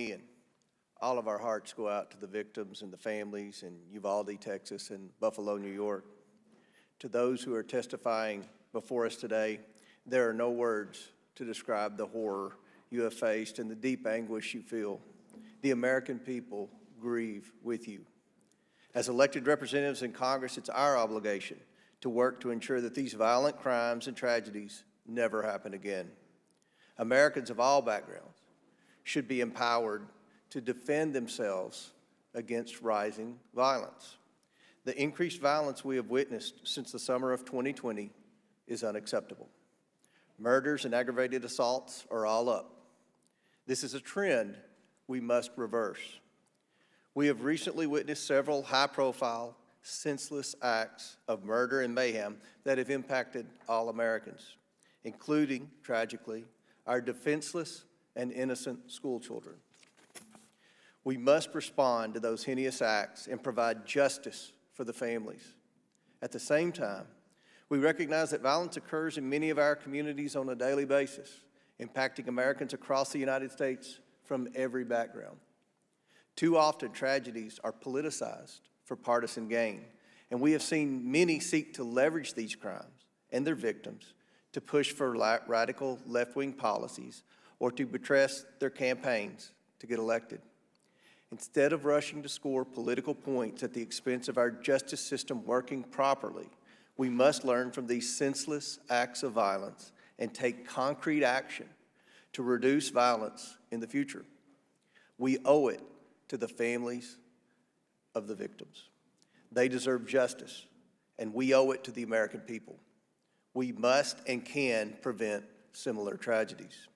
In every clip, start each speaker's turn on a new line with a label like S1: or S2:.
S1: And all of our hearts go out to the victims and the families in Uvalde, Texas, and Buffalo, New York. To those who are testifying before us today, there are no words to describe the horror you have faced and the deep anguish you feel. The American people grieve with you. As elected representatives in Congress, it's our obligation to work to ensure that these violent crimes and tragedies never happen again. Americans of all backgrounds should be empowered to defend themselves against rising violence. The increased violence we have witnessed since the summer of 2020 is unacceptable. Murders and aggravated assaults are all up. This is a trend we must reverse. We have recently witnessed several high-profile, senseless acts of murder and mayhem that have impacted all Americans, including, tragically, our defenseless and innocent schoolchildren. We must respond to those heinous acts and provide justice for the families. At the same time, we recognize that violence occurs in many of our communities on a daily basis, impacting Americans across the United States from every background. Too often, tragedies are politicized for partisan gain, and we have seen many seek to leverage these crimes and their victims to push for radical left-wing policies or to buttress their campaigns to get elected. Instead of rushing to score political points at the expense of our justice system working properly, we must learn from these senseless acts of violence and take concrete action to reduce violence in the future. We owe it to the families of the victims. They deserve justice, and we owe it to the American people. We must and can prevent similar tragedies.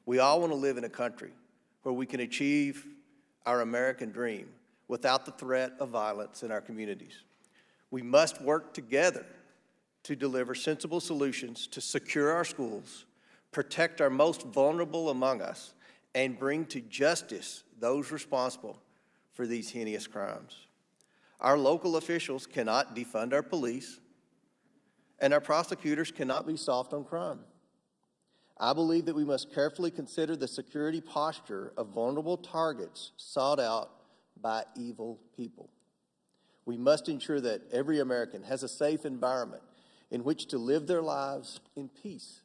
S1: We all want to live in a country where we can achieve our American dream without the threat of violence in our communities. We must work together to deliver sensible solutions to secure our schools, protect our most vulnerable among us, and bring to justice those responsible for these heinous crimes. Our local officials cannot defund our police, and our prosecutors cannot be soft on crime. I believe that we must carefully consider the security posture of vulnerable targets sought out by evil people. We must ensure that every American has a safe environment in which to live their lives in peace.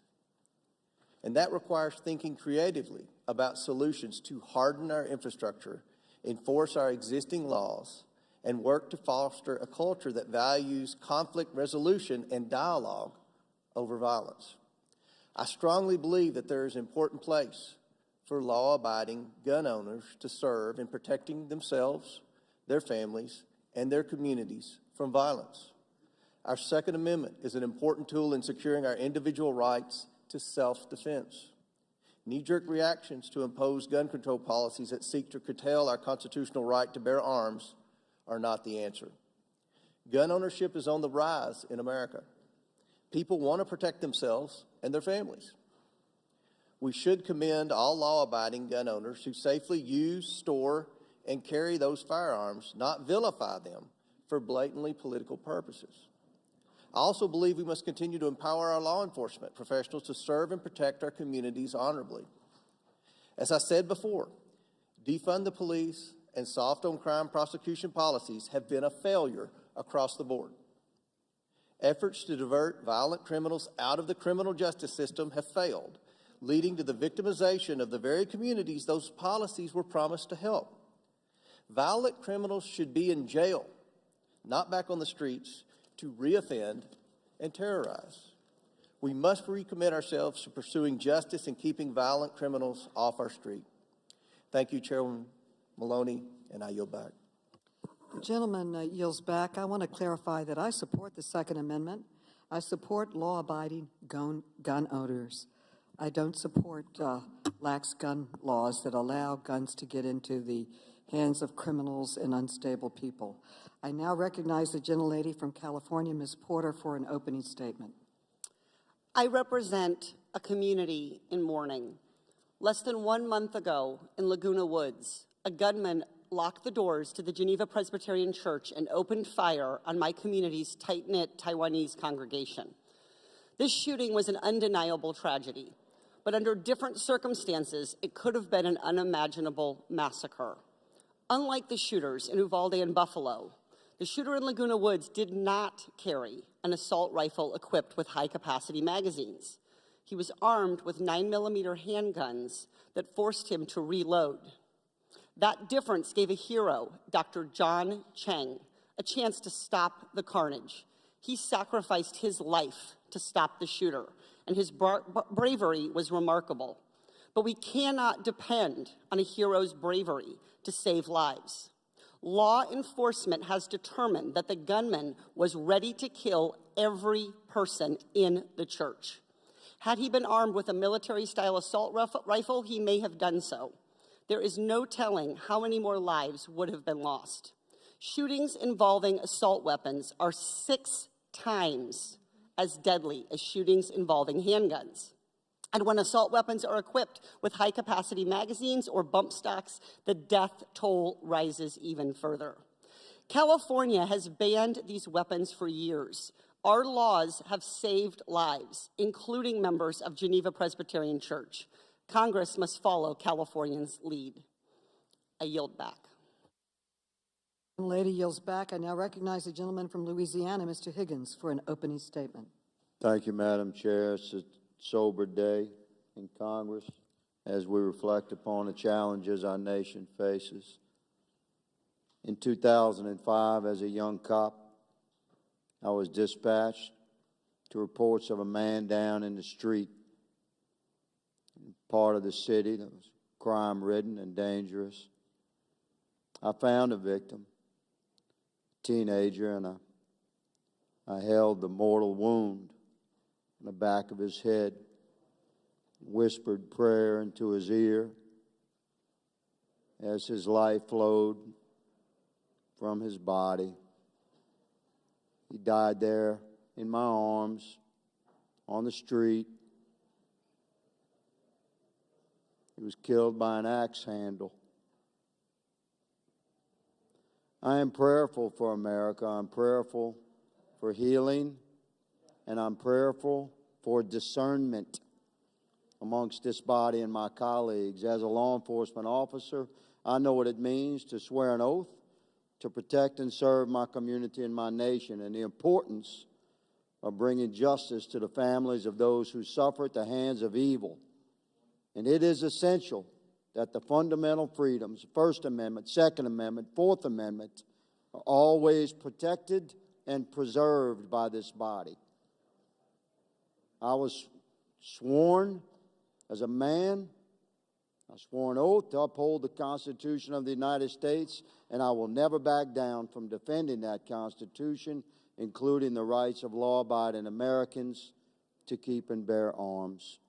S1: And that requires thinking creatively about solutions to harden our infrastructure, enforce our existing laws, and work to foster a culture that values conflict resolution and dialogue over violence. I strongly believe that there is an important place for law-abiding gun owners to serve in protecting themselves, their families, and their communities from violence. Our Second Amendment is an important tool in securing our individual rights to self-defense. Knee-jerk reactions to impose gun control policies that seek to curtail our constitutional right to bear arms are not the answer. Gun ownership is on the rise in America. People want to protect themselves and their families. We should commend all law-abiding gun owners who safely use, store, and carry those firearms, not vilify them for blatantly political purposes. I also believe we must continue to empower our law enforcement professionals to serve and protect our communities honorably. As I said before, defund the police and soft on crime prosecution policies have been a failure across the board. Efforts to divert violent criminals out of the criminal justice system have failed, leading to the victimization of the very communities those policies were promised to help. Violent criminals should be in jail, not back on the streets to reoffend and terrorize. We must recommit ourselves to pursuing justice and keeping violent criminals off our street. Thank you, Chairman Maloney, and I yield back.
S2: The gentleman yields back. I want to clarify that I support the Second Amendment. I support law-abiding gun owners. I don't support lax gun laws that allow guns to get into the hands of criminals and unstable people. I now recognize the gentlelady from California, Ms. Porter, for an opening statement.
S3: I represent a community in mourning. Less than 1 month ago in Laguna Woods, a gunman locked the doors to the Geneva Presbyterian Church and opened fire on my community's tight-knit Taiwanese congregation. This shooting was an undeniable tragedy, but under different circumstances, it could have been an unimaginable massacre. Unlike the shooters in Uvalde and Buffalo, the shooter in Laguna Woods did not carry an assault rifle equipped with high-capacity magazines. He was armed with 9mm handguns that forced him to reload. That difference gave a hero, Dr. John Cheng, a chance to stop the carnage. He sacrificed his life to stop the shooter, and his bravery was remarkable. But we cannot depend on a hero's bravery to save lives. Law enforcement has determined that the gunman was ready to kill every person in the church. Had he been armed with a military-style assault rifle, he may have done so. There is no telling how many more lives would have been lost. Shootings involving assault weapons are 6 times as deadly as shootings involving handguns. And when assault weapons are equipped with high-capacity magazines or bump stocks, the death toll rises even further. California has banned these weapons for years. Our laws have saved lives, including members of Geneva Presbyterian Church. Congress must follow California's lead. I yield back.
S2: The lady yields back. I now recognize the gentleman from Louisiana, Mr. Higgins, for an opening statement.
S4: Thank you, Madam Chair. It's a sober day in Congress as we reflect upon the challenges our nation faces. In 2005, as a young cop, I was dispatched to reports of a man down in the street in part of the city that was crime-ridden and dangerous. I found a victim, a teenager, and I held the mortal wound in the back of his head, whispered prayer into his ear as his life flowed from his body. He died there in my arms on the street. He was killed by an axe handle. I am prayerful for America. I'm prayerful for healing, and I'm prayerful for discernment amongst this body and my colleagues. As a law enforcement officer, I know what it means to swear an oath to protect and serve my community and my nation, and the importance of bringing justice to the families of those who suffer at the hands of evil. And it is essential that the fundamental freedoms, First Amendment, Second Amendment, Fourth Amendment, are always protected and preserved by this body. I was sworn as a man, I swore an oath to uphold the Constitution of the United States, and I will never back down from defending that Constitution, including the rights of law-abiding Americans to keep and bear arms.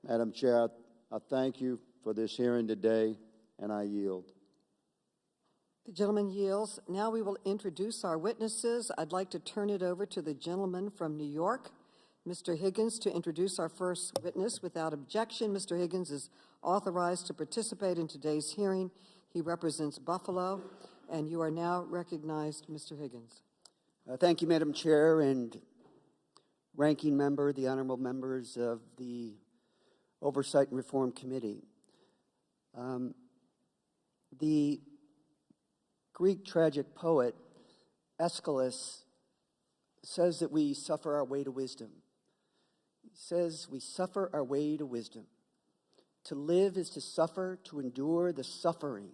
S4: Madam Chair, I thank you for this hearing today, and I yield.
S2: The gentleman yields. Now we will introduce our witnesses. I'd like to turn it over to the gentleman from New York, Mr. Higgins, to introduce our first witness. Without objection, Mr. Higgins is authorized to participate in today's hearing. He represents Buffalo, and you are now recognized, Mr. Higgins.
S5: Thank you, Madam Chair, and ranking member, the honorable members of the Oversight and Reform Committee. The Greek tragic poet Aeschylus says that we suffer our way to wisdom. He says we suffer our way to wisdom. To live is to suffer, to endure the suffering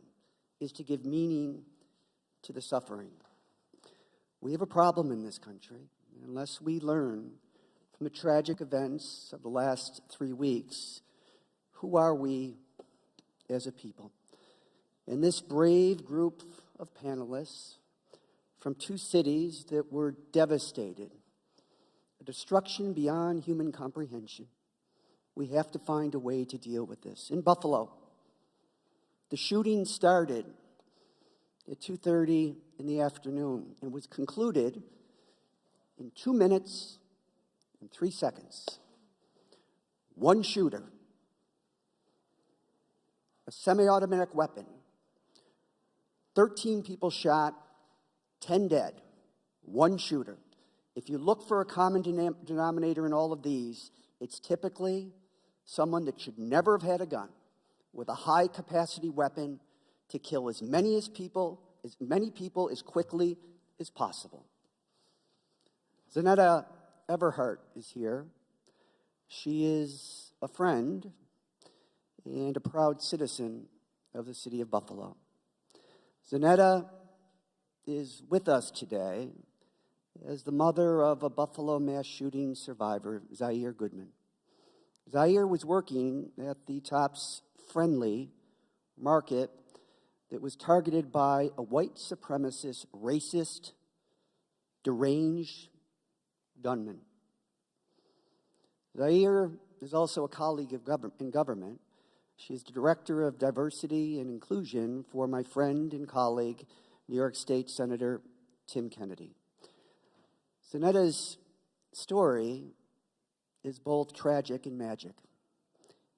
S5: is to give meaning to the suffering. We have a problem in this country. Unless we learn from the tragic events of the last 3 weeks, who are we as a people? And this brave group of panelists from 2 cities that were devastated, a destruction beyond human comprehension, we have to find a way to deal with this. In Buffalo, the shooting started at 2:30 in the afternoon and was concluded in 2 minutes and 3 seconds. One shooter, a semi-automatic weapon, 13 people shot, 10 dead, one shooter. If you look for a common denominator in all of these, it's typically someone that should never have had a gun, with a high-capacity weapon to kill as many people as quickly as possible. Zanetta Everhart is here. She is a friend and a proud citizen of the city of Buffalo. Zanetta is with us today as the mother of a Buffalo mass shooting survivor, Zaire Goodman. Zaire was working at the Tops Friendly market that was targeted by a white supremacist, racist, deranged gunman. Zaire is also a colleague in government. She is the Director of Diversity and Inclusion for my friend and colleague, New York State Senator Tim Kennedy. Zanetta's story is both tragic and magic.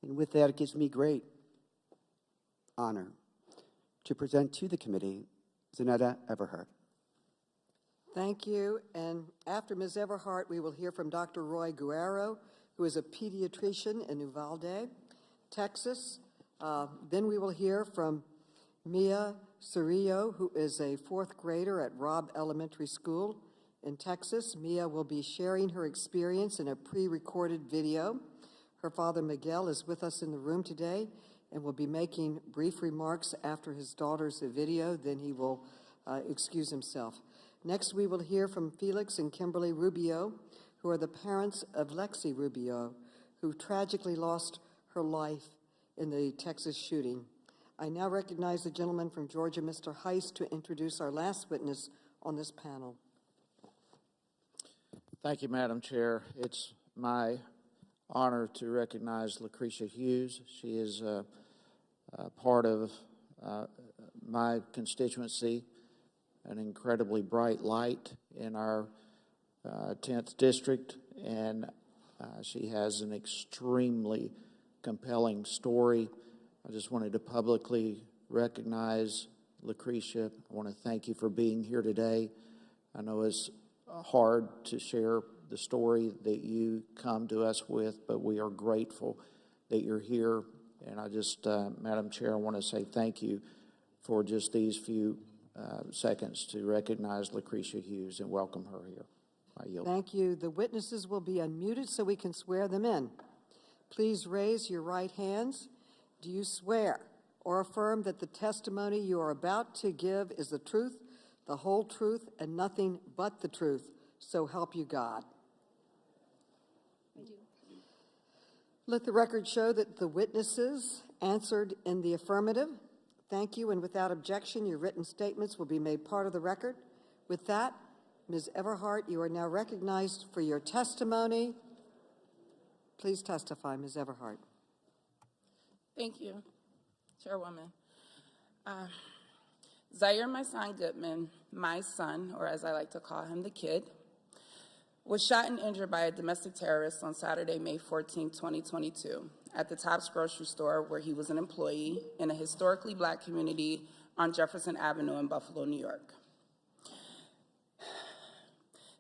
S5: And with that, it gives me great honor to present to the committee Zanetta Everhart.
S2: Thank you. And after Ms. Everhart, we will hear from Dr. Roy Guerrero, who is a pediatrician in Uvalde, Texas. Then we will hear from Mia Cirillo, who is a fourth grader at Robb Elementary School in Texas. Mia will be sharing her experience in a pre-recorded video. Her father, Miguel, is with us in the room today and will be making brief remarks after his daughter's video. Then he will excuse himself. Next, we will hear from Felix and Kimberly Rubio, who are the parents of Lexi Rubio, who tragically lost her life in the Texas shooting. I now recognize the gentleman from Georgia, Mr. Heiss, to introduce our last witness on this panel.
S6: Thank you, Madam Chair. It's my honor to recognize Lucretia Hughes. She is a part of my constituency, an incredibly bright light in our 10th district, and she has an extremely compelling story. I just wanted to publicly recognize Lucretia. I want to thank you for being here today. I know it's hard to share the story that you come to us with, but we are grateful that you're here. And I just, Madam Chair, I want to say thank you for just these few seconds to recognize Lucretia Hughes and welcome her here. I yield.
S2: Thank you. The witnesses will be unmuted so we can swear them in. Please raise your right hands. Do you swear or affirm that the testimony you are about to give is the truth, the whole truth, and nothing but the truth? So help you God.
S7: I do.
S2: Let the record show that the witnesses answered in the affirmative. Thank you, and without objection, your written statements will be made part of the record. With that, Ms. Everhart, you are now recognized for your testimony. Please testify, Ms. Everhart.
S7: Thank you, Chairwoman. Zaire, my son Goodman, my son, or as I like to call him, the kid, was shot and injured by a domestic terrorist on Saturday, May 14, 2022, at the Tops grocery store where he was an employee in a historically Black community on Jefferson Avenue in Buffalo, New York.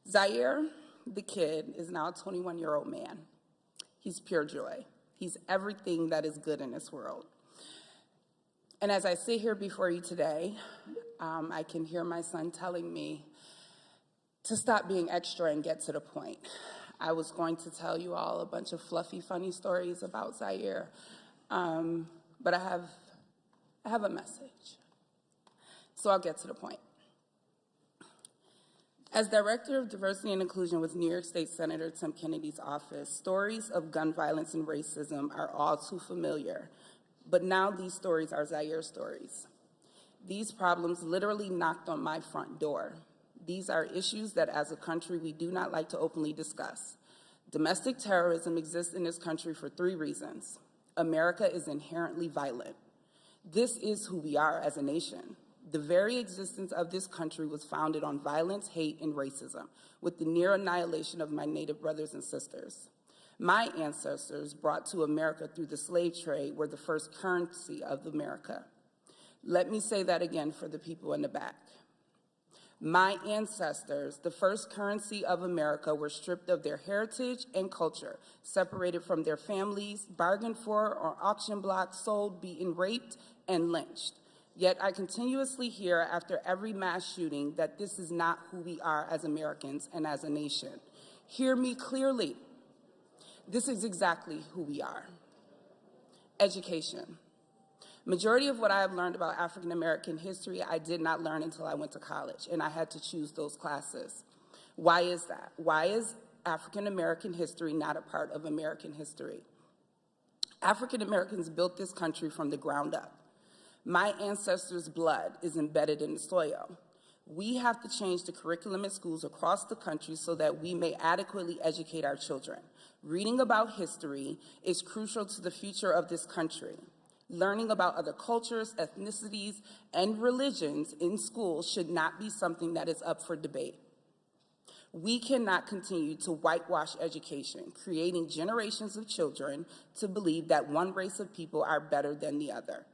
S7: Zaire, the kid, is now a 21-year-old man. He's pure joy. He's everything that is good in this world. And as I sit here before you today, I can hear my son telling me to stop being extra and get to the point. I was going to tell you all a bunch of fluffy, funny stories about Zaire, but I have a message. So I'll get to the point. As Director of Diversity and Inclusion with New York State Senator Tim Kennedy's office, stories of gun violence and racism are all too familiar, but now these stories are Zaire stories. These problems literally knocked on my front door. These are issues that as a country we do not like to openly discuss. Domestic terrorism exists in this country for 3 reasons. America is inherently violent. This is who we are as a nation. The very existence of this country was founded on violence, hate, and racism, with the near annihilation of my Native brothers and sisters. My ancestors brought to America through the slave trade were the first currency of America. Let me say that again for the people in the back. My ancestors, the first currency of America, were stripped of their heritage and culture, separated from their families, bargained for on auction blocks, sold, beaten, raped, and lynched. Yet I continuously hear after every mass shooting that this is not who we are as Americans and as a nation. Hear me clearly. This is exactly who we are. Education. Majority of what I have learned about African American history, I did not learn until I went to college, and I had to choose those classes. Why is that? Why is African American history not a part of American history? African Americans built this country from the ground up. My ancestors' blood is embedded in the soil. We have to change the curriculum in schools across the country so that we may adequately educate our children. Reading about history is crucial to the future of this country. Learning about other cultures, ethnicities, and religions in schools should not be something that is up for debate. We cannot continue to whitewash education, creating generations of children to believe that one race of people are better than the other.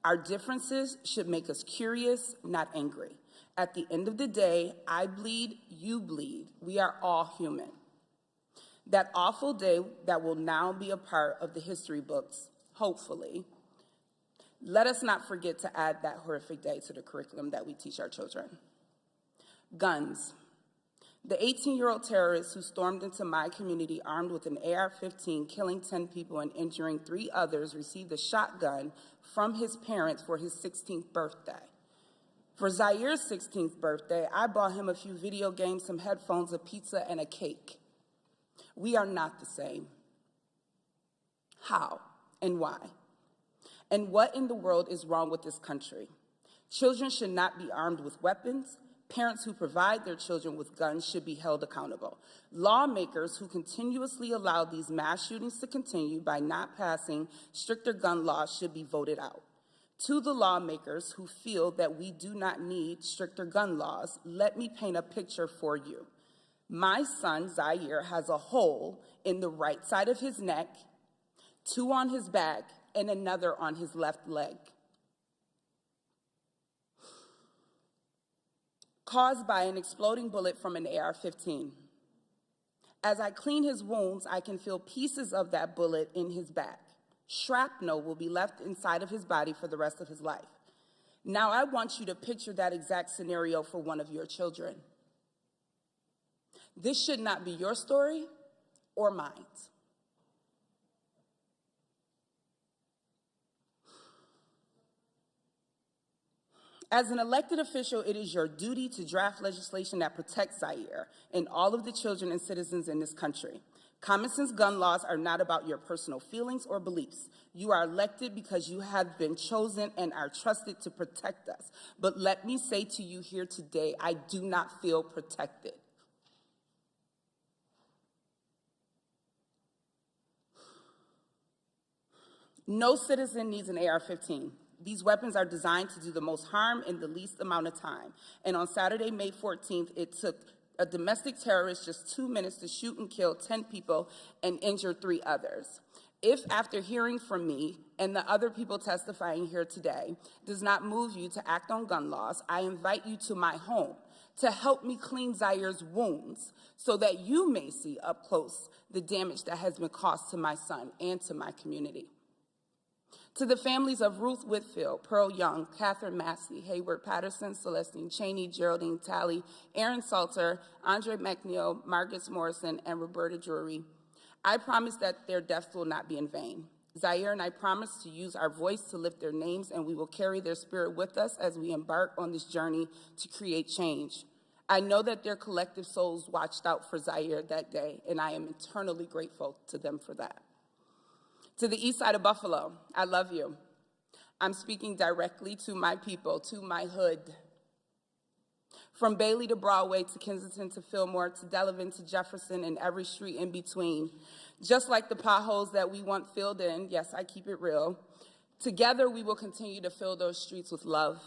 S7: Our differences should make us curious, not angry. At the end of the day, I bleed, you bleed. We are all human. That awful day that will now be a part of the history books, hopefully, let us not forget to add that horrific day to the curriculum that we teach our children. Guns. The 18-year-old terrorist who stormed into my community armed with an AR-15, killing 10 people and injuring 3 others, received a shotgun from his parents for his 16th birthday. For Zaire's 16th birthday, I bought him a few video games, some headphones, a pizza, and a cake. We are not the same. How and why? And what in the world is wrong with this country? Children should not be armed with weapons. Parents who provide their children with guns should be held accountable. Lawmakers who continuously allow these mass shootings to continue by not passing stricter gun laws should be voted out. To the lawmakers who feel that we do not need stricter gun laws, let me paint a picture for you. My son, Zaire, has a hole in the right side of his neck, 2 on his back, and another on his left leg, caused by an exploding bullet from an AR-15. As I clean his wounds, I can feel pieces of that bullet in his back. Shrapnel will be left inside of his body for the rest of his life. Now I want you to picture that exact scenario for one of your children. This should not be your story or mine. As an elected official, it is your duty to draft legislation that protects Zaire and all of the children and citizens in this country. Common sense gun laws are not about your personal feelings or beliefs. You are elected because you have been chosen and are trusted to protect us. But let me say to you here today, I do not feel protected. No citizen needs an AR-15. These weapons are designed to do the most harm in the least amount of time. And on Saturday, May 14th, it took a domestic terrorist just 2 minutes to shoot and kill 10 people and injure 3 others. If after hearing from me and the other people testifying here today does not move you to act on gun laws, I invite you to my home to help me clean Zaire's wounds so that you may see up close the damage that has been caused to my son and to my community. To the families of Ruth Whitfield, Pearl Young, Catherine Massey, Hayward Patterson, Celestine Cheney, Geraldine Talley, Aaron Salter, Andre McNeil, Margaret Morrison, and Roberta Drury, I promise that their deaths will not be in vain. Zaire and I promise to use our voice to lift their names, and we will carry their spirit with us as we embark on this journey to create change. I know that their collective souls watched out for Zaire that day, and I am eternally grateful to them for that. To the east side of Buffalo, I love you. I'm speaking directly to my people, to my hood. From Bailey to Broadway, to Kensington, to Fillmore, to Delavan, to Jefferson, and every street in between. Just like the potholes that we want filled in, yes, I keep it real, together we will continue to fill those streets with love.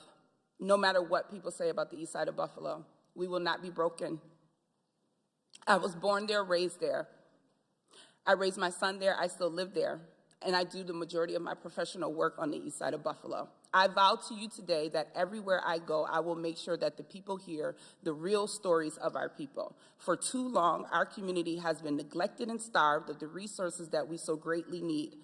S7: No matter what people say about the east side of Buffalo, we will not be broken. I was born there, raised there. I raised my son there, I still live there. and I do the majority of my professional work on the east side of Buffalo. I vow to you today that everywhere I go, I will make sure that the people hear the real stories of our people. For too long, our community has been neglected and starved of the resources that we so greatly need.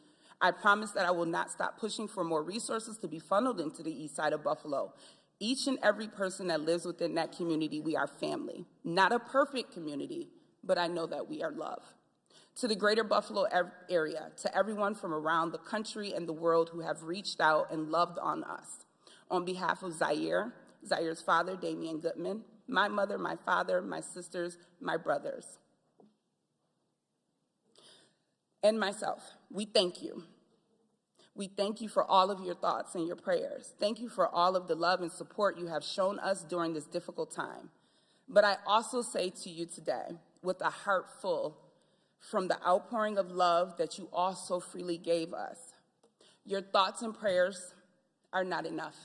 S7: I promise that I will not stop pushing for more resources to be funneled into the east side of Buffalo. Each and every person that lives within that community, we are family. Not a perfect community, but I know that we are love. To the greater Buffalo area, to everyone from around the country and the world who have reached out and loved on us. On behalf of Zaire, Zaire's father, Damian Goodman, my mother, my father, my sisters, my brothers, and myself, we thank you. We thank you for all of your thoughts and your prayers. Thank you for all of the love and support you have shown us during this difficult time. But I also say to you today, with a heart full, from the outpouring of love that you all so freely gave us, your thoughts and prayers are not enough.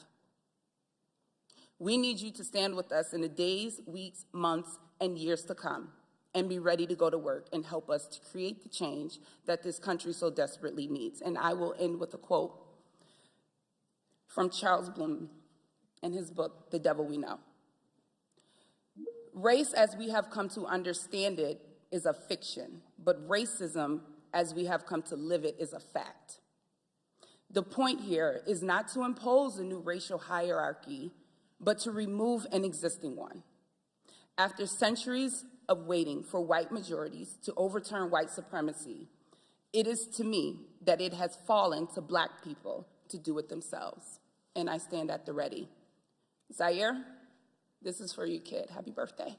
S7: We need you to stand with us in the days, weeks, months, and years to come, and be ready to go to work and help us to create the change that this country so desperately needs. And I will end with a quote from Charles Bloom in his book, The Devil We Know. Race, as we have come to understand it, is a fiction, but racism, as we have come to live it, is a fact. The point here is not to impose a new racial hierarchy, but to remove an existing one. After centuries of waiting for white majorities to overturn white supremacy, it is to me that it has fallen to Black people to do it themselves, and I stand at the ready. Zaire, this is for you, kid. Happy birthday.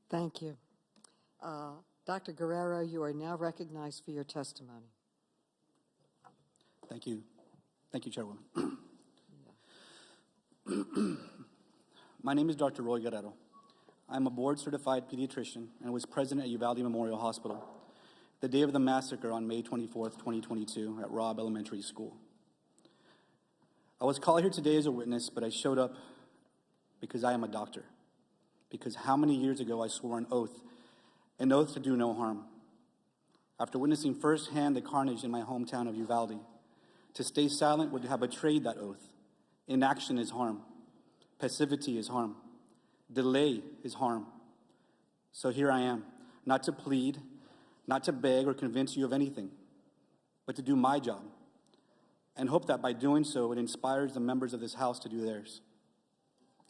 S2: Thank you. Dr. Guerrero, you are now recognized for your testimony.
S8: Thank you. Thank you, Chairwoman. My name is Dr. Roy Guerrero. I'm a board-certified pediatrician and was president at Uvalde Memorial Hospital the day of the massacre on May 24th, 2022 at Robb Elementary School. I was called here today as a witness, but I showed up because I am a doctor. Because how many years ago I swore an oath to do no harm. After witnessing firsthand the carnage in my hometown of Uvalde, to stay silent would have betrayed that oath. Inaction is harm. Passivity is harm. Delay is harm. So here I am, not to plead, not to beg or convince you of anything, but to do my job, and hope that by doing so, it inspires the members of this House to do theirs.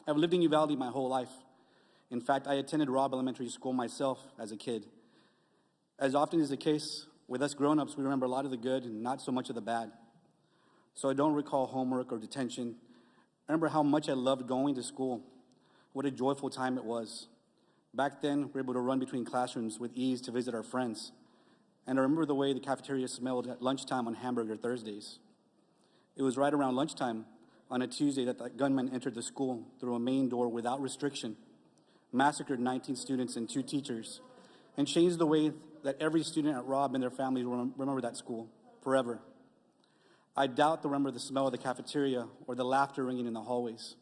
S8: I've lived in Uvalde my whole life. In fact, I attended Robb Elementary School myself as a kid. As often is the case with us grown-ups, we remember a lot of the good and not so much of the bad. So I don't recall homework or detention. I remember how much I loved going to school. What a joyful time it was. Back then, we were able to run between classrooms with ease to visit our friends. And I remember the way the cafeteria smelled at lunchtime on Hamburger Thursdays. It was right around lunchtime on a Tuesday that the gunman entered the school through a main door without restriction, massacred 19 students and 2 teachers, and changed the way that every student at Robb and their families will remember that school forever. I doubt they'll remember the smell of the cafeteria or the laughter ringing in the hallways.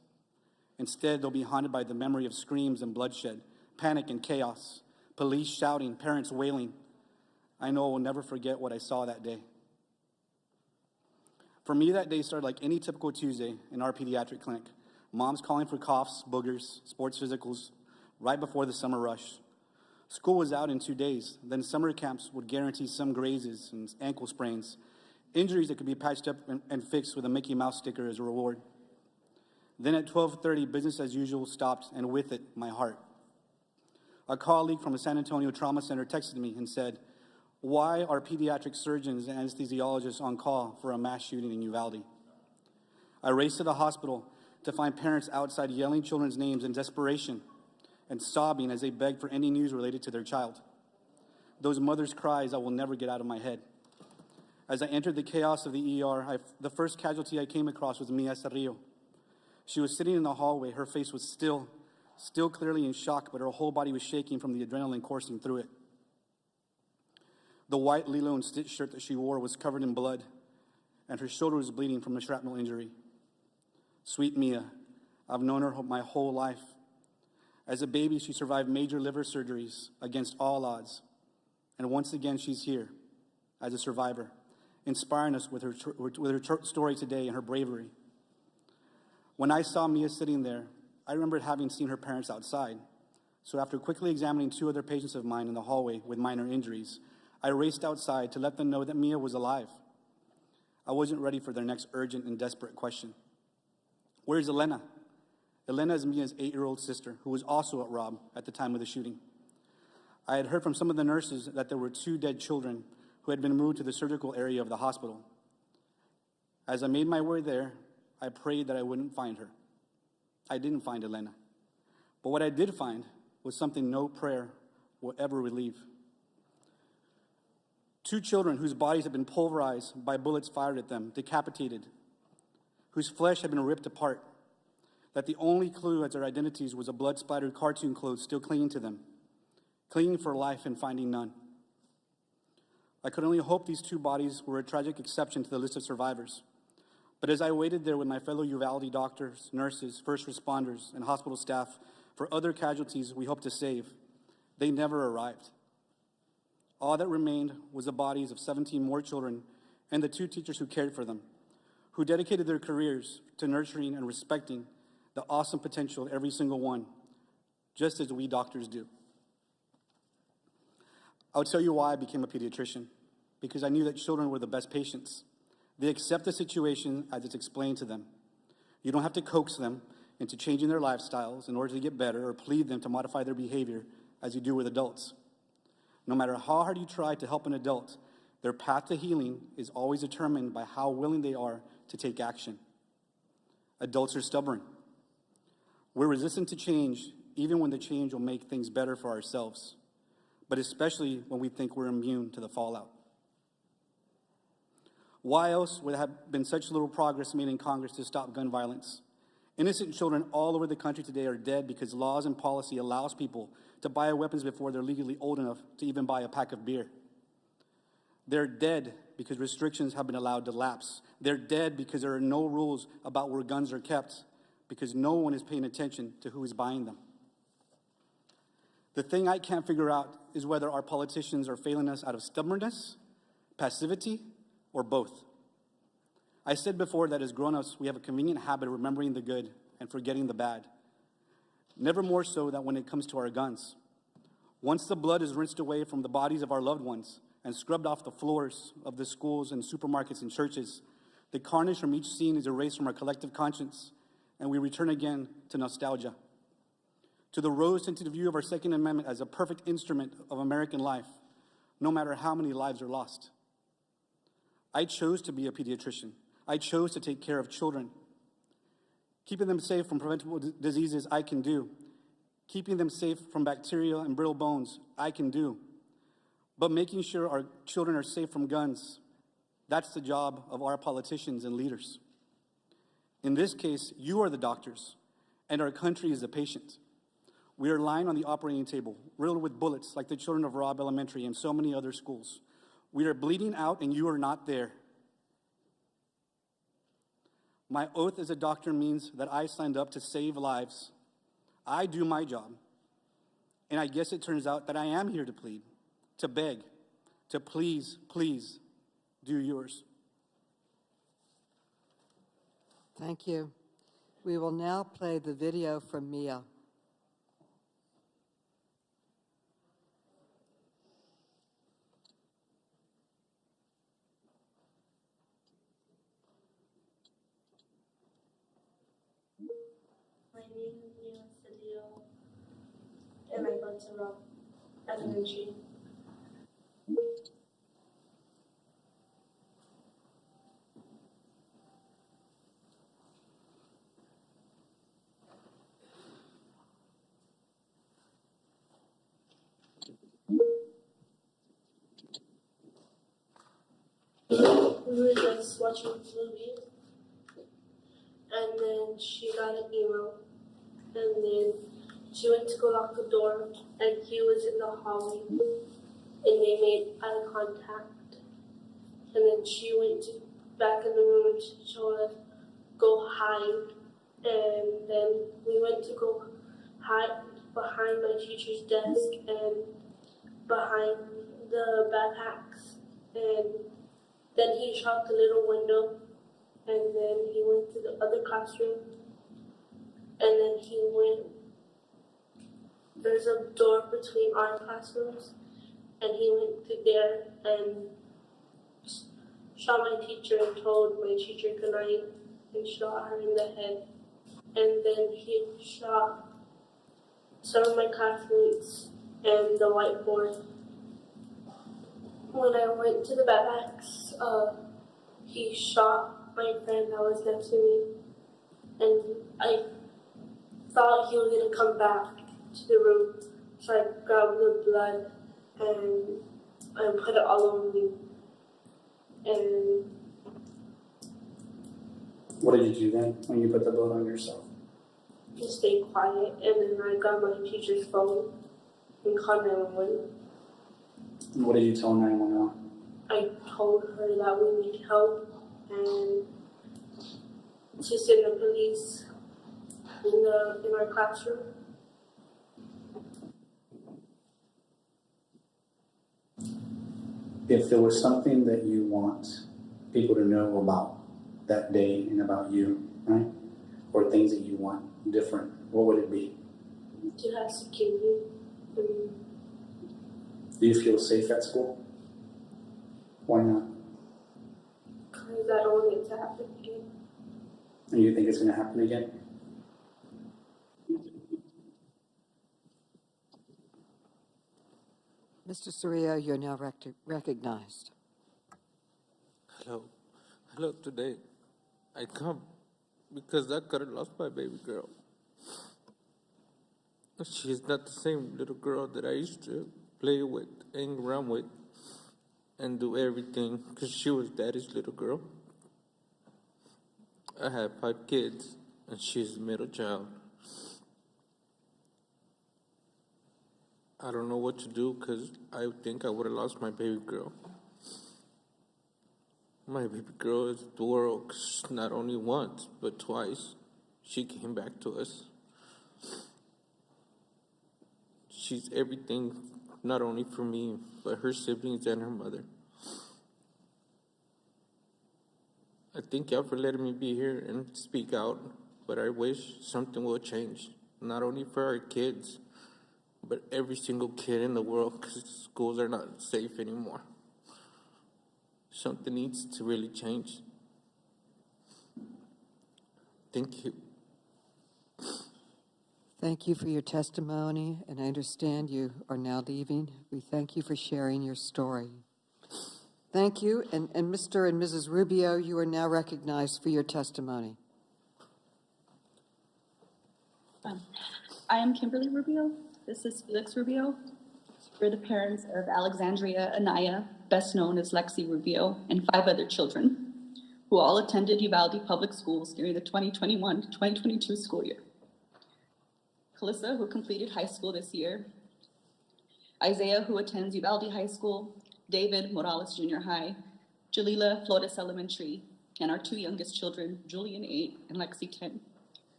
S8: Instead, they'll be haunted by the memory of screams and bloodshed, panic and chaos, police shouting, parents wailing. I know I will never forget what I saw that day. For me, that day started like any typical Tuesday in our pediatric clinic. Moms calling for coughs, boogers, sports physicals, right before the summer rush. School was out in 2 days. Then summer camps would guarantee some grazes and ankle sprains, injuries that could be patched up and fixed with a Mickey Mouse sticker as a reward. Then at 12:30, business as usual stopped, and with it, my heart. A colleague from the San Antonio Trauma Center texted me and said, "Why are pediatric surgeons and anesthesiologists on call for a mass shooting in Uvalde?" I raced to the hospital to find parents outside yelling children's names in desperation and sobbing as they begged for any news related to their child. Those mothers' cries I will never get out of my head. As I entered the chaos of the ER, the first casualty I came across was Mia Cerrillo. She was sitting in the hallway. Her face was still clearly in shock, but her whole body was shaking from the adrenaline coursing through it. The white Lilo and Stitch shirt that she wore was covered in blood, and her shoulder was bleeding from a shrapnel injury. Sweet Mia, I've known her my whole life. As a baby, she survived major liver surgeries against all odds. And once again, she's here as a survivor, inspiring us with her story today and her bravery. When I saw Mia sitting there, I remembered having seen her parents outside. So after quickly examining 2 other patients of mine in the hallway with minor injuries, I raced outside to let them know that Mia was alive. I wasn't ready for their next urgent and desperate question. Where's Elena? Elena is Mia's 8-year-old sister, who was also at Rob at the time of the shooting. I had heard from some of the nurses that there were 2 dead children who had been moved to the surgical area of the hospital. As I made my way there, I prayed that I wouldn't find her. I didn't find Elena. But what I did find was something no prayer will ever relieve. 2 children whose bodies had been pulverized by bullets fired at them, decapitated, whose flesh had been ripped apart, that the only clue as their identities was a blood-splattered cartoon clothes still clinging to them, clinging for life and finding none. I could only hope these 2 bodies were a tragic exception to the list of survivors. But as I waited there with my fellow Uvalde doctors, nurses, first responders, and hospital staff for other casualties we hoped to save, they never arrived. All that remained was the bodies of 17 more children and the 2 teachers who cared for them, who dedicated their careers to nurturing and respecting the awesome potential of every single one, just as we doctors do. I'll tell you why I became a pediatrician, because I knew that children were the best patients. They accept the situation as it's explained to them. You don't have to coax them into changing their lifestyles in order to get better or plead them to modify their behavior as you do with adults. No matter how hard you try to help an adult, their path to healing is always determined by how willing they are to take action. Adults are stubborn. We're resistant to change, even when the change will make things better for ourselves, but especially when we think we're immune to the fallout. Why else would there have been such little progress made in Congress to stop gun violence? Innocent children all over the country today are dead because laws and policy allows people to buy weapons before they're legally old enough to even buy a pack of beer. They're dead because restrictions have been allowed to lapse. They're dead because there are no rules about where guns are kept, because no one is paying attention to who is buying them. The thing I can't figure out is whether our politicians are failing us out of stubbornness, passivity, or both. I said before that as grown-ups, we have a convenient habit of remembering the good and forgetting the bad. Never more so than when it comes to our guns. Once the blood is rinsed away from the bodies of our loved ones and scrubbed off the floors of the schools and supermarkets and churches, the carnage from each scene is erased from our collective conscience, and we return again to nostalgia, to the rose-tinted view of our Second Amendment as a perfect instrument of American life, no matter how many lives are lost. I chose to be a pediatrician. I chose to take care of children. Keeping them safe from preventable diseases, I can do. Keeping them safe from bacteria and brittle bones, I can do. But making sure our children are safe from guns, that's the job of our politicians and leaders. In this case, you are the doctors, and our country is the patient. We are lying on the operating table, riddled with bullets like the children of Robb Elementary and so many other schools. We are bleeding out, and you are not there. My oath as a doctor means that I signed up to save lives. I do my job. And I guess it turns out that I am here to plead, to beg, to please, please do yours.
S2: Thank you. We will now play the video from Mia.
S9: My name is Mia Cedillo, and I go to Robb Elementary. We were just watching a movie, and then she got an email, and then she went to go lock the door, and he was in the hallway, and they made eye contact, and then she went back in the room and she told us, go hide, and then we went to go hide behind my teacher's desk and behind the backpacks, and then he shot the little window, and then he went to the other classroom, and then he went, there's a door between our classrooms, and he went through there and shot my teacher and told my teacher goodnight and shot her in the head. And then he shot some of my classmates and the whiteboard. When I went to the backpacks, he shot my friend that was next to me, and I thought he was going to come back to the room, so I grabbed the blood and put it all over me. And
S8: What did you do then when you put the blood on yourself?
S9: just stay quiet, and then I got my teacher's phone and called 911.
S8: And what did you tell 911?
S9: I told her that we need help and to send the police in our classroom.
S8: If there was something that you want people to know about that day and about you, right? Or things that you want different, what would it be?
S9: To have security.
S8: Do you feel safe at school? Why not?
S9: Because I don't want it to happen again.
S8: And you think it's going to happen again?
S2: Mr. Soria, you're now recognized.
S10: Hello, today I come because I could have lost my baby girl. She's not the same little girl that I used to play with, hang around with, and do everything, because she was daddy's little girl. I have 5 kids, and she's the middle child. I don't know what to do, because I think I would have lost my baby girl. My baby girl is the world, 'cause not only once, but twice, she came back to us. She's everything, not only for me, but her siblings and her mother. I thank y'all for letting me be here and speak out, but I wish something will change, not only for our kids, but every single kid in the world, because schools are not safe anymore. Something needs to really change. Thank you.
S2: Thank you for your testimony, and I understand you are now leaving. We thank you for sharing your story. Thank you, and Mr. and Mrs. Rubio, you are now recognized for your testimony.
S11: I am Kimberly Rubio. This is Felix Rubio. We're the parents of Alexandria Anaya, best known as Lexi Rubio, and 5 other children, who all attended Uvalde Public Schools during the 2021-2022 school year. Calissa, who completed high school this year, Isaiah, who attends Uvalde High School, David Morales Junior High, Jalila Flores Elementary, and our 2 youngest children, Julian 8 and Lexi 10,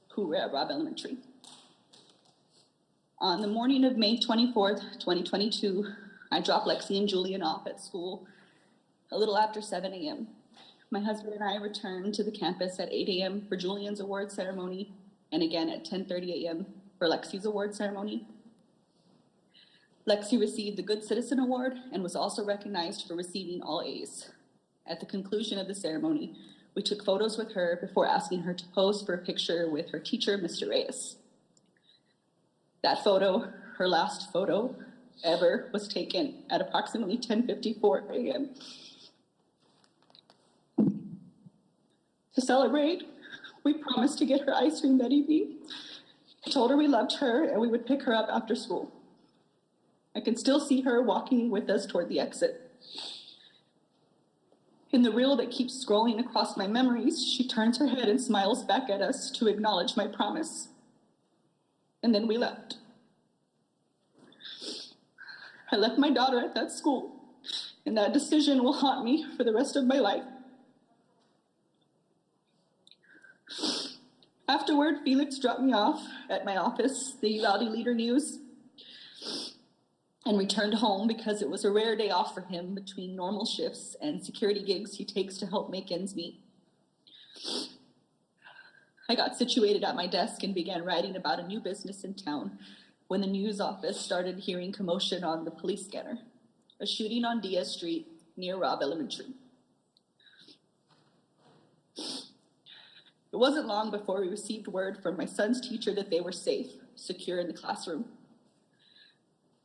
S11: who were at Robb Elementary. On the morning of May 24th, 2022, I dropped Lexi and Julian off at school a little after 7 a.m. My husband and I returned to the campus at 8 a.m. for Julian's award ceremony, and again at 10:30 a.m. for Lexi's award ceremony. Lexi received the Good Citizen Award and was also recognized for receiving all A's. At the conclusion of the ceremony, we took photos with her before asking her to pose for a picture with her teacher, Mr. Reyes. That photo, her last photo ever, was taken at approximately 10:54 a.m. To celebrate, we promised to get her ice cream that evening. I told her we loved her and we would pick her up after school. I can still see her walking with us toward the exit. In the reel that keeps scrolling across my memories, she turns her head and smiles back at us to acknowledge my promise. And then we left. I left my daughter at that school, and that decision will haunt me for the rest of my life. Afterward, Felix dropped me off at my office, the Uvalde Leader News. and returned home because it was a rare day off for him between normal shifts and security gigs he takes to help make ends meet. I got situated at my desk and began writing about a new business in town when the news office started hearing commotion on the police scanner, a shooting on Diaz Street near Robb Elementary. It wasn't long before we received word from my son's teacher that they were safe, secure in the classroom.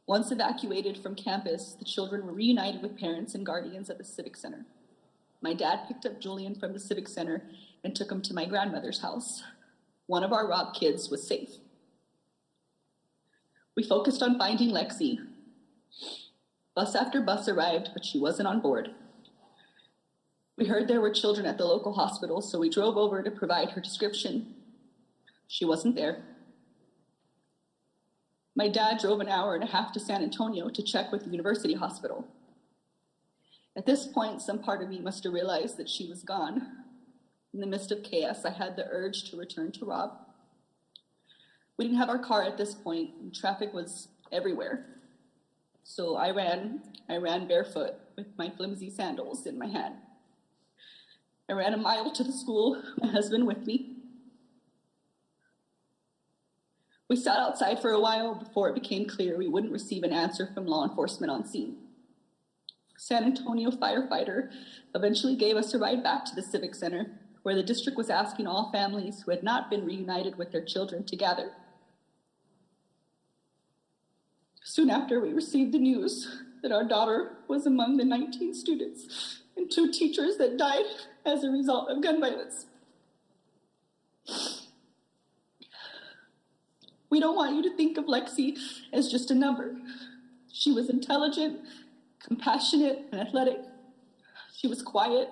S11: Once evacuated from campus, the children were reunited with parents and guardians at the Civic Center. My dad picked up Julian from the Civic Center and took him to my grandmother's house. One of our robbed kids was safe. We focused on finding Lexi. Bus after bus arrived, but she wasn't on board. We heard there were children at the local hospital, so we drove over to provide her description. She wasn't there. My dad drove an hour and a half to San Antonio to check with the university hospital. At this point, some part of me must have realized that she was gone. In the midst of chaos, I had the urge to return to Rob. We didn't have our car at this point, and traffic was everywhere. So I ran barefoot with my flimsy sandals in my hand. I ran a mile to the school, my husband with me. We sat outside for a while before it became clear we wouldn't receive an answer from law enforcement on scene. San Antonio firefighter eventually gave us a ride back to the Civic Center, where the district was asking all families who had not been reunited with their children to gather. Soon after, we received the news that our daughter was among the 19 students and 2 teachers that died as a result of gun violence. We don't want you to think of Lexi as just a number. She was intelligent, compassionate, and athletic. She was quiet,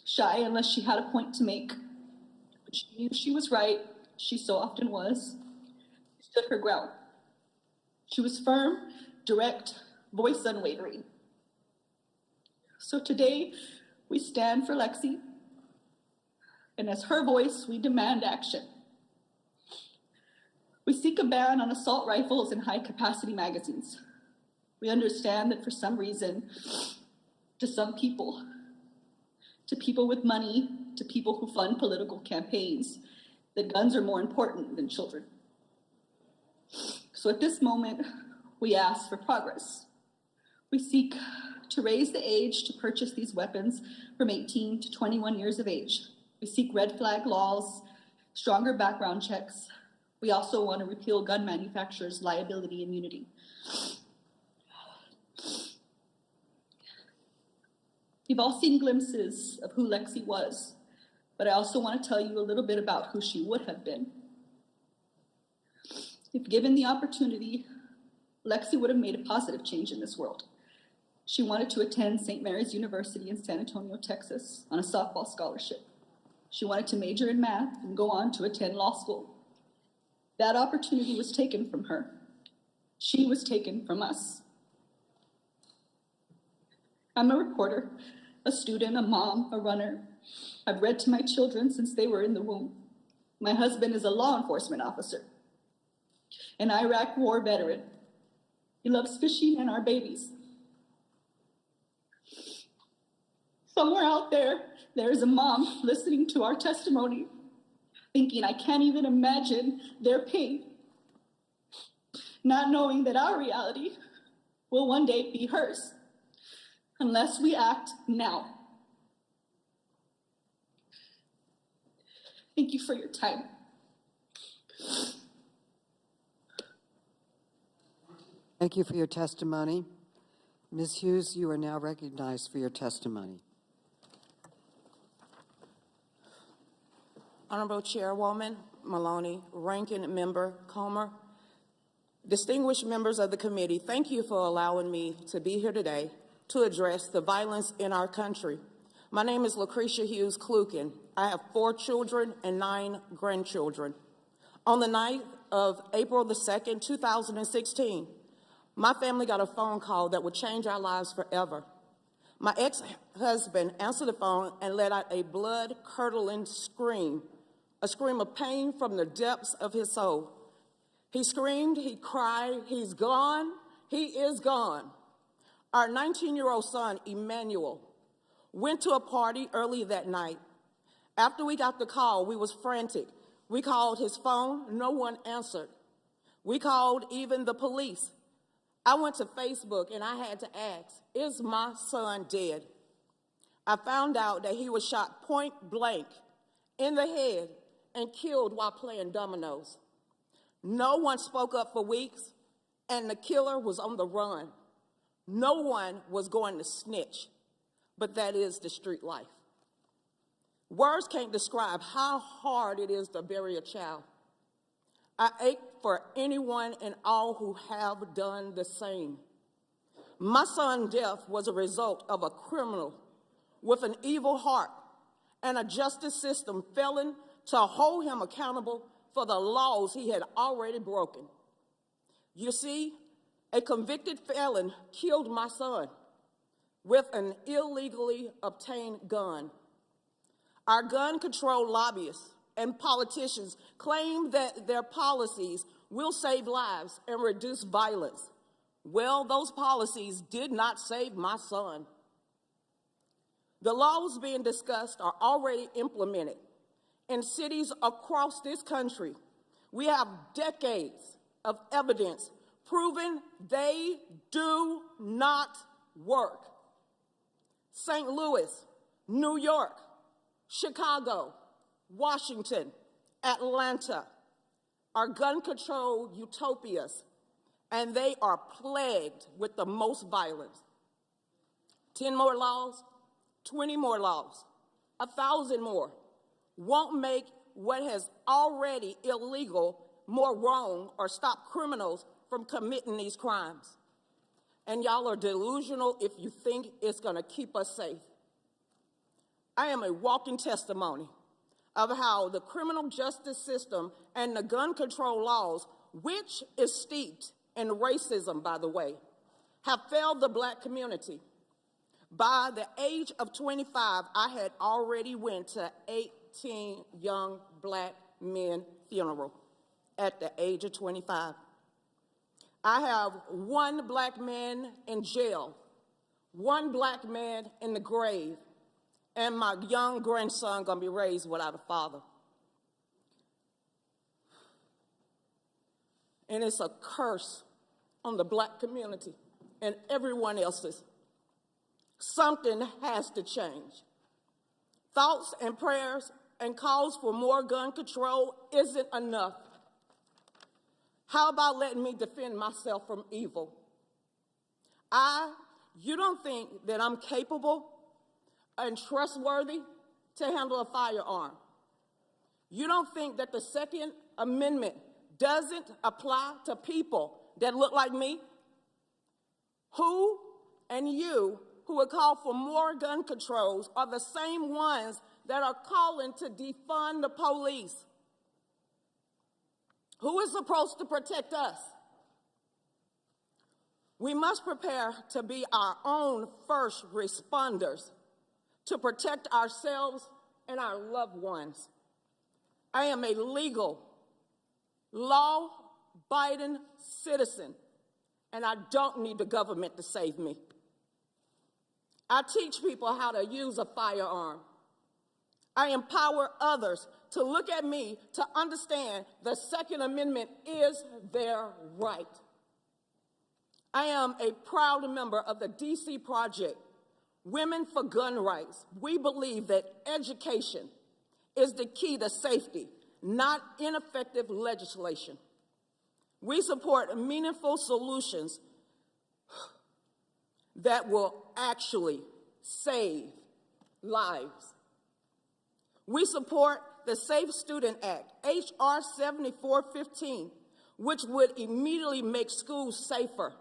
S11: shy unless she had a point to make. But she knew she was right. She so often was. She stood her ground. She was firm, direct, voice unwavering. So today, we stand for Lexi, and as her voice, we demand action. We seek a ban on assault rifles and high-capacity magazines. We understand that for some reason, to some people, to people with money, to people who fund political campaigns, that guns are more important than children. So at this moment, we ask for progress. We seek to raise the age to purchase these weapons from 18 to 21 years of age. We seek red flag laws, stronger background checks. We also want to repeal gun manufacturers' liability immunity. You've all seen glimpses of who Lexi was, but I also want to tell you a little bit about who she would have been. If given the opportunity, Lexi would have made a positive change in this world. She wanted to attend St. Mary's University in San Antonio, Texas, on a softball scholarship. She wanted to major in math and go on to attend law school. That opportunity was taken from her. She was taken from us. I'm a reporter, a student, a mom, a runner. I've read to my children since they were in the womb. My husband is a law enforcement officer, an Iraq war veteran. He loves fishing and our babies. Somewhere out there, there's a mom listening to our testimony, thinking, I can't even imagine their pain, not knowing that our reality will one day be hers, unless we act now. Thank you for your time.
S2: Thank you for your testimony. Ms. Hughes, you are now recognized for your testimony.
S12: Honorable Chairwoman Maloney, Ranking Member Comer, distinguished members of the committee, thank you for allowing me to be here today to address the violence in our country. My name is Lucretia Hughes Kluken. I have 4 children and 9 grandchildren. On the night of April the 2nd, 2016, my family got a phone call that would change our lives forever. My ex-husband answered the phone and let out a blood-curdling scream, a scream of pain from the depths of his soul. He screamed, he cried, he's gone, He is gone. Our 19-year-old son, Emmanuel, went to a party early that night. After we got the call, we was frantic. We called his phone, no one answered. We called even the police. I went to Facebook and I had to ask, is my son dead? I found out that he was shot point blank in the head and killed while playing dominoes. No one spoke up for weeks, and the killer was on the run. No one was going to snitch, but that is the street life. Words can't describe how hard it is to bury a child. I ache for anyone and all who have done the same. My son's death was a result of a criminal with an evil heart and a justice system failing to hold him accountable for the laws he had already broken. You see, a convicted felon killed my son with an illegally obtained gun. Our gun control lobbyists and politicians claim that their policies will save lives and reduce violence. Well, those policies did not save my son. The laws being discussed are already implemented in cities across this country. We have decades of evidence proving they do not work. St. Louis, New York, Chicago, Washington, Atlanta are gun control utopias, and they are plagued with the most violence. 10 more laws, 20 more laws, 1,000 more won't make what has already illegal more wrong or stop criminals from committing these crimes. And y'all are delusional if you think it's gonna keep us safe. I am a walking testimony of how the criminal justice system and the gun control laws, which is steeped in racism, by the way, have failed the Black community. By the age of 25, I had already went to 18 young Black men funerals at the age of 25. I have one Black man in jail, one Black man in the grave, and my young grandson gonna be raised without a father. And it's a curse on the Black community and everyone else's. Something has to change. Thoughts and prayers and calls for more gun control isn't enough. How about letting me defend myself from evil? You don't think that I'm capable and trustworthy to handle a firearm? You don't think that the Second Amendment doesn't apply to people that look like me? Who and you who would call for more gun controls are the same ones that are calling to defund the police. Who is supposed to protect us? We must prepare to be our own first responders to protect ourselves and our loved ones. I am a legal, law-abiding citizen, and I don't need the government to save me. I teach people how to use a firearm. I empower others to look at me to understand the Second Amendment is their right. I am a proud member of the DC Project, Women for Gun Rights. We believe that education is the key to safety, not ineffective legislation. We support meaningful solutions that will actually save lives. We support the Safe Student Act, H.R. 7415, which would immediately make schools safer.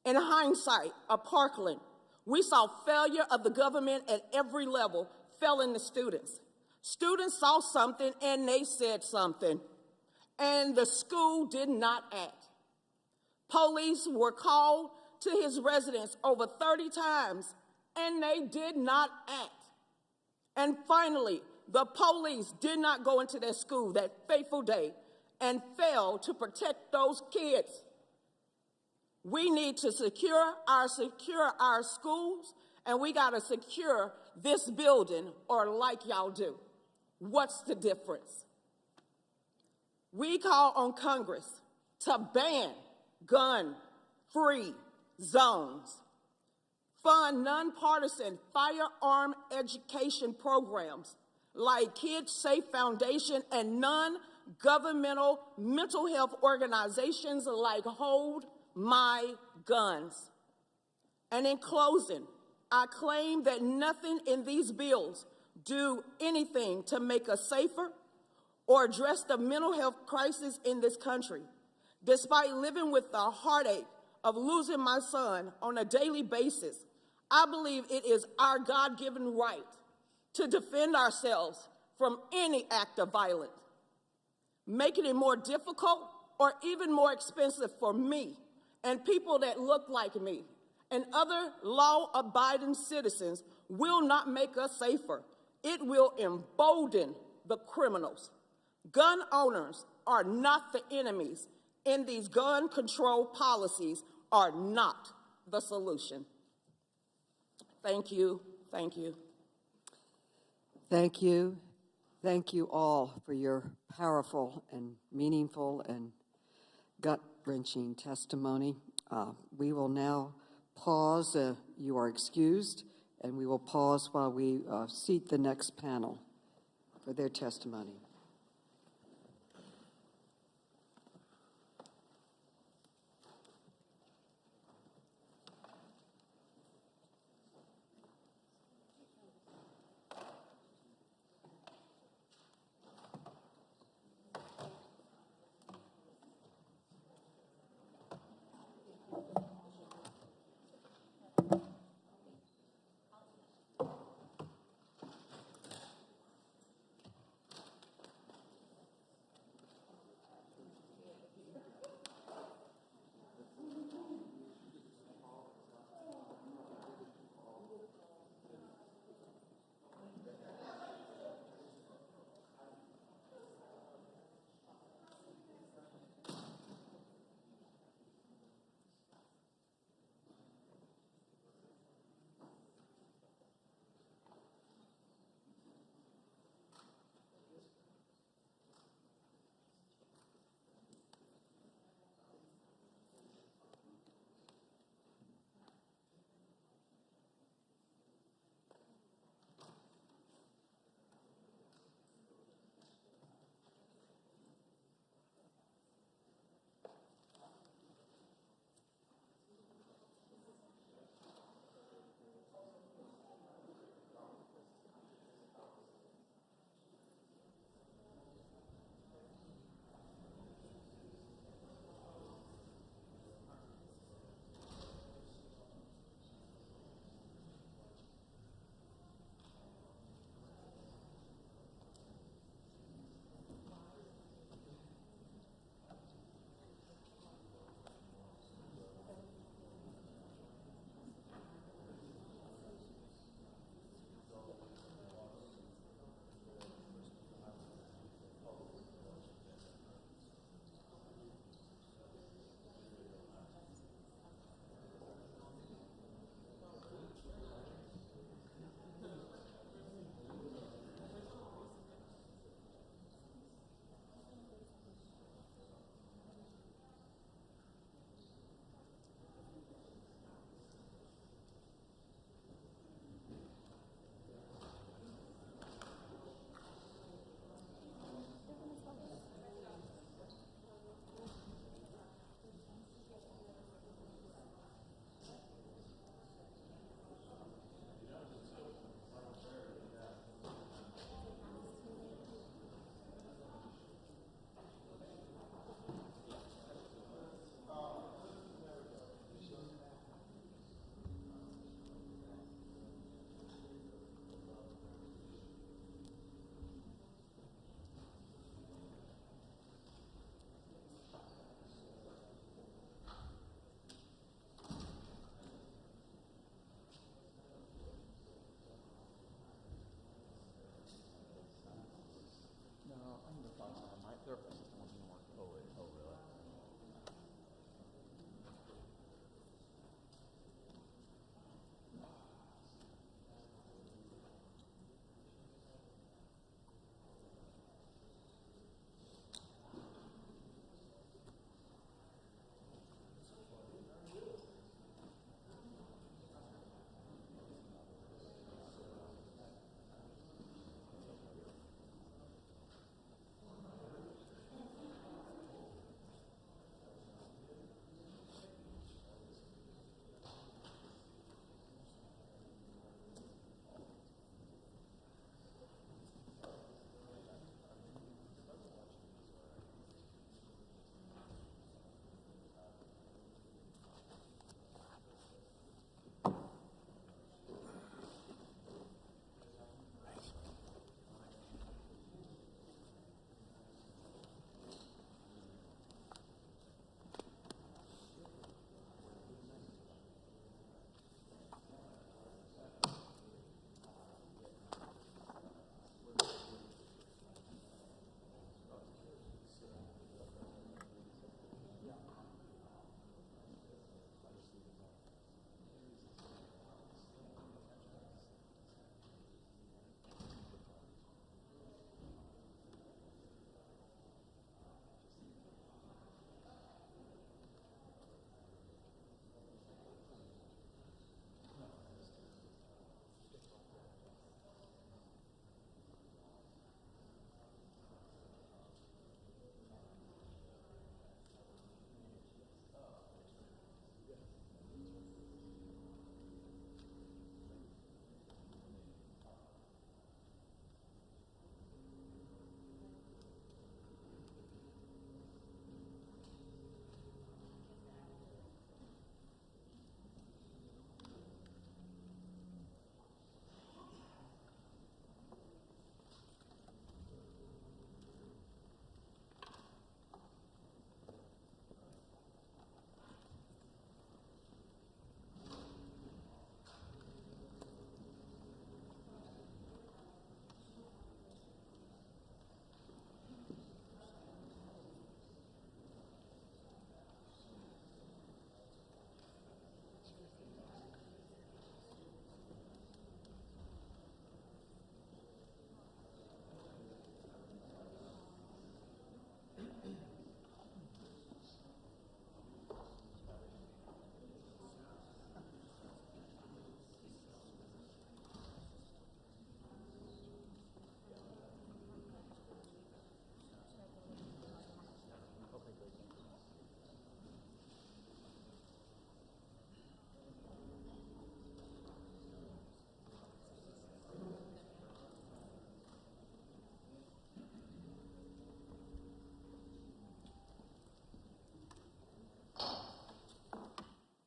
S12: In hindsight of Parkland, we saw failure of the government at every level failing the students. Students saw something and they said something, and the school did not act. Police were called to his residence over 30 times, and they did not act. And finally, the police did not go into their school that fateful day and failed to protect those kids. We need to secure our schools, and we got to secure this building, or like y'all do. What's the difference? We call on Congress to ban gun-free zones, fund nonpartisan firearm education programs like Kids Safe Foundation and non-governmental mental health organizations like Hold My Guns. And in closing, I claim that nothing in these bills do anything to make us safer or address the mental health crisis in this country. Despite living with the heartache of losing my son on a daily basis, I believe it is our God-given right to defend ourselves from any act of violence. Making it more difficult or even more expensive for me and people that look like me and other law-abiding citizens will not make us safer. It will embolden the criminals. Gun owners are not the enemies, and these gun control policies are not the solution. Thank you, thank you.
S2: Thank you. Thank you all for your powerful and meaningful and gut-wrenching testimony. We will now pause. You are excused, and we will pause while we seat the next panel for their testimony.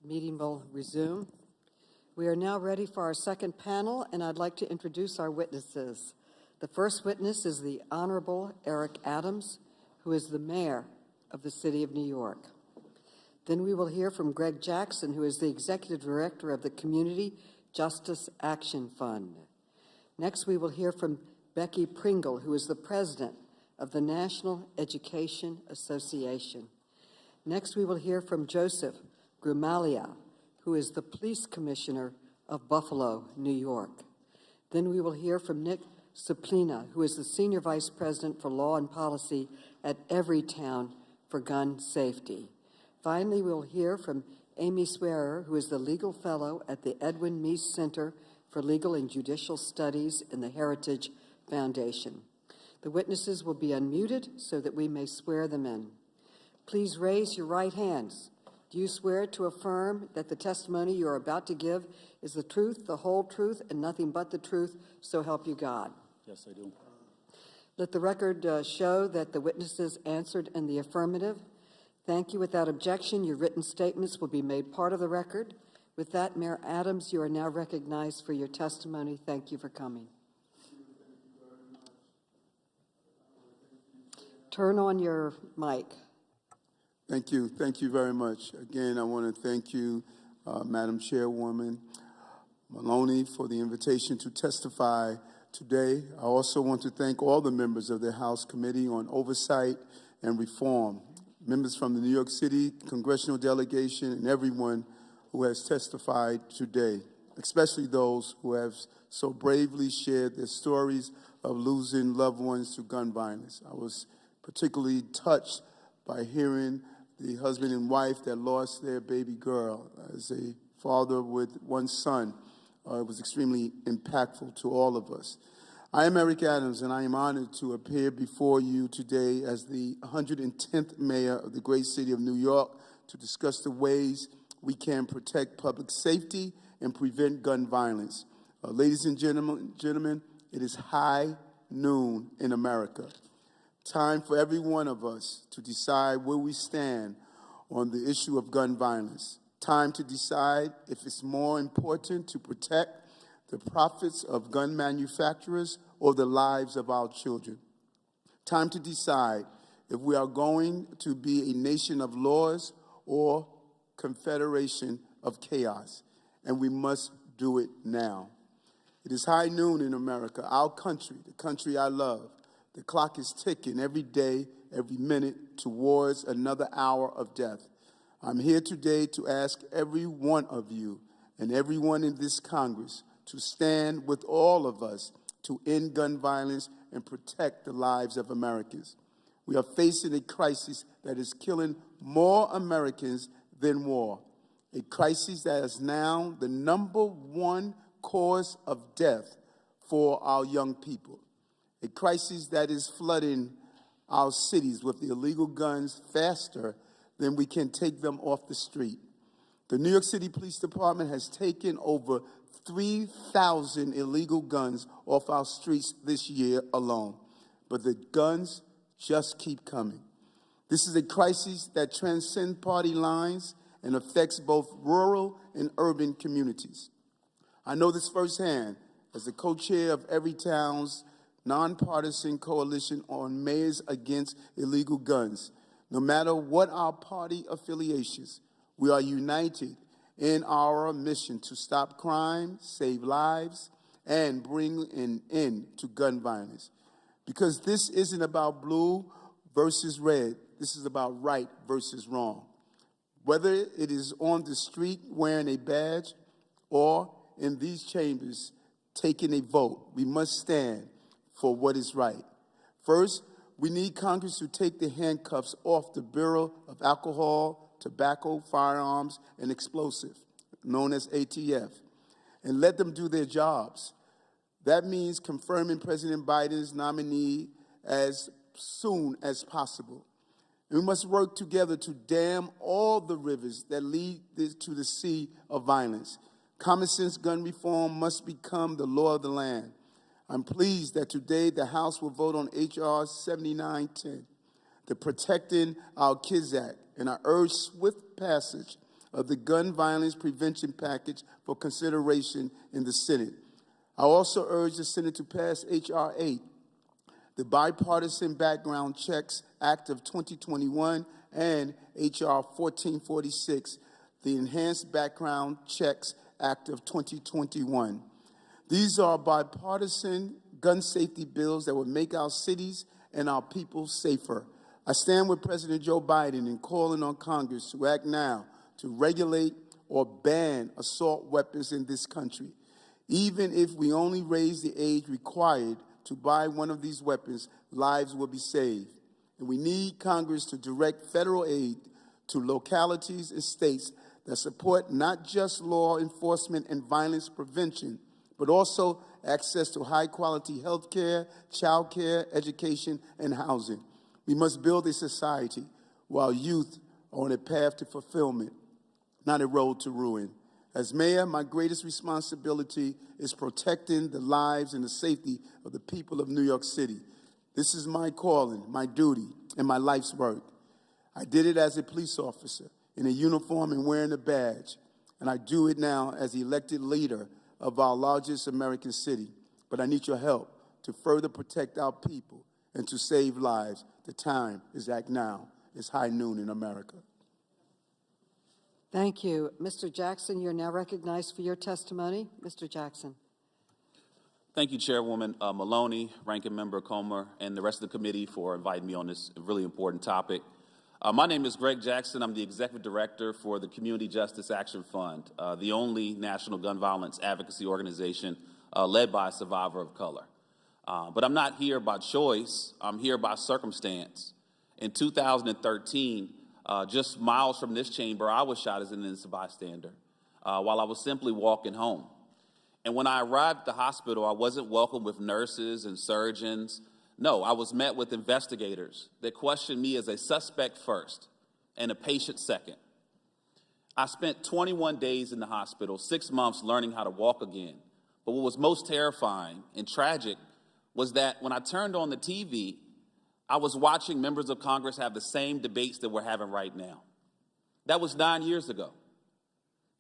S2: Meeting will resume. We are now ready for our second panel, and I'd like to introduce our witnesses. The first witness is the Honorable Eric Adams, who is the mayor of the City of New York. Then we will hear from Greg Jackson, who is the executive director of the Community Justice Action Fund. Next, we will hear from Becky Pringle, who is the president of the National Education Association. Next, we will hear from Joseph Gramaglia, who is the police commissioner of Buffalo, New York. Then we will hear from Nick Suplina, who is the senior vice president for law and policy at Everytown for gun safety. Finally, we'll hear from Amy Swearer, who is the legal fellow at the Edwin Meese Center for Legal and Judicial Studies in the Heritage Foundation. The witnesses will be unmuted so that we may swear them in. Please raise your right hands. Do you swear to affirm that the testimony you are about to give is the truth, the whole truth, and nothing but the truth, so help you God?
S13: Yes, I do.
S2: Let the record show that the witnesses answered in the affirmative. Thank you. Without objection, your written statements will be made part of the record. With that, Mayor Adams, you are now recognized for your testimony. Thank you for coming. Turn on your mic.
S13: Thank you. Thank you very much. Again, I want to thank you, Madam Chairwoman Maloney, for the invitation to testify today. I also want to thank all the members of the House Committee on Oversight and Reform, members from the New York City congressional delegation, and everyone who has testified today, especially those who have so bravely shared their stories of losing loved ones to gun violence. I was particularly touched by hearing the husband and wife that lost their baby girl. As a father with one son, it was extremely impactful to all of us. I am Eric Adams, and I am honored to appear before you today as the 110th mayor of the great city of New York to discuss the ways we can protect public safety and prevent gun violence. Ladies and gentlemen, it is high noon in America. Time for every one of us to decide where we stand on the issue of gun violence. Time to decide if it's more important to protect the profits of gun manufacturers or the lives of our children. Time to decide if we are going to be a nation of laws or confederation of chaos, and we must do it now. It is high noon in America, our country, the country I love. The clock is ticking every day, every minute towards another hour of death. I'm here today to ask every one of you and everyone in this Congress to stand with all of us to end gun violence and protect the lives of Americans. We are facing a crisis that is killing more Americans than war, a crisis that is now the #1 cause of death for our young people. A crisis that is flooding our cities with illegal guns faster than we can take them off the street. The New York City Police Department has taken over 3,000 illegal guns off our streets this year alone, but the guns just keep coming. This is a crisis that transcends party lines and affects both rural and urban communities. I know this firsthand as the co-chair of Everytown's nonpartisan coalition on Mayors Against Illegal Guns. No matter what our party affiliations, we are united in our mission to stop crime, save lives, and bring an end to gun violence. Because this isn't about blue versus red. This is about right versus wrong. Whether it is on the street wearing a badge or in these chambers taking a vote, we must stand for what is right. First, we need Congress to take the handcuffs off the Bureau of Alcohol, Tobacco, Firearms, and Explosives, known as ATF, and let them do their jobs. That means confirming President Biden's nominee as soon as possible. And we must work together to dam all the rivers that lead to the sea of violence. Common sense gun reform must become the law of the land. I'm pleased that today the House will vote on H.R. 7910, the Protecting Our Kids Act, and I urge swift passage of the gun violence prevention package for consideration in the Senate. I also urge the Senate to pass H.R. 8, the Bipartisan Background Checks Act of 2021, and H.R. 1446, the Enhanced Background Checks Act of 2021. These are bipartisan gun safety bills that will make our cities and our people safer. I stand with President Joe Biden in calling on Congress to act now to regulate or ban assault weapons in this country. Even if we only raise the age required to buy one of these weapons, lives will be saved. And we need Congress to direct federal aid to localities and states that support not just law enforcement and violence prevention, but also access to high-quality health care, child care, education, and housing. We must build a society while youth are on a path to fulfillment, not a road to ruin. As mayor, my greatest responsibility is protecting the lives and the safety of the people of New York City. This is my calling, my duty, and my life's work. I did it as a police officer in a uniform and wearing a badge, and I do it now as the elected leader of our largest American city. But I need your help to further protect our people and to save lives. The time is act now. It's high noon in America.
S2: Thank you. Mr. Jackson, you're now recognized for your testimony. Mr. Jackson.
S14: Thank you, Chairwoman Maloney, Ranking Member Comer, and the rest of the committee for inviting me on this really important topic. My name is Greg Jackson. I'm the Executive Director for the Community Justice Action Fund, the only national gun violence advocacy organization led by a survivor of color. But I'm not here by choice. I'm here by circumstance. In 2013, just miles from this chamber, I was shot as an innocent bystander while I was simply walking home. And when I arrived at the hospital, I wasn't welcomed with nurses and surgeons. No, I was met with investigators that questioned me as a suspect first and a patient second. I spent 21 days in the hospital, 6 months learning how to walk again. But what was most terrifying and tragic was that when I turned on the TV, I was watching members of Congress have the same debates that we're having right now. That was 9 years ago.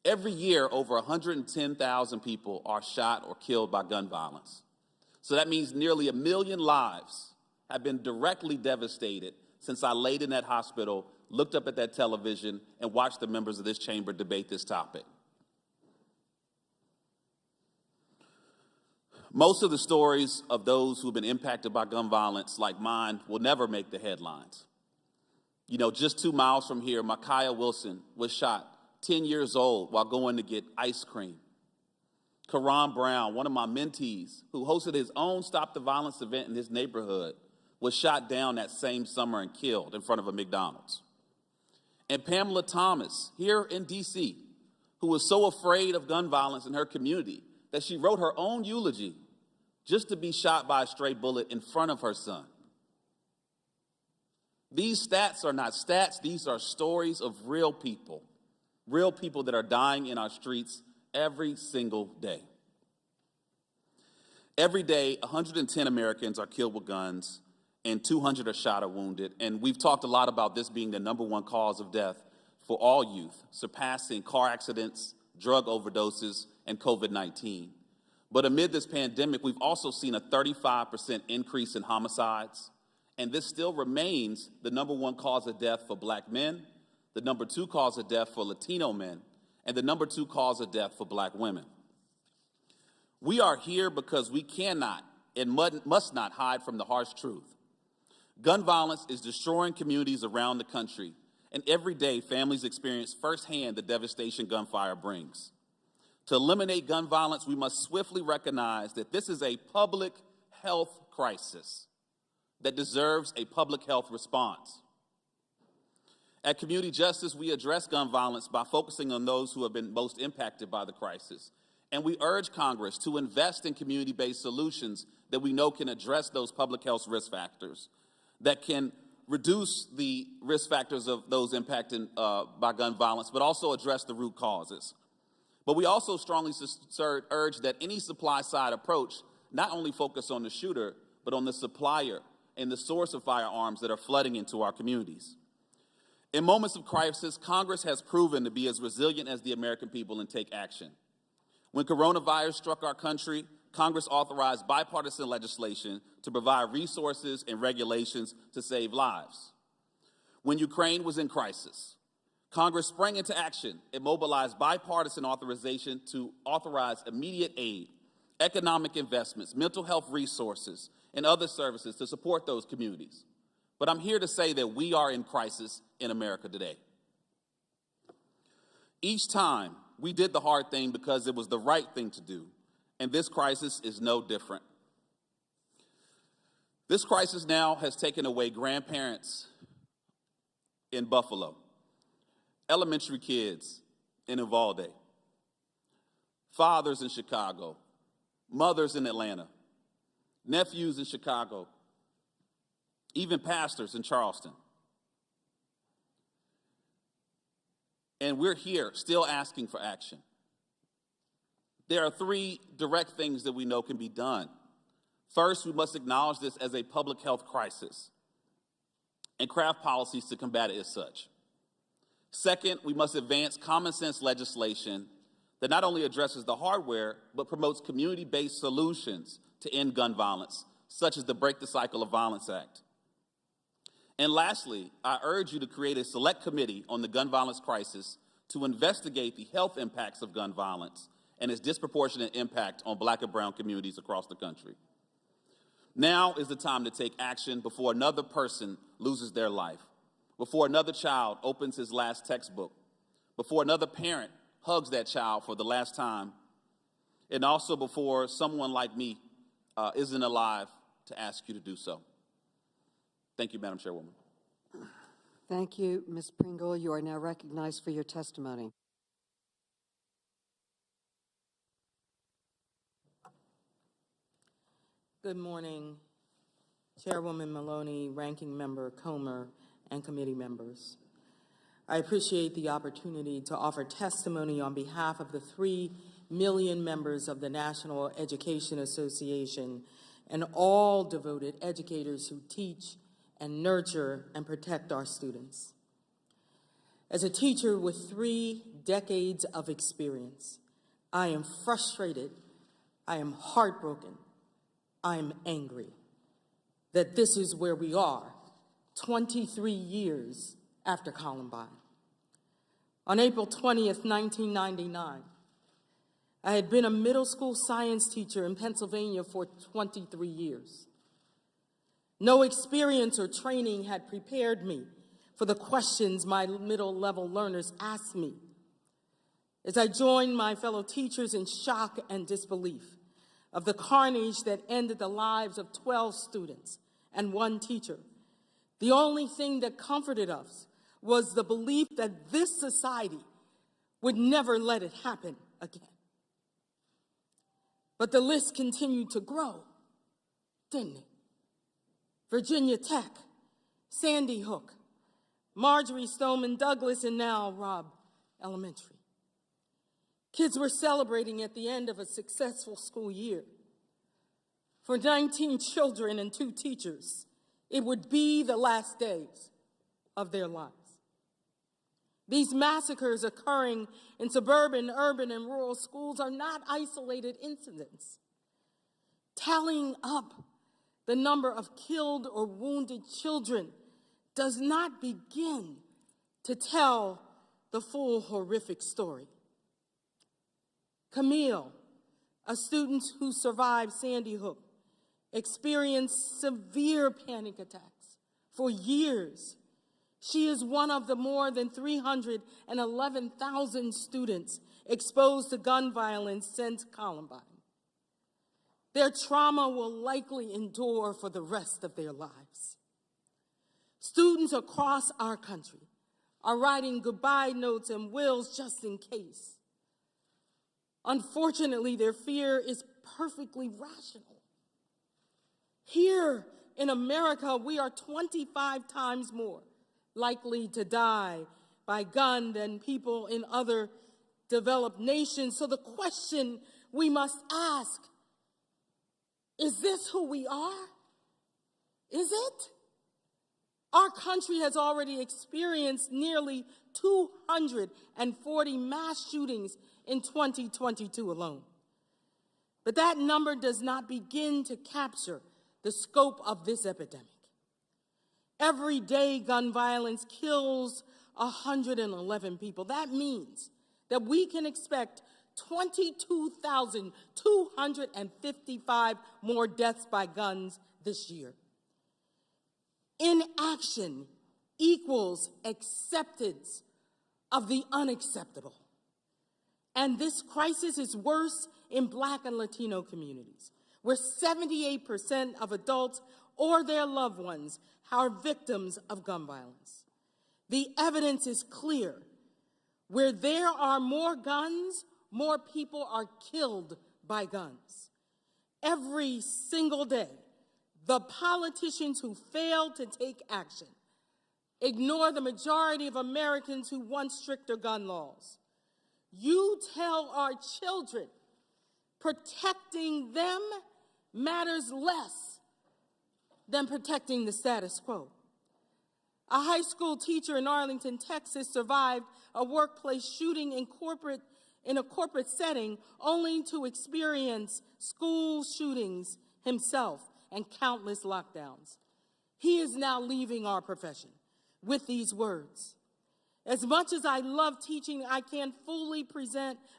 S14: Every year, over 110,000 people are shot or killed by gun violence. So that means nearly 1 million lives have been directly devastated since I laid in that hospital, looked up at that television, and watched the members of this chamber debate this topic. Most of the stories of those who've been impacted by gun violence, like mine, will never make the headlines. You know, just 2 miles from here, Micaiah Wilson was shot, 10 years old, while going to get ice cream. Karan Brown, one of my mentees, who hosted his own Stop the Violence event in his neighborhood, was shot down that same summer and killed in front of a McDonald's. And Pamela Thomas, here in D.C., who was so afraid of gun violence in her community that she wrote her own eulogy just to be shot by a stray bullet in front of her son. These stats are not stats. These are stories of real people that are dying in our streets every single day. Every day, 110 Americans are killed with guns and 200 are shot or wounded. And we've talked a lot about this being the #1 cause of death for all youth, surpassing car accidents, drug overdoses, and COVID-19. But amid this pandemic, we've also seen a 35% increase in homicides, and this still remains the #1 cause of death for Black men, the #2 cause of death for Latino men, and the #2 cause of death for Black women. We are here because we cannot and must not hide from the harsh truth. Gun violence is destroying communities around the country, and every day families experience firsthand the devastation gunfire brings. To eliminate gun violence, we must swiftly recognize that this is a public health crisis that deserves a public health response. At Community Justice, we address gun violence by focusing on those who have been most impacted by the crisis. And we urge Congress to invest in community-based solutions that we know can address those public health risk factors, that can reduce the risk factors of those impacted by gun violence, but also address the root causes. But we also strongly urge that any supply-side approach not only focus on the shooter, but on the supplier and the source of firearms that are flooding into our communities. In moments of crisis, Congress has proven to be as resilient as the American people and take action. When coronavirus struck our country, Congress authorized bipartisan legislation to provide resources and regulations to save lives. When Ukraine was in crisis, Congress sprang into action and mobilized bipartisan authorization to authorize immediate aid, economic investments, mental health resources, and other services to support those communities. But I'm here to say that we are in crisis in America today. Each time, we did the hard thing because it was the right thing to do, and this crisis is no different. This crisis now has taken away grandparents in Buffalo, elementary kids in Uvalde, fathers in Chicago, mothers in Atlanta, nephews in Chicago, even pastors in Charleston. And we're here still asking for action. There are three direct things that we know can be done. First, we must acknowledge this as a public health crisis and craft policies to combat it as such. Second, we must advance common sense legislation that not only addresses the hardware, but promotes community-based solutions to end gun violence, such as the Break the Cycle of Violence Act. And lastly, I urge you to create a select committee on the gun violence crisis to investigate the health impacts of gun violence and its disproportionate impact on Black and brown communities across the country. Now is the time to take action before another person loses their life, before another child opens his last textbook, before another parent hugs that child for the last time, and also before someone like me isn't alive to ask you to do so. Thank you, Madam Chairwoman.
S2: Thank you, Ms. Pringle. You are now recognized for your testimony.
S12: Good morning, Chairwoman Maloney, Ranking Member Comer, and committee members. I appreciate the opportunity to offer testimony on behalf of the 3 million members of the National Education Association and all devoted educators who teach and nurture and protect our students. As a teacher with 3 decades of experience, I am frustrated, I am heartbroken, I am angry that this is where we are 23 years after Columbine. On April 20th, 1999, I had been a middle school science teacher in Pennsylvania for 23 years. No experience or training had prepared me for the questions my middle-level learners asked me. As I joined my fellow teachers in shock and disbelief of the carnage that ended the lives of 12 students and 1 teacher, the only thing that comforted us was the belief that this society would never let it happen again. But the list continued to grow, didn't it? Virginia Tech, Sandy Hook, Marjorie Stoneman Douglas, and now Robb Elementary. Kids were celebrating at the end of a successful school year. For 19 children and 2 teachers, it would be the last days of their lives. These massacres occurring in suburban, urban, and rural schools are not isolated incidents. Tallying up the number of killed or wounded children does not begin to tell the full horrific story. Camille, a student who survived Sandy Hook, experienced severe panic attacks for years. She is one of the more than 311,000 students exposed to gun violence since Columbine. Their trauma will likely endure for the rest of their lives. Students across our country are writing goodbye notes and wills just in case. Unfortunately, their fear is perfectly rational. Here in America, we are 25 times more likely to die by gun than people in other developed nations. So the question we must ask, is this who we are? Is it? Our country has already experienced nearly 240 mass shootings in 2022 alone. But that number does not begin to capture the scope of this epidemic. Every day, gun violence kills 111 people. That means that we can expect 22,255 more deaths by guns this year. Inaction equals acceptance of the unacceptable. And this crisis is worse in Black and Latino communities, where 78% of adults or their loved ones are victims of gun violence. The evidence is clear. Where there are more guns, more people are killed by guns. Every single day, the politicians who fail to take action ignore the majority of Americans who want stricter gun laws. You tell our children protecting them matters less than protecting the status quo. A high school teacher in Arlington, Texas, survived a workplace shooting in a corporate setting, only to experience school shootings himself and countless lockdowns. He is now leaving our profession with these words: "As much as I love teaching, I can't fully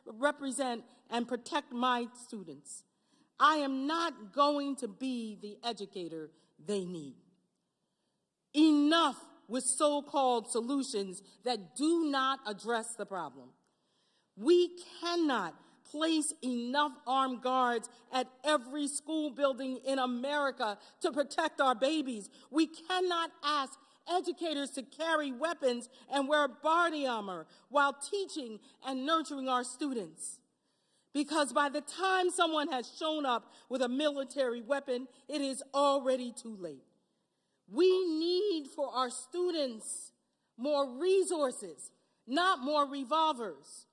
S12: represent and protect my students. I am not going to be the educator they need." Enough with so-called solutions that do not address the problem. We cannot place enough armed guards at every school building in America to protect our babies. We cannot ask educators to carry weapons and wear body armor while teaching and nurturing our students. Because by the time someone has shown up with a military weapon, it is already too late. We need for our students more resources, not more revolvers.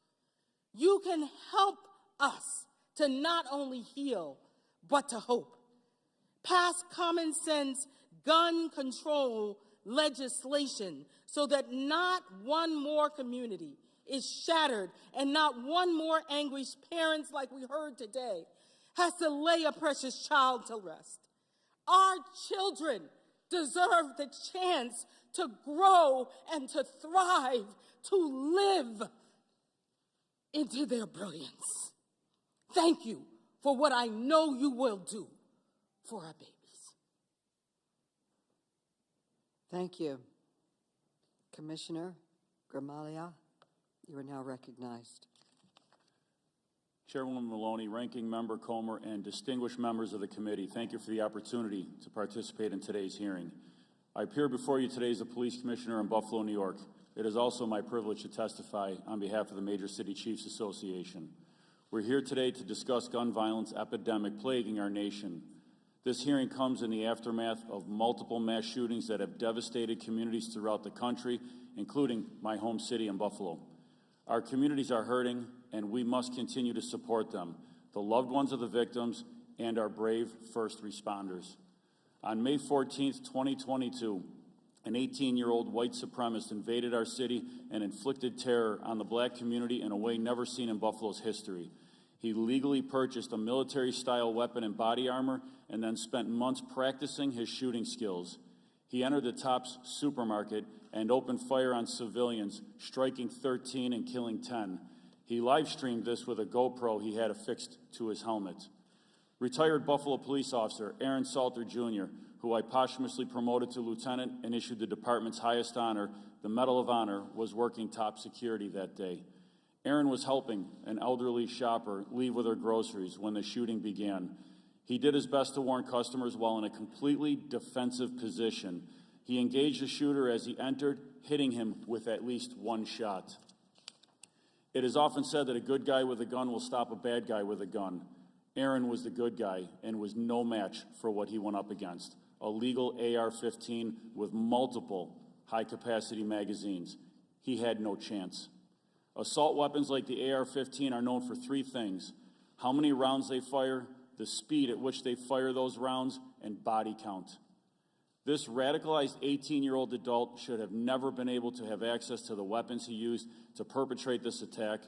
S12: You can help us to not only heal, but to hope. Pass common sense gun control legislation so that not one more community is shattered and not one more anguished parents, like we heard today, has to lay a precious child to rest. Our children deserve the chance to grow and to thrive, to live into their brilliance. Thank you for what I know you will do for our babies.
S2: Thank you. Commissioner Gramaglia, you are now recognized.
S15: Chairwoman Maloney, Ranking Member Comer, and distinguished members of the committee, thank you for the opportunity to participate in today's hearing. I appear before you today as a police commissioner in Buffalo, New York. It is also my privilege to testify on behalf of the Major City Chiefs Association. We're here today to discuss gun violence epidemic plaguing our nation. This hearing comes in the aftermath of multiple mass shootings that have devastated communities throughout the country, including my home city in Buffalo. Our communities are hurting, and we must continue to support them, the loved ones of the victims, and our brave first responders. On May 14th, 2022, an 18-year-old white supremacist invaded our city and inflicted terror on the Black community in a way never seen in Buffalo's history. He legally purchased a military-style weapon and body armor and then spent months practicing his shooting skills. He entered the Tops supermarket and opened fire on civilians, striking 13 and killing 10. He live-streamed this with a GoPro he had affixed to his helmet. Retired Buffalo police officer Aaron Salter Jr., who I posthumously promoted to lieutenant and issued the department's highest honor, the Medal of Honor, was working top security that day. Aaron was helping an elderly shopper leave with her groceries when the shooting began. He did his best to warn customers while in a completely defensive position. He engaged the shooter as he entered, hitting him with at least one shot. It is often said that a good guy with a gun will stop a bad guy with a gun. Aaron was the good guy and was no match for what he went up against, a legal AR-15 with multiple high-capacity magazines. He had no chance. Assault weapons like the AR-15 are known for three things: how many rounds they fire, the speed at which they fire those rounds, and body count. This radicalized 18-year-old adult should have never been able to have access to the weapons he used to perpetrate this attack,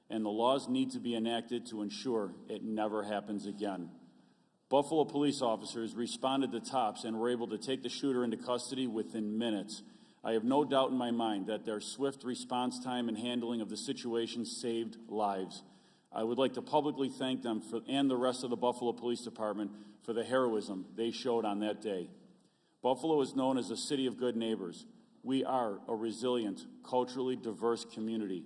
S15: and the laws need to be enacted to ensure it never happens again. Buffalo police officers responded to tops and were able to take the shooter into custody within minutes. I have no doubt in my mind that their swift response time and handling of the situation saved lives. I would like to publicly thank them and the rest of the Buffalo Police Department for the heroism they showed on that day. Buffalo is known as a city of good neighbors. We are a resilient, culturally diverse community.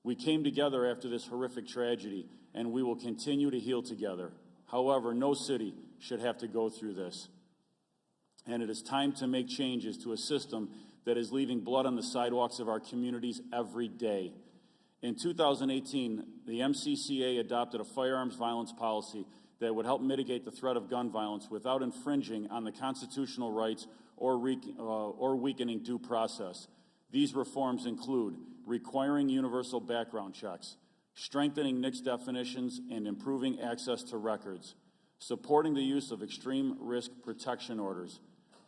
S15: We came together after this horrific tragedy, and we will continue to heal together. However, no city should have to go through this. And it is time to make changes to a system that is leaving blood on the sidewalks of our communities every day. In 2018, the MCCA adopted a firearms violence policy that would help mitigate the threat of gun violence without infringing on the constitutional rights or weakening due process. These reforms include requiring universal background checks, strengthening NICS definitions, and improving access to records, supporting the use of extreme risk protection orders,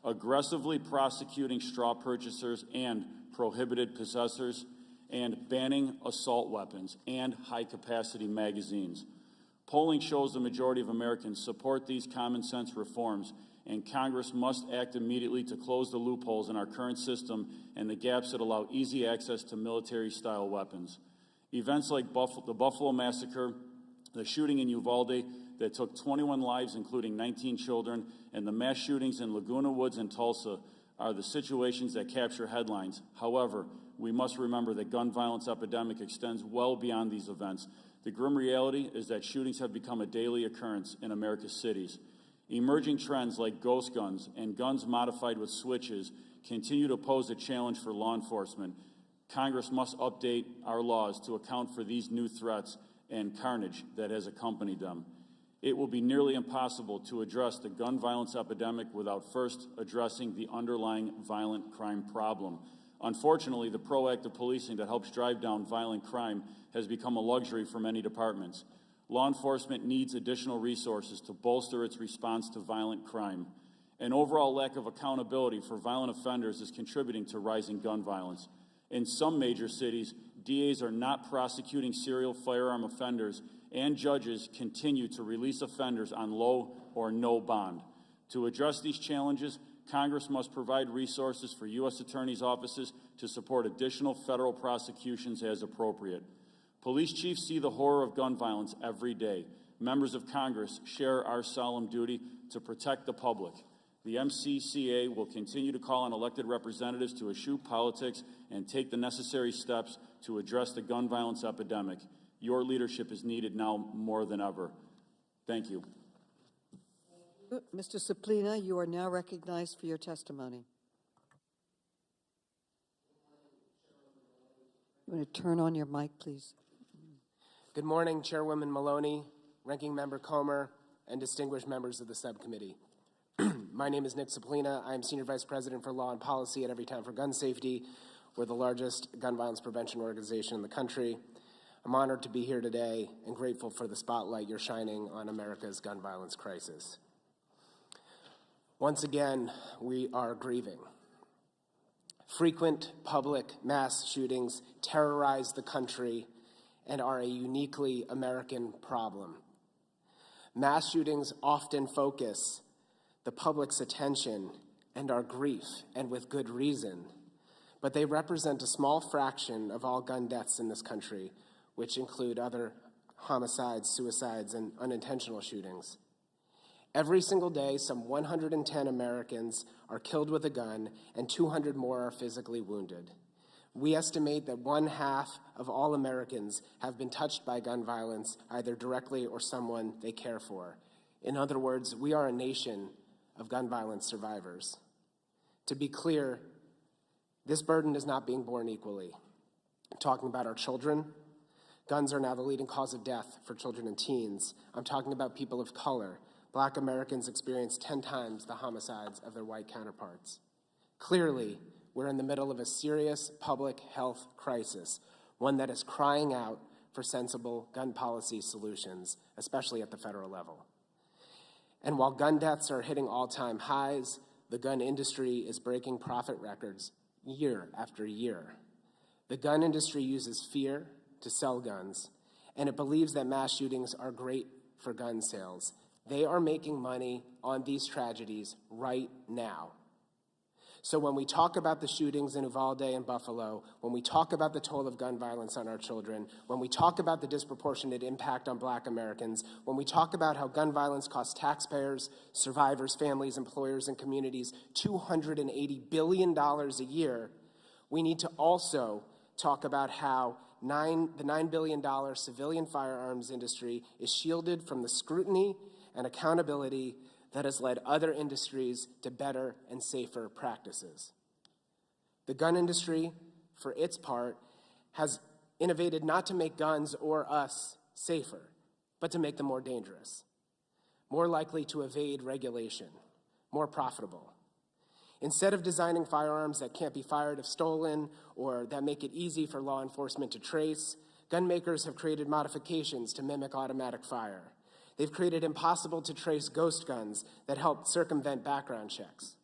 S15: aggressively prosecuting straw purchasers and prohibited possessors, and banning assault weapons and high-capacity magazines. Polling shows the majority of Americans support these common-sense reforms, and Congress must act immediately to close the loopholes in our current system and the gaps that allow easy access to military-style weapons. Events like the Buffalo Massacre, the shooting in Uvalde that took 21 lives, including 19 children, and the mass shootings in Laguna Woods and Tulsa are the situations that capture headlines. However, we must remember that gun violence epidemic extends well beyond these events. The grim reality is that shootings have become a daily occurrence in America's cities. Emerging trends like ghost guns and guns modified with switches continue to pose a challenge for law enforcement. Congress must update our laws to account for these new threats and carnage that has accompanied them. It will be nearly impossible to address the gun violence epidemic without first addressing the underlying violent crime problem. Unfortunately, the proactive policing that helps drive down violent crime has become a luxury for many departments. Law enforcement needs additional resources to bolster its response to violent crime. An overall lack of accountability for violent offenders is contributing to rising gun violence. In some major cities, DAs are not prosecuting serial firearm offenders, and judges continue to release offenders on low or no bond. To address these challenges, Congress must provide resources for U.S. attorneys' offices to support additional federal prosecutions as appropriate. Police chiefs see the horror of gun violence every day. Members of Congress share our solemn duty to protect the public. The MCCA will continue to call on elected representatives to eschew politics and take the necessary steps to address the gun violence epidemic. Your leadership is needed now more than ever. Thank you.
S2: Mr. Suplina, you are now recognized for your testimony. You want to turn on your mic, please?
S16: Good morning, Chairwoman Maloney, Ranking Member Comer, and distinguished members of the subcommittee. My name is Nick Suplina. I am Senior Vice President for Law and Policy at Everytown for Gun Safety. We're the largest gun violence prevention organization in the country. I'm honored to be here today and grateful for the spotlight you're shining on America's gun violence crisis. Once again, we are grieving. Frequent public mass shootings terrorize the country and are a uniquely American problem. Mass shootings often focus the public's attention and our grief, and with good reason, but they represent a small fraction of all gun deaths in this country, which include other homicides, suicides, and unintentional shootings. Every single day, some 110 Americans are killed with a gun, and 200 more are physically wounded. We estimate that 1/2 of all Americans have been touched by gun violence, either directly or someone they care for. In other words, we are a nation of gun violence survivors. To be clear, this burden is not being borne equally. I'm talking about our children. Guns are now the leading cause of death for children and teens. I'm talking about people of color. Black Americans experience 10 times the homicides of their white counterparts. Clearly, we're in the middle of a serious public health crisis, one that is crying out for sensible gun policy solutions, especially at the federal level. And while gun deaths are hitting all-time highs, the gun industry is breaking profit records year after year. The gun industry uses fear to sell guns, and it believes that mass shootings are great for gun sales. They are making money on these tragedies right now. So when we talk about the shootings in Uvalde and Buffalo, when we talk about the toll of gun violence on our children, when we talk about the disproportionate impact on Black Americans, when we talk about how gun violence costs taxpayers, survivors, families, employers, and communities $280 billion a year, we need to also talk about how the $9 billion civilian firearms industry is shielded from the scrutiny and accountability that has led other industries to better and safer practices. The gun industry, for its part, has innovated not to make guns or us safer, but to make them more dangerous, more likely to evade regulation, more profitable. Instead of designing firearms that can't be fired if stolen or that make it easy for law enforcement to trace, gun makers have created modifications to mimic automatic fire. They've created impossible to trace ghost guns that help circumvent background checks.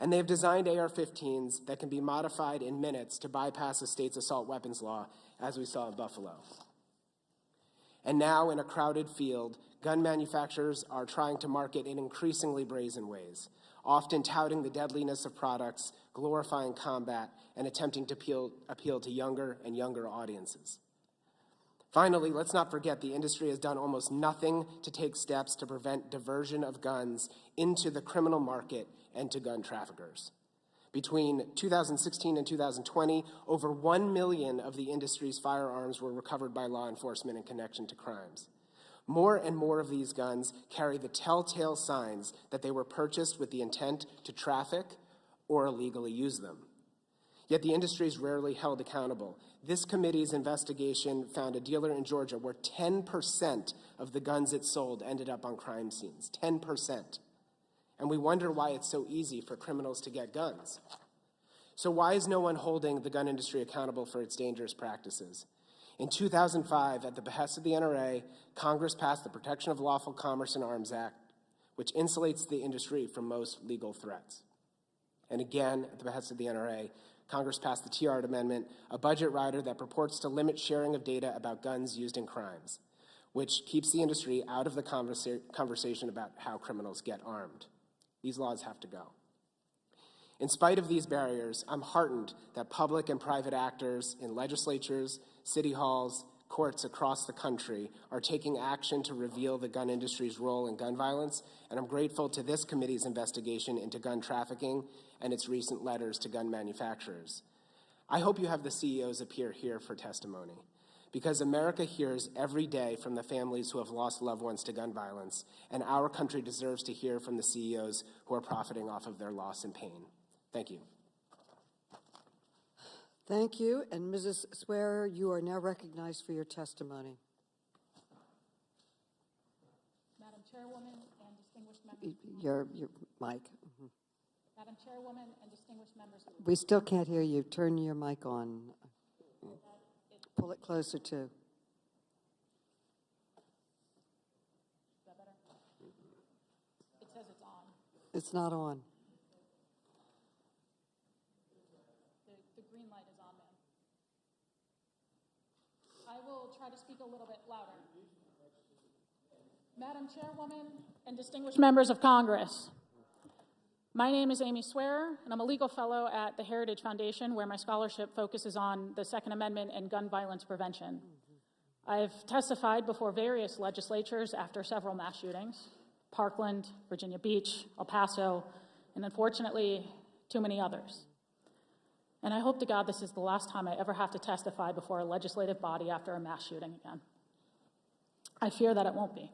S16: And they've designed AR-15s that can be modified in minutes to bypass the state's assault weapons law, as we saw in Buffalo. And now, in a crowded field, gun manufacturers are trying to market in increasingly brazen ways, often touting the deadliness of products, glorifying combat, and attempting to appeal to younger and younger audiences. Finally, let's not forget the industry has done almost nothing to take steps to prevent diversion of guns into the criminal market and to gun traffickers. Between 2016 and 2020, over 1 million of the industry's firearms were recovered by law enforcement in connection to crimes. More and more of these guns carry the telltale signs that they were purchased with the intent to traffic or illegally use them. Yet the industry is rarely held accountable. This committee's investigation found a dealer in Georgia where 10% of the guns it sold ended up on crime scenes, 10%. And we wonder why it's so easy for criminals to get guns. So why is no one holding the gun industry accountable for its dangerous practices? In 2005, at the behest of the NRA, Congress passed the Protection of Lawful Commerce in Arms Act, which insulates the industry from most legal threats. And again, at the behest of the NRA, Congress passed the TR Amendment, a budget rider that purports to limit sharing of data about guns used in crimes, which keeps the industry out of the conversation about how criminals get armed. These laws have to go. In spite of these barriers, I'm heartened that public and private actors in legislatures, city halls, courts across the country are taking action to reveal the gun industry's role in gun violence, and I'm grateful to this committee's investigation into gun trafficking and its recent letters to gun manufacturers. I hope you have the CEOs appear here for testimony, because America hears every day from the families who have lost loved ones to gun violence, and our country deserves to hear from the CEOs who are profiting off of their loss and pain. Thank you.
S2: Thank you. And Mrs. Swearer, you are now recognized for your testimony.
S17: Madam Chairwoman and distinguished members.
S2: Your mic. Mm-hmm.
S17: Madam Chairwoman and distinguished members.
S2: We still can't hear you. Turn your mic on. Pull it closer to.
S17: Is that better? It says it's on.
S2: It's not on.
S17: The green light is on, ma'am. I will try to speak a little bit louder. Madam Chairwoman and distinguished members of Congress, my name is Amy Swearer, and I'm a legal fellow at the Heritage Foundation, where my scholarship focuses on the Second Amendment and gun violence prevention. I've testified before various legislatures after several mass shootings: Parkland, Virginia Beach, El Paso, and unfortunately, too many others. And I hope to God this is the last time I ever have to testify before a legislative body after a mass shooting again. I fear that it won't be.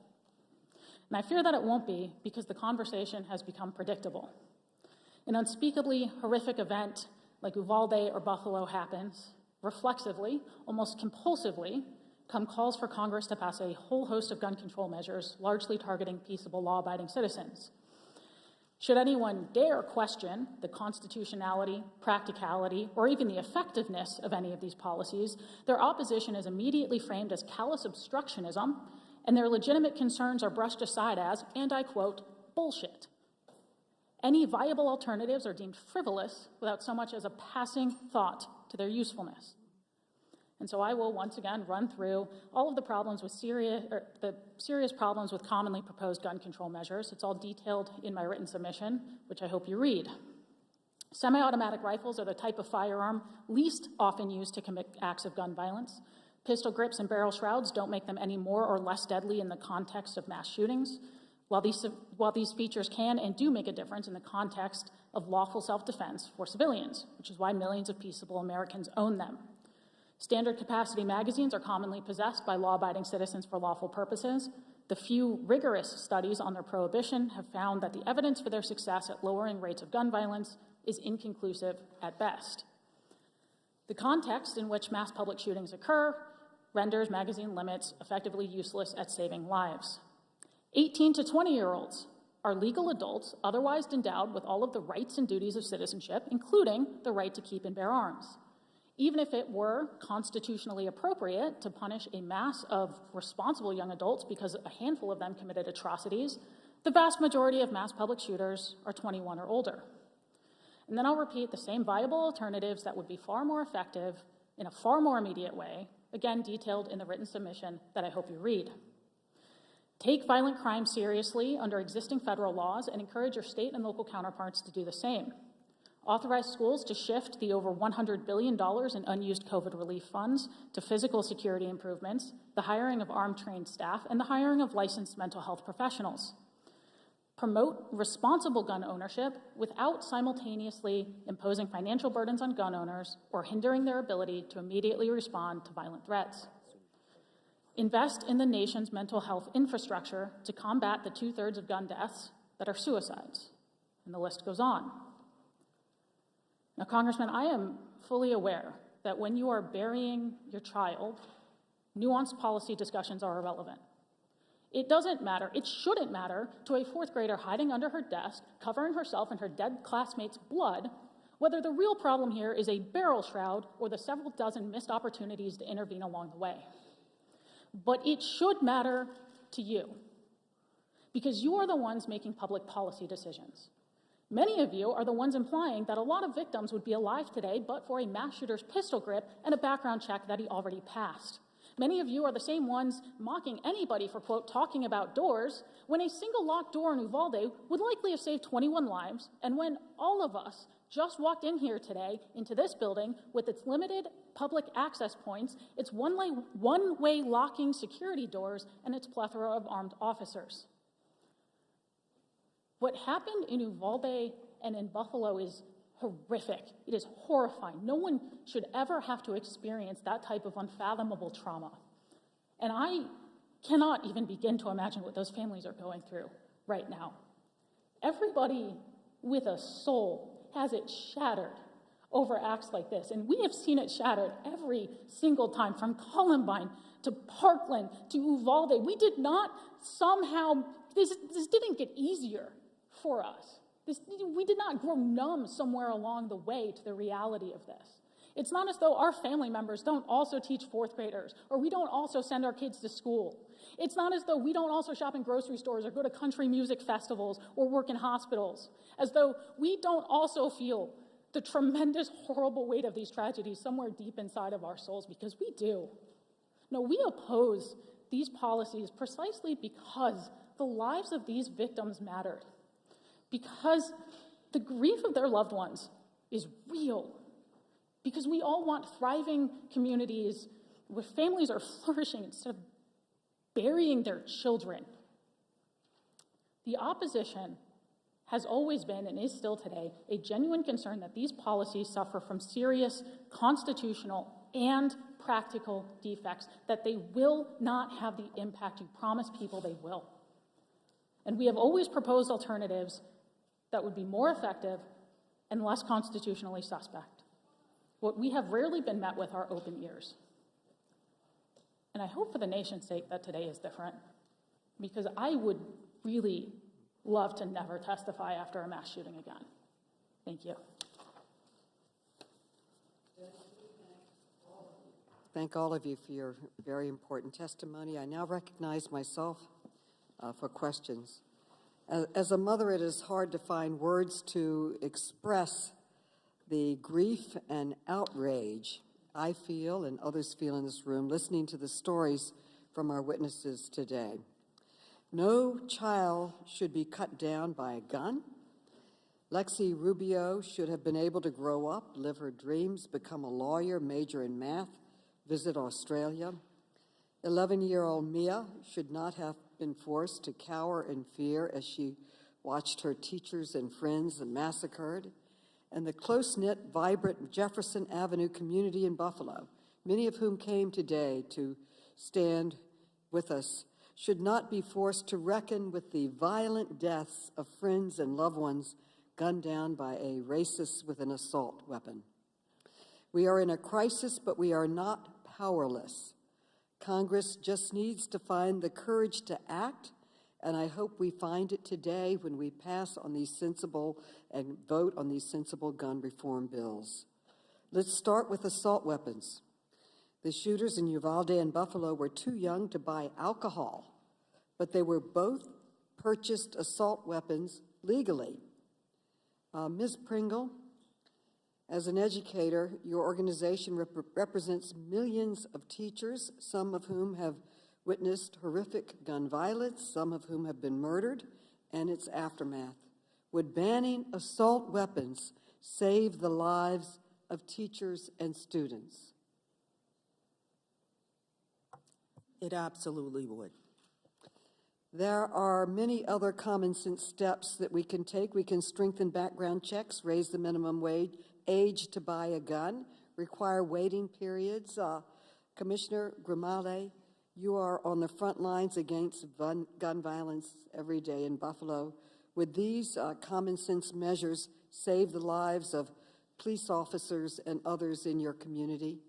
S17: And I fear that it won't be because the conversation has become predictable. An unspeakably horrific event like Uvalde or Buffalo happens, reflexively, almost compulsively, come calls for Congress to pass a whole host of gun control measures, largely targeting peaceable, law-abiding citizens. Should anyone dare question the constitutionality, practicality, or even the effectiveness of any of these policies, their opposition is immediately framed as callous obstructionism, and their legitimate concerns are brushed aside as, and I quote, bullshit. Any viable alternatives are deemed frivolous without so much as a passing thought to their usefulness. And so I will once again run through all of the problems with serious problems with commonly proposed gun control measures. It's all detailed in my written submission, which I hope you read. Semi-automatic rifles are the type of firearm least often used to commit acts of gun violence. Pistol grips and barrel shrouds don't make them any more or less deadly in the context of mass shootings. While these features can and do make a difference in the context of lawful self-defense for civilians, which is why millions of peaceable Americans own them. Standard capacity magazines are commonly possessed by law-abiding citizens for lawful purposes. The few rigorous studies on their prohibition have found that the evidence for their success at lowering rates of gun violence is inconclusive at best. The context in which mass public shootings occur renders magazine limits effectively useless at saving lives. 18 to 20-year-olds are legal adults otherwise endowed with all of the rights and duties of citizenship, including the right to keep and bear arms. Even if it were constitutionally appropriate to punish a mass of responsible young adults because a handful of them committed atrocities, the vast majority of mass public shooters are 21 or older. And then I'll repeat the same viable alternatives that would be far more effective in a far more immediate way, again detailed in the written submission that I hope you read. Take violent crime seriously under existing federal laws and encourage your state and local counterparts to do the same. Authorize schools to shift the over $100 billion in unused COVID relief funds to physical security improvements, the hiring of armed trained staff, and the hiring of licensed mental health professionals. Promote responsible gun ownership without simultaneously imposing financial burdens on gun owners or hindering their ability to immediately respond to violent threats. Invest in the nation's mental health infrastructure to combat the 2/3 of gun deaths that are suicides. And the list goes on. Now, Congressman, I am fully aware that when you are burying your child, nuanced policy discussions are irrelevant. It doesn't matter, it shouldn't matter to a fourth grader hiding under her desk, covering herself in her dead classmate's blood, whether the real problem here is a barrel shroud or the several dozen missed opportunities to intervene along the way. But it should matter to you, because you are the ones making public policy decisions. Many of you are the ones implying that a lot of victims would be alive today but for a mass shooter's pistol grip and a background check that he already passed. Many of you are the same ones mocking anybody for, quote, talking about doors, when a single locked door in Uvalde would likely have saved 21 lives, and when all of us just walked in here today into this building with its limited public access points, its one-way locking security doors, and its plethora of armed officers. What happened in Uvalde and in Buffalo is horrific. It is horrifying. No one should ever have to experience that type of unfathomable trauma. And I cannot even begin to imagine what those families are going through right now. Everybody with a soul has it shattered over acts like this, and we have seen it shattered every single time, from Columbine to Parkland to Uvalde. We did not somehow, this didn't get easier for us. We did not grow numb somewhere along the way to the reality of this. It's not as though our family members don't also teach fourth graders, or we don't also send our kids to school. It's not as though we don't also shop in grocery stores or go to country music festivals or work in hospitals, as though we don't also feel the tremendous, horrible weight of these tragedies somewhere deep inside of our souls, because we do. No, we oppose these policies precisely because the lives of these victims mattered, because the grief of their loved ones is real, because we all want thriving communities where families are flourishing instead of burying their children. The opposition has always been, and is still today, a genuine concern that these policies suffer from serious constitutional and practical defects, that they will not have the impact you promise people they will. And we have always proposed alternatives that would be more effective and less constitutionally suspect. What we have rarely been met with are open ears. And I hope for the nation's sake that today is different, because I would really love to never testify after a mass shooting again. Thank you.
S2: Thank all of you for your very important testimony. I now recognize myself for questions. As a mother, it is hard to find words to express the grief and outrage I feel and others feel in this room listening to the stories from our witnesses today. No child should be cut down by a gun. Lexi Rubio should have been able to grow up, live her dreams, become a lawyer, major in math, visit Australia. 11-year-old Mia should not have been forced to cower in fear as she watched her teachers and friends massacred. And the close-knit, vibrant Jefferson Avenue community in Buffalo, many of whom came today to stand with us, should not be forced to reckon with the violent deaths of friends and loved ones gunned down by a racist with an assault weapon. We are in a crisis, but we are not powerless. Congress just needs to find the courage to act, and I hope we find it today when we pass on these sensible and vote on these sensible gun reform bills. Let's start with assault weapons. The shooters in Uvalde and Buffalo were too young to buy alcohol, but they were both purchased assault weapons legally. Ms. Pringle, as an educator, your organization represents millions of teachers, some of whom have witnessed horrific gun violence, some of whom have been murdered, and its aftermath. Would banning assault weapons save the lives of teachers and students?
S18: It absolutely would.
S2: There are many other common sense steps that we can take. We can strengthen background checks, raise the minimum age to buy a gun, require waiting periods. Commissioner Gramaglia, you are on the front lines against gun violence every day in Buffalo. Would these common sense measures save the lives of police officers and others in your community?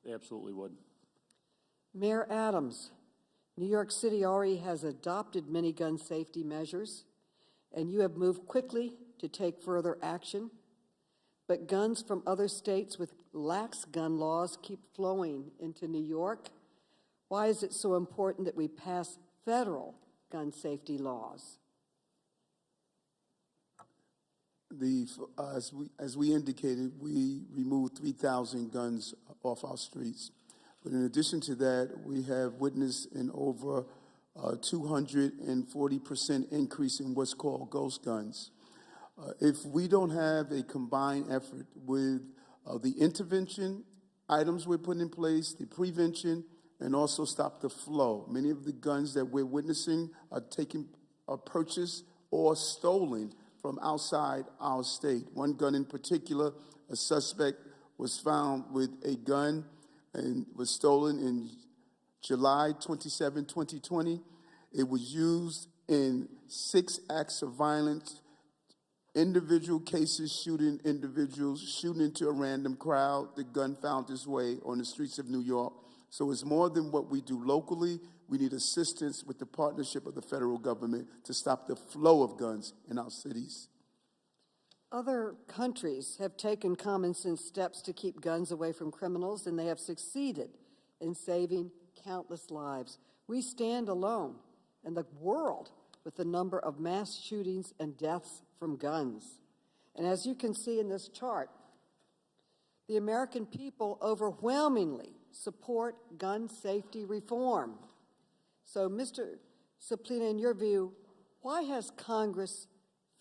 S15: They absolutely would.
S2: Mayor Adams, New York City already has adopted many gun safety measures, and you have moved quickly to take further action. But guns from other states with lax gun laws keep flowing into New York. Why is it so important that we pass federal gun safety laws?
S13: As we indicated, we removed 3,000 guns off our streets. But in addition to that, we have witnessed an over 240% increase in what's called ghost guns. If we don't have a combined effort with the intervention items we're putting in place, the prevention, and also stop the flow, many of the guns that we're witnessing are purchased or stolen from outside our state. One gun in particular, a suspect was found with a gun and was stolen in July 27, 2020. It was used in 6 acts of violence, individual cases, shooting individuals, shooting into a random crowd. The gun found its way on the streets of New York. So it's more than what we do locally. We need assistance with the partnership of the federal government to stop the flow of guns in our cities.
S2: Other countries have taken common sense steps to keep guns away from criminals, and they have succeeded in saving countless lives. We stand alone in the world with the number of mass shootings and deaths from guns. And as you can see in this chart, the American people overwhelmingly support gun safety reform. So, Mr. Suplina, in your view, why has Congress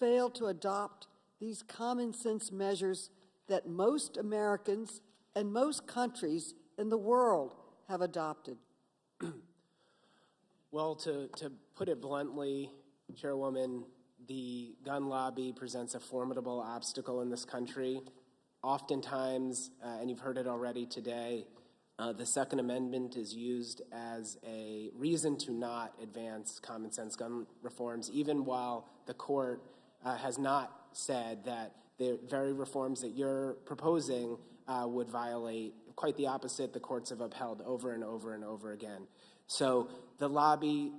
S2: failed to adopt these common sense measures that most Americans and most countries in the world have adopted?
S16: Well, to put it bluntly, Chairwoman, the gun lobby presents a formidable obstacle in this country. Oftentimes, and you've heard it already today, the Second Amendment is used as a reason to not advance common sense gun reforms, even while the court has not said that the very reforms that you're proposing would violate. Quite the opposite, the courts have upheld over and over and over again. So the lobby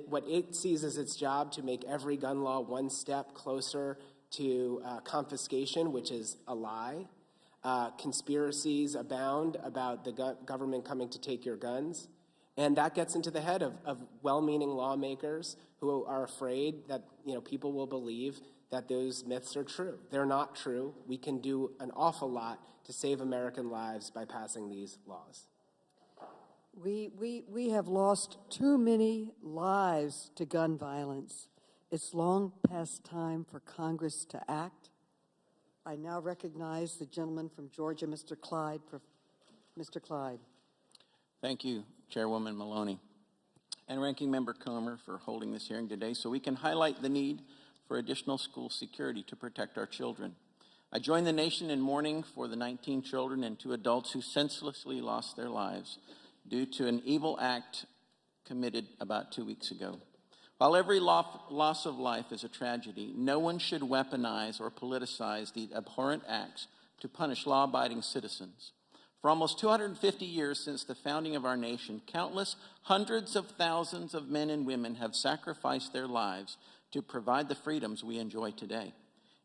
S16: what it sees as its job to make every gun law one step closer to confiscation, which is a lie. Conspiracies abound about the government coming to take your guns. And that gets into the head of well-meaning lawmakers who are afraid that people will believe that those myths are true. They're not true. We can do an awful lot to save American lives by passing these laws.
S2: We have lost too many lives to gun violence. It's long past time for Congress to act. I now recognize the gentleman from Georgia, Mr. Clyde. Mr. Clyde.
S19: Thank you, Chairwoman Maloney, and Ranking Member Comer for holding this hearing today so we can highlight the need for additional school security to protect our children. I join the nation in mourning for the 19 children and 2 adults who senselessly lost their lives due to an evil act committed about 2 weeks ago. While every loss of life is a tragedy, no one should weaponize or politicize these abhorrent acts to punish law-abiding citizens. For almost 250 years since the founding of our nation, countless hundreds of thousands of men and women have sacrificed their lives to provide the freedoms we enjoy today.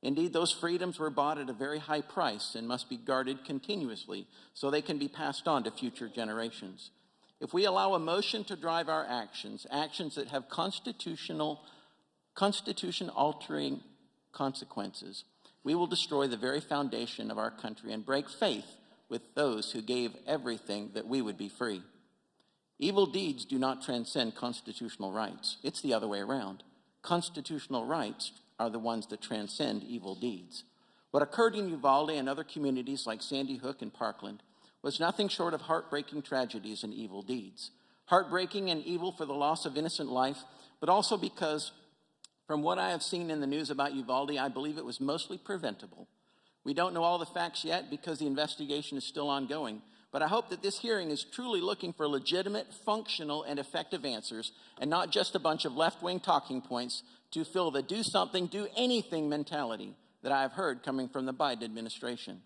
S19: Indeed, those freedoms were bought at a very high price and must be guarded continuously so they can be passed on to future generations. If we allow emotion to drive our actions, actions that have constitution-altering consequences, we will destroy the very foundation of our country and break faith with those who gave everything that we would be free. Evil deeds do not transcend constitutional rights. It's the other way around. Constitutional rights are the ones that transcend evil deeds. What occurred in Uvalde and other communities like Sandy Hook and Parkland was nothing short of heartbreaking tragedies and evil deeds. Heartbreaking and evil for the loss of innocent life, but also because, from what I have seen in the news about Uvalde, I believe it was mostly preventable. We don't know all the facts yet because the investigation is still ongoing, but I hope that this hearing is truly looking for legitimate, functional, and effective answers, and not just a bunch of left-wing talking points to fill the do something, do anything mentality that I have heard coming from the Biden administration.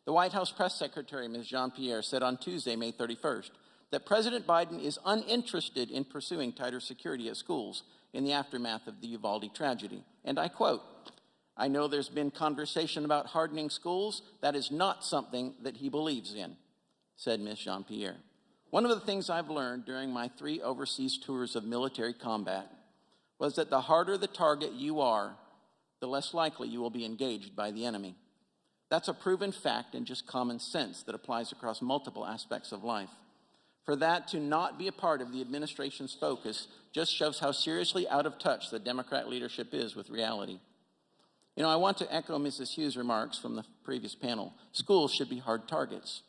S19: The White House press secretary, Ms. Jean-Pierre, said on Tuesday, May 31st, that President Biden is uninterested in pursuing tighter security at schools in the aftermath of the Uvalde tragedy. And I quote, "I know there's been conversation about hardening schools. That is not something that he believes in," said Ms. Jean-Pierre. One of the things I've learned during my 3 overseas tours of military combat was that the harder the target you are, the less likely you will be engaged by the enemy. That's a proven fact and just common sense that applies across multiple aspects of life. For that to not be a part of the administration's focus just shows how seriously out of touch the Democrat leadership is with reality. You know, I want to echo Mrs. Hughes' remarks from the previous panel. Schools should be hard targets.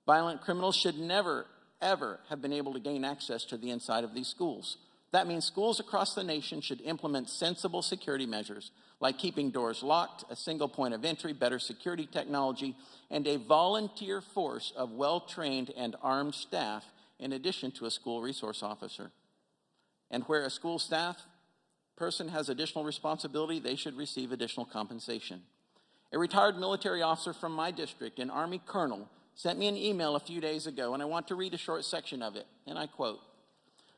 S19: Violent criminals should never, ever have been able to gain access to the inside of these schools. That means schools across the nation should implement sensible security measures, like keeping doors locked, a single point of entry, better security technology, and a volunteer force of well-trained and armed staff in addition to a school resource officer. And where a school staff person has additional responsibility, they should receive additional compensation. A retired military officer from my district, an Army colonel, sent me an email a few days ago, and I want to read a short section of it, and I quote,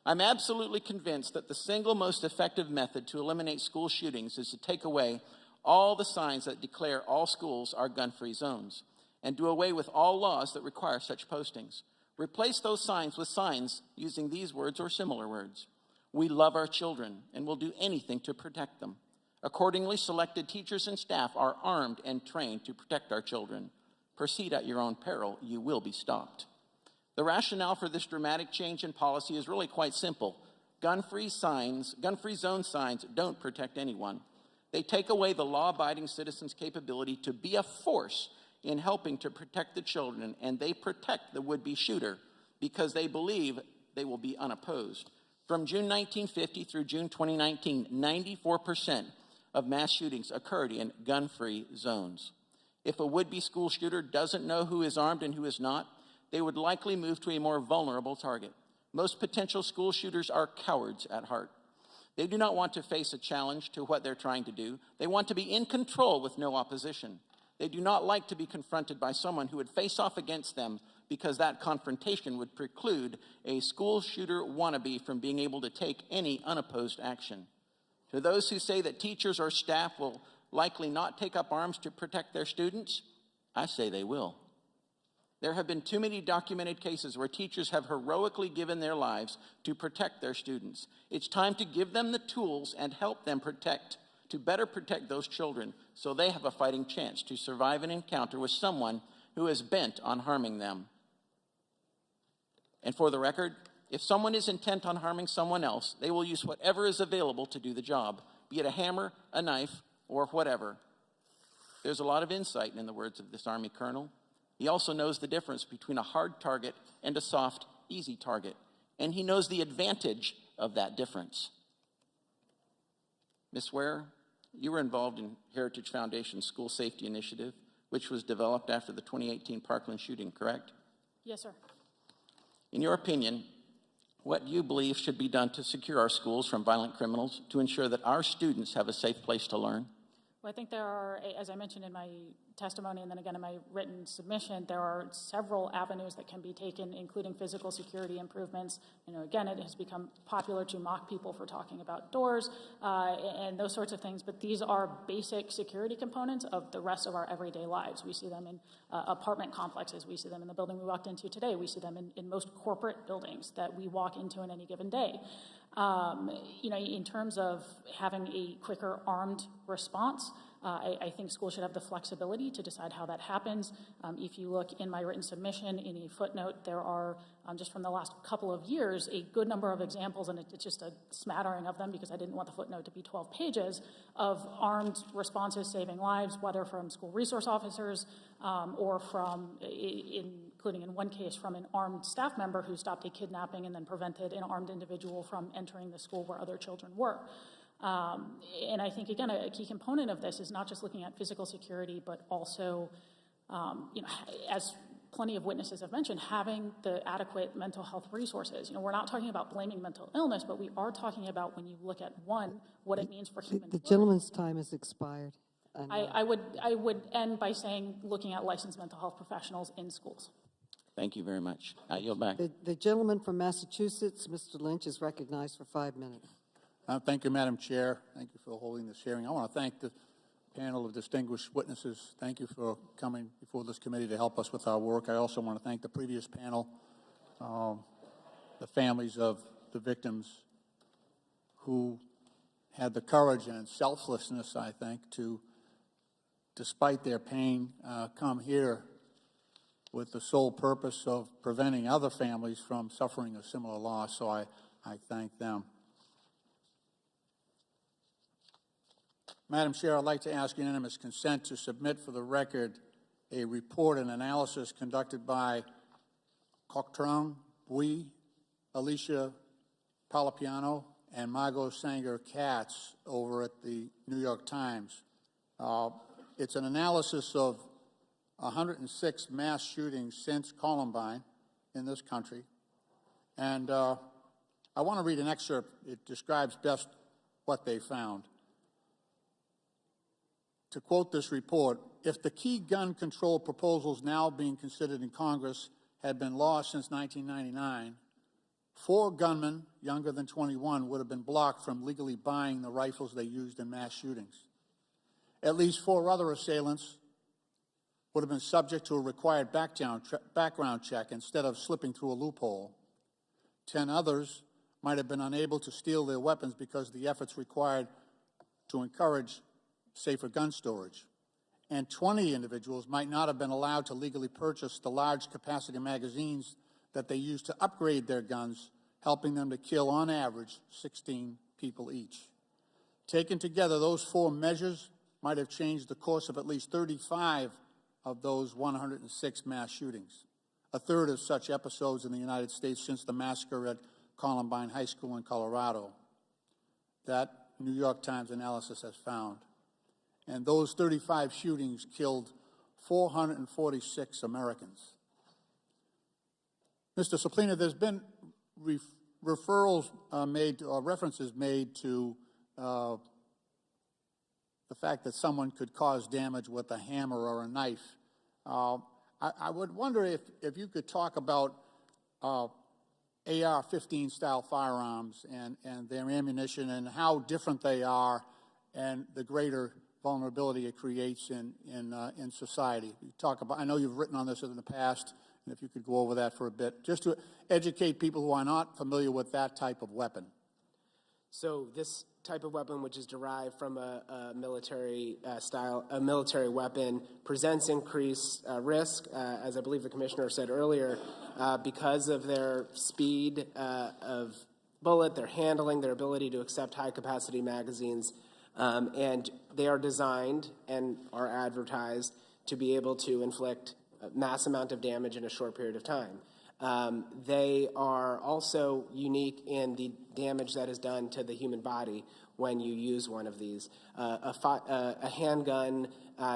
S19: "I'm absolutely convinced that the single most effective method to eliminate school shootings is to take away all the signs that declare all schools are gun-free zones and do away with all laws that require such postings. Replace those signs with signs using these words or similar words. We love our children and will do anything to protect them. Accordingly, selected teachers and staff are armed and trained to protect our children. Proceed at your own peril. You will be stopped." The rationale for this dramatic change in policy is really quite simple. Gun-free zone signs don't protect anyone. They take away the law-abiding citizen's capability to be a force in helping to protect the children, and they protect the would-be shooter because they believe they will be unopposed. From June 1950 through June 2019, 94% of mass shootings occurred in gun-free zones. If a would-be school shooter doesn't know who is armed and who is not, they would likely move to a more vulnerable target. Most potential school shooters are cowards at heart. They do not want to face a challenge to what they're trying to do. They want to be in control with no opposition. They do not like to be confronted by someone who would face off against them because that confrontation would preclude a school shooter wannabe from being able to take any unopposed action. To those who say that teachers or staff will likely not take up arms to protect their students, I say they will. There have been too many documented cases where teachers have heroically given their lives to protect their students. It's time to give them the tools and help them to better protect those children so they have a fighting chance to survive an encounter with someone who is bent on harming them. And for the record, if someone is intent on harming someone else, they will use whatever is available to do the job, be it a hammer, a knife, or whatever. There's a lot of insight in the words of this Army colonel. He also knows the difference between a hard target and a soft, easy target, and he knows the advantage of that difference. Ms. Ware, you were involved in Heritage Foundation's School Safety Initiative, which was developed after the 2018 Parkland shooting, correct?
S17: Yes, sir.
S19: In your opinion, what do you believe should be done to secure our schools from violent criminals to ensure that our students have a safe place to learn?
S17: Well, I think there are, as I mentioned in my testimony and then again in my written submission, there are several avenues that can be taken, including physical security improvements. You know, again, it has become popular to mock people for talking about doors and those sorts of things, but these are basic security components of the rest of our everyday lives. We see them in apartment complexes. We see them in the building we walked into today. We see them in most corporate buildings that we walk into in any given day. You know, in terms of having a quicker armed response, I think schools should have the flexibility to decide how that happens. If you look in my written submission, in a footnote, there are, just from the last couple of years, a good number of examples, and it's just a smattering of them because I didn't want the footnote to be 12 pages, of armed responses saving lives, whether from school resource officers or from, including in one case, from an armed staff member who stopped a kidnapping and then prevented an armed individual from entering the school where other children were. And I think, again, a key component of this is not just looking at physical security, but also, you know, as plenty of witnesses have mentioned, having the adequate mental health resources. You know, we're not talking about blaming mental illness, but we are talking about, when you look at one, what it means for human
S2: The gentleman's time has expired. And,
S17: I would end by saying looking at licensed mental health professionals in schools.
S19: Thank you very much. I yield back.
S2: The gentleman from Massachusetts, Mr. Lynch, is recognized for 5 minutes.
S20: Thank you, Madam Chair. Thank you for holding this hearing. I want to thank the panel of distinguished witnesses. Thank you for coming before this committee to help us with our work. I also want to thank the previous panel, the families of the victims who had the courage and selflessness, I think, to, despite their pain, come here with the sole purpose of preventing other families from suffering a similar loss. So I thank them. Madam Chair, I'd like to ask unanimous consent to submit for the record a report and analysis conducted by Coctrane Bui, Alicia Palapiano, and Margot Sanger-Katz over at the New York Times. It's an analysis of 106 mass shootings since Columbine in this country. And I want to read an excerpt. It describes best what they found. To quote this report, if the key gun control proposals now being considered in Congress had been law since 1999, 4 gunmen younger than 21 would have been blocked from legally buying the rifles they used in mass shootings. At least 4 other assailants would have been subject to a required background check instead of slipping through a loophole. 10 others might have been unable to steal their weapons because the efforts required to encourage safer gun storage. And 20 individuals might not have been allowed to legally purchase the large capacity magazines that they use to upgrade their guns, helping them to kill, on average, 16 people each. Taken together, those 4 measures might have changed the course of at least 35 of those 106 mass shootings, a third of such episodes in the United States since the massacre at Columbine High School in Colorado. That New York Times analysis has found. And those 35 shootings killed 446 Americans. Mr. Suplina, there's been referrals made, or references made to the fact that someone could cause damage with a hammer or a knife. I would wonder if you could talk about AR-15 style firearms and their ammunition and how different they are and the greater vulnerability it creates in society. You talk about, I know you've written on this in the past, And if you could go over that for a bit, just to educate people who are not familiar with that type of weapon.
S16: So this type of weapon, which is derived from a military military weapon, presents increased risk, as I believe the commissioner said earlier, because of their speed of bullet, their handling, their ability to accept high-capacity magazines, and they are designed and are advertised to be able to inflict a mass amount of damage in a short period of time. They are also unique in the damage that is done to the human body when you use one of these. A handgun,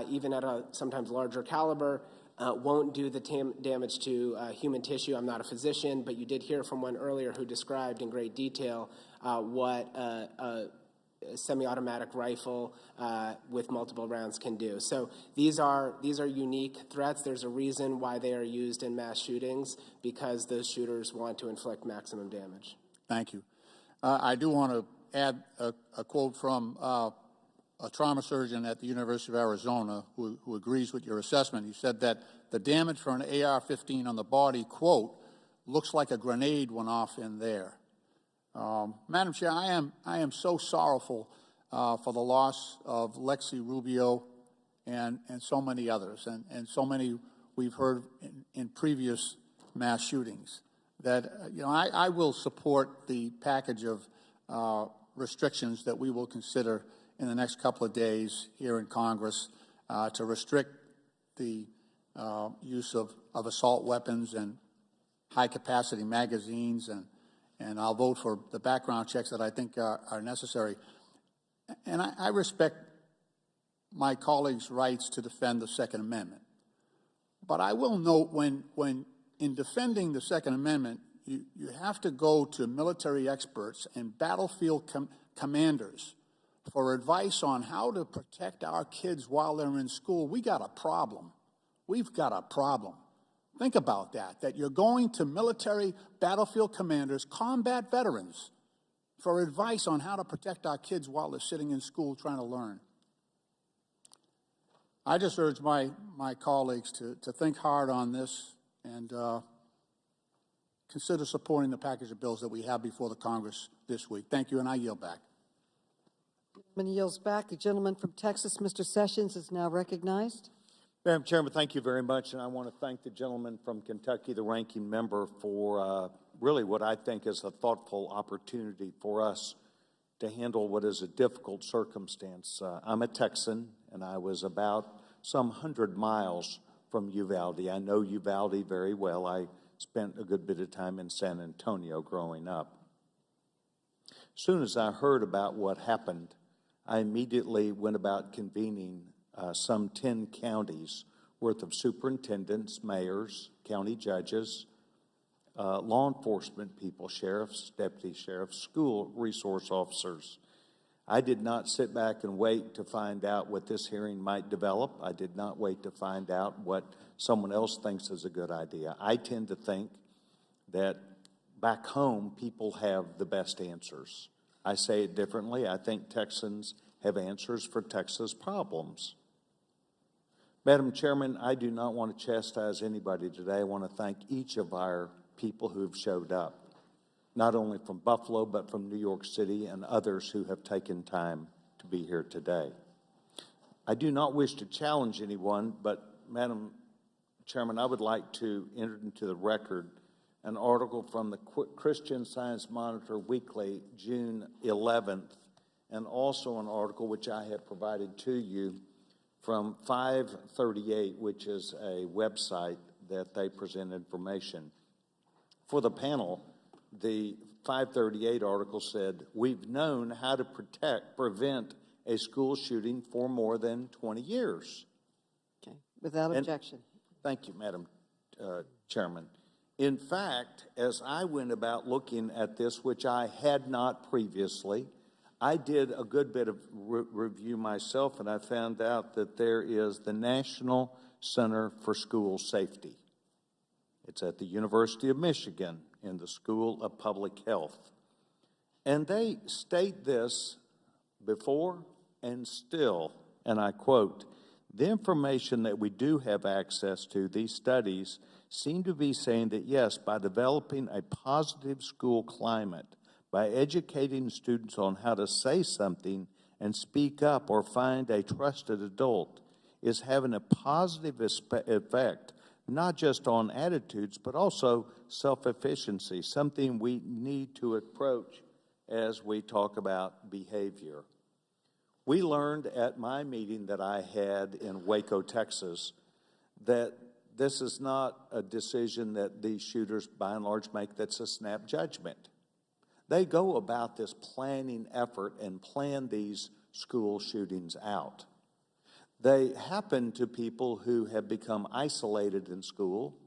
S16: even at a sometimes larger caliber, won't do the damage to human tissue. I'm not a physician, but you did hear from one earlier who described in great detail what a semi-automatic rifle with multiple rounds can do. So these are unique threats. There's a reason why they are used in mass shootings, because those shooters want to inflict maximum damage.
S20: Thank you. I do want to add a quote from a trauma surgeon at the University of Arizona who agrees with your assessment. He said that the damage for an AR-15 on the body, quote, looks like a grenade went off in there. Madam Chair, I am so sorrowful for the loss of Lexi Rubio and so many others, and so many we've heard in previous mass shootings, that I will support the package of restrictions that we will consider in the next couple of days here in Congress to restrict the use of assault weapons and high-capacity magazines, and I'll vote for the background checks that I think are necessary. And I respect my colleagues' rights to defend the Second Amendment. But I will note when in defending the Second Amendment, you have to go to military experts and battlefield commanders for advice on how to protect our kids while they're in school. We got a problem. We've got a problem. Think about that you're going to military battlefield commanders, combat veterans, for advice on how to protect our kids while they're sitting in school trying to learn. I just urge my colleagues to think hard on this and consider supporting the package of bills that we have before the Congress this week. Thank you, and I yield back.
S2: The gentleman yields back. The gentleman from Texas, Mr. Sessions, is now recognized.
S21: Madam Chairman, thank you very much, and I want to thank the gentleman from Kentucky, the ranking member, for really what I think is a thoughtful opportunity for us to handle what is a difficult circumstance. I'm a Texan, and I was about some 100 miles from Uvalde. I know Uvalde very well. I spent a good bit of time in San Antonio growing up. As soon as I heard about what happened, I immediately went about convening some 10 counties worth of superintendents, mayors, county judges, law enforcement people, sheriffs, deputy sheriffs, school resource officers. I did not sit back and wait to find out what this hearing might develop. I did not wait to find out what someone else thinks is a good idea. I tend to think that back home, people have the best answers. I say it differently. I think Texans have answers for Texas problems. Madam Chairman, I do not want to chastise anybody today. I want to thank each of our people who have showed up, not only from Buffalo, but from New York City and others who have taken time to be here today. I do not wish to challenge anyone, but Madam Chairman, I would like to enter into the record an article from the Christian Science Monitor Weekly, June 11th, and also an article which I have provided to you from 538, which is a website that they present information. For the panel, the 538 article said, "We've known how to prevent a school shooting for more than 20 years.
S2: Okay, without objection.
S21: Thank you, Madam Chairman. In fact, as I went about looking at this, which I had not previously, I did a good bit of review myself, and I found out that there is the National Center for School Safety. It's at the University of Michigan in the School of Public Health. And they state this before and still, and I quote, The information that we do have access to, these studies, seem to be saying that yes, by developing a positive school climate, by educating students on how to say something and speak up or find a trusted adult, is having a positive effect, not just on attitudes, but also self-efficiency, something we need to approach as we talk about behavior. We learned at my meeting that I had in Waco, Texas, that this is not a decision that these shooters, by and large, make that's a snap judgment. They go about this planning effort and plan these school shootings out. They happen to people who have become isolated in school,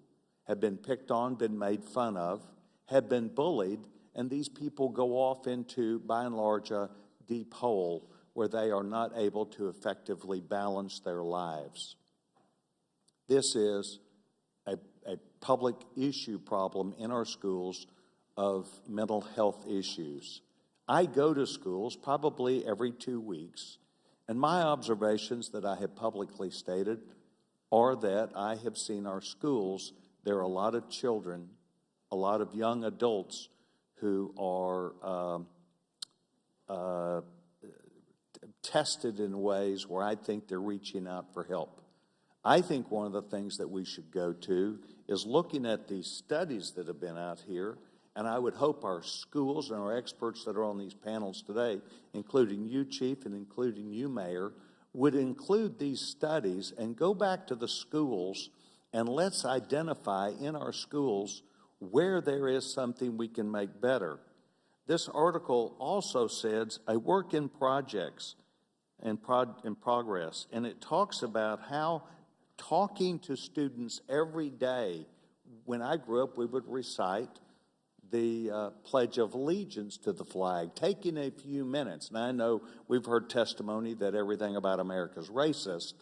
S21: have been picked on, been made fun of, have been bullied, and these people go off into, by and large, a deep hole where they are not able to effectively balance their lives. This is a public issue problem in our schools of mental health issues. I go to schools probably every 2 weeks, and my observations that I have publicly stated are that I have seen our schools, there are a lot of children, a lot of young adults who are tested in ways where I think they're reaching out for help. I think one of the things that we should go to is looking at these studies that have been out here, and I would hope our schools and our experts that are on these panels today, including you, Chief, and including you, Mayor, would include these studies and go back to the schools and let's identify in our schools where there is something we can make better. This article also says a work in projects and in progress, and it talks about how talking to students every day. When I grew up, we would recite the Pledge of Allegiance to the flag, taking a few minutes. And I know we've heard testimony that everything about America is racist,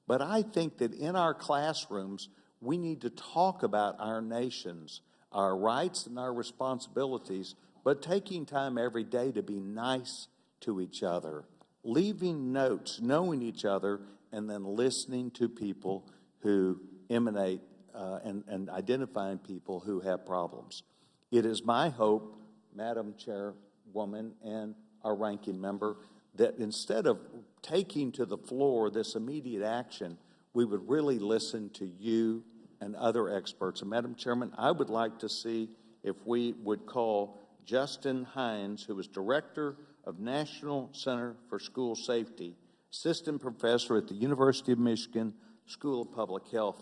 S21: but I think that in our classrooms, we need to talk about our nations, our rights and our responsibilities, but taking time every day to be nice to each other, leaving notes, knowing each other, and then listening to people who emanate and identifying people who have problems. It is my hope, Madam Chairwoman and our ranking member, that instead of taking to the floor this immediate action, we would really listen to you and other experts. And Madam Chairman, I would like to see if we would call Justin Hines, who is Director of National Center for School Safety, Assistant Professor at the University of Michigan School of Public Health.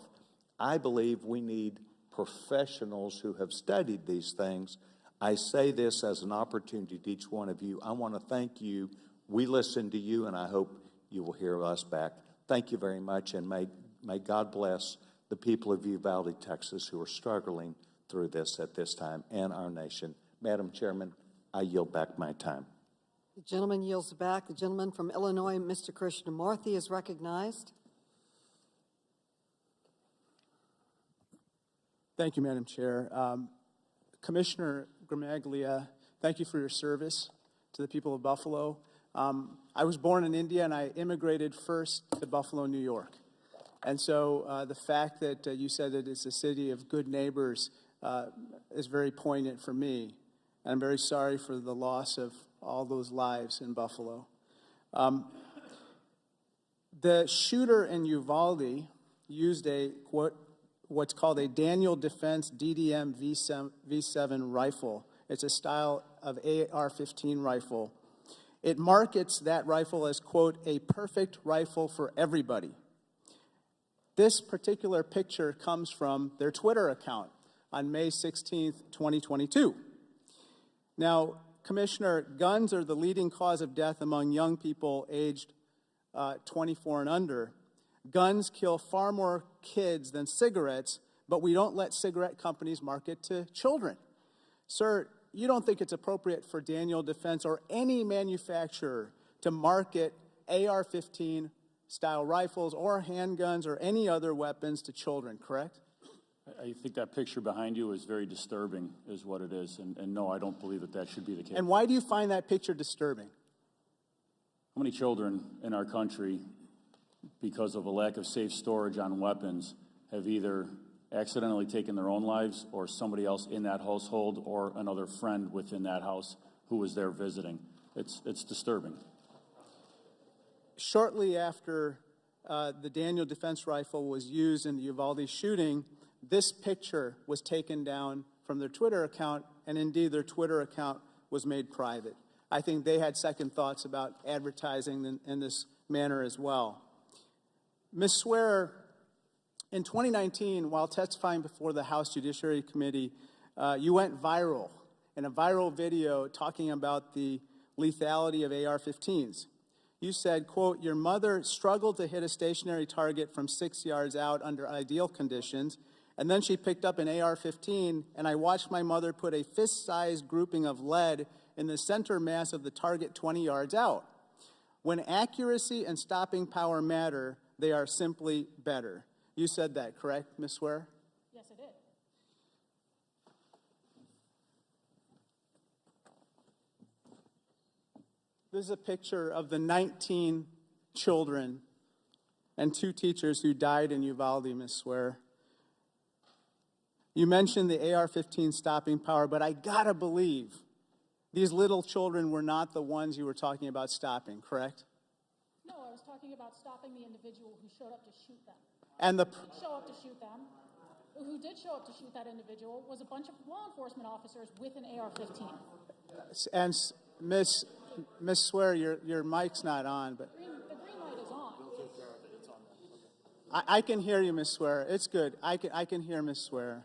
S21: I believe we need professionals who have studied these things. I say this as an opportunity to each one of you. I want to thank you. We listen to you, and I hope you will hear us back. Thank you very much, and may God bless the people of Uvalde, Texas, who are struggling through this at this time, and our nation. Madam Chairman, I yield back my time.
S2: The gentleman yields back. The gentleman from Illinois, Mr. Krishnamurthy, is recognized.
S1: Thank you, Madam Chair. Commissioner Gramaglia, thank you for your service to the people of Buffalo. I was born in India, and I immigrated first to Buffalo, New York. And so the fact that you said that it's a city of good neighbors is very poignant for me. And I'm very sorry for the loss of all those lives in Buffalo. The shooter in Uvalde used what's called a Daniel Defense DDM V7 rifle. It's a style of AR-15 rifle. It markets that rifle as, quote, a perfect rifle for everybody. This particular picture comes from their Twitter account on May 16th, 2022. Now, Commissioner, guns are the leading cause of death among young people aged 24 and under. Guns kill far more kids than cigarettes, but we don't let cigarette companies market to children. Sir, you don't think it's appropriate for Daniel Defense or any manufacturer to market AR-15 style rifles or handguns or any other weapons to children, correct?
S15: I think that picture behind you is very disturbing, is what it is. And no, I don't believe that that should be the case.
S1: And why do you find that picture disturbing?
S15: How many children in our country because of a lack of safe storage on weapons have either accidentally taken their own lives or somebody else in that household or another friend within that house who was there visiting. It's disturbing.
S1: Shortly after the Daniel defense rifle was used in the Uvalde shooting, this picture was taken down from their Twitter account, and indeed their Twitter account was made private. I think they had second thoughts about advertising in this manner as well. Ms. Swearer, in 2019, while testifying before the House Judiciary Committee, you went viral in a viral video talking about the lethality of AR-15s. You said, quote, "Your mother struggled to hit a stationary target from 6 yards out under ideal conditions, and then she picked up an AR-15, and I watched my mother put a fist-sized grouping of lead in the center mass of the target 20 yards out. When accuracy and stopping power matter, they are simply better." You said that, correct, Ms. Swearer?
S17: Yes, I did.
S1: This is a picture of the 19 children and 2 teachers who died in Uvalde, Ms. Swearer. You mentioned the AR-15 stopping power, but I gotta believe these little children were not the ones you were talking about stopping, correct?
S17: No, I was talking about stopping the individual who showed up to shoot them.
S1: And
S17: Who did show up to shoot them, who did show up to shoot that individual, was a bunch of law enforcement officers with an AR-15.
S1: And Ms. Swearer, your mic's not on, but
S17: The green light is on.
S1: I can hear you, Ms. Swearer. It's good. I can hear Ms. Swearer.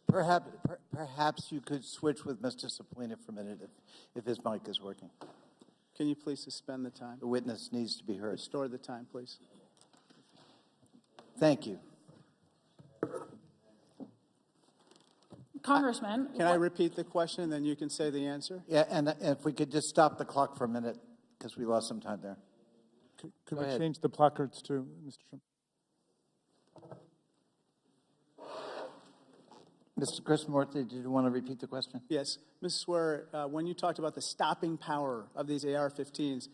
S21: Perhaps you could switch with Mr. Suplina for a minute if his mic is working.
S1: Can you please suspend the time?
S21: The witness needs to be heard.
S1: Restore the time, please.
S21: Thank you.
S17: Congressman.
S1: Can I repeat the question, then you can say the answer?
S21: Yeah, and if we could just stop the clock for a minute, because we lost some time there.
S3: Could
S21: Go
S3: we
S21: ahead.
S3: change the placards to Mr. Trump?
S21: Mr. Krishnamurti, did you want to repeat the question?
S1: Yes. Ms. Swearer, when you talked about the stopping power of these AR-15s,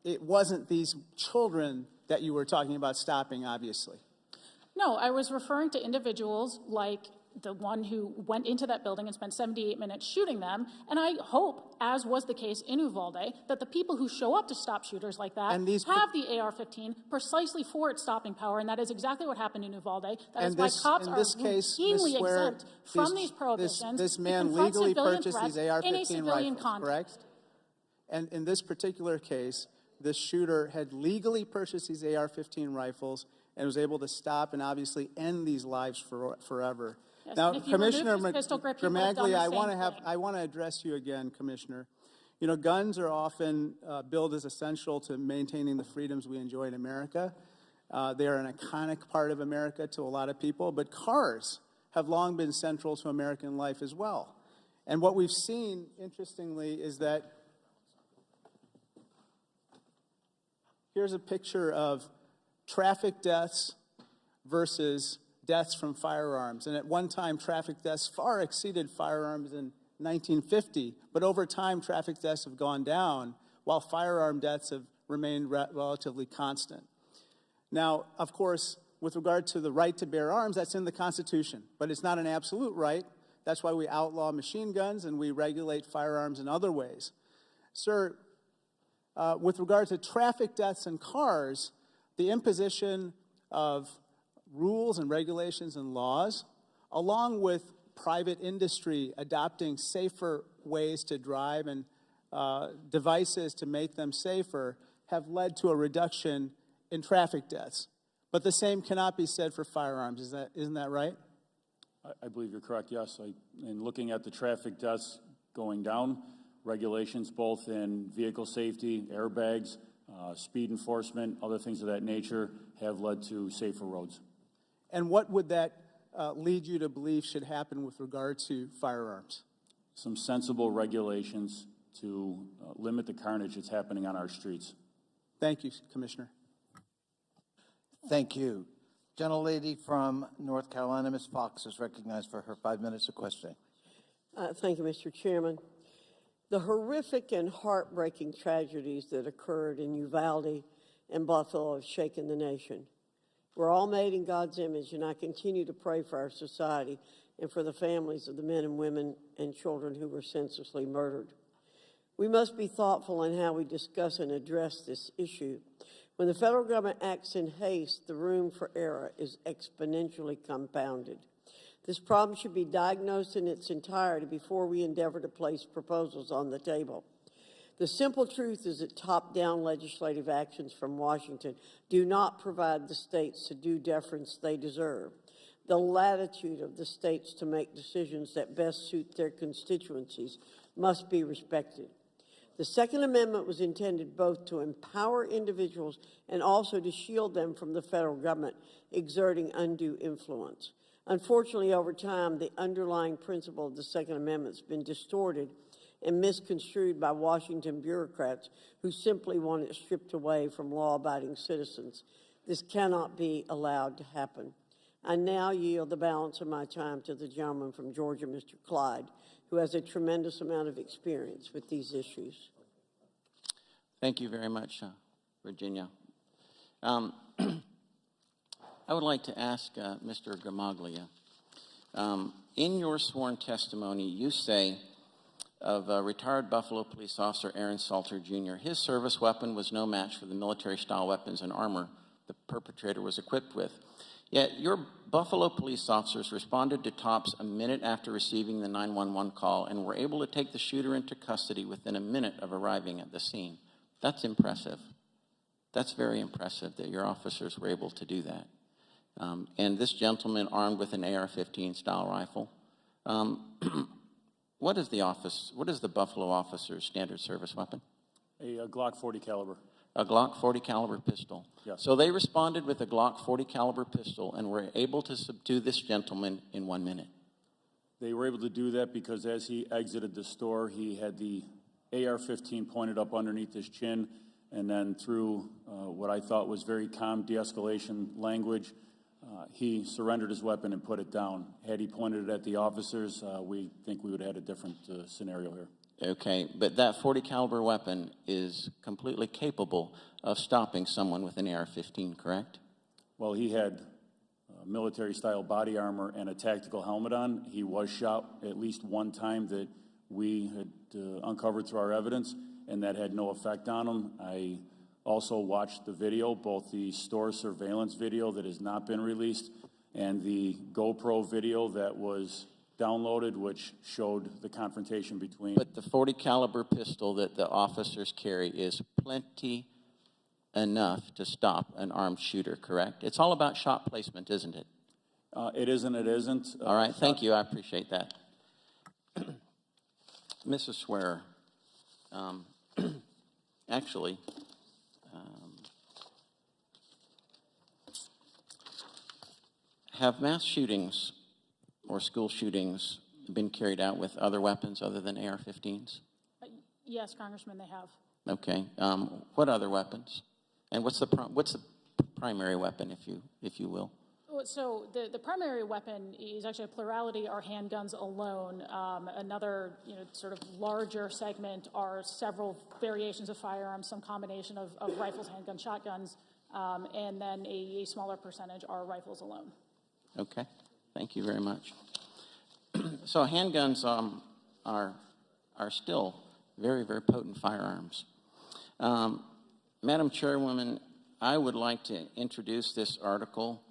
S1: it wasn't these children that you were talking about stopping, obviously.
S17: No, I was referring to individuals like the one who went into that building and spent 78 minutes shooting them. And I hope, as was the case in Uvalde, that the people who show up to stop shooters like that have the AR-15 precisely for its stopping power. And that is exactly what happened in Uvalde. That is why cops are routinely exempt from these prohibitions.
S1: This man legally purchased these AR-15 rifles, correct? And in this particular case, this shooter had legally purchased these AR-15 rifles and was able to stop and obviously end these lives forever.
S17: Yes,
S1: now, Commissioner
S17: Gramaglia,
S1: I want to address you again, Commissioner. You know, guns are often billed as essential to maintaining the freedoms we enjoy in America. They are an iconic part of America to a lot of people, but cars have long been central to American life as well. And what we've seen, interestingly, is that here's a picture of traffic deaths versus deaths from firearms. And at one time, traffic deaths far exceeded firearms in 1950. But over time, traffic deaths have gone down, while firearm deaths have remained relatively constant. Now, of course, with regard to the right to bear arms, that's in the Constitution. But it's not an absolute right. That's why we outlaw machine guns and we regulate firearms in other ways. Sir, with regard to traffic deaths in cars, the imposition of rules and regulations and laws, along with private industry adopting safer ways to drive and devices to make them safer, have led to a reduction in traffic deaths. But the same cannot be said for firearms. Isn't that right?
S15: I believe you're correct, yes. In looking at the traffic deaths going down, regulations both in vehicle safety, airbags, speed enforcement, other things of that nature have led to safer roads.
S1: And what would that lead you to believe should happen with regard to firearms?
S15: Some sensible regulations to limit the carnage that's happening on our streets.
S1: Thank you, Commissioner.
S21: Thank you. Gentlelady from North Carolina, Ms. Fox, is recognized for her 5 minutes of questioning.
S22: Thank you, Mr. Chairman.
S4: The horrific and heartbreaking tragedies that occurred in Uvalde and Buffalo have shaken the nation. We're all made in God's image, and I continue to pray for our society and for the families of the men and women and children who were senselessly murdered. We must be thoughtful in how we discuss and address this issue. When the federal government acts in haste, the room for error is exponentially compounded. This problem should be diagnosed in its entirety before we endeavor to place proposals on the table. The simple truth is that top-down legislative actions from Washington do not provide the states the due deference they deserve. The latitude of the states to make decisions that best suit their constituencies must be respected. The Second Amendment was intended both to empower individuals and also to shield them from the federal government exerting undue influence. Unfortunately, over time, the underlying principle of the Second Amendment has been distorted and misconstrued by Washington bureaucrats who simply want it stripped away from law-abiding citizens. This cannot be allowed to happen. I now yield the balance of my time to the gentleman from Georgia, Mr. Clyde, who has a tremendous amount of experience with these issues.
S19: Thank you very much, Virginia. I would like to ask Mr. Gramaglia, in your sworn testimony, you say of retired Buffalo police officer Aaron Salter, Jr., his service weapon was no match for the military-style weapons and armor the perpetrator was equipped with. Yet your Buffalo police officers responded to Tops a minute after receiving the 911 call and were able to take the shooter into custody within a minute of arriving at the scene. That's impressive. That's very impressive that your officers were able to do that. And this gentleman armed with an AR-15 style rifle. What is the Buffalo officer's standard service weapon?
S15: A Glock 40 caliber.
S19: A Glock 40 caliber pistol.
S15: Yes.
S19: So they responded with a Glock 40 caliber pistol and were able to subdue this gentleman in 1 minute.
S15: They were able to do that because as he exited the store, he had the AR-15 pointed up underneath his chin, and then through what I thought was very calm de-escalation language, he surrendered his weapon and put it down. Had he pointed it at the officers, we think we would have had a different scenario here.
S19: Okay, but that 40 caliber weapon is completely capable of stopping someone with an AR-15, correct?
S15: Well, he had military-style body armor and a tactical helmet on. He was shot at least one time that we had uncovered through our evidence, and that had no effect on him. I also watched the video, both the store surveillance video that has not been released and the GoPro video that was downloaded, which showed the confrontation between.
S19: But the 40 caliber pistol that the officers carry is plenty enough to stop an armed shooter, correct? It's all about shot placement, isn't it?
S15: It is and it isn't.
S19: All right, thank you, I appreciate that. Mrs. Swearer, actually, have mass shootings or school shootings been carried out with other weapons other than AR-15s?
S17: Yes, Congressman, they have.
S19: Okay. What other weapons? And what's the primary weapon, if you will?
S17: So the primary weapon is actually a plurality are handguns alone. Another sort of larger segment are several variations of firearms, some combination of rifles, handguns, shotguns, and then a smaller percentage are rifles alone.
S19: Okay. Thank you very much. So handguns are still very, very potent firearms. Madam Chairwoman, I would like to introduce this article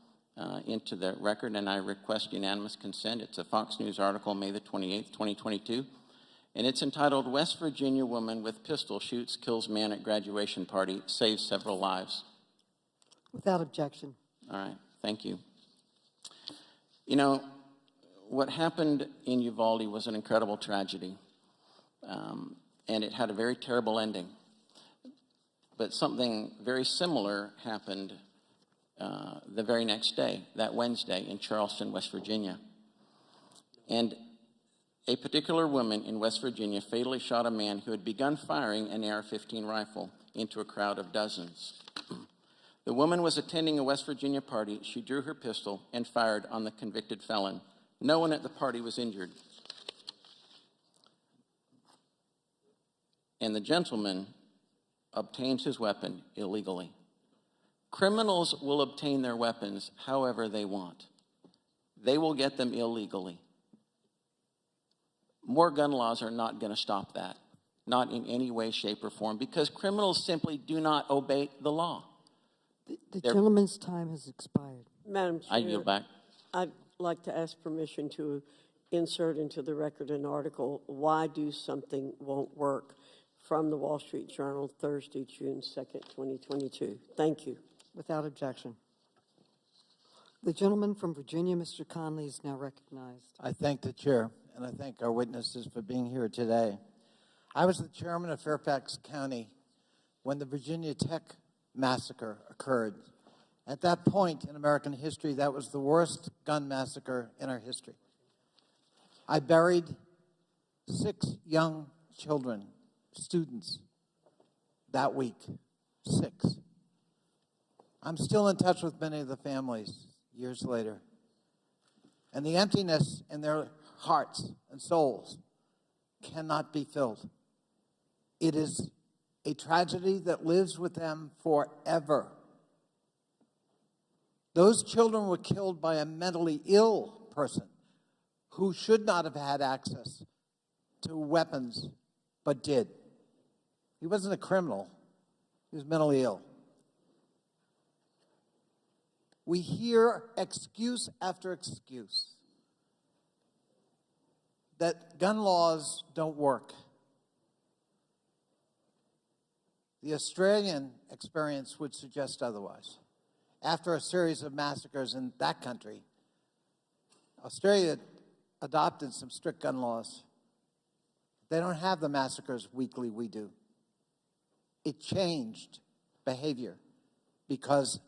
S19: into the record, and I request unanimous consent. It's a Fox News article, May the 28th, 2022, and it's entitled, "West Virginia Woman with Pistol Shoots, Kills Man at Graduation Party, Saves Several Lives."
S2: Without objection.
S19: All right, thank you. You know, what happened in Uvalde was an incredible tragedy, and it had a very terrible ending. But something very similar happened the very next day, that Wednesday, in Charleston, West Virginia. And a particular woman in West Virginia fatally shot a man who had begun firing an AR-15 rifle into a crowd of dozens. The woman was attending a West Virginia party. She drew her pistol and fired on the convicted felon. No one at the party was injured. and the gentleman obtains his weapon illegally. Criminals will obtain their weapons however they want. They will get them illegally. More gun laws are not going to stop that, not in any way, shape, or form, because criminals simply do not obey the law.
S2: The gentleman's time has expired.
S4: Madam Chair,
S19: I yield back.
S4: I'd like to ask permission to insert into the record an article, Why Do Something Won't Work, from the Wall Street Journal, Thursday, June 2nd, 2022. Thank you.
S2: Without objection. The gentleman from Virginia, Mr. Conley, is now recognized.
S5: I thank the chair, and I thank our witnesses for being here today. I was the chairman of Fairfax County when the Virginia Tech massacre occurred. At that point in American history, that was the worst gun massacre in our history. I buried 6 young children, students, that week. 6. I'm still in touch with many of the families years later. And the emptiness in their hearts and souls cannot be filled. It is a tragedy that lives with them forever. Those children were killed by a mentally ill person who should not have had access to weapons, but did. He wasn't a criminal. He was mentally ill. We hear excuse after excuse that gun laws don't work. The Australian experience would suggest otherwise. After a series of massacres in that country, Australia adopted some strict gun laws. They don't have the massacres weekly we do. It changed behavior because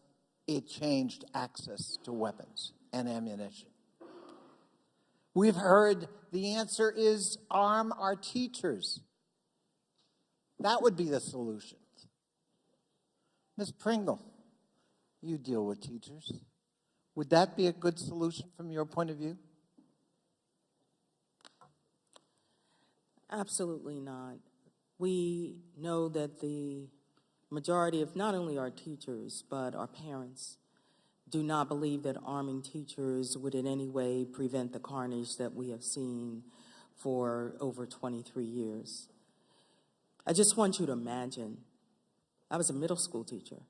S5: it changed access to weapons and ammunition. We've heard the answer is arm our teachers. That would be the solution. Ms. Pringle, you deal with teachers. Would that be a good solution from your point of view?
S18: Absolutely not. We know that the majority of not only our teachers, but our parents do not believe that arming teachers would in any way prevent the carnage that we have seen for over 23 years. I just want you to imagine, I was a middle school teacher.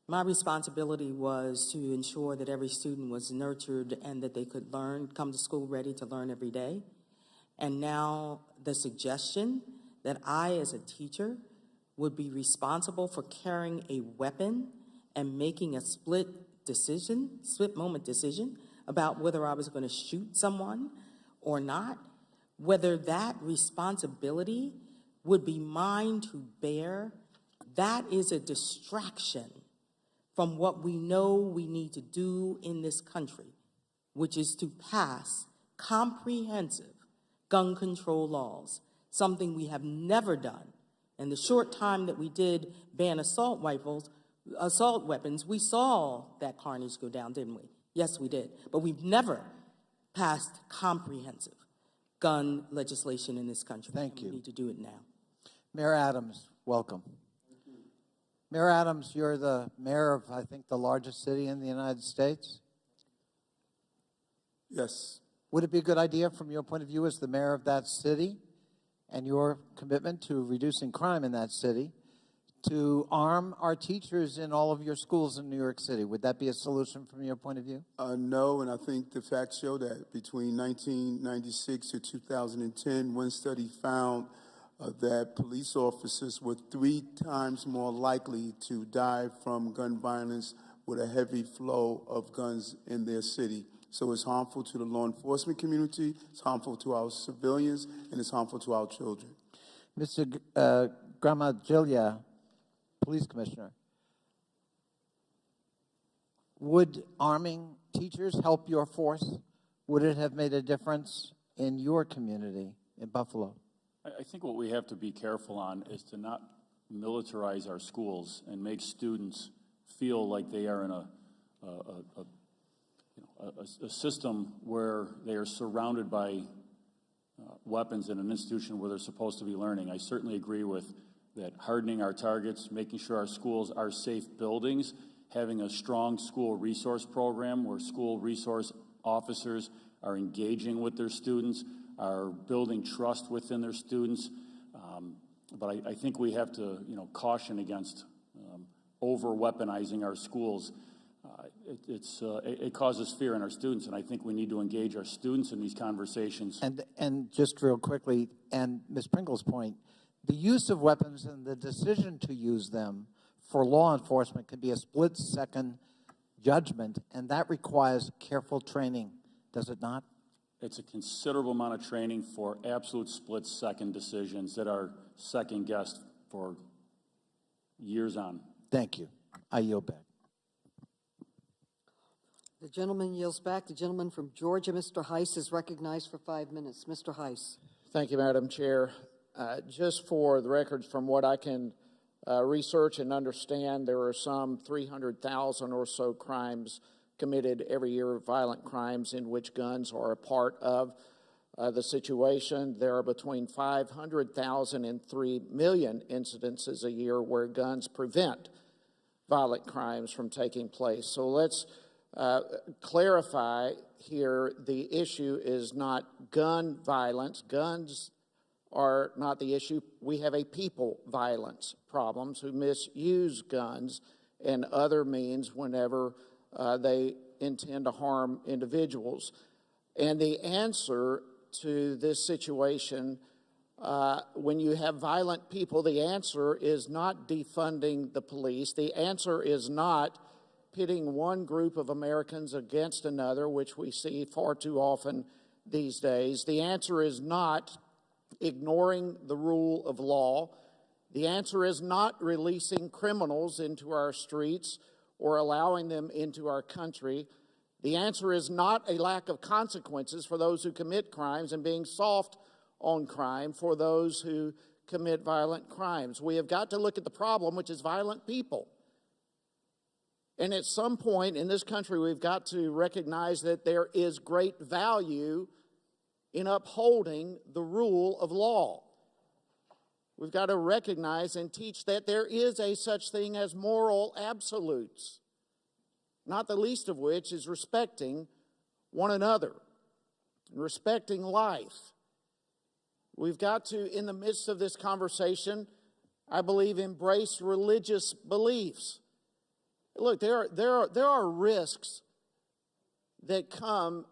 S18: My responsibility was to ensure that every student was nurtured and that they could learn, come to school ready to learn every day. And now the suggestion that I, as a teacher, would be responsible for carrying a weapon and making a split moment decision about whether I was going to shoot someone or not, whether that responsibility would be mine to bear, that is a distraction from what we know we need to do in this country, which is to pass comprehensive gun control laws, something we have never done. In the short time that we did ban assault weapons, we saw that carnage go down, didn't we? Yes, we did. But we've never passed comprehensive gun legislation in this country.
S5: Thank you.
S18: We need to do it now.
S5: Mayor Adams, welcome. Mayor Adams, you're the mayor of, I think, the largest city in the United States.
S13: Yes.
S5: Would it be a good idea from your point of view as the mayor of that city and your commitment to reducing crime in that city to arm our teachers in all of your schools in New York City? Would that be a solution from your point of view?
S13: No, and I think the facts show that. Between 1996 to 2010, one study found that police officers were 3 times more likely to die from gun violence with a heavy flow of guns in their city. So it's harmful to the law enforcement community, it's harmful to our civilians, and it's harmful to our children.
S5: Mr. Gramaglia, police commissioner, would arming teachers help your force? Would it have made a difference in your community in Buffalo?
S15: I think what we have to be careful on is to not militarize our schools and make students feel like they are in a system where they are surrounded by weapons in an institution where they're supposed to be learning. I certainly agree with that, hardening our targets, making sure our schools are safe buildings, having a strong school resource program where school resource officers are engaging with their students, are building trust within their students. But I think we have to, caution against over-weaponizing our schools. It causes fear in our students, and I think we need to engage our students in these conversations.
S5: And just real quickly, and Ms. Pringle's point, the use of weapons and the decision to use them for law enforcement can be a split-second judgment, and that requires careful training, does it not?
S15: It's a considerable amount of training for absolute split-second decisions that are second-guessed for years on.
S5: Thank you. I yield back.
S2: The gentleman yields back. The gentleman from Georgia, Mr. Heiss, is recognized for 5 minutes. Mr. Heiss.
S6: Thank you, Madam Chair. Just for the record, from what I can research and understand, there are some 300,000 or so crimes committed every year, violent crimes in which guns are a part of the situation. There are between 500,000 and 3 million incidences a year where guns prevent violent crimes from taking place. So let's clarify here, the issue is not gun violence. Guns are not the issue. We have a people violence problems who misuse guns and other means whenever they intend to harm individuals. And the answer to this situation, when you have violent people, the answer is not defunding the police. The answer is not pitting one group of Americans against another, which we see far too often these days. The answer is not ignoring the rule of law. The answer is not releasing criminals into our streets or allowing them into our country. The answer is not a lack of consequences for those who commit crimes and being soft on crime for those who commit violent crimes. We have got to look at the problem, which is violent people. And at some point in this country, we've got to recognize that there is great value in upholding the rule of law. We've got to recognize and teach that there is a such thing as moral absolutes, not the least of which is respecting one another and respecting life. We've got to, in the midst of this conversation, I believe, embrace religious beliefs. Look, there are risks that come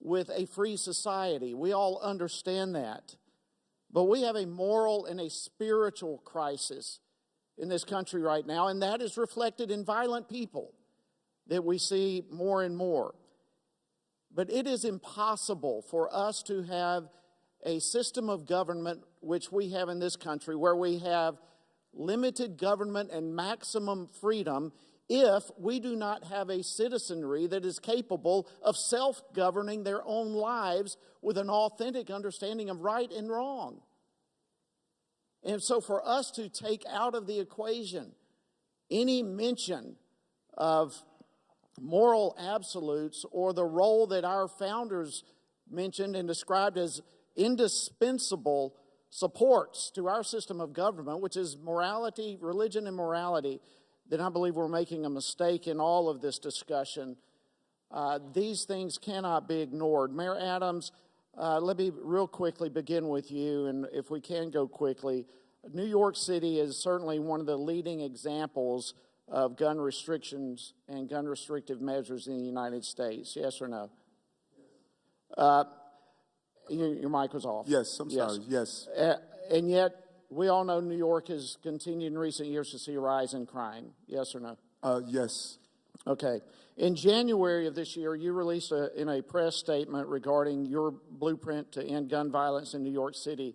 S6: with a free society. We all understand that. But we have a moral and a spiritual crisis in this country right now, and that is reflected in violent people that we see more and more. But it is impossible for us to have a system of government, which we have in this country, where we have limited government and maximum freedom, if we do not have a citizenry that is capable of self-governing their own lives with an authentic understanding of right and wrong. And so for us to take out of the equation any mention of moral absolutes or the role that our founders mentioned and described as indispensable supports to our system of government, which is morality, religion and morality, then I believe we're making a mistake in all of this discussion. These things cannot be ignored. Mayor Adams, let me real quickly begin with you, and if we can go quickly. New York City is certainly one of the leading examples of gun restrictions and gun restrictive measures in the United States. Yes or no? Your mic was off.
S13: Yes, I'm sorry. Yes.
S6: And yet, we all know New York has continued in recent years to see a rise in crime. Yes or no?
S13: Yes.
S6: Okay. In January of this year, you released in a press statement regarding your blueprint to end gun violence in New York City.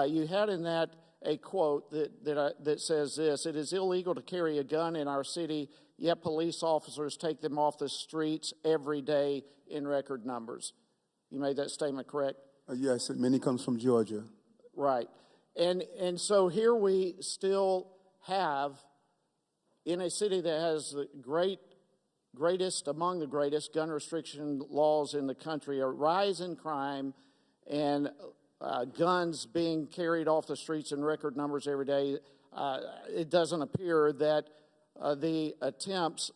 S6: You had in that a quote that says this: "It is illegal to carry a gun in our city, yet police officers take them off the streets every day in record numbers." You made that statement correct?
S13: Yes, and many comes from Georgia.
S6: Right. And so here we still have, in a city that has the greatest among the greatest gun restriction laws in the country, a rise in crime and guns being carried off the streets in record numbers every day, it doesn't appear that the attempts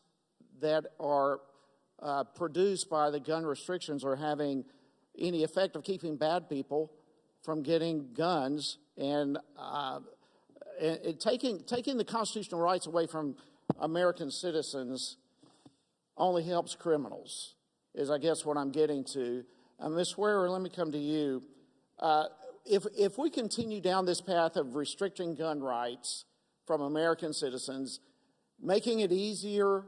S6: that are produced by the gun restrictions are having any effect of keeping bad people from getting guns, and taking the constitutional rights away from American citizens only helps criminals, is I guess what I'm getting to. Ms. Swearer, let me come to you. If we continue down this path of restricting gun rights from American citizens, making it easier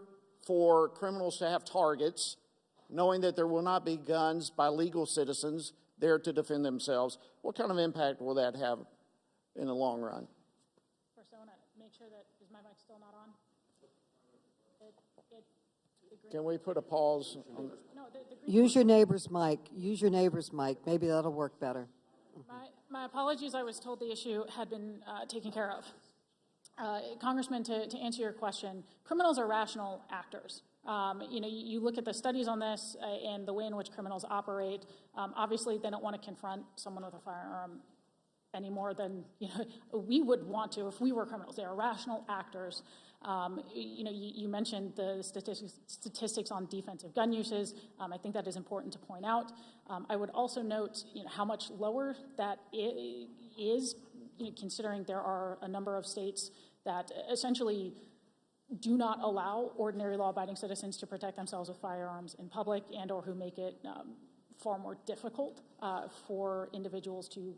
S6: for criminals to have targets, knowing that there will not be guns by legal citizens there to defend themselves, what kind of impact will that have in the long run?
S17: First, I want to make sure that, is my mic still not on?
S6: Can we put a pause?
S2: Use your neighbor's mic. Use your neighbor's mic. Maybe that'll work better.
S17: My apologies. I was told the issue had been taken care of. Congressman, to answer your question, criminals are rational actors. You look at the studies on this and the way in which criminals operate. Obviously, they don't want to confront someone with a firearm any more than we would want to if we were criminals. They are rational actors. You mentioned the statistics on defensive gun uses. I think that is important to point out. I would also note how much lower that is, considering there are a number of states that essentially do not allow ordinary law-abiding citizens to protect themselves with firearms in public, and or who make it far more difficult for individuals to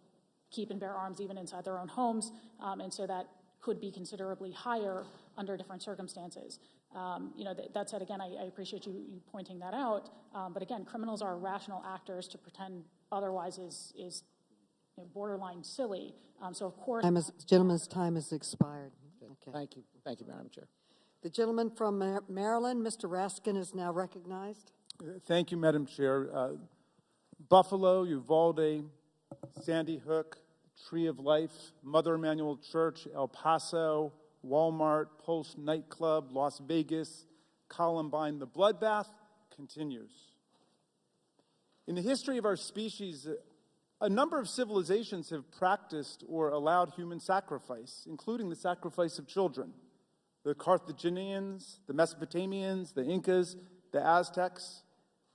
S17: keep and bear arms even inside their own homes, and so that could be considerably higher under different circumstances. That said, again, I appreciate you pointing that out, but again, criminals are rational actors. To pretend otherwise is borderline silly. So of course,
S2: Gentleman's time has expired. Okay.
S6: Thank you, Madam Chair.
S2: The gentleman from Maryland, Mr. Raskin, is now recognized.
S3: Thank you, Madam Chair. Buffalo, Uvalde, Sandy Hook, Tree of Life, Mother Emanuel Church, El Paso, Walmart, Pulse Nightclub, Las Vegas, Columbine. The bloodbath continues. In the history of our species, a number of civilizations have practiced or allowed human sacrifice, including the sacrifice of children. The Carthaginians, the Mesopotamians, the Incas, the Aztecs.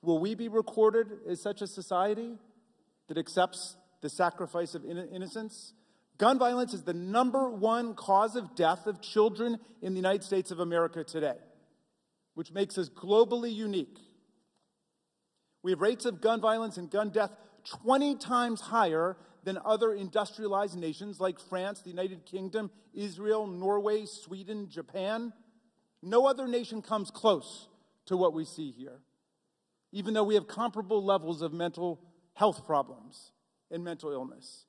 S3: Will we be recorded as such a society that accepts the sacrifice of innocence? Gun violence is the #1 cause of death of children in the United States of America today, which makes us globally unique. We have rates of gun violence and gun death 20 times higher than other industrialized nations like France, the United Kingdom, Israel, Norway, Sweden, Japan. No other nation comes close to what we see here, even though we have comparable levels of mental health problems and mental illness.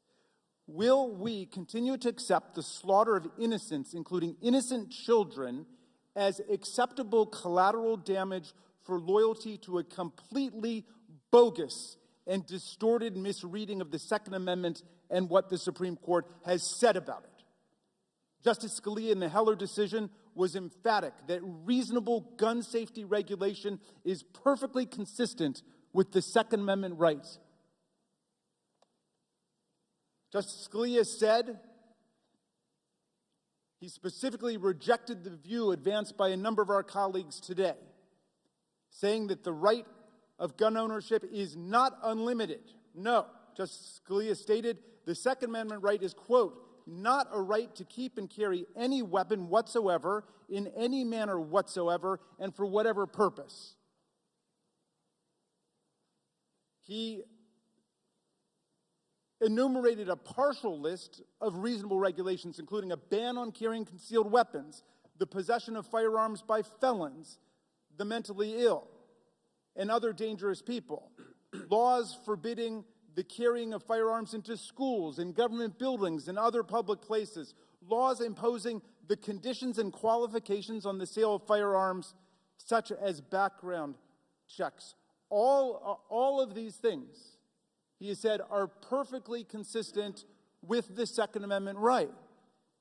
S3: Will we continue to accept the slaughter of innocents, including innocent children, as acceptable collateral damage for loyalty to a completely bogus and distorted misreading of the Second Amendment and what the Supreme Court has said about it? Justice Scalia in the Heller decision was emphatic that reasonable gun safety regulation is perfectly consistent with the Second Amendment rights. Justice Scalia said he specifically rejected the view advanced by a number of our colleagues today, saying that the right of gun ownership is not unlimited. No, Justice Scalia stated the Second Amendment right is, quote, not a right to keep and carry any weapon whatsoever, in any manner whatsoever, and for whatever purpose. He enumerated a partial list of reasonable regulations, including a ban on carrying concealed weapons, the possession of firearms by felons, the mentally ill, and other dangerous people, laws forbidding the carrying of firearms into schools and government buildings and other public places, laws imposing the conditions and qualifications on the sale of firearms, such as background checks. All of these things, he has said, are perfectly consistent with the Second Amendment right.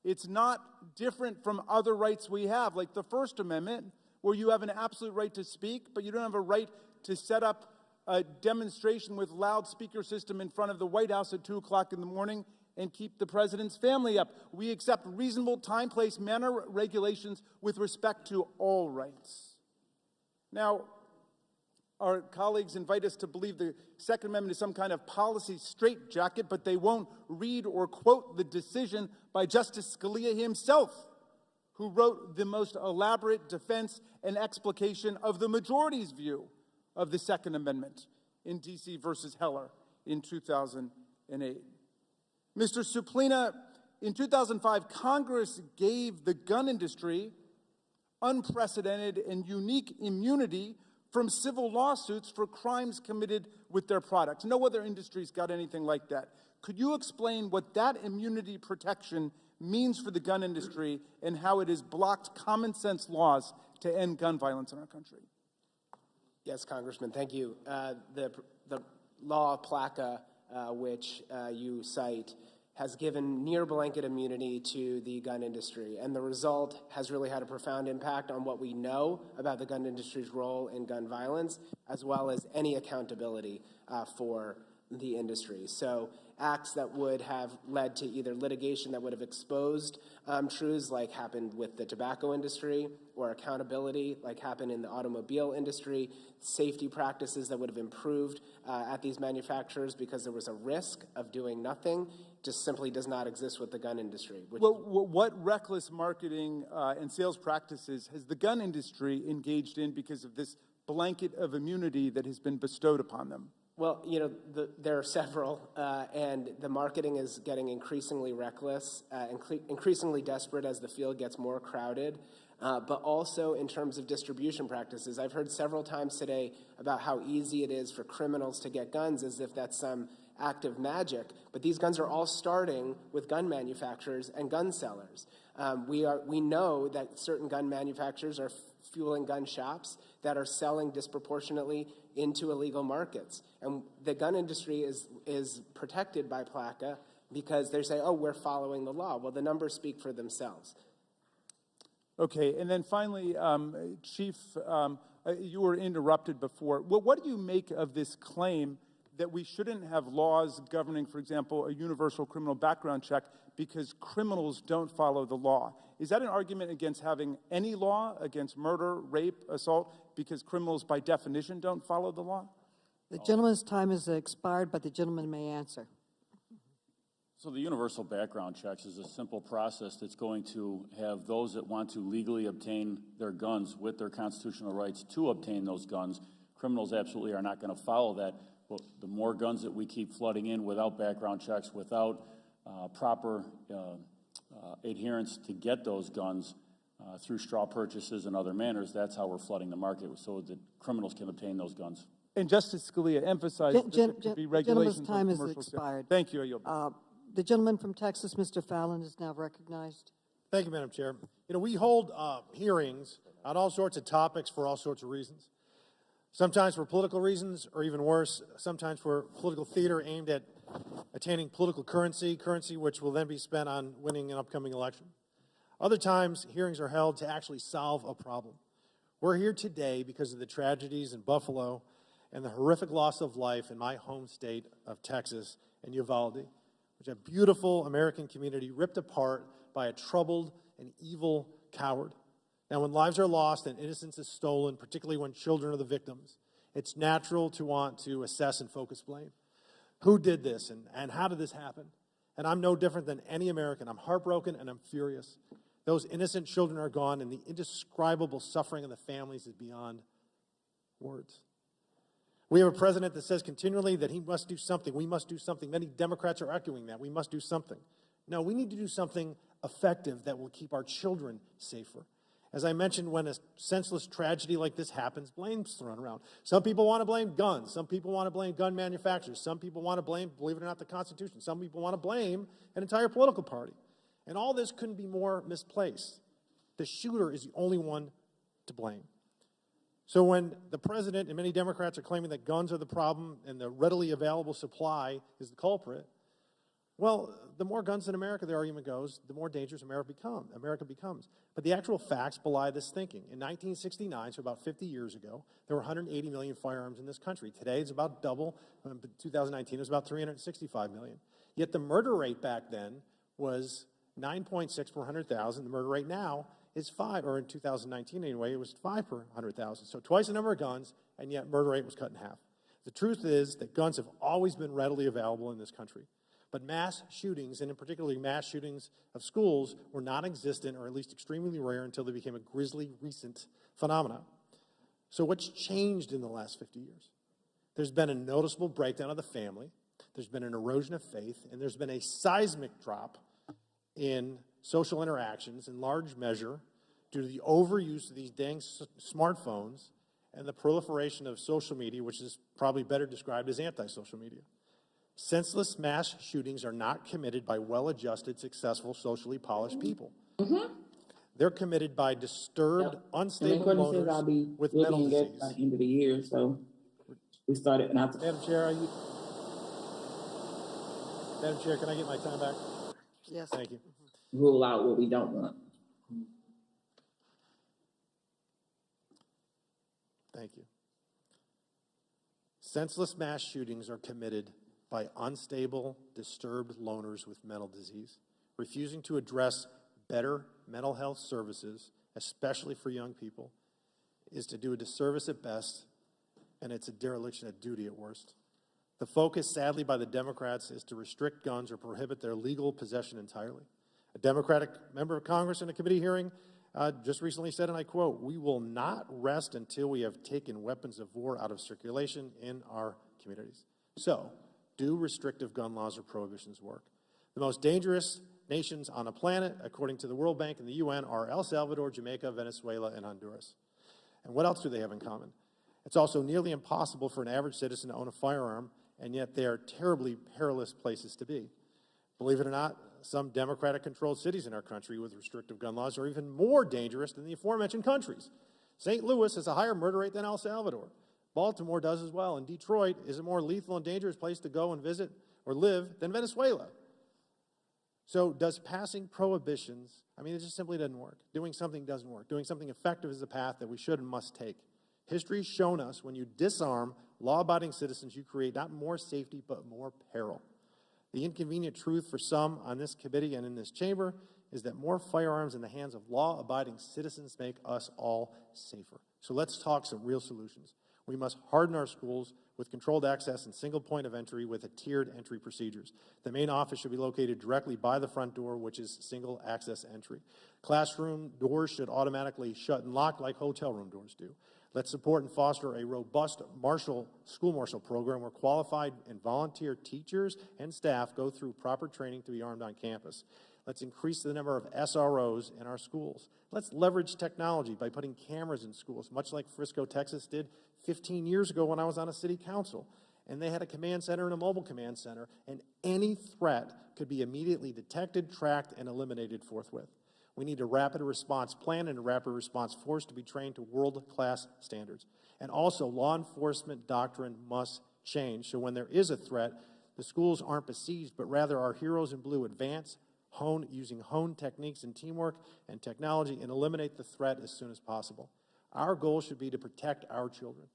S3: It's not different from other rights we have, like the First Amendment, where you have an absolute right to speak, but you don't have a right to set up a demonstration with loudspeaker system in front of the White House at 2 o'clock in the morning and keep the president's family up. We accept reasonable time, place, manner regulations with respect to all rights. Now, our colleagues invite us to believe the Second Amendment is some kind of policy straitjacket, but they won't read or quote the decision by Justice Scalia himself, who wrote the most elaborate defense and explication of the majority's view of the Second Amendment in D.C. versus Heller in 2008. Mr. Suplina, in 2005, Congress gave the gun industry unprecedented and unique immunity from civil lawsuits for crimes committed with their products. No other industry's got anything like that. Could you explain what that immunity protection means for the gun industry and how it has blocked common sense laws to end gun violence in our country?
S16: Yes, Congressman, thank you. The law of PLACA, which you cite, has given near blanket immunity to the gun industry, and the result has really had a profound impact on what we know about the gun industry's role in gun violence, as well as any accountability for the industry. So acts that would have led to either litigation that would have exposed truths like happened with the tobacco industry, or accountability like happened in the automobile industry, safety practices that would have improved at these manufacturers because there was a risk of doing nothing, just simply does not exist with the gun industry.
S3: Well, what reckless marketing and sales practices has the gun industry engaged in because of this blanket of immunity that has been bestowed upon them?
S16: Well, you know, there are several, and the marketing is getting increasingly reckless, increasingly desperate as the field gets more crowded, but also in terms of distribution practices. I've heard several times today about how easy it is for criminals to get guns, as if that's some act of magic, but these guns are all starting with gun manufacturers and gun sellers. We know that certain gun manufacturers are fueling gun shops that are selling disproportionately into illegal markets. And the gun industry is protected by PLACA because they say, oh, we're following the law. Well, the numbers speak for themselves.
S3: Okay, and then finally, Chief, you were interrupted before. Well, what do you make of this claim that we shouldn't have laws governing, for example, a universal criminal background check because criminals don't follow the law? Is that an argument against having any law against murder, rape, assault, because criminals by definition don't follow the law?
S2: The gentleman's time has expired, but the gentleman may answer.
S15: So the universal background checks is a simple process that's going to have those that want to legally obtain their guns with their constitutional rights to obtain those guns. Criminals absolutely are not going to follow that. But the more guns that we keep flooding in without background checks, without proper adherence to get those guns through straw purchases and other manners, that's how we're flooding the market so that criminals can obtain those guns.
S3: And Justice Scalia emphasized that there could be regulations on
S2: time has
S3: commercial
S2: expired.
S3: sales. Thank you. I yield.
S2: The gentleman from Texas, Mr. Fallon, is now recognized.
S7: Thank you, Madam Chair. You know, we hold hearings on all sorts of topics for all sorts of reasons. Sometimes for political reasons, or even worse, sometimes for political theater aimed at attaining political currency which will then be spent on winning an upcoming election. Other times, hearings are held to actually solve a problem. We're here today because of the tragedies in Buffalo and the horrific loss of life in my home state of Texas and Uvalde, which is a beautiful American community ripped apart by a troubled and evil coward. Now, when lives are lost and innocence is stolen, particularly when children are the victims, it's natural to want to assess and focus blame. Who did this and how did this happen? And I'm no different than any American. I'm heartbroken and I'm furious. Those innocent children are gone, and the indescribable suffering of the families is beyond words. We have a president that says continually that he must do something. We must do something. Many Democrats are arguing that. We must do something. No, we need to do something effective that will keep our children safer. As I mentioned, when a senseless tragedy like this happens, blame's thrown around. Some people want to blame guns. Some people want to blame gun manufacturers. Some people want to blame, believe it or not, the Constitution. Some people want to blame an entire political party. And all this couldn't be more misplaced. The shooter is the only one to blame. So when the president and many Democrats are claiming that guns are the problem and the readily available supply is the culprit, Well, the more guns in America, the argument goes, the more dangerous America becomes. But the actual facts belie this thinking. In 1969, so about 50 years ago, there were 180 million firearms in this country. Today, it's about double. In 2019, it was about 365 million. Yet the murder rate back then was 9.6 per 100,000. The murder rate now is 5, or in 2019 anyway, it was 5 per 100,000. So twice the number of guns, and yet murder rate was cut in half. The truth is that guns have always been readily available in this country. But mass shootings, and in particular mass shootings of schools, were non-existent, or at least extremely rare, until they became a grisly recent phenomenon. So what's changed in the last 50 years? There's been a noticeable breakdown of the family, there's been an erosion of faith, and there's been a seismic drop in social interactions, in large measure, due to the overuse of these dang smartphones and the proliferation of social media, which is probably better described as anti-social media. Senseless mass shootings are not committed by well-adjusted, successful, socially polished people. They're committed by disturbed, unstable loners with mental disease.
S9: By the end of the year, so we started. And
S7: Madam Chair, Madam Chair, can I get my time back?
S2: Yes.
S7: Thank you.
S9: Rule out what we don't want.
S7: Thank you. Senseless mass shootings are committed by unstable, disturbed loners with mental disease, refusing to address better mental health services, especially for young people, is to do a disservice at best, and it's a dereliction of duty at worst. The focus, sadly, by the Democrats is to restrict guns or prohibit their legal possession entirely. A Democratic member of Congress in a committee hearing just recently said, and I quote, "We will not rest until we have taken weapons of war out of circulation in our communities." So, do restrictive gun laws or prohibitions work? The most dangerous nations on the planet, according to the World Bank and the UN, are El Salvador, Jamaica, Venezuela, and Honduras. And what else do they have in common? It's also nearly impossible for an average citizen to own a firearm, and yet they are terribly perilous places to be. Believe it or not, some Democratic-controlled cities in our country with restrictive gun laws are even more dangerous than the aforementioned countries. St. Louis has a higher murder rate than El Salvador. Baltimore does as well, and Detroit is a more lethal and dangerous place to go and visit or live than Venezuela. So does passing prohibitions, I mean, it just simply doesn't work. Doing something doesn't work. Doing something effective is the path that we should and must take. History's shown us when you disarm law-abiding citizens, you create not more safety, but more peril. The inconvenient truth for some on this committee and in this chamber is that more firearms in the hands of law-abiding citizens make us all safer. So let's talk some real solutions. We must harden our schools with controlled access and single point of entry with a tiered entry procedures. The main office should be located directly by the front door, which is single access entry. Classroom doors should automatically shut and lock like hotel room doors do. Let's support and foster a robust school marshal program where qualified and volunteer teachers and staff go through proper training to be armed on campus. Let's increase the number of SROs in our schools. Let's leverage technology by putting cameras in schools, much like Frisco, Texas did 15 years ago when I was on a city council. And they had a command center and a mobile command center, and any threat could be immediately detected, tracked, and eliminated forthwith. We need a rapid response plan and a rapid response force to be trained to world-class standards. And also, law enforcement doctrine must change. So when there is a threat, the schools aren't besieged, but rather our heroes in blue advance, using honed techniques and teamwork and technology, and eliminate the threat as soon as possible. Our goal should be to protect our children.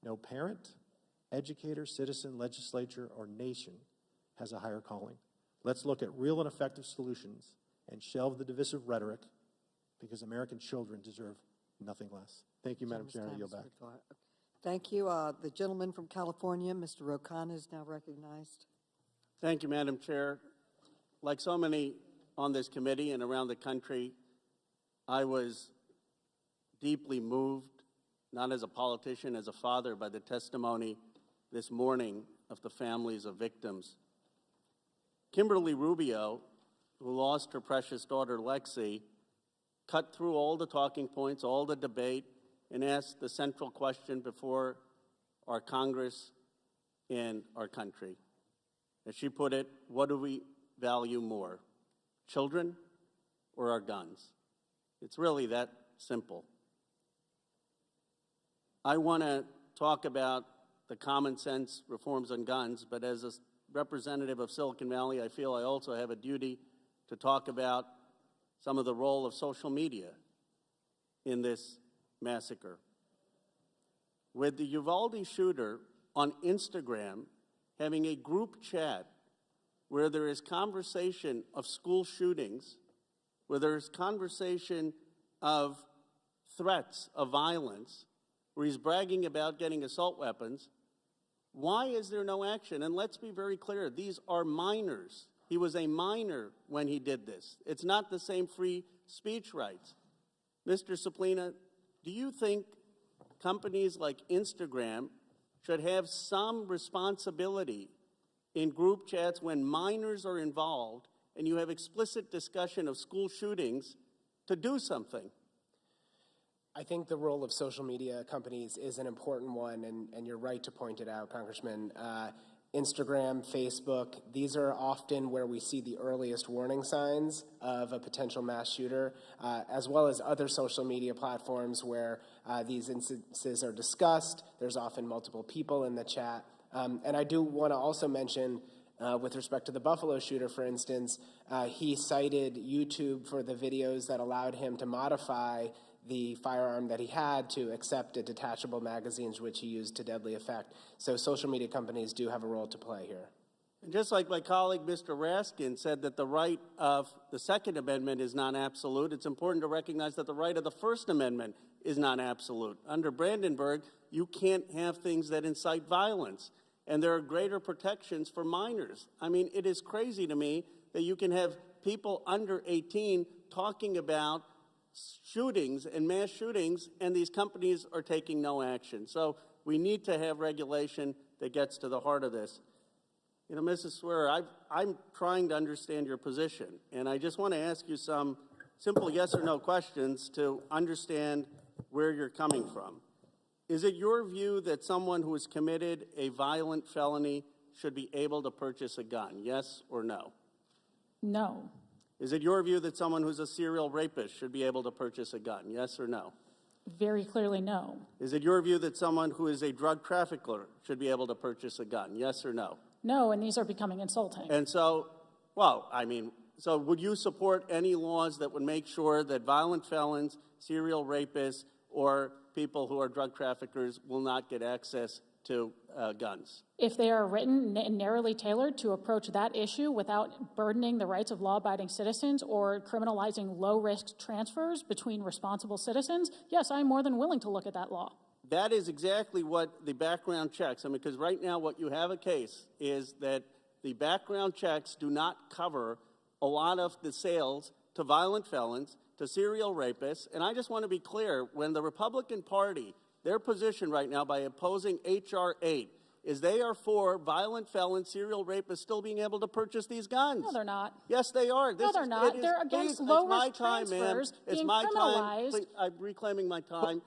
S7: No parent, educator, citizen, legislature, or nation has a higher calling. Let's look at real and effective solutions and shelve the divisive rhetoric, because American children deserve nothing less. Thank you, Madam Chair. I yield back.
S2: Thank you. The gentleman from California, Mr. Rokan, is now recognized.
S22: Thank you, Madam Chair. Like so many on this committee and around the country, I was deeply moved, not as a politician, as a father, by the testimony this morning of the families of victims. Kimberly Rubio, who lost her precious daughter Lexi, cut through all the talking points, all the debate, and asked the central question before our Congress and our country. As she put it, what do we value more, children or our guns? It's really that simple. I want to talk about the common sense reforms on guns, but as a representative of Silicon Valley, I feel I also have a duty to talk about some of the role of social media in this massacre. With the Uvalde shooter on Instagram having a group chat where there is conversation of school shootings, where there is conversation of threats of violence, where he's bragging about getting assault weapons, why is there no action? And let's be very clear, these are minors. He was a minor when he did this. It's not the same free speech rights. Mr. Suplina, do you think companies like Instagram should have some responsibility in group chats when minors are involved and you have explicit discussion of school shootings to do something?
S16: I think the role of social media companies is an important one, and you're right to point it out, Congressman. Instagram, Facebook, these are often where we see the earliest warning signs of a potential mass shooter, as well as other social media platforms where these instances are discussed. There's often multiple people in the chat. And I do want to also mention, with respect to the Buffalo shooter, for instance, he cited YouTube for the videos that allowed him to modify the firearm that he had to accept a detachable magazines, which he used to deadly effect. So social media companies do have a role to play here.
S22: And just like my colleague, Mr. Raskin, said that the right of the Second Amendment is not absolute, it's important to recognize that the right of the First Amendment is not absolute. Under Brandenburg, you can't have things that incite violence, and there are greater protections for minors. I mean, it is crazy to me that you can have people under 18 talking about shootings and mass shootings, and these companies are taking no action. So we need to have regulation that gets to the heart of this. You know, Mrs. Swearer, I'm trying to understand your position, and I just want to ask you some simple yes or no questions to understand where you're coming from. Is it your view that someone who has committed a violent felony should be able to purchase a gun, yes or no?
S17: No.
S22: Is it your view that someone who's a serial rapist should be able to purchase a gun, yes or no?
S17: Very clearly, no.
S22: Is it your view that someone who is a drug trafficker should be able to purchase a gun, yes or no?
S17: No, and these are becoming insulting.
S22: And so, well, I mean, so would you support any laws that would make sure that violent felons, serial rapists, or people who are drug traffickers will not get access to guns?
S17: If they are written and narrowly tailored to approach that issue without burdening the rights of law-abiding citizens or criminalizing low-risk transfers between responsible citizens, yes, I'm more than willing to look at that law.
S22: That is exactly what the background checks, I mean, because right now what you have a case is that the background checks do not cover a lot of the sales to violent felons, to serial rapists, and I just want to be clear, when the Republican Party, their position right now by opposing H.R. 8 is they are for violent felons, serial rapists still being able to purchase these guns.
S17: No, they're not.
S22: Yes, they are.
S17: No, they're not. They're against low-risk transfers being criminalized.
S22: Please, I'm reclaiming my time.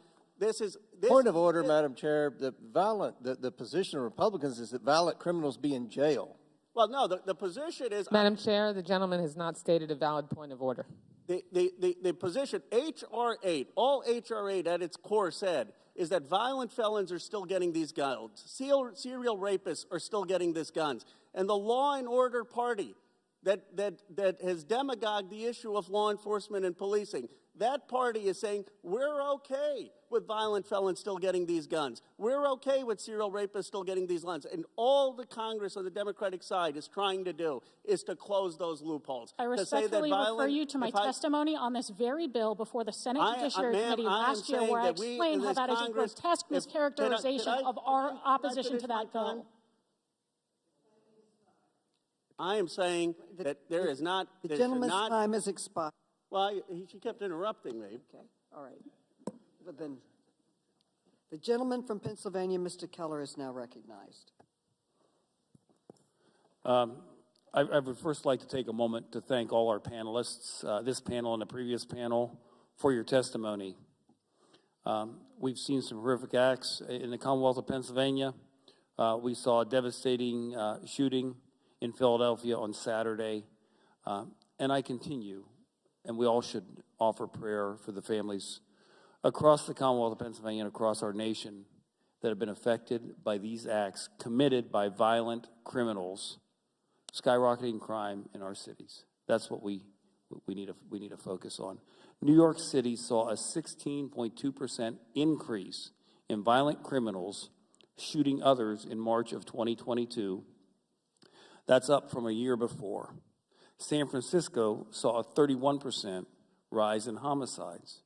S8: Point of order, Madam Chair. The position of Republicans is that violent criminals be in jail.
S22: Well, no, the position is...
S10: Madam Chair, the gentleman has not stated a valid point of order.
S22: The position, H.R. 8, all H.R. 8 at its core said is that violent felons are still getting these guns. Serial rapists are still getting these guns. And the law and order party that has demagogued the issue of law enforcement and policing, that party is saying, we're okay with violent felons still getting these guns. We're okay with serial rapists still getting these guns. And all the Congress on the Democratic side is trying to do is to close those loopholes.
S17: I respectfully refer you to my testimony on this very bill before the Senate Judiciary Committee last year, where I explained how that is a grotesque mischaracterization of our opposition to that bill.
S22: I am saying that there is not...
S2: The gentleman's time has expired.
S22: Well, she kept interrupting me.
S2: Okay, all right. But then, the gentleman from Pennsylvania, Mr. Keller, is now recognized.
S3: I would first like to take a moment to thank all our panelists, this panel and the previous panel, for your testimony. We've seen some horrific acts in the Commonwealth of Pennsylvania. We saw a devastating shooting in Philadelphia on Saturday, and I continue, and we all should offer prayer for the families across the Commonwealth of Pennsylvania and across our nation that have been affected by these acts committed by violent criminals
S11: skyrocketing crime in our cities. That's what we need to focus on. New York City saw a 16.2% increase in violent criminals shooting others in March of 2022. That's up from a year before. San Francisco saw a 31% rise in homicides.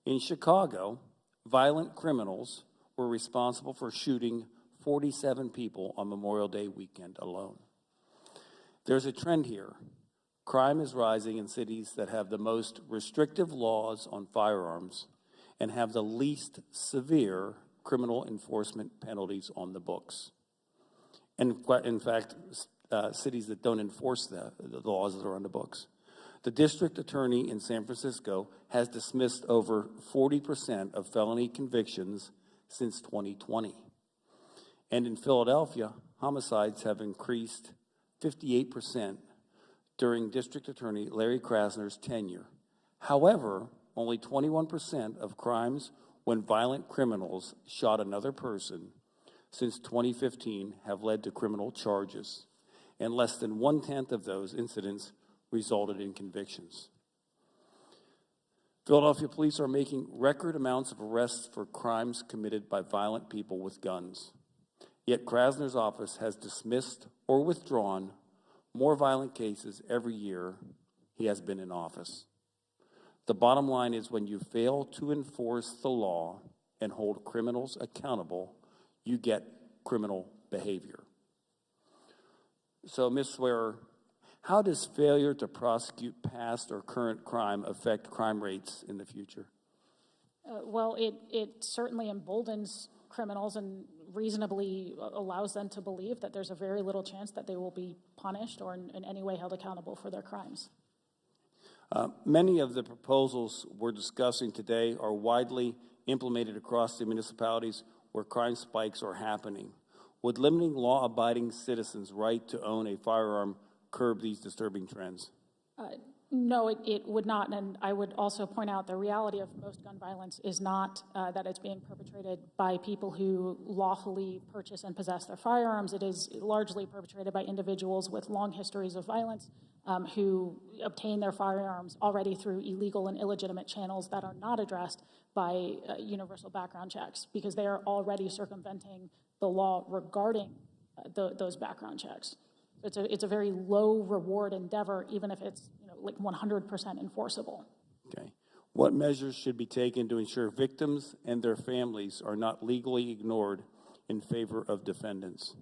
S11: In Chicago, violent criminals were responsible for shooting 47 people on Memorial Day weekend alone. There's a trend here. Crime is rising in cities that have the most restrictive laws on firearms and have the least severe criminal enforcement penalties on the books. And in fact, cities that don't enforce the laws that are on the books. The district attorney in San Francisco has dismissed over 40% of felony convictions since 2020. And in Philadelphia, homicides have increased 58% during District Attorney Larry Krasner's tenure. However, only 21% of crimes when violent criminals shot another person since 2015 have led to criminal charges, and less than 1/10 of those incidents resulted in convictions. Philadelphia police are making record amounts of arrests for crimes committed by violent people with guns. Yet Krasner's office has dismissed or withdrawn more violent cases every year he has been in office. The bottom line is when you fail to enforce the law and hold criminals accountable, you get criminal behavior. So, Ms. Swearer, how does failure to prosecute past or current crime affect crime rates in the future?
S17: Well, it certainly emboldens criminals and reasonably allows them to believe that there's a very little chance that they will be punished or in any way held accountable for their crimes.
S11: Many of the proposals we're discussing today are widely implemented across the municipalities where crime spikes are happening. Would limiting law-abiding citizens' right to own a firearm curb these disturbing trends?
S17: No, it would not. And I would also point out the reality of most gun violence is not that it's being perpetrated by people who lawfully purchase and possess their firearms. It is largely perpetrated by individuals with long histories of violence who obtain their firearms already through illegal and illegitimate channels that are not addressed by universal background checks because they are already circumventing the law regarding those background checks. It's a very low reward endeavor, even if it's like 100% enforceable.
S11: Okay. What measures should be taken to ensure victims and their families are not legally ignored in favor of defendants?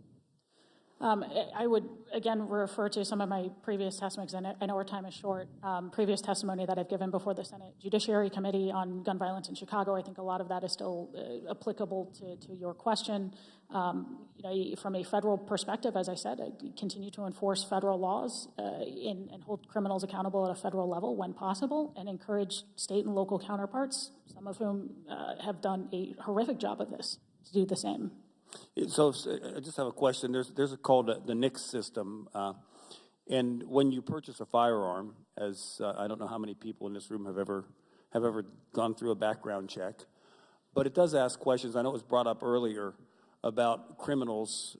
S17: I would, again, refer to some of my previous testimonies, and I know our time is short, previous testimony that I've given before the Senate Judiciary Committee on gun violence in Chicago. I think a lot of that is still applicable to your question. From a federal perspective, as I said, I continue to enforce federal laws and hold criminals accountable at a federal level when possible, and encourage state and local counterparts, some of whom have done a horrific job of this, to do the same.
S11: So I just have a question. There's a called the NICS system, and when you purchase a firearm, as I don't know how many people in this room have ever gone through a background check, but it does ask questions. I know it was brought up earlier about criminals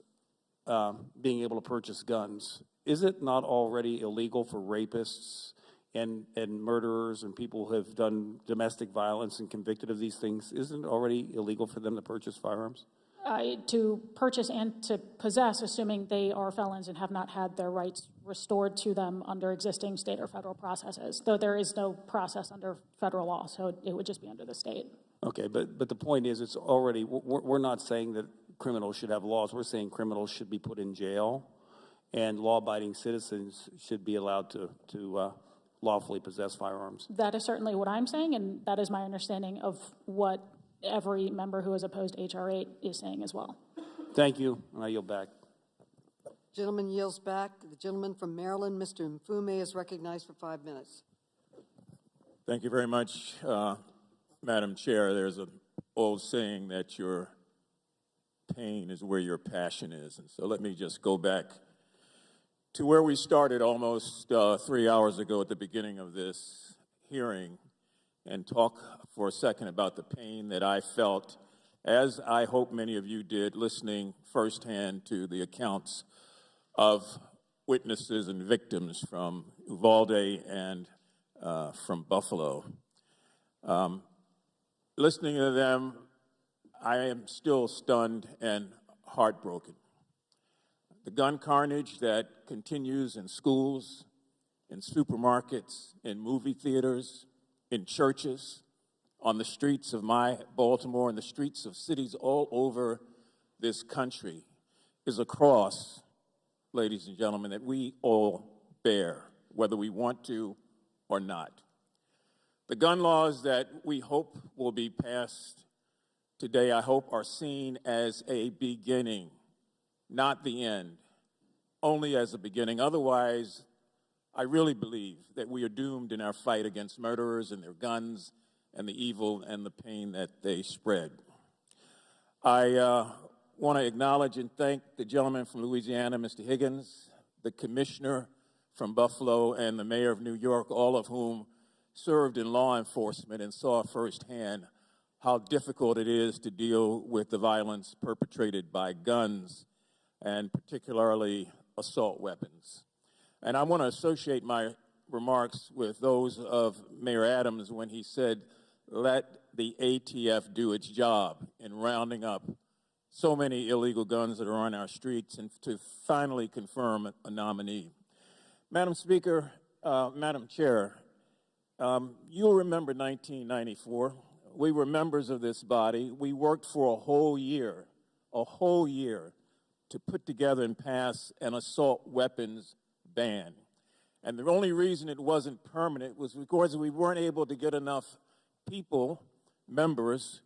S11: being able to purchase guns. Is it not already illegal for rapists and murderers and people who have done domestic violence and convicted of these things? Isn't it already illegal for them to purchase firearms?
S17: To purchase and to possess, assuming they are felons and have not had their rights restored to them under existing state or federal processes, though there is no process under federal law, so it would just be under the state.
S11: Okay, but the point is, it's already, we're not saying that criminals should have laws. We're saying criminals should be put in jail, and law-abiding citizens should be allowed to lawfully possess firearms.
S17: That is certainly what I'm saying, and that is my understanding of what every member who has opposed H.R. 8 is saying as well.
S11: Thank you, and I yield back.
S2: Gentleman yields back. The gentleman from Maryland, Mr. Mfume, is recognized for 5 minutes.
S14: Thank you very much, Madam Chair. There's an old saying that your pain is where your passion is. And so let me just go back to where we started almost 3 hours ago at the beginning of this hearing and talk for a second about the pain that I felt, as I hope many of you did, listening firsthand to the accounts of witnesses and victims from Uvalde and from Buffalo. Listening to them, I am still stunned and heartbroken. The gun carnage that continues in schools, in supermarkets, in movie theaters, in churches, on the streets of my Baltimore and the streets of cities all over this country is a cross, ladies and gentlemen, that we all bear, whether we want to or not. The gun laws that we hope will be passed today, I hope, are seen as a beginning, not the end, only as a beginning. Otherwise, I really believe that we are doomed in our fight against murderers and their guns and the evil and the pain that they spread. I want to acknowledge and thank the gentleman from Louisiana, Mr. Higgins, the commissioner from Buffalo, and the mayor of New York, all of whom served in law enforcement and saw firsthand how difficult it is to deal with the violence perpetrated by guns, and particularly assault weapons. And I want to associate my remarks with those of Mayor Adams when he said, let the ATF do its job in rounding up so many illegal guns that are on our streets and to finally confirm a nominee. Madam Speaker, Madam Chair, you'll remember 1994. We were members of this body. We worked for a whole year to put together and pass an assault weapons ban. And the only reason it wasn't permanent was because we weren't able to get enough people, members,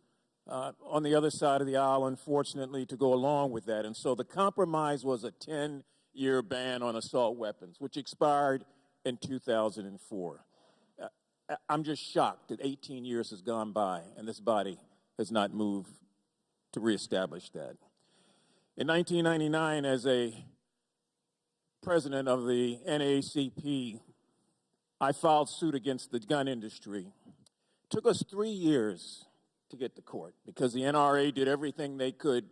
S14: on the other side of the aisle, unfortunately, to go along with that. And so the compromise was a 10-year ban on assault weapons, which expired in 2004. I'm just shocked that 18 years has gone by and this body has not moved to reestablish that. In 1999, as a president of the NAACP, I filed suit against the gun industry. It took us 3 years to get to court because the NRA did everything they could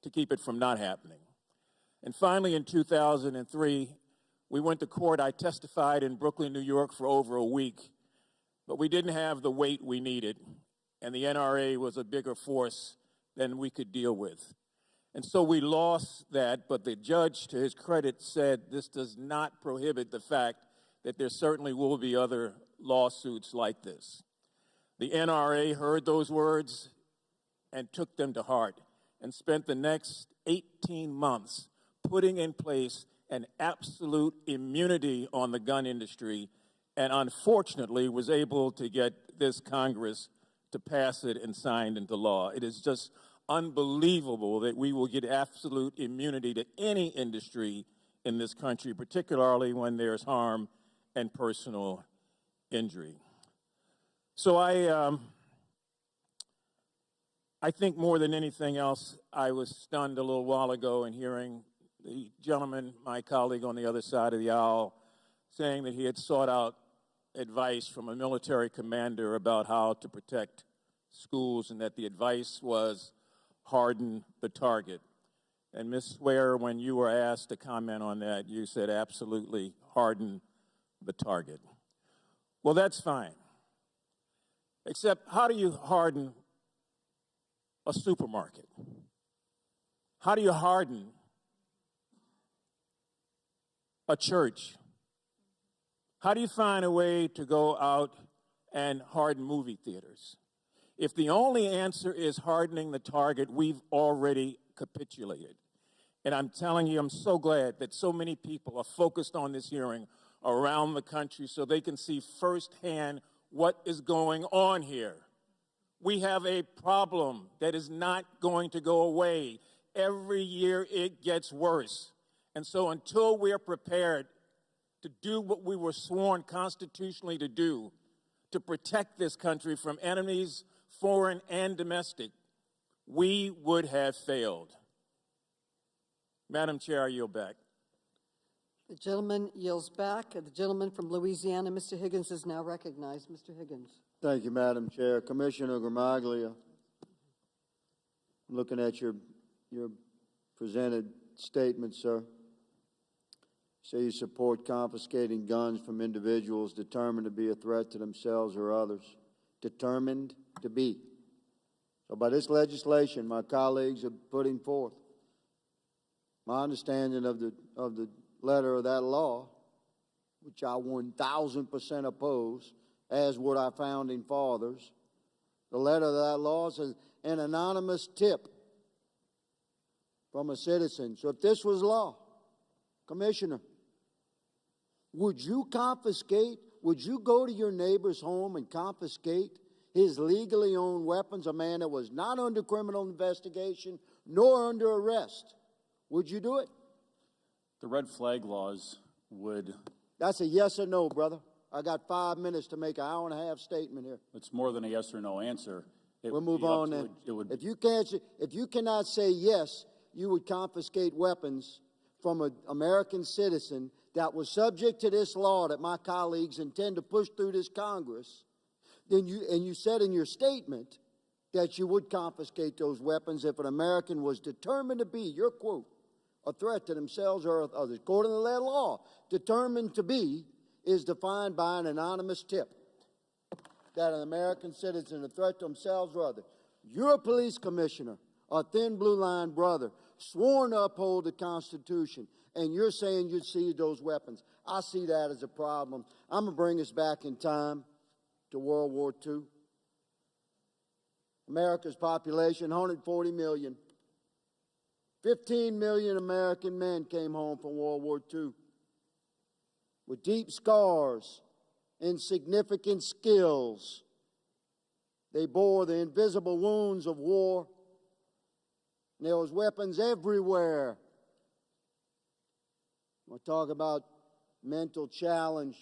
S14: to keep it from not happening. And finally, in 2003, we went to court. I testified in Brooklyn, New York for over a week, but we didn't have the weight we needed, and the NRA was a bigger force than we could deal with. And so we lost that, but the judge, to his credit, said this does not prohibit the fact that there certainly will be other lawsuits like this. The NRA heard those words and took them to heart and spent the next 18 months putting in place an absolute immunity on the gun industry, and unfortunately was able to get this Congress to pass it and sign into law. It is just unbelievable that we will get absolute immunity to any industry in this country, particularly when there's harm and personal injury. So I think more than anything else, I was stunned a little while ago in hearing the gentleman, my colleague on the other side of the aisle, saying that he had sought out advice from a military commander about how to protect schools and that the advice was harden the target. And Ms. Swear, when you were asked to comment on that, you said absolutely harden the target. Well, that's fine. Except, how do you harden a supermarket? How do you harden a church? How do you find a way to go out and harden movie theaters? If the only answer is hardening the target, we've already capitulated. And I'm telling you, I'm so glad that so many people are focused on this hearing around the country so they can see firsthand what is going on here. We have a problem that is not going to go away. Every year it gets worse. And so until we are prepared to do what we were sworn constitutionally to do, to protect this country from enemies, foreign and domestic, we would have failed. Madam Chair, I yield back.
S2: The gentleman yields back. The gentleman from Louisiana, Mr. Higgins, is now recognized. Mr. Higgins.
S12: Thank you, Madam Chair. Commissioner Gramaglia, looking at your presented statement, sir. Say you support confiscating guns from individuals determined to be a threat to themselves or others. Determined to be. So by this legislation my colleagues are putting forth, my understanding of the letter of that law, which I 1,000% oppose, as would our founding fathers, the letter of that law says an anonymous tip from a citizen. So if this was law, Commissioner, would you confiscate, would you go to your neighbor's home and confiscate his legally owned weapons, a man that was not under criminal investigation nor under arrest? Would you do it?
S15: The red flag laws would...
S12: That's a yes or no, brother. I got 5 minutes to make an hour and a half statement here.
S15: It's more than a yes or no answer.
S12: We'll move on then. If you cannot say yes, you would confiscate weapons from an American citizen that was subject to this law that my colleagues intend to push through this Congress, then you said in your statement that you would confiscate those weapons if an American was determined to be, your quote, a threat to themselves or others. According to that law, determined to be is defined by an anonymous tip that an American citizen, a threat to themselves or others. You're a police commissioner, a thin blue line brother, sworn to uphold the Constitution, and you're saying you'd seize those weapons. I see that as a problem. I'm going to bring us back in time to World War II. America's population, 140 million. 15 million American men came home from World War II with deep scars and significant skills. They bore the invisible wounds of war. And there was weapons everywhere. We'll talk about mental challenge.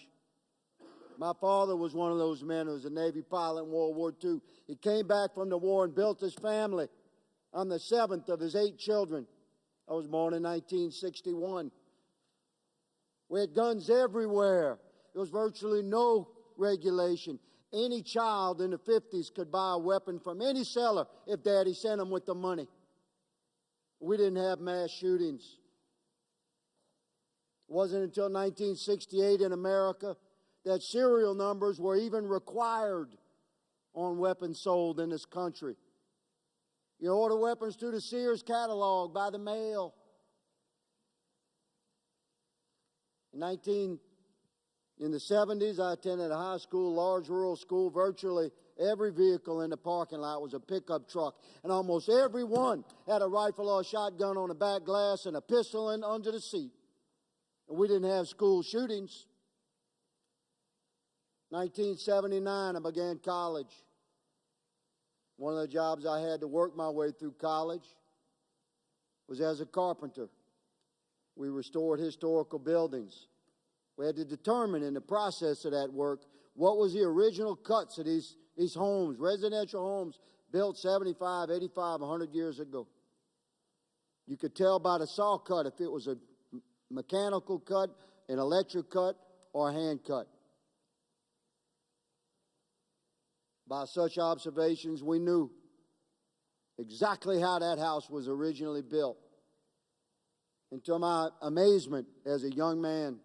S12: My father was one of those men who was a Navy pilot in World War II. He came back from the war and built his family. I'm the seventh of his 8 children. I was born in 1961. We had guns everywhere. There was virtually no regulation. Any child in the 50s could buy a weapon from any seller if Daddy sent them with the money. We didn't have mass shootings. It wasn't until 1968 in America that serial numbers were even required on weapons sold in this country. You order weapons through the Sears catalog by the mail. In the 70s, I attended a high school, large rural school. Virtually every vehicle in the parking lot was a pickup truck, and almost every one had a rifle or a shotgun on the back glass and a pistol under the seat. And we didn't have school shootings. 1979, I began college. One of the jobs I had to work my way through college was as a carpenter. We restored historical buildings. We had to determine in the process of that work what was the original cuts of these homes, residential homes built 75, 85, 100 years ago. You could tell by the saw cut if it was a mechanical cut, an electric cut, or a hand cut. By such observations, we knew exactly how that house was originally built. And to my amazement as a young man,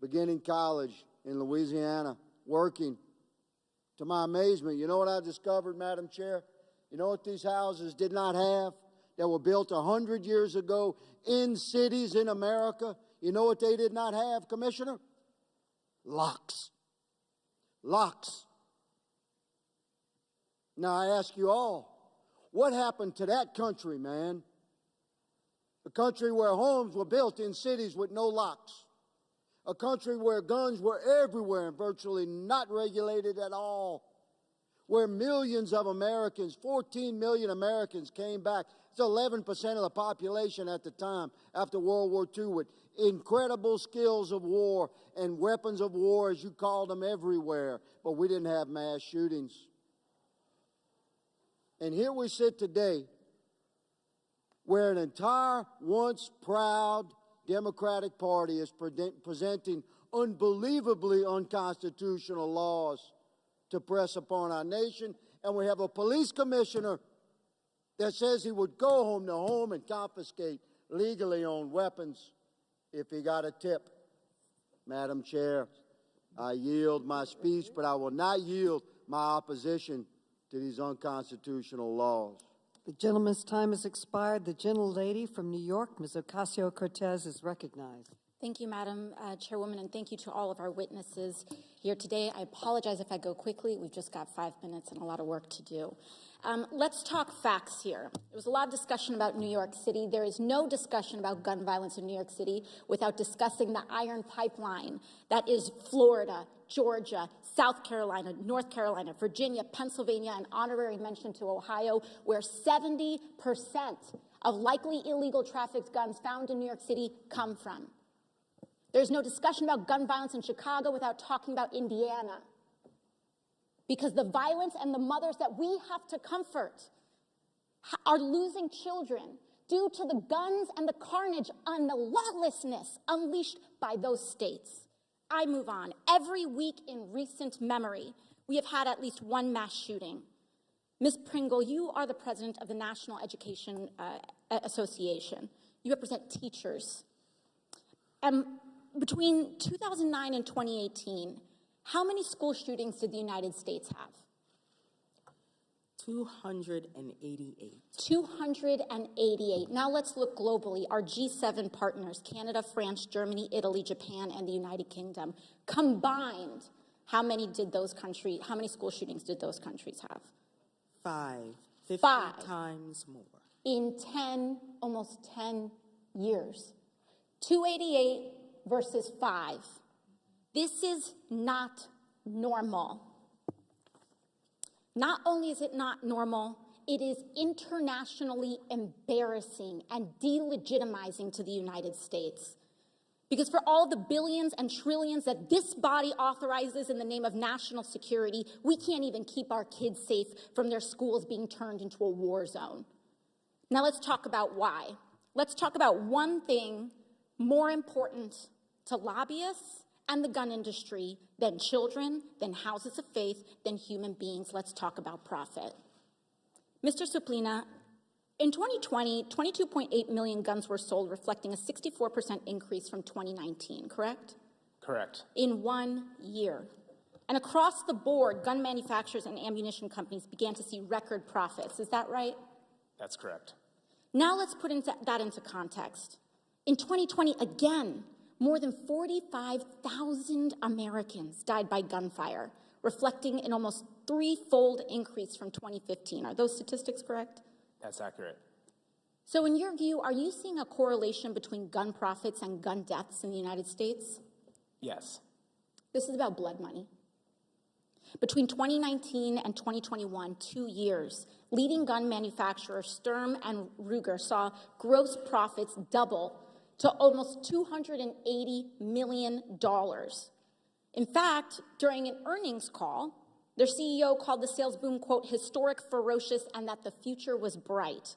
S12: beginning college in Louisiana, working, to my amazement, you know what I discovered, Madam Chair? You know what these houses did not have that were built 100 years ago in cities in America? You know what they did not have, Commissioner? Locks. Locks. Now I ask you all, what happened to that country, man? A country where homes were built in cities with no locks. A country where guns were everywhere and virtually not regulated at all. Where millions of Americans, 14 million Americans came back. It's 11% of the population at the time after World War II with incredible skills of war and weapons of war, as you called them, everywhere. But we didn't have mass shootings. And here we sit today where an entire once proud Democratic Party is presenting unbelievably unconstitutional laws to press upon our nation. And we have a police commissioner that says he would go home to home and confiscate legally owned weapons if he got a tip. Madam Chair, I yield my speech, but I will not yield my opposition to these unconstitutional laws.
S2: The gentleman's time has expired. The gentlelady from New York, Ms. Ocasio-Cortez, is recognized.
S1: Thank you, Madam Chairwoman, and thank you to all of our witnesses here today. I apologize if I go quickly. We've just got 5 minutes and a lot of work to do. Let's talk facts here. There was a lot of discussion about New York City. There is no discussion about gun violence in New York City without discussing the iron pipeline that is Florida, Georgia, South Carolina, North Carolina, Virginia, Pennsylvania, and honorary mention to Ohio, where 70% of likely illegal trafficked guns found in New York City come from. There's no discussion about gun violence in Chicago without talking about Indiana, because the violence and the mothers that we have to comfort are losing children due to the guns and the carnage and the lawlessness unleashed by those states. I move on. Every week in recent memory, we have had at least one mass shooting. Ms. Pringle, you are the president of the National Education Association. You represent teachers. Between 2009 and 2018, how many school shootings did the United States have?
S18: 288.
S1: 288. Now let's look globally. Our G7 partners, Canada, France, Germany, Italy, Japan, and the United Kingdom, combined, how many school shootings did those countries have?
S18: 5. 50 times more.
S1: In almost 10 years. 288 versus 5. This is not normal. Not only is it not normal, it is internationally embarrassing and delegitimizing to the United States. Because for all the billions and trillions that this body authorizes in the name of national security, we can't even keep our kids safe from their schools being turned into a war zone. Now let's talk about why. Let's talk about one thing more important to lobbyists and the gun industry than children, than houses of faith, than human beings. Let's talk about profit. Mr. Suplina, in 2020, 22.8 million guns were sold, reflecting a 64% increase from 2019, correct?
S16: Correct.
S1: In 1 year. And across the board, gun manufacturers and ammunition companies began to see record profits. Is that right?
S16: That's correct.
S1: Now let's put that into context. In 2020, again, more than 45,000 Americans died by gunfire, reflecting an almost threefold increase from 2015. Are those statistics correct?
S16: That's accurate.
S1: So in your view, are you seeing a correlation between gun profits and gun deaths in the United States?
S16: Yes.
S1: This is about blood money. Between 2019 and 2021, 2 years, leading gun manufacturers Sturm and Ruger saw gross profits double to almost $280 million. In fact, during an earnings call, their CEO called the sales boom, quote, historic, ferocious, and that the future was bright.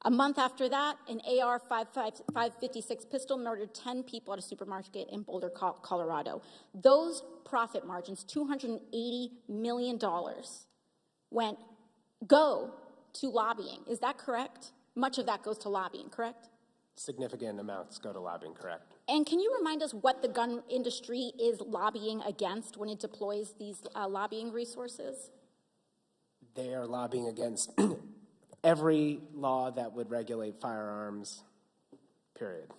S1: A month after that, an AR-556 pistol murdered 10 people at a supermarket in Boulder, Colorado. Those profit margins, $280 million, go to lobbying. Is that correct? Much of that goes to lobbying, correct?
S16: Significant amounts go to lobbying, correct.
S1: And can you remind us what the gun industry is lobbying against when it deploys these lobbying resources?
S16: They are lobbying against every law that would regulate firearms, period.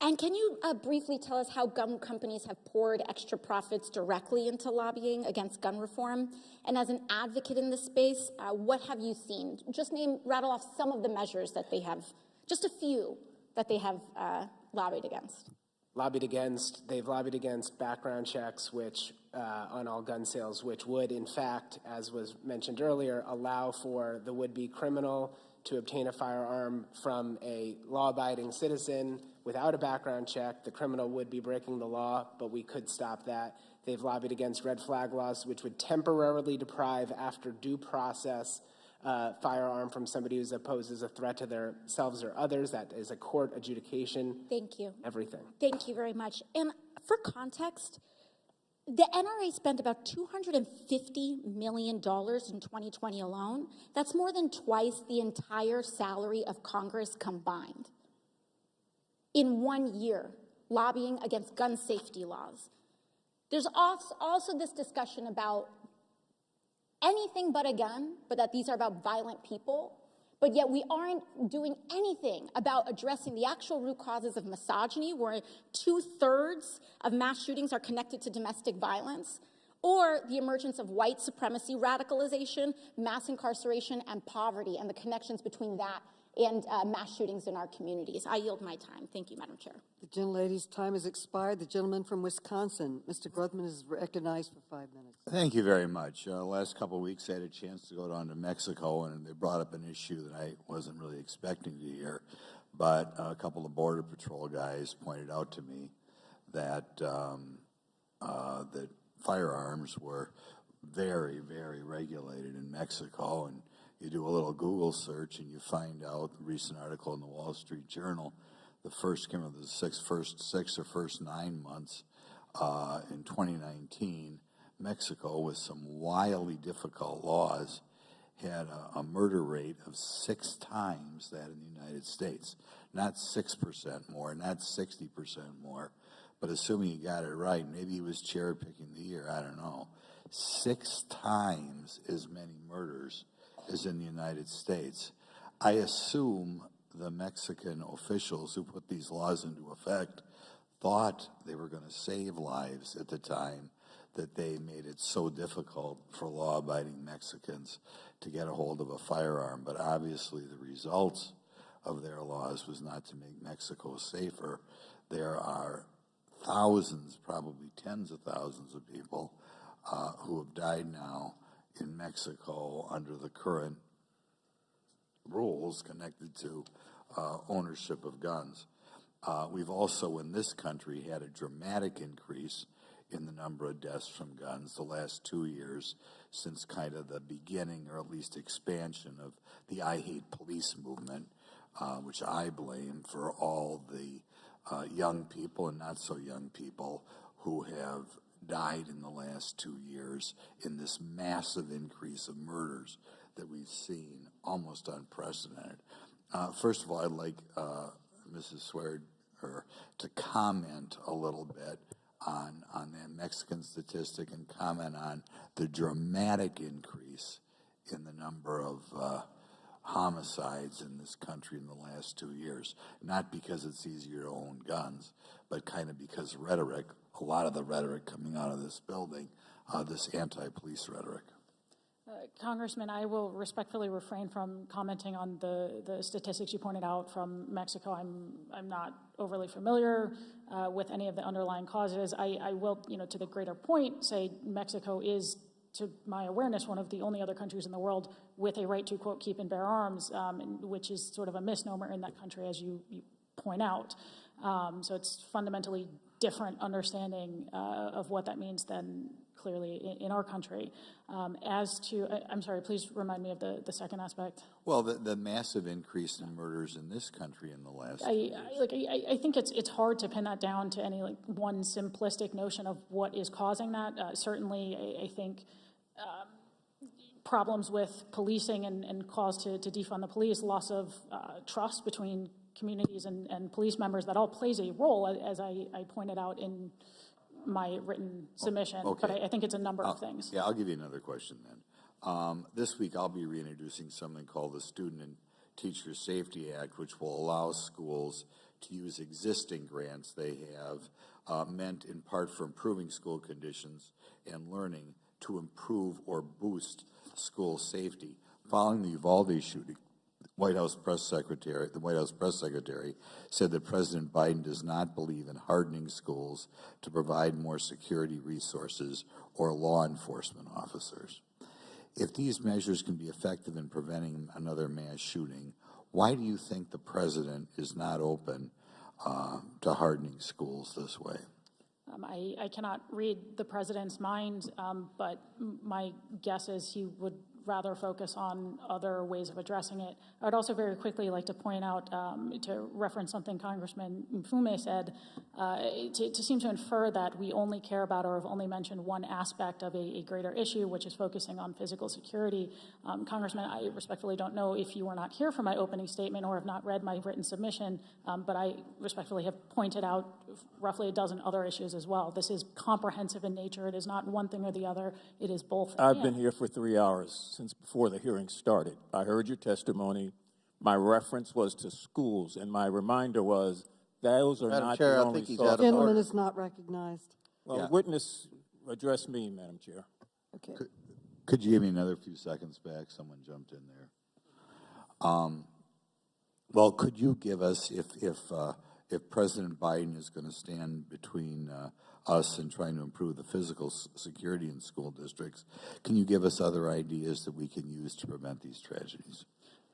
S1: And can you briefly tell us how gun companies have poured extra profits directly into lobbying against gun reform? And as an advocate in this space, what have you seen? Just rattle off some of the measures that they have, just a few that they have lobbied against.
S16: They've lobbied against background checks, which on all gun sales, which would, in fact, as was mentioned earlier, allow for the would-be criminal to obtain a firearm from a law-abiding citizen without a background check. The criminal would be breaking the law, but we could stop that. They've lobbied against red flag laws, which would temporarily deprive, after due process, firearm from somebody who poses a threat to themselves or others. That is a court adjudication.
S1: Thank you.
S16: Everything.
S1: Thank you very much. And for context, the NRA spent about $250 million in 2020 alone. That's more than twice the entire salary of Congress combined. in 1 year lobbying against gun safety laws. There's also this discussion about anything but a gun, but that these are about violent people, but yet we aren't doing anything about addressing the actual root causes of misogyny, where 2/3 of mass shootings are connected to domestic violence, or the emergence of white supremacy radicalization, mass incarceration, and poverty, and the connections between that and mass shootings in our communities. I yield my time. Thank you, Madam Chair.
S2: The gentlelady's time has expired. The gentleman from Wisconsin, Mr. Grothman, is recognized for 5 minutes.
S20: Thank you very much. Last couple of weeks, I had a chance to go down to Mexico, and they brought up an issue that I wasn't really expecting to hear. But a couple of Border Patrol guys pointed out to me that that firearms were very, very regulated in Mexico. And you do a little Google search, and you find out the recent article in the Wall Street Journal, the first 9 months in 2019, Mexico, with some wildly difficult laws, had a murder rate of 6 times that in the United States. Not 6% more, not 60% more, but assuming you got it right, maybe he was cherry-picking the year, I don't know. 6 times as many murders as in the United States. I assume the Mexican officials who put these laws into effect thought they were going to save lives at the time that they made it so difficult for law-abiding Mexicans to get a hold of a firearm. But obviously the results of their laws was not to make Mexico safer. There are thousands, probably tens of thousands of people who have died now in Mexico under the current rules connected to ownership of guns. We've also, in this country, had a dramatic increase in the number of deaths from guns the last 2 years since kind of the beginning, or at least expansion, of the I Hate Police movement, which I blame for all the young people and not so young people who have died in the last 2 years in this massive increase of murders that we've seen, almost unprecedented. First of all, I'd like Mrs. Swear to comment a little bit on that Mexican statistic and comment on the dramatic increase in the number of homicides in this country in the last 2 years. Not because it's easier to own guns, but kind of because rhetoric, a lot of the rhetoric coming out of this building, this anti-police rhetoric.
S17: Congressman, I will respectfully refrain from commenting on the statistics you pointed out from Mexico. I'm not overly familiar with any of the underlying causes. I will, to the greater point, say Mexico is, to my awareness, one of the only other countries in the world with a right to, quote, keep and bear arms, which is sort of a misnomer in that country, as you point out. So it's fundamentally different understanding of what that means than clearly in our country. As to, I'm sorry, please remind me of the second aspect.
S20: Well, the massive increase in murders in this country in the last
S17: I think it's hard to pin that down to any one simplistic notion of what is causing that. Certainly, I think problems with policing and calls to defund the police, loss of trust between communities and police members, that all plays a role, as I pointed out in my written submission.
S20: Okay.
S17: But I think it's a number of things.
S20: Yeah, I'll give you another question then. This week I'll be reintroducing something called the Student and Teacher Safety Act, which will allow schools to use existing grants they have, meant in part for improving school conditions and learning, to improve or boost school safety. Following the Uvalde shooting, the White House press secretary said that President Biden does not believe in hardening schools to provide more security resources or law enforcement officers. If these measures can be effective in preventing another mass shooting, why do you think the president is not open to hardening schools this way?
S17: I cannot read the president's mind, but my guess is he would rather focus on other ways of addressing it. I'd also very quickly like to point out, to reference something Congressman Mfume said, to seem to infer that we only care about or have only mentioned one aspect of a greater issue, which is focusing on physical security. Congressman, I respectfully don't know if you were not here for my opening statement or have not read my written submission, but I respectfully have pointed out roughly a dozen other issues as well. This is comprehensive in nature. It is not one thing or the other. It is both.
S14: I've been here for 3 hours since before the hearing started. I heard your testimony. My reference was to schools, and my reminder was those are
S8: Madam
S14: not
S8: Chair,
S14: the
S8: I
S14: only
S8: think he's
S14: source.
S8: out of
S2: Gentleman
S8: order.
S2: is not recognized.
S14: Well, witness, address me, Madam Chair.
S2: Okay.
S20: Could you give me another few seconds back? Someone jumped in there. Well, could you give us, if President Biden is going to stand between us and trying to improve the physical security in school districts, can you give us other ideas that we can use to prevent these tragedies?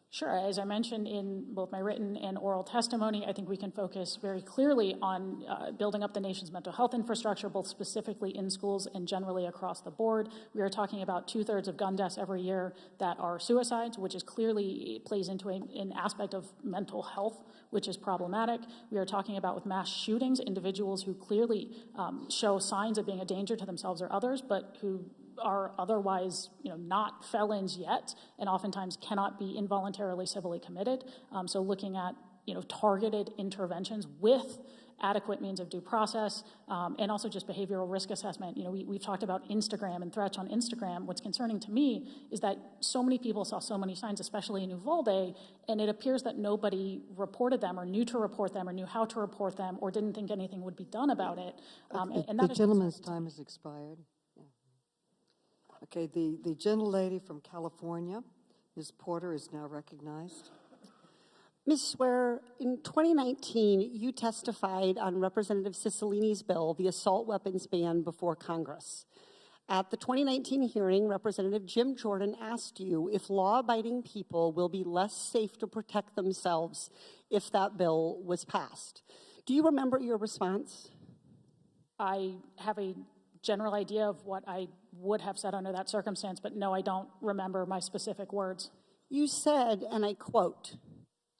S17: Sure. As I mentioned in both my written and oral testimony, I think we can focus very clearly on building up the nation's mental health infrastructure, both specifically in schools and generally across the board. We are talking about 2/3 of gun deaths every year that are suicides, which is clearly plays into an aspect of mental health, which is problematic. We are talking about with mass shootings, individuals who clearly show signs of being a danger to themselves or others, but who are otherwise, not felons yet, and oftentimes cannot be involuntarily civilly committed. So looking at, targeted interventions with adequate means of due process, and also just behavioral risk assessment. We've talked about Instagram and threats on Instagram. What's concerning to me is that so many people saw so many signs, especially in Uvalde, and it appears that nobody reported them or knew to report them or knew how to report them or didn't think anything would be done about it. And that
S2: The
S17: is
S2: gentleman's time has expired. Okay, the gentlelady from California, Ms. Porter, is now recognized.
S19: Ms. Swear, in 2019, you testified on Representative Cicilline's bill, the assault weapons ban, before Congress. At the 2019 hearing, Representative Jim Jordan asked you if law-abiding people will be less safe to protect themselves if that bill was passed. Do you remember your response?
S17: I have a general idea of what I would have said under that circumstance, but no, I don't remember my specific words.
S19: You said, and I quote,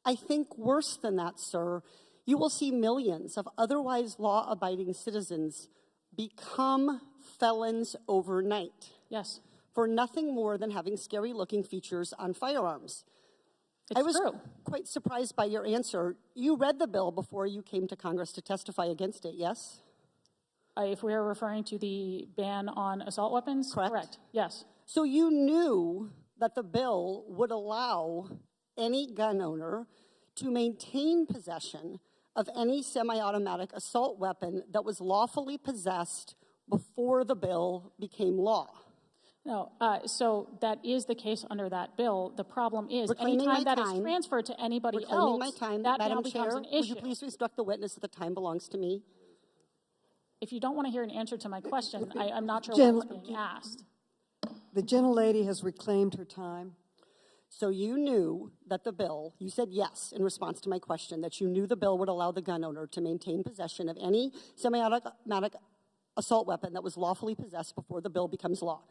S19: "I think worse than that, sir, you will see millions of otherwise law-abiding citizens become felons overnight."
S17: Yes.
S19: For nothing more than having scary-looking features on firearms.
S17: It's
S19: I was
S17: true.
S19: quite surprised by your answer. You read the bill before you came to Congress to testify against it, yes?
S17: If we are referring to the ban on assault weapons? Correct. Yes.
S19: So you knew that the bill would allow any gun owner to maintain possession of any semi-automatic assault weapon that was lawfully possessed before the bill became law.
S17: No, so that is the case under that bill. The problem is,
S19: Reclaiming
S17: anytime
S19: my
S17: that is
S19: time.
S17: transferred to anybody
S19: Reclaiming
S17: else,
S19: my time,
S17: that now
S19: Madam
S17: becomes
S19: Chair,
S17: an
S19: would
S17: issue.
S19: you please instruct the witness that the time belongs to me?
S17: If you don't want to hear an answer to my question, I'm not sure
S2: Gen-
S17: what's being asked.
S2: The gentlelady has reclaimed her time.
S19: So you knew that the bill, you said yes in response to my question, that you knew the bill would allow the gun owner to maintain possession of any semi-automatic assault weapon that was lawfully possessed before the bill becomes law.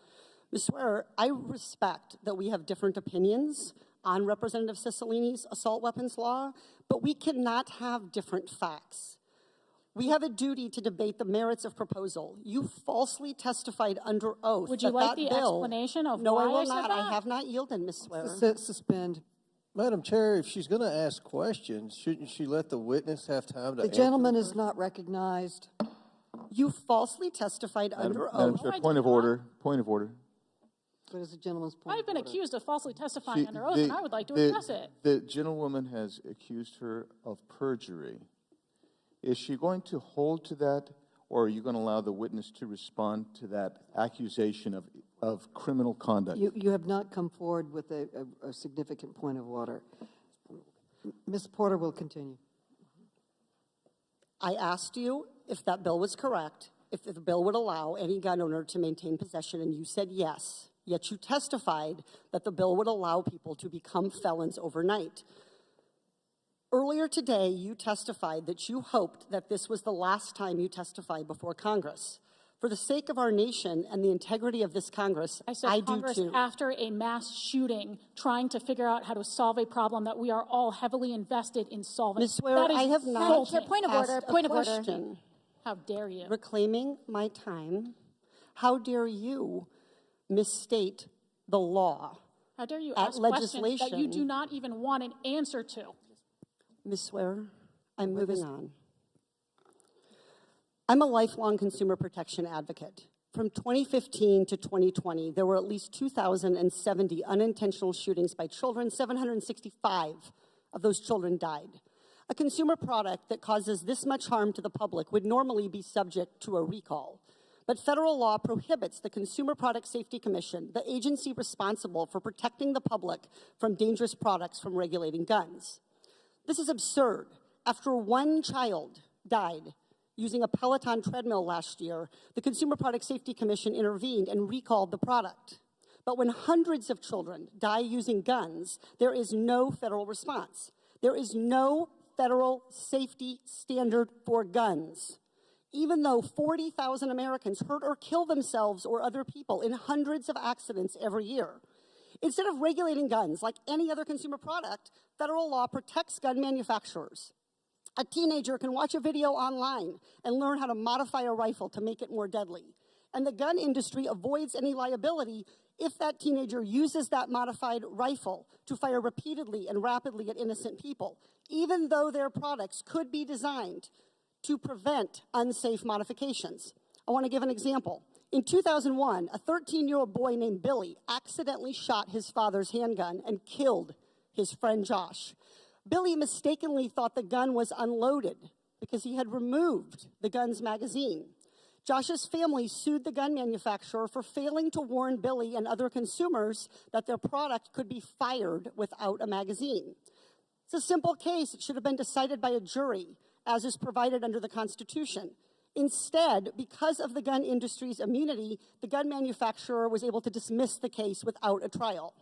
S19: Ms. Swear, I respect that we have different opinions on Representative Cicilline's assault weapons law, but we cannot have different facts. We have a duty to debate the merits of proposal. You falsely testified under oath.
S17: Would you
S19: that
S17: like
S19: that
S17: the
S19: bill,
S17: explanation of
S19: no,
S17: why
S19: I will
S17: I said
S19: not.
S17: that?
S19: I have not yielded, Ms. Swear.
S2: Suspend.
S8: Madam Chair, if she's going to ask questions, shouldn't she let the witness have time to
S2: The
S8: answer?
S2: gentleman is not recognized.
S19: You falsely testified under
S21: Madam
S19: oath.
S21: Chair, point of order. Point of order.
S2: What is the gentleman's point?
S17: I've been
S2: of order?
S17: accused of falsely testifying under oath, and I would like to address it.
S21: The gentlewoman has accused her of perjury. Is she going to hold to that, or are you going to allow the witness to respond to that accusation of criminal conduct?
S2: You have not come forward with a significant point of order. Ms. Porter will continue.
S19: I asked you if that bill was correct, if the bill would allow any gun owner to maintain possession, and you said yes. Yet you testified that the bill would allow people to become felons overnight. Earlier today, you testified that you hoped that this was the last time you testified before Congress. For the sake of our nation and the integrity of this Congress,
S17: I said
S19: I do
S17: Congress
S19: too.
S17: after a mass shooting, trying to figure out how to solve a problem that we are all heavily invested in solving.
S19: Ms. Swear,
S17: That is
S19: I have not
S17: insulting.
S1: Point of order,
S19: asked a
S1: point of order.
S19: question.
S17: How dare you?
S19: Reclaiming my time. How dare you misstate the law?
S17: How dare you
S19: at
S17: ask questions that you
S19: legislation.
S17: do not even want an answer to?
S19: Ms. Swear, I'm moving on. I'm a lifelong consumer protection advocate. From 2015 to 2020, there were at least 2,070 unintentional shootings by children. 765 of those children died. A consumer product that causes this much harm to the public would normally be subject to a recall. But federal law prohibits the Consumer Product Safety Commission, the agency responsible for protecting the public from dangerous products, from regulating guns. This is absurd. After one child died using a Peloton treadmill last year, the Consumer Product Safety Commission intervened and recalled the product. But when hundreds of children die using guns, there is no federal response. There is no federal safety standard for guns. Even though 40,000 Americans hurt or kill themselves or other people in hundreds of accidents every year. Instead of regulating guns like any other consumer product, federal law protects gun manufacturers. A teenager can watch a video online and learn how to modify a rifle to make it more deadly. And the gun industry avoids any liability if that teenager uses that modified rifle to fire repeatedly and rapidly at innocent people, even though their products could be designed to prevent unsafe modifications. I want to give an example. In 2001, a 13-year-old boy named Billy accidentally shot his father's handgun and killed his friend Josh. Billy mistakenly thought the gun was unloaded because he had removed the gun's magazine. Josh's family sued the gun manufacturer for failing to warn Billy and other consumers that their product could be fired without a magazine. It's a simple case. It should have been decided by a jury, as is provided under the Constitution. Instead, because of the gun industry's immunity, the gun manufacturer was able to dismiss the case without a trial.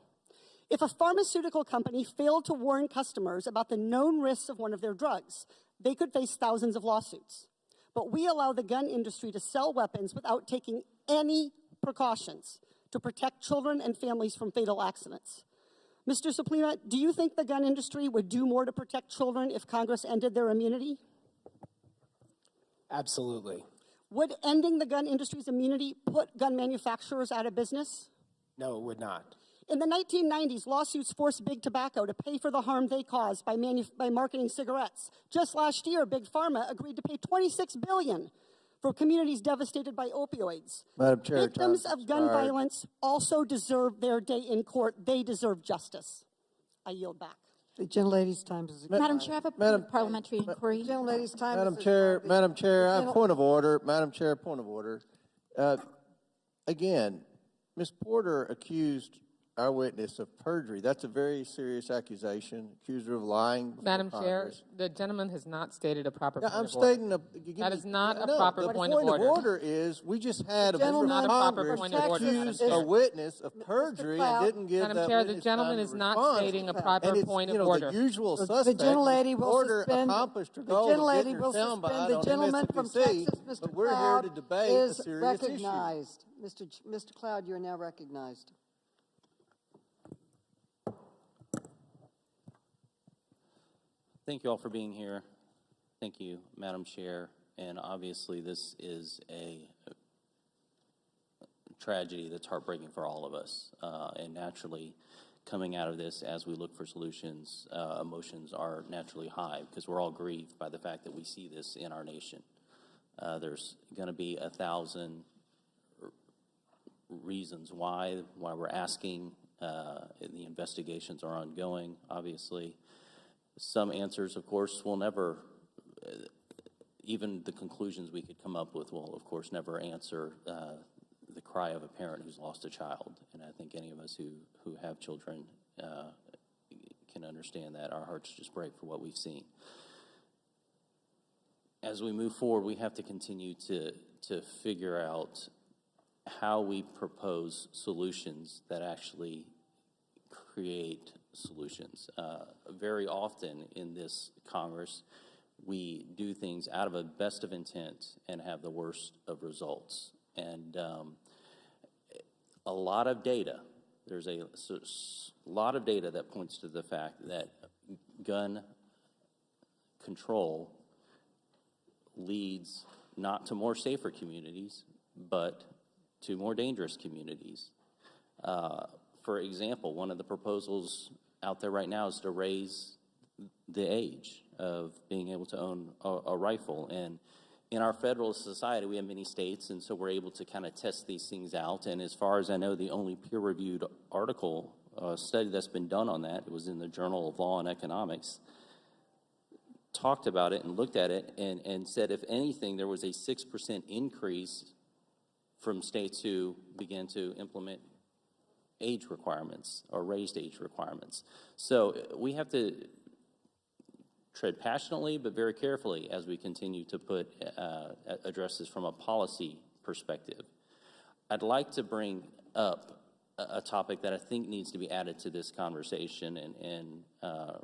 S19: If a pharmaceutical company failed to warn customers about the known risks of one of their drugs, they could face thousands of lawsuits. But we allow the gun industry to sell weapons without taking any precautions to protect children and families from fatal accidents. Mr. Suplina, do you think the gun industry would do more to protect children if Congress ended their immunity?
S16: Absolutely.
S19: Would ending the gun industry's immunity put gun manufacturers out of business?
S16: No, it would not.
S19: In the 1990s, lawsuits forced Big Tobacco to pay for the harm they caused by marketing cigarettes. Just last year, Big Pharma agreed to pay $26 billion for communities devastated by opioids.
S8: Madam Chair,
S19: Victims of gun violence also deserve their day in court. They deserve justice. I yield back.
S2: The gentlelady's time is expired.
S1: Madam Chair, I have a parliamentary inquiry.
S2: Gentlelady's time
S8: Madam
S2: is
S8: Chair,
S2: expired.
S8: Madam Chair, I have
S2: Gentle-
S8: point of order. Madam Chair, point of order. Again, Ms. Porter accused our witness of perjury. That's a very serious accusation. Accused her of lying before
S10: Madam Chair,
S8: Congress.
S10: the gentleman has not stated a proper
S8: No,
S10: point
S8: I'm
S10: of order.
S8: stating
S10: That is not a
S8: no,
S10: proper
S8: the
S10: point of order.
S8: order is we just had a member
S10: Not
S8: of
S10: a proper
S8: Congress
S10: point of order, Madam
S8: accuse
S10: Chair.
S8: a witness of perjury and didn't give
S10: Madam
S8: that
S10: Chair, the
S8: witness
S10: gentleman
S8: time
S10: is
S8: to
S10: not
S8: respond.
S10: stating a proper
S8: And it's,
S10: point
S8: you
S10: of
S8: know,
S10: order.
S8: The usual
S2: The
S8: suspect.
S2: gentlelady
S8: Ms.
S2: will
S8: Porter
S2: suspend.
S8: accomplished her
S2: The
S8: goal of
S2: gentlelady
S8: getting her
S2: will
S8: soundbite
S2: suspend. The
S8: on
S2: gentleman from
S8: MSNBC,
S2: Texas, Mr.
S8: but we're here
S2: Cloud,
S8: to debate a
S2: is
S8: serious issue.
S2: recognized. Mr. Cloud, you are now recognized.
S11: Thank you all for being here. Thank you, Madam Chair. And obviously, this is a tragedy that's heartbreaking for all of us. And naturally, coming out of this, as we look for solutions, emotions are naturally high because we're all grieved by the fact that we see this in our nation. There's going to be 1,000 reasons why we're asking. The investigations are ongoing, obviously. Some answers, of course, will never, even the conclusions we could come up with will, of course, never answer the cry of a parent who's lost a child. And I think any of us who have children can understand that. Our hearts just break for what we've seen. As we move forward, we have to continue to figure out how we propose solutions that actually create solutions. Very often in this Congress, we do things out of a best of intent and have the worst of results. And a lot of data, there's a lot of data that points to the fact that gun control leads not to more safer communities, but to more dangerous communities. For example, one of the proposals out there right now is to raise the age of being able to own a rifle. And in our federalist society, we have many states, and so we're able to kind of test these things out. And as far as I know, the only peer-reviewed article, study that's been done on that, it was in the Journal of Law and Economics, talked about it and looked at it and said, if anything, there was a 6% increase from states who began to implement age requirements or raised age requirements. So we have to tread passionately but very carefully as we continue to address this from a policy perspective. I'd like to bring up a topic that I think needs to be added to this conversation, and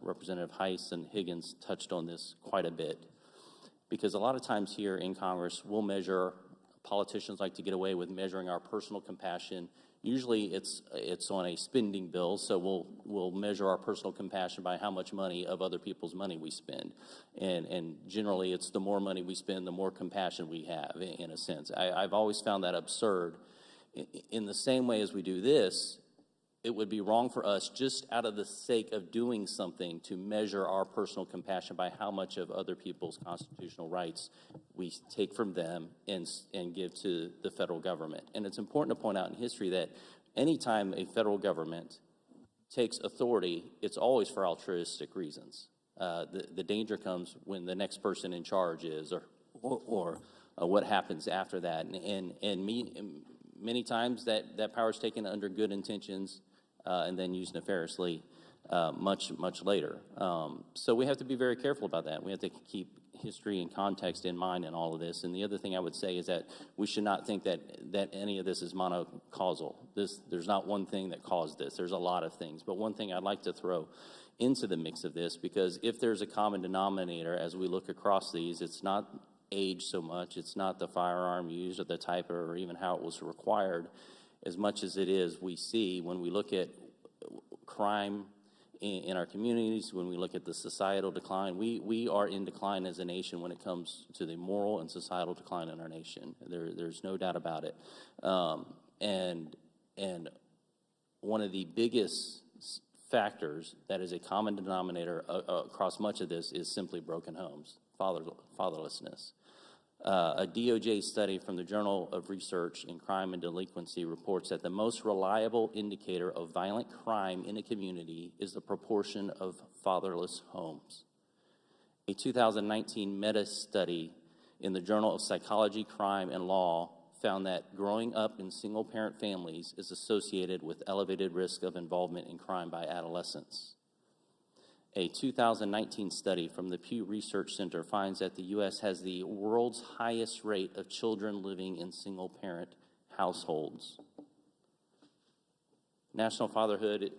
S11: Representative Heiss and Higgins touched on this quite a bit, because a lot of times here in Congress, politicians like to get away with measuring our personal compassion. Usually it's on a spending bill, so we'll measure our personal compassion by how much money of other people's money we spend. And generally it's the more money we spend, the more compassion we have, in a sense. I've always found that absurd. In the same way as we do this, it would be wrong for us, just out of the sake of doing something, to measure our personal compassion by how much of other people's constitutional rights we take from them and give to the federal government. And it's important to point out in history that anytime a federal government takes authority, it's always for altruistic reasons. The danger comes when the next person in charge is, or what happens after that. Many times that power is taken under good intentions and then used nefariously much later. So we have to be very careful about that. We have to keep history and context in mind in all of this. And the other thing I would say is that we should not think that any of this is monocausal. There's not one thing that caused this. There's a lot of things. But one thing I'd like to throw into the mix of this, because if there's a common denominator as we look across these, it's not age so much, it's not the firearm used or the type or even how it was required, as much as it is we see when we look at crime in our communities, when we look at the societal decline. We are in decline as a nation when it comes to the moral and societal decline in our nation. There's no doubt about it. And one of the biggest factors that is a common denominator across much of this is simply broken homes, fatherlessness. A DOJ study from the Journal of Research in Crime and Delinquency reports that the most reliable indicator of violent crime in a community is the proportion of fatherless homes. A 2019 meta-study in the Journal of Psychology, Crime, and Law found that growing up in single-parent families is associated with elevated risk of involvement in crime by adolescents. A 2019 study from the Pew Research Center finds that the U.S. has the world's highest rate of children living in single-parent households. The National Fatherhood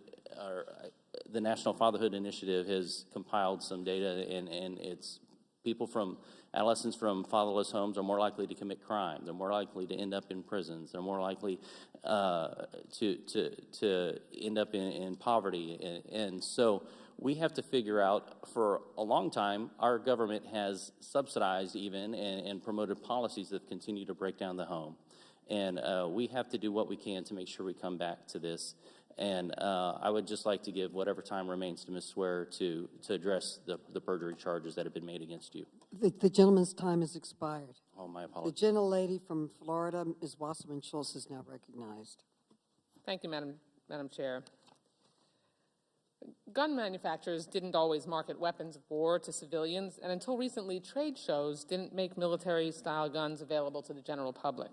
S11: Initiative has compiled some data, and it's adolescents from fatherless homes are more likely to commit crime. They're more likely to end up in prisons. They're more likely to end up in poverty. And so we have to figure out, for a long time, our government has subsidized even and promoted policies that continue to break down the home. And we have to do what we can to make sure we come back to this. And I would just like to give whatever time remains to Ms. Swear to address the perjury charges that have been made against you.
S2: The gentleman's time has expired.
S11: Oh, my
S2: The
S11: apologies.
S2: gentlelady from Florida, Ms. Wasserman-Schultz, is now recognized.
S10: Thank you, Madam Chair. Gun manufacturers didn't always market weapons of war to civilians, and until recently, trade shows didn't make military-style guns available to the general public.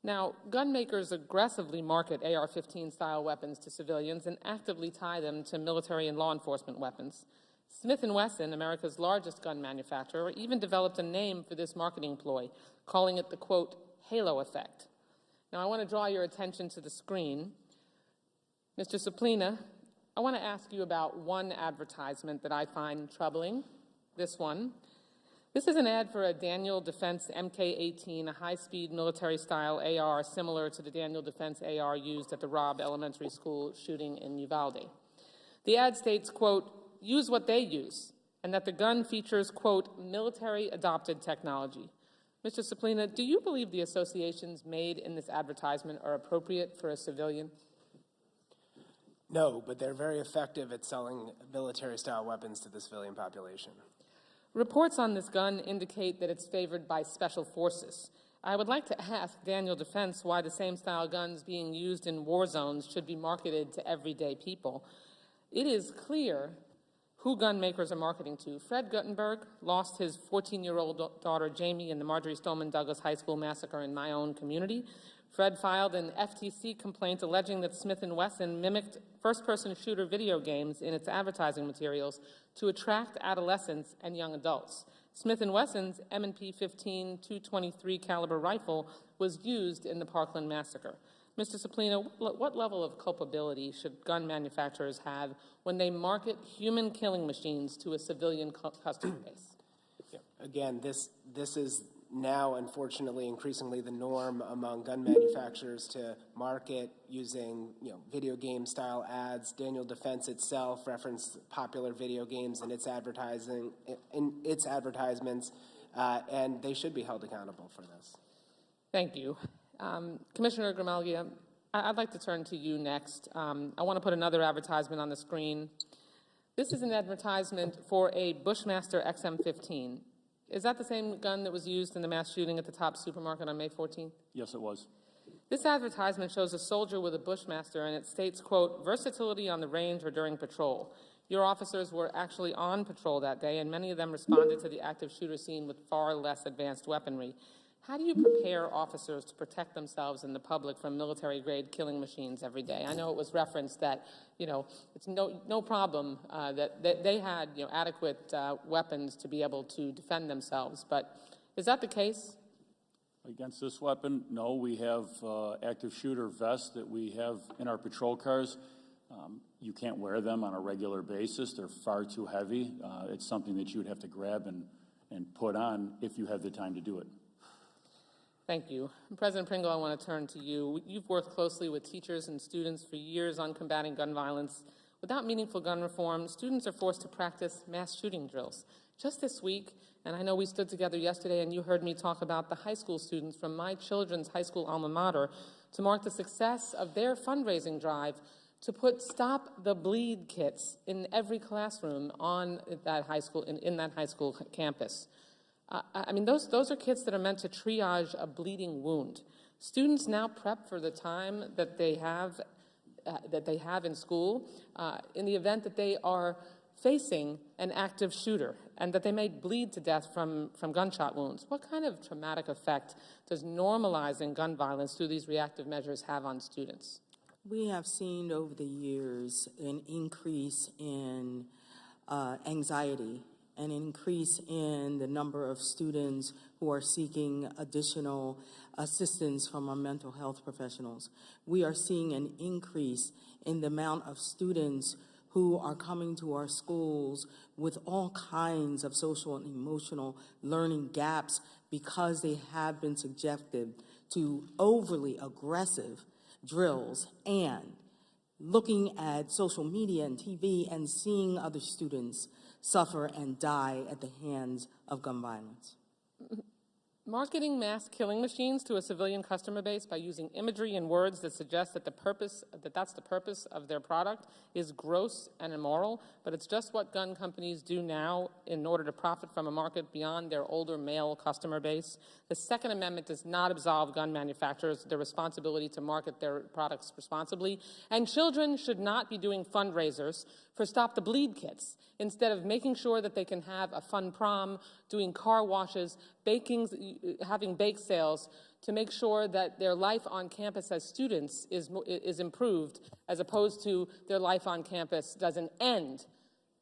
S10: Now, gun makers aggressively market AR-15-style weapons to civilians and actively tie them to military and law enforcement weapons. Smith & Wesson, America's largest gun manufacturer, even developed a name for this marketing ploy, calling it the, quote, halo effect. Now, I want to draw your attention to the screen. Mr. Suplina, I want to ask you about one advertisement that I find troubling, this one. This is an ad for a Daniel Defense MK-18, a high-speed military-style AR similar to the Daniel Defense AR used at the Robb Elementary School shooting in Uvalde. The ad states, quote, use what they use, and that the gun features, quote, military-adopted technology. Mr. Suplina, do you believe the associations made in this advertisement are appropriate for a civilian?
S16: No, but they're very effective at selling military-style weapons to the civilian population.
S10: Reports on this gun indicate that it's favored by special forces. I would like to ask Daniel Defense why the same style guns being used in war zones should be marketed to everyday people. It is clear who gun makers are marketing to. Fred Guttenberg lost his 14-year-old daughter, Jamie, in the Marjorie Stoneman Douglas High School massacre in my own community. Fred filed an FTC complaint alleging that Smith & Wesson mimicked first-person shooter video games in its advertising materials to attract adolescents and young adults. Smith & Wesson's M&P 15 .223 caliber rifle was used in the Parkland massacre. Mr. Suplina, what level of culpability should gun manufacturers have when they market human killing machines to a civilian customer base?
S16: Again, this is now, unfortunately, increasingly the norm among gun manufacturers to market using, video game style ads. Daniel Defense itself referenced popular video games in its advertising, in its advertisements, and they should be held accountable for this.
S10: Thank you. Commissioner Gramaglia, I'd like to turn to you next. I want to put another advertisement on the screen. This is an advertisement for a Bushmaster XM15. Is that the same gun that was used in the mass shooting at the Top supermarket on May 14th?
S15: Yes, it was.
S10: This advertisement shows a soldier with a Bushmaster, and it states, quote, versatility on the range or during patrol. Your officers were actually on patrol that day, and many of them responded to the active shooter scene with far less advanced weaponry. How do you prepare officers to protect themselves and the public from military-grade killing machines every day? I know it was referenced that, it's no problem that they had, adequate weapons to be able to defend themselves. But is that the case?
S15: Against this weapon, no. We have active shooter vests that we have in our patrol cars. You can't wear them on a regular basis. They're far too heavy. It's something that you would have to grab and put on if you have the time to do it.
S10: Thank you. President Pringle, I want to turn to you. You've worked closely with teachers and students for years on combating gun violence. Without meaningful gun reform, students are forced to practice mass shooting drills. Just this week, and I know we stood together yesterday and you heard me talk about the high school students from my children's high school alma mater to mark the success of their fundraising drive to put Stop the Bleed kits in every classroom on that high school, in that high school campus. Those are kits that are meant to triage a bleeding wound. Students now prep for the time that they have in school in the event that they are facing an active shooter and that they may bleed to death from gunshot wounds. What kind of traumatic effect does normalizing gun violence through these reactive measures have on students?
S18: We have seen over the years an increase in anxiety, an increase in the number of students who are seeking additional assistance from our mental health professionals. We are seeing an increase in the amount of students who are coming to our schools with all kinds of social and emotional learning gaps because they have been subjected to overly aggressive drills and looking at social media and TV and seeing other students suffer and die at the hands of gun violence.
S10: Marketing mass killing machines to a civilian customer base by using imagery and words that suggest that that's the purpose of their product is gross and immoral, but it's just what gun companies do now in order to profit from a market beyond their older male customer base. The Second Amendment does not absolve gun manufacturers their responsibility to market their products responsibly, and children should not be doing fundraisers for Stop the Bleed kits instead of making sure that they can have a fun prom, doing car washes, having bake sales to make sure that their life on campus as students is improved, as opposed to their life on campus doesn't end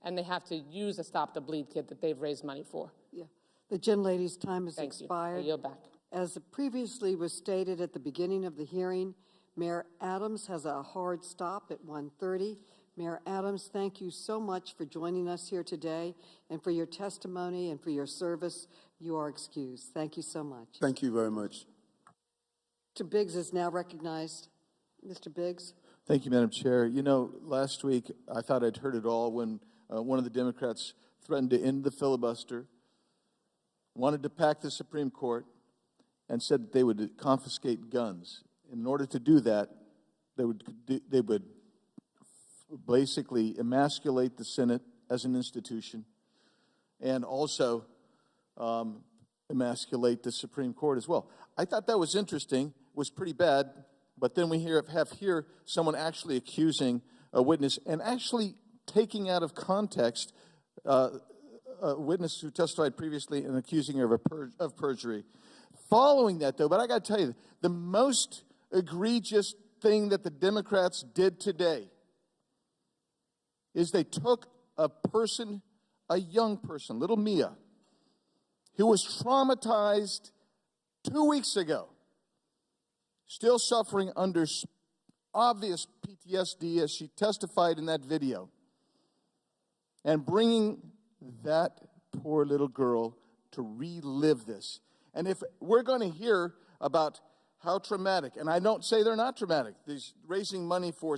S10: and they have to use a Stop the Bleed kit that they've raised money for.
S2: Yeah. The gentlelady's time has
S10: Thank
S2: expired.
S10: You. I yield back.
S2: As previously was stated at the beginning of the hearing, Mayor Adams has a hard stop at 1:30. Mayor Adams, thank you so much for joining us here today and for your testimony and for your service. You are excused. Thank you so much.
S13: Thank you very much.
S2: Mr. Biggs is now recognized. Mr. Biggs.
S21: Thank you, Madam Chair. You know, last week I thought I'd heard it all when one of the Democrats threatened to end the filibuster, wanted to pack the Supreme Court, and said that they would confiscate guns. In order to do that, they would basically emasculate the Senate as an institution and also emasculate the Supreme Court as well. I thought that was interesting, was pretty bad, but then we have here someone actually accusing a witness and actually taking out of context a witness who testified previously and accusing her of perjury. Following that, though, but I got to tell you, the most egregious thing that the Democrats did today is they took a person, a young person, little Mia, who was traumatized 2 weeks ago, still suffering under obvious PTSD as she testified in that video, and bringing that poor little girl to relive this. And if we're going to hear about how traumatic, and I don't say they're not traumatic, these raising money for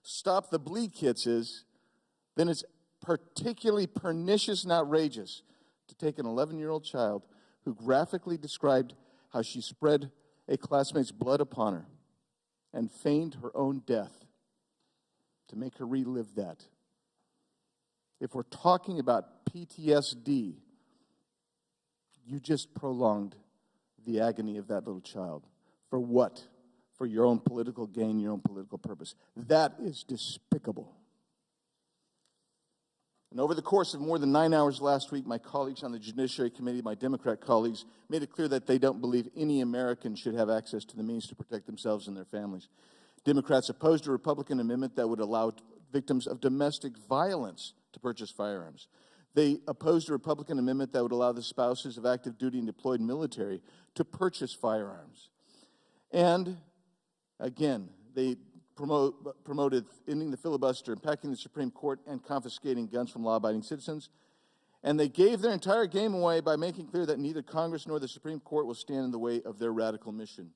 S21: Stop the Bleed kits is, then it's particularly pernicious and outrageous to take an 11-year-old child who graphically described how she spread a classmate's blood upon her and feigned her own death to make her relive that. If we're talking about PTSD, you just prolonged the agony of that little child. For what? For your own political gain, your own political purpose. That is despicable. And over the course of more than 9 hours last week, my colleagues on the Judiciary Committee, my Democrat colleagues, made it clear that they don't believe any American should have access to the means to protect themselves and their families. Democrats opposed a Republican amendment that would allow victims of domestic violence to purchase firearms. They opposed a Republican amendment that would allow the spouses of active duty and deployed military to purchase firearms. And, again, they promoted ending the filibuster, impacting the Supreme Court, and confiscating guns from law-abiding citizens. And they gave their entire game away by making clear that neither Congress nor the Supreme Court will stand in the way of their radical mission.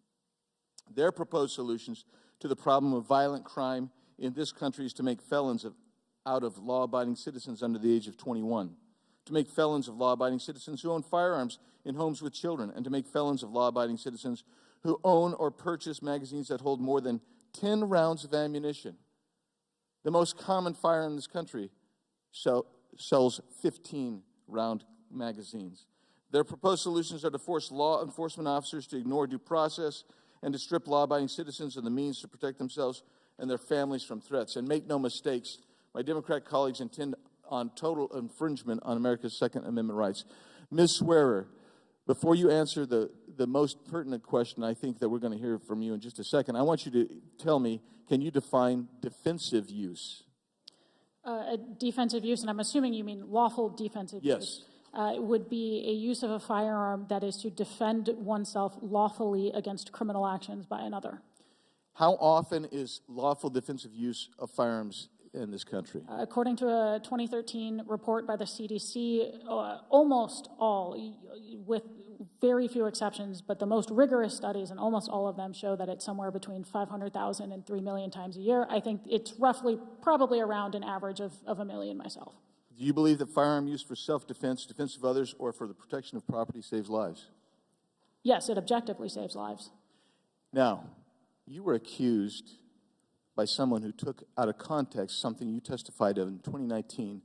S21: Their proposed solutions to the problem of violent crime in this country is to make felons out of law-abiding citizens under the age of 21, to make felons of law-abiding citizens who own firearms in homes with children, and to make felons of law-abiding citizens who own or purchase magazines that hold more than 10 rounds of ammunition. The most common firearm in this country sells 15-round magazines. Their proposed solutions are to force law enforcement officers to ignore due process and to strip law-abiding citizens of the means to protect themselves and their families from threats. And make no mistakes, my Democrat colleagues intend on total infringement on America's Second Amendment rights. Ms. Swearer, before you answer the most pertinent question I think that we're going to hear from you in just a second, I want you to tell me, can you define defensive use?
S17: Defensive use, and I'm assuming you mean lawful defensive use. Yes. Would be a use of a firearm that is to defend oneself lawfully against criminal actions by another.
S21: How often is lawful defensive use of firearms in this country?
S17: According to a 2013 report by the CDC, almost all, with very few exceptions, but the most rigorous studies, and almost all of them, show that it's somewhere between 500,000 and 3 million times a year. I think it's roughly, probably around an average of 1 million myself.
S21: Do you believe that firearm use for self-defense, defense of others, or for the protection of property saves lives?
S17: Yes, it objectively saves lives.
S21: Now, you were accused by someone who took out of context something you testified of in 2019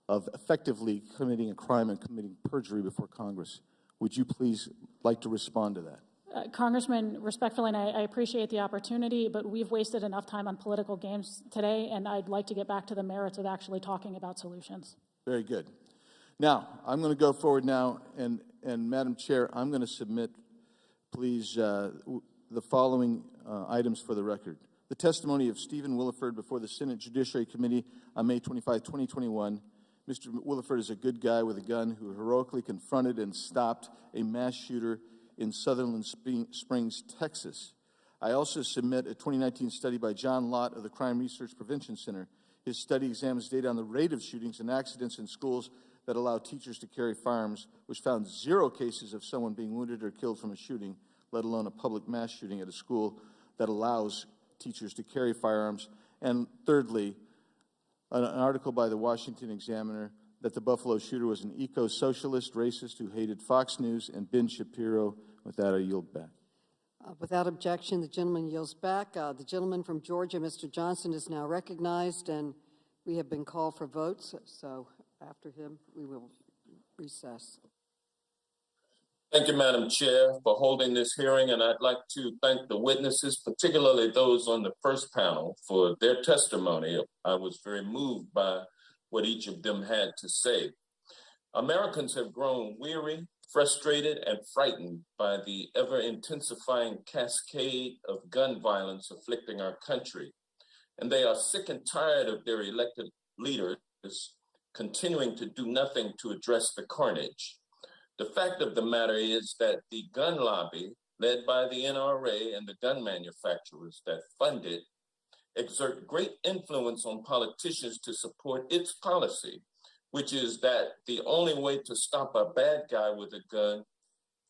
S21: of effectively committing a crime and committing perjury before Congress. Would you please like to respond to that?
S17: Congressman, respectfully, and I appreciate the opportunity, but we've wasted enough time on political games today, and I'd like to get back to the merits of actually talking about solutions.
S21: Very good. Now, I'm going to go forward now, and Madam Chair, I'm going to submit, please, the following items for the record. The testimony of Stephen Williford before the Senate Judiciary Committee on May 25, 2021. Mr. Williford is a good guy with a gun who heroically confronted and stopped a mass shooter in Sutherland Springs, Texas. I also submit a 2019 study by John Lott of the Crime Research Prevention Center. His study examines data on the rate of shootings and accidents in schools that allow teachers to carry firearms, which found 0 cases of someone being wounded or killed from a shooting, let alone a public mass shooting at a school that allows teachers to carry firearms. And thirdly, an article by the Washington Examiner that the Buffalo shooter was an eco-socialist racist who hated Fox News and Ben Shapiro. With that, I yield back.
S2: Without objection, the gentleman yields back. The gentleman from Georgia, Mr. Johnson, is now recognized, and we have been called for votes, so after him, we will recess.
S4: Thank you, Madam Chair, for holding this hearing, and I'd like to thank the witnesses, particularly those on the first panel, for their testimony. I was very moved by what each of them had to say. Americans have grown weary, frustrated, and frightened by the ever-intensifying cascade of gun violence afflicting our country, and they are sick and tired of their elected leaders continuing to do nothing to address the carnage. The fact of the matter is that the gun lobby, led by the NRA and the gun manufacturers that fund it, exert great influence on politicians to support its policy, which is that the only way to stop a bad guy with a gun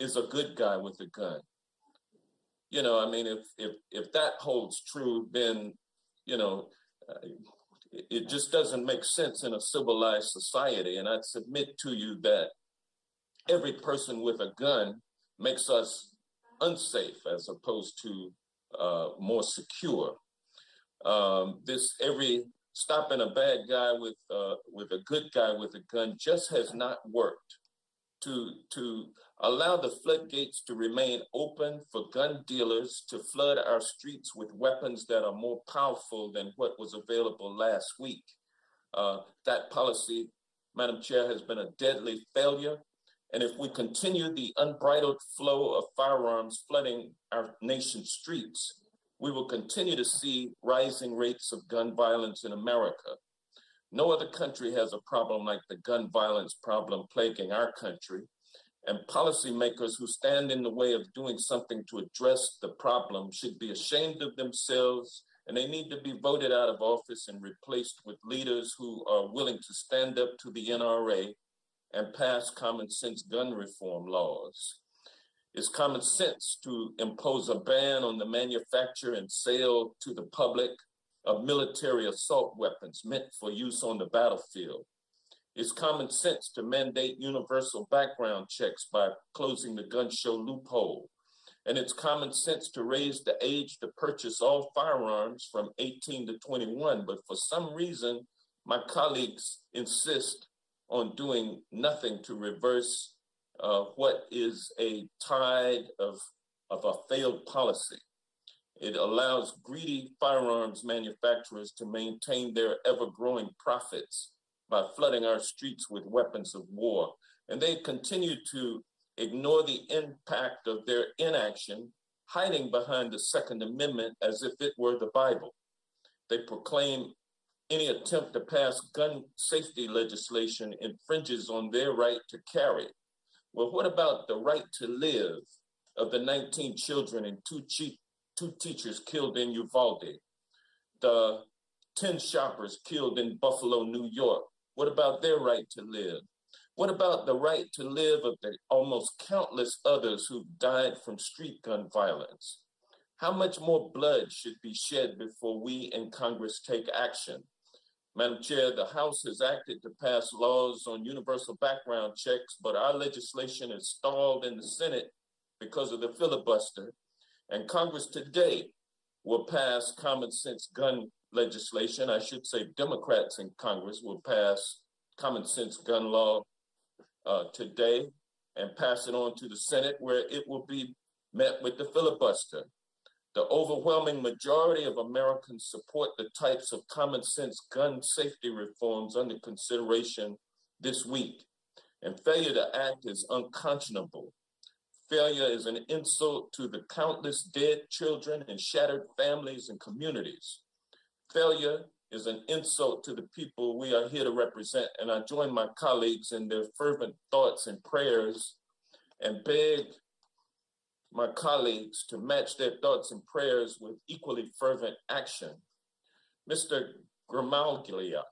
S4: is a good guy with a gun. You know, I mean, if that holds true, then, you know, it just doesn't make sense in a civilized society. And I'd submit to you that every person with a gun makes us unsafe as opposed to more secure. Every stopping a bad guy with a good guy with a gun just has not worked. To allow the floodgates to remain open for gun dealers to flood our streets with weapons that are more powerful than what was available last week. That policy, Madam Chair, has been a deadly failure. And if we continue the unbridled flow of firearms flooding our nation's streets, we will continue to see rising rates of gun violence in America. No other country has a problem like the gun violence problem plaguing our country, and policymakers who stand in the way of doing something to address the problem should be ashamed of themselves, and they need to be voted out of office and replaced with leaders who are willing to stand up to the NRA and pass common sense gun reform laws. It's common sense to impose a ban on the manufacture and sale to the public of military assault weapons meant for use on the battlefield. It's common sense to mandate universal background checks by closing the gun show loophole. And it's common sense to raise the age to purchase all firearms from 18 to 21. But for some reason, my colleagues insist on doing nothing to reverse what is a tide of a failed policy. It allows greedy firearms manufacturers to maintain their ever-growing profits by flooding our streets with weapons of war. And they continue to ignore the impact of their inaction, hiding behind the Second Amendment as if it were the Bible. They proclaim any attempt to pass gun safety legislation infringes on their right to carry. Well, what about the right to live of the 19 children and two teachers killed in Uvalde, the 10 shoppers killed in Buffalo, New York? What about their right to live? What about the right to live of the almost countless others who died from street gun violence? How much more blood should be shed before we in Congress take action? Madam Chair, the House has acted to pass laws on universal background checks, but our legislation is stalled in the Senate because of the filibuster. And Congress today will pass common sense gun legislation. I should say Democrats in Congress will pass common sense gun law today and pass it on to the Senate, where it will be met with the filibuster. The overwhelming majority of Americans support the types of common sense gun safety reforms under consideration this week. And failure to act is unconscionable. Failure is an insult to the countless dead children and shattered families and communities. Failure is an insult to the people we are here to represent. And I join my colleagues in their fervent thoughts and prayers and beg my colleagues to match their thoughts and prayers with equally fervent action. Mr. Gramaglia.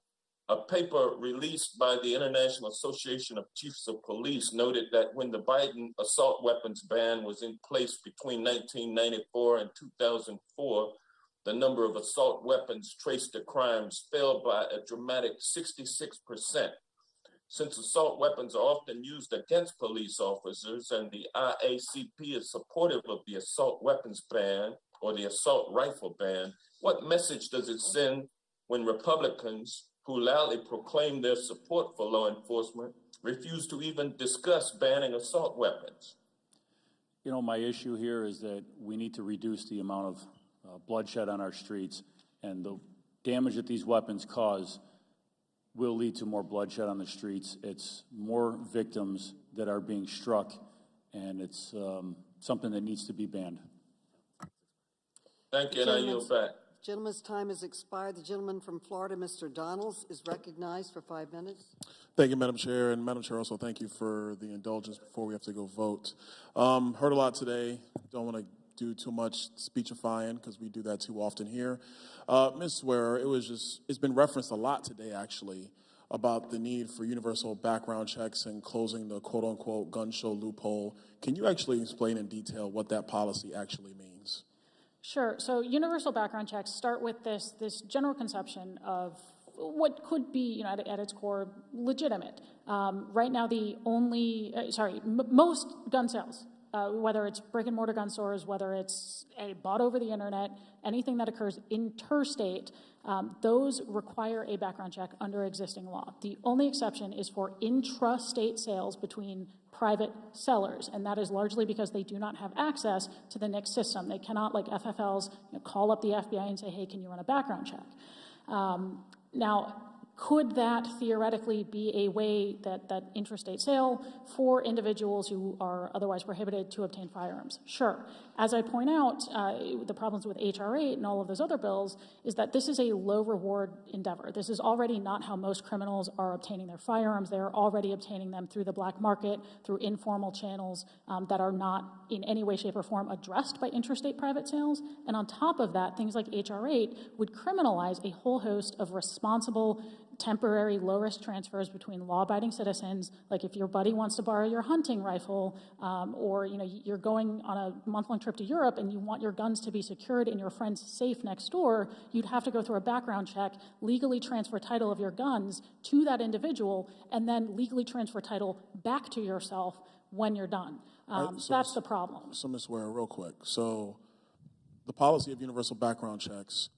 S4: A paper released by the International Association of Chiefs of Police noted that when the Biden assault weapons ban was in place between 1994 and 2004, the number of assault weapons traced to crimes fell by a dramatic 66%. Since assault weapons are often used against police officers and the IACP is supportive of the assault weapons ban or the assault rifle ban, what message does it send when Republicans who loudly proclaim their support for law enforcement refuse to even discuss banning assault weapons?
S15: You know, my issue here is that we need to reduce the amount of bloodshed on our streets, and the damage that these weapons cause will lead to more bloodshed on the streets. It's more victims that are being struck, and it's something that needs to be banned.
S4: Thank you, and I yield back.
S2: Gentleman's time has expired. The gentleman from Florida, Mr. Donalds, is recognized for 5 minutes.
S5: Thank you, Madam Chair. And Madam Chair, also thank you for the indulgence before we have to go vote. Heard a lot today. Don't want to do too much speechifying because we do that too often here. Ms. Swearer, it's been referenced a lot today, actually, about the need for universal background checks and closing the quote-unquote gun show loophole. Can you actually explain in detail what that policy actually means?
S17: Sure. So universal background checks start with this general conception of what could be, at its core, legitimate. Right now, most gun sales, whether it's brick and mortar gun stores, whether it's bought over the internet, anything that occurs interstate, those require a background check under existing law. The only exception is for intrastate sales between private sellers, and that is largely because they do not have access to the NICS system. They cannot, like FFLs, call up the FBI and say, hey, can you run a background check? Now, could that theoretically be a way that interstate sale for individuals who are otherwise prohibited to obtain firearms? Sure. As I point out, the problems with H.R. 8 and all of those other bills is that this is a low-reward endeavor. This is already not how most criminals are obtaining their firearms. They're already obtaining them through the black market, through informal channels that are not in any way, shape, or form addressed by interstate private sales. And on top of that, things like H.R. 8 would criminalize a whole host of responsible temporary low-risk transfers between law-abiding citizens, like if your buddy wants to borrow your hunting rifle, or you're going on a month-long trip to Europe and you want your guns to be secured in your friend's safe next door, you'd have to go through a background check, legally transfer title of your guns to that individual, and then legally transfer title back to yourself when you're done. That's the problem.
S5: So, Ms. Ware, real quick. So the policy of universal background checks,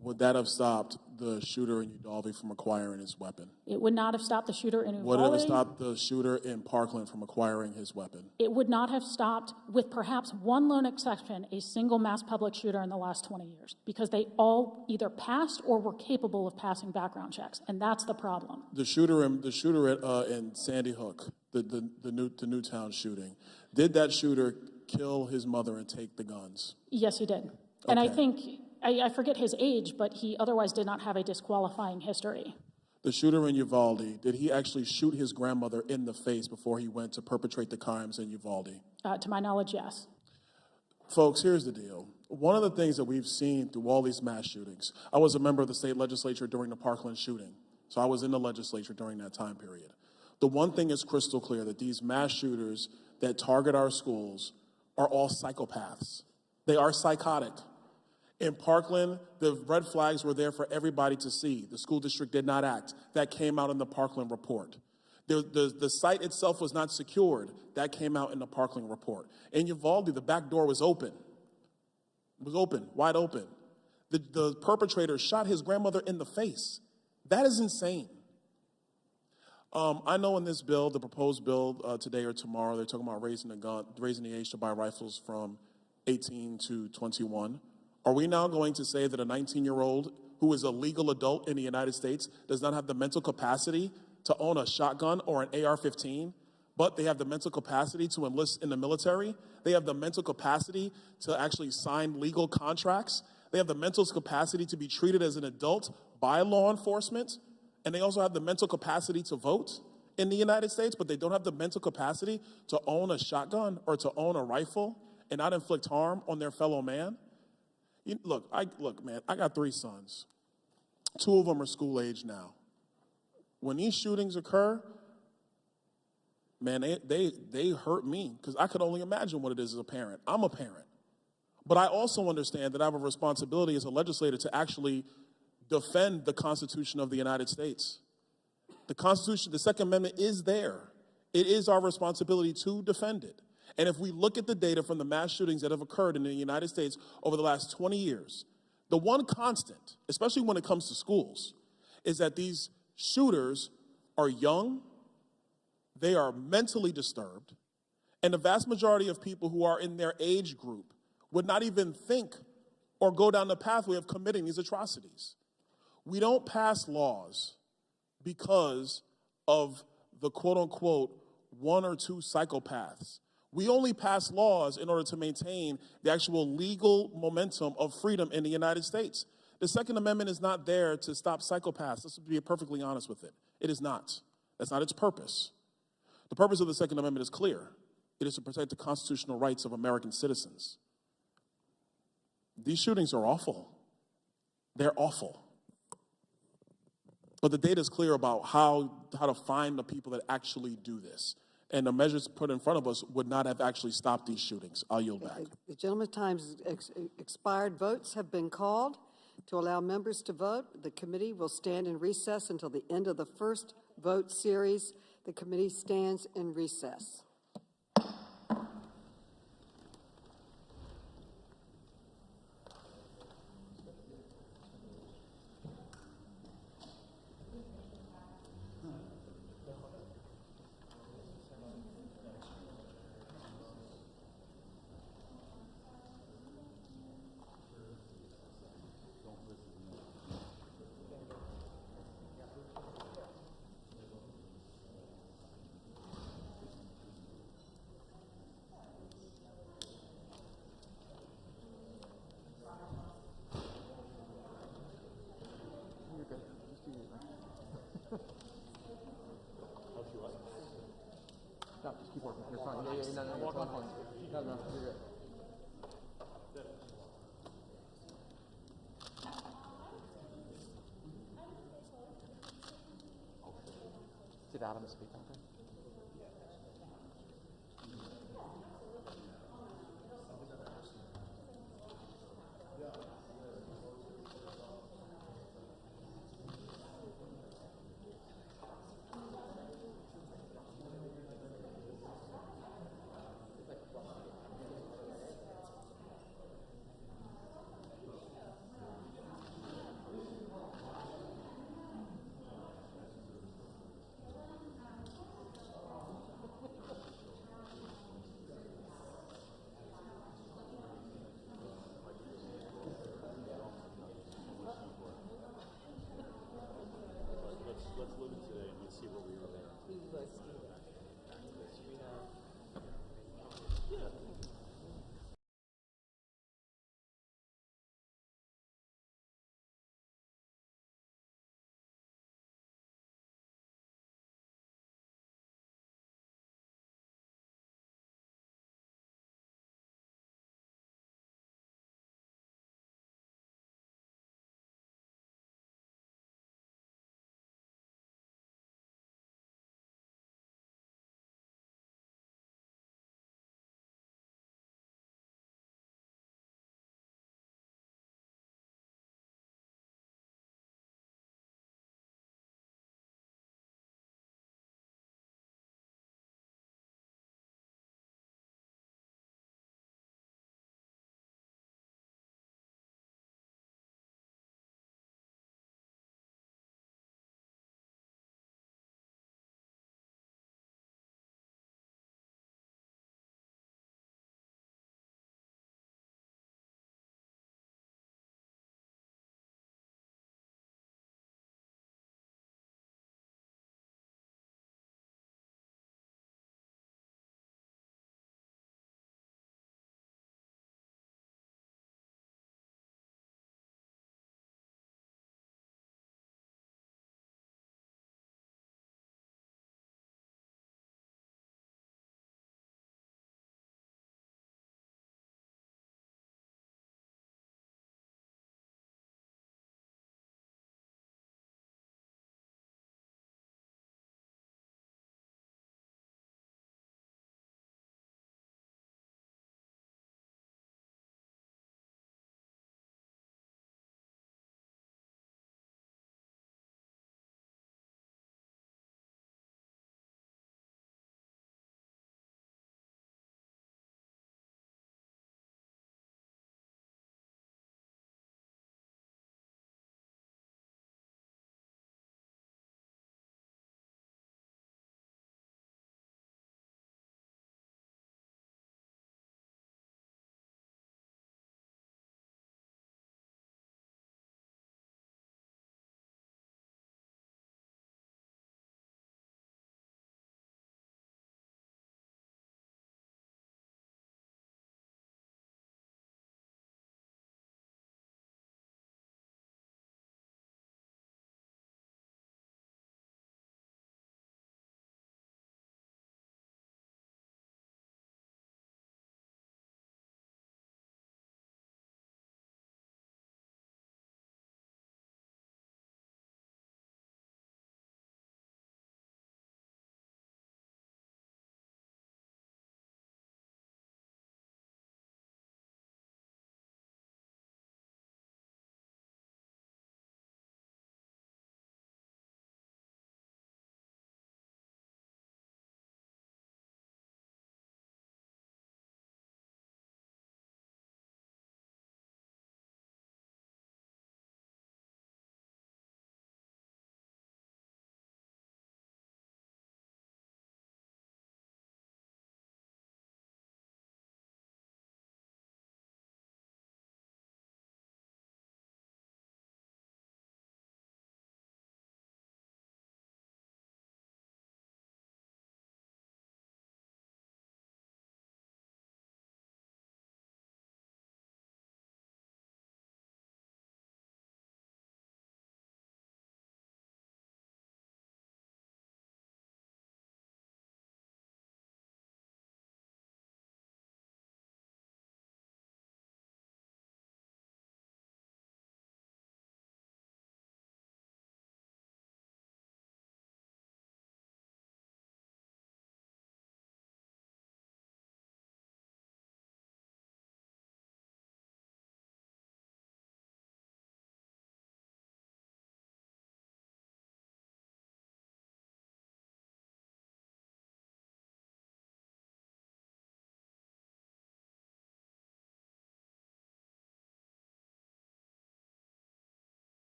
S5: would that have stopped the shooter in Uvalde from acquiring his weapon?
S17: It would not have stopped the shooter in Uvalde.
S5: Would it have stopped the shooter in Parkland from acquiring his weapon?
S17: It would not have stopped, with perhaps one lone exception, a single mass public shooter in the last 20 years, because they all either passed or were capable of passing background checks, and that's the problem.
S5: The shooter in Sandy Hook, the Newtown shooting, did that shooter kill his mother and take the guns?
S17: Yes, he did. And I think, I forget his age, but he otherwise did not have a disqualifying history.
S5: The shooter in Uvalde, did he actually shoot his grandmother in the face before he went to perpetrate the crimes in Uvalde?
S17: To my knowledge, yes.
S5: Folks, here's the deal. One of the things that we've seen through all these mass shootings, I was a member of the state legislature during the Parkland shooting, so I was in the legislature during that time period. The one thing is crystal clear, that these mass shooters that target our schools are all psychopaths. They are psychotic. In Parkland, the red flags were there for everybody to see. The school district did not act. That came out in the Parkland report. The site itself was not secured. That came out in the Parkland report. In Uvalde, the back door was open. It was open, wide open. The perpetrator shot his grandmother in the face. That is insane. I know in this bill, the proposed bill today or tomorrow, they're talking about raising the age to buy rifles from 18 to 21. Are we now going to say that a 19-year-old who is a legal adult in the United States does not have the mental capacity to own a shotgun or an AR-15, but they have the mental capacity to enlist in the military? They have the mental capacity to actually sign legal contracts? They have the mental capacity to be treated as an adult by law enforcement? And they also have the mental capacity to vote in the United States, but they don't have the mental capacity to own a shotgun or to own a rifle and not inflict harm on their fellow man? Look, man, I got 3 sons. 2 of them are school age now. When these shootings occur, man, they hurt me because I could only imagine what it is as a parent. I'm a parent. But I also understand that I have a responsibility as a legislator to actually defend the Constitution of the United States. The Constitution, the Second Amendment is there. It is our responsibility to defend it. And if we look at the data from the mass shootings that have occurred in the United States over the last 20 years, the one constant, especially when it comes to schools, is that these shooters are young, they are mentally disturbed, and the vast majority of people who are in their age group would not even think or go down the pathway of committing these atrocities. We don't pass laws because of the quote-unquote 1 or 2 psychopaths. We only pass laws in order to maintain the actual legal momentum of freedom in the United States. The Second Amendment is not there to stop psychopaths. Let's be perfectly honest with it. It is not. That's not its purpose. The purpose of the Second Amendment is clear. It is to protect the constitutional rights of American citizens. These shootings are awful. They're awful. But the data is clear about how to find the people that actually do this. And the measures put in front of us would not have actually stopped these shootings. I'll yield back.
S2: The gentleman's time has expired. Votes have been called. To allow members to vote, the committee will stand in recess until the end of the first vote series. The committee stands in recess.
S6: No, just keep working. You're fine. Yeah, no, you're fine. No, you're good. Did Adam speak on that?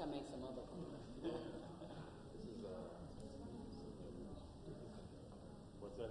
S7: gotta make some other.
S15: What's that?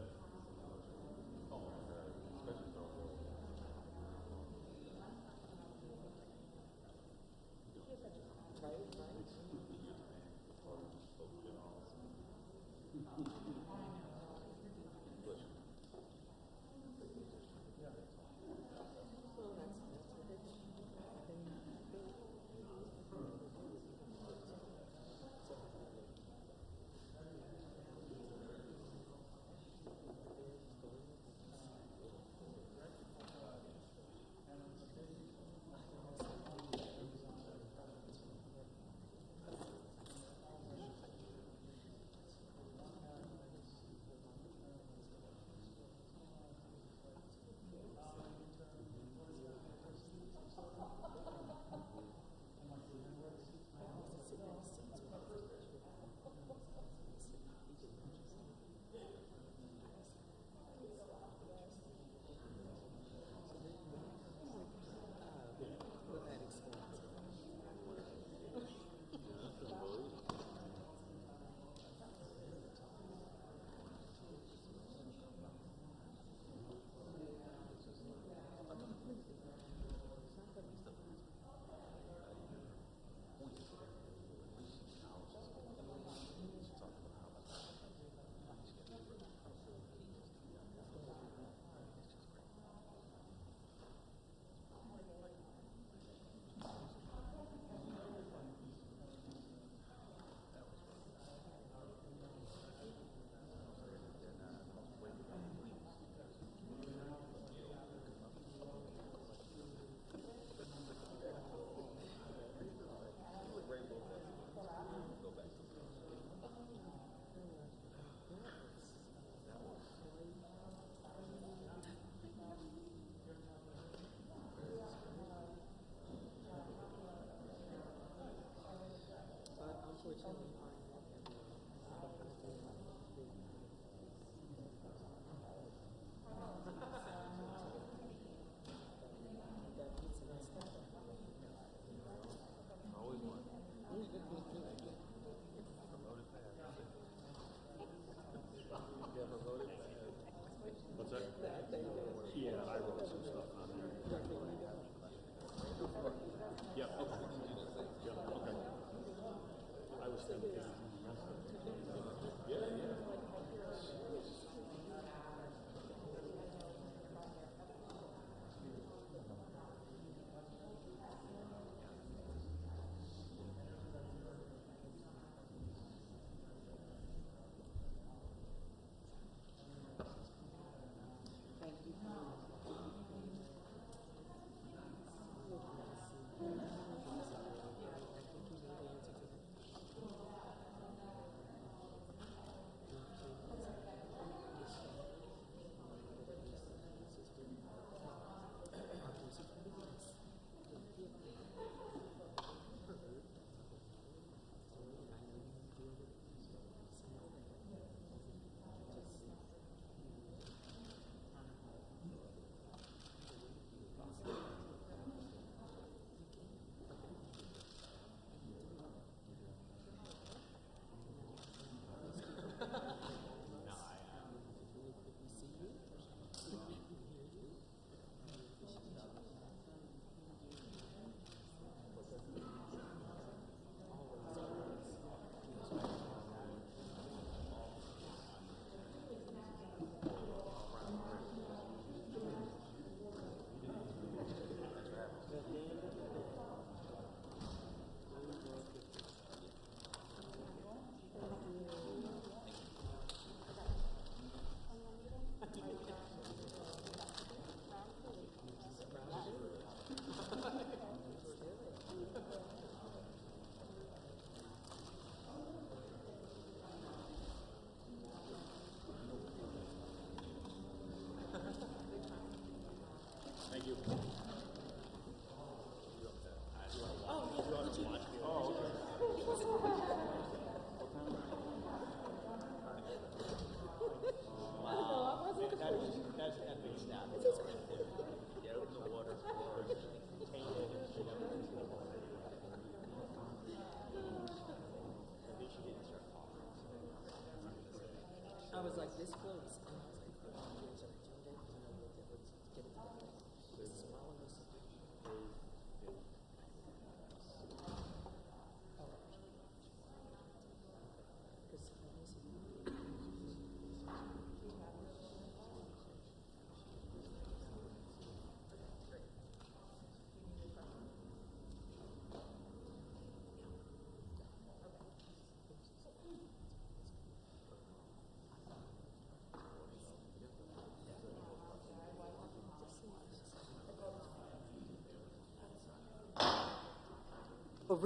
S15: What's that? Yeah, I wrote some stuff on there. Yep. Yep. Okay. I was thinking. Yeah, yeah. Thank you.
S7: That's epic stuff. This is great. Get out in the water.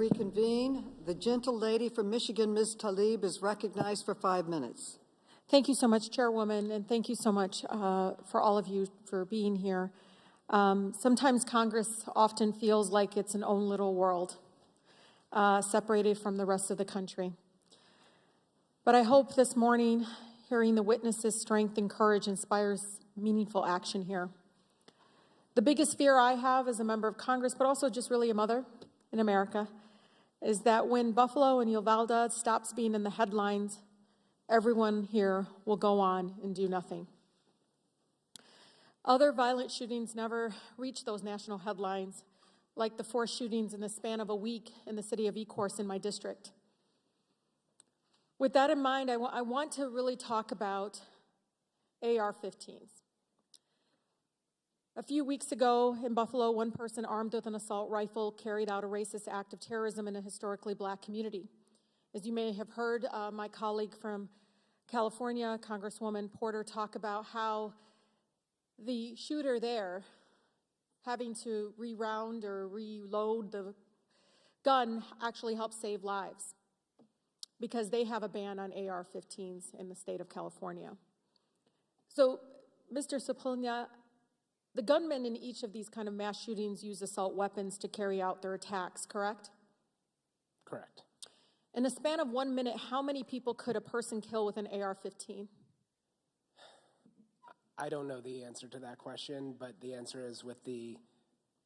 S2: reconvene. The gentle lady from Michigan, Ms. Tlaib, is recognized for 5 minutes.
S9: Thank you so much, Chairwoman, and thank you so much for all of you for being here. Sometimes Congress often feels like it's an own little world, separated from the rest of the country. But I hope this morning, hearing the witnesses' strength and courage inspires meaningful action here. The biggest fear I have as a member of Congress, but also just really a mother in America, is that when Buffalo and Uvalde stops being in the headlines, everyone here will go on and do nothing. Other violent shootings never reach those national headlines, like the 4 shootings in the span of a week in the city of Ecorse in my district. With that in mind, I want to really talk about AR-15s. A few weeks ago in Buffalo, one person armed with an assault rifle carried out a racist act of terrorism in a historically Black community. As you may have heard my colleague from California, Congresswoman Porter, talk about how the shooter there, having to reround or reload the gun, actually helped save lives because they have a ban on AR-15s in the state of California. So, Mr. Suplina, the gunmen in each of these kind of mass shootings use assault weapons to carry out their attacks, correct?
S16: Correct.
S9: In a span of 1 minute, how many people could a person kill with an AR-15?
S16: I don't know the answer to that question, but the answer is with the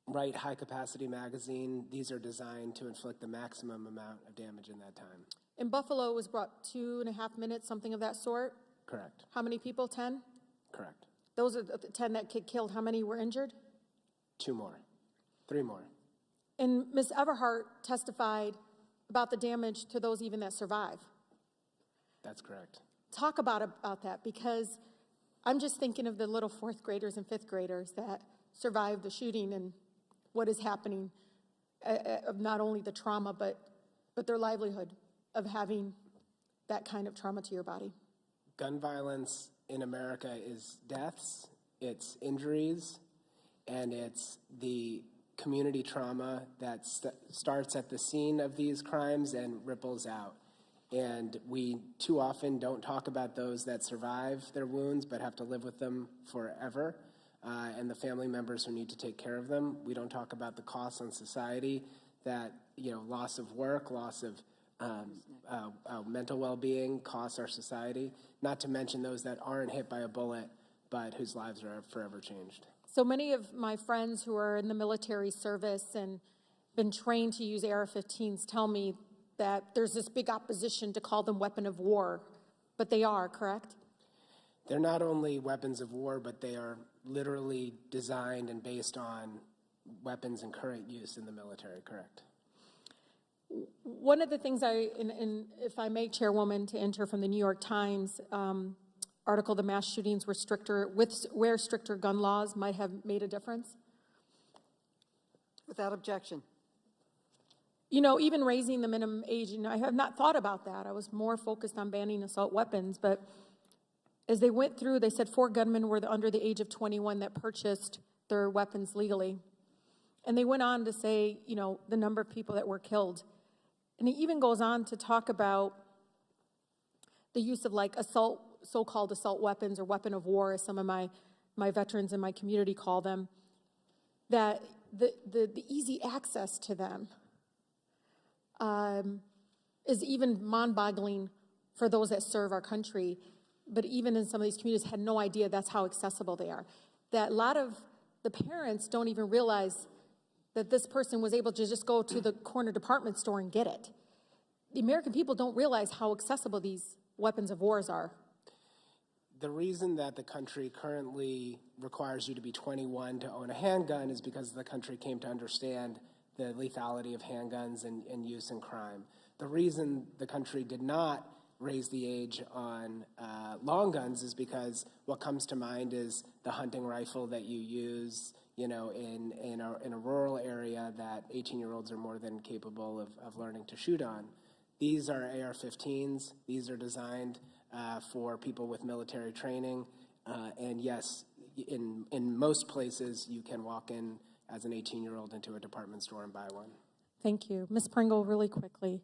S16: right high-capacity magazine, these are designed to inflict the maximum amount of damage in that time.
S9: In Buffalo, it was brought 2.5 minutes, something of that sort?
S16: Correct.
S9: How many people? 10?
S16: Correct.
S9: Those are the 10 that get killed. How many were injured?
S16: 2 more. 3 more.
S9: And Ms. Everhart testified about the damage to those even that survive.
S16: That's correct.
S9: Talk about that, because I'm just thinking of the little 4th graders and 5th graders that survived the shooting and what is happening of not only the trauma, but their livelihood of having that kind of trauma to your body.
S16: Gun violence in America is deaths, it's injuries, and it's the community trauma that starts at the scene of these crimes and ripples out. And we too often don't talk about those that survive their wounds but have to live with them forever, and the family members who need to take care of them. We don't talk about the costs on society, that, loss of work, loss of mental well-being costs our society, not to mention those that aren't hit by a bullet but whose lives are forever changed.
S9: So many of my friends who are in the military service and been trained to use AR-15s tell me that there's this big opposition to call them weapon of war, but they are, correct?
S16: They're not only weapons of war, but they are literally designed and based on weapons in current use in the military, correct?
S9: One of the things if I may, Chairwoman, to enter from the New York Times article, the mass shootings were where stricter gun laws might have made a difference.
S2: Without objection.
S9: Even raising the minimum age, I have not thought about that. I was more focused on banning assault weapons, but as they went through, they said 4 gunmen were under the age of 21 that purchased their weapons legally. And they went on to say, the number of people that were killed. And he even goes on to talk about the use of so-called assault weapons or weapon of war, as some of my veterans in my community call them, that the easy access to them is even mind-boggling for those that serve our country, but even in some of these communities had no idea that's how accessible they are. That a lot of the parents don't even realize that this person was able to just go to the corner department store and get it. The American people don't realize how accessible these weapons of wars are.
S16: The reason that the country currently requires you to be 21 to own a handgun is because the country came to understand the lethality of handguns and use in crime. The reason the country did not raise the age on long guns is because what comes to mind is the hunting rifle that you use, in a rural area that 18-year-olds are more than capable of learning to shoot on. These are AR-15s. These are designed for people with military training. And yes, in most places, you can walk in as an 18-year-old into a department store and buy one.
S9: Thank you. Ms. Pringle, really quickly.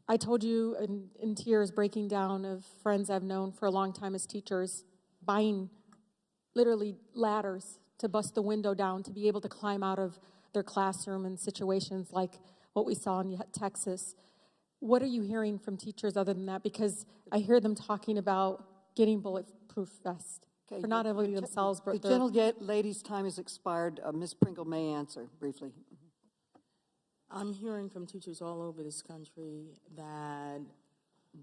S9: I told you in tears, breaking down of friends I've known for a long time as teachers, buying literally ladders to bust the window down to be able to climb out of their classroom in situations like what we saw in Texas. What are you hearing from teachers other than that? Because I hear them talking about getting bulletproof vests for not only themselves, but
S2: the
S9: their...
S2: gentlelady's time has expired. Ms. Pringle may answer briefly.
S18: I'm hearing from teachers all over this country that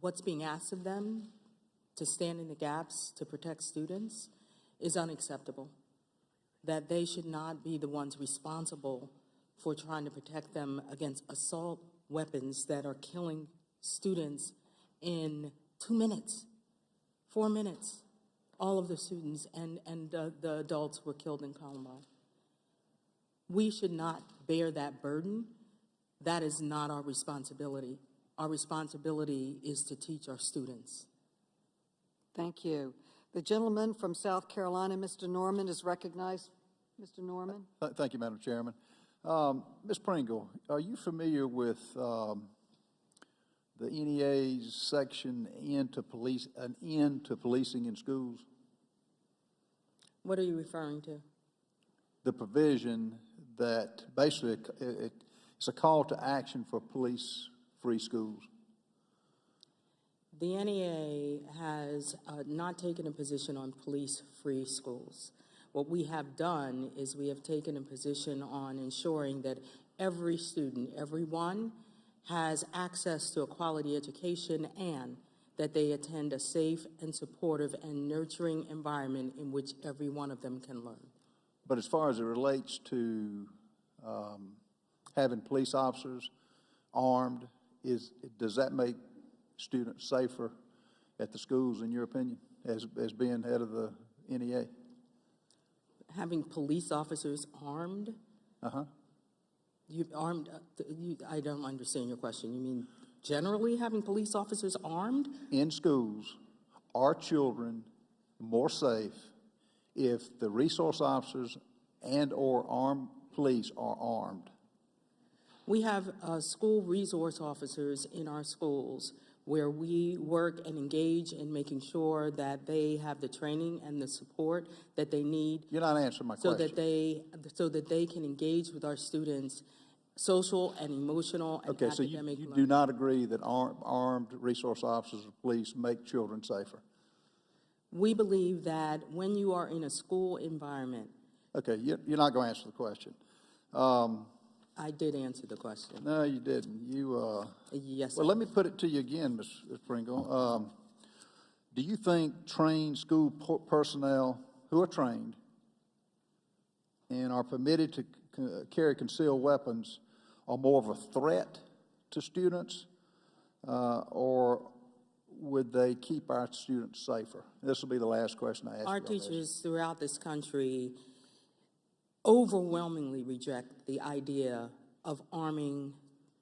S18: what's being asked of them to stand in the gaps to protect students is unacceptable, that they should not be the ones responsible for trying to protect them against assault weapons that are killing students in 2 minutes, 4 minutes. All of the students and the adults were killed in Columbine. We should not bear that burden. That is not our responsibility. Our responsibility is to teach our students.
S2: Thank you. The gentleman from South Carolina, Mr. Norman, is recognized. Mr. Norman.
S3: Thank you, Madam Chairman. Ms. Pringle, are you familiar with the NEA's section an end to policing in schools?
S18: What are you referring to?
S3: The provision that basically it's a call to action for police-free schools.
S18: The NEA has not taken a position on police-free schools. What we have done is we have taken a position on ensuring that every student, everyone, has access to a quality education and that they attend a safe and supportive and nurturing environment in which every one of them can learn.
S3: But as far as it relates to having police officers armed, does that make students safer at the schools, in your opinion, as being head of the NEA?
S18: Having police officers armed?
S3: Uh-huh.
S18: I don't understand your question. You mean generally having police officers armed?
S3: In schools, are children more safe if the resource officers and or armed police are armed?
S18: We have school resource officers in our schools where we work and engage in making sure that they have the training and the support that they need.
S3: You're not answering my question.
S18: So that they can engage with our students, social and emotional and
S3: academic
S18: learning.
S3: So you do not agree that armed resource officers or police make children safer?
S18: We believe that when you are in a school environment.
S3: Okay, you're not going to answer the question.
S18: I did answer the question.
S3: No, you didn't.
S18: Yes.
S3: Well, let me put it to you again, Ms. Pringle. Do you think trained school personnel who are trained and are permitted to carry concealed weapons are more of a threat to students, or would they keep our students safer? This will be the last question I ask you.
S18: Our teachers throughout this country overwhelmingly reject the idea of arming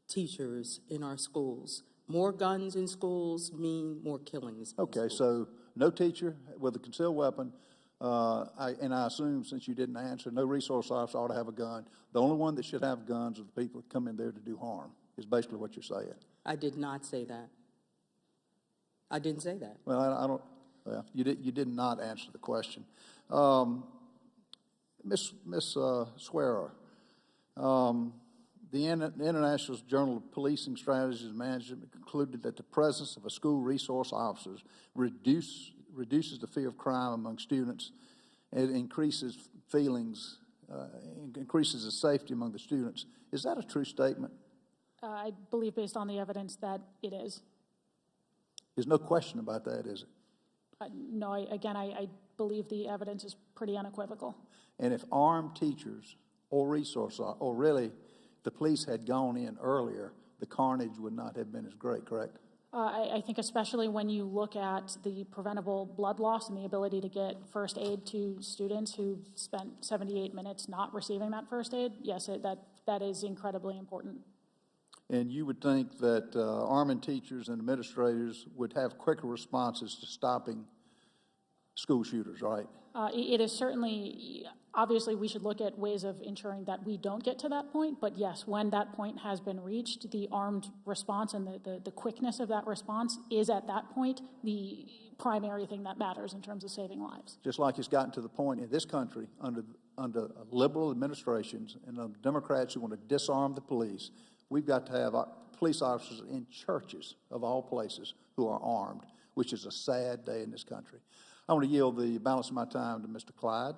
S18: teachers in our schools. More guns in schools mean more killings.
S3: Okay, so no teacher with a concealed weapon, and I assume, since you didn't answer, no resource officer ought to have a gun. The only one that should have guns are the people that come in there to do harm, is basically what you're saying.
S18: I did not say that. I didn't say that.
S3: Well, I don't, well, you did not answer the question. Ms. Swearer, the International Journal of Policing Strategies and Management concluded that the presence of a school resource officer reduces the fear of crime among students. It increases feelings, increases the safety among the students. Is that a true statement?
S17: I believe, based on the evidence, that it is.
S3: There's no question about that, is it?
S17: No, I believe the evidence is pretty unequivocal.
S3: And if armed teachers or or really the police had gone in earlier, the carnage would not have been as great, correct?
S17: I think especially when you look at the preventable blood loss and the ability to get first aid to students who spent 78 minutes not receiving that first aid, yes, that is incredibly important.
S3: And you would think that arming teachers and administrators would have quicker responses to stopping school shooters, right?
S17: It is certainly, Obviously, we should look at ways of ensuring that we don't get to that point, but yes, when that point has been reached, the armed response and the quickness of that response is at that point the primary thing that matters in terms of saving lives.
S3: Just like it's gotten to the point in this country under liberal administrations and the Democrats who want to disarm the police, we've got to have our police officers in churches of all places who are armed, which is a sad day in this country. I want to yield the balance of my time to Mr. Clyde.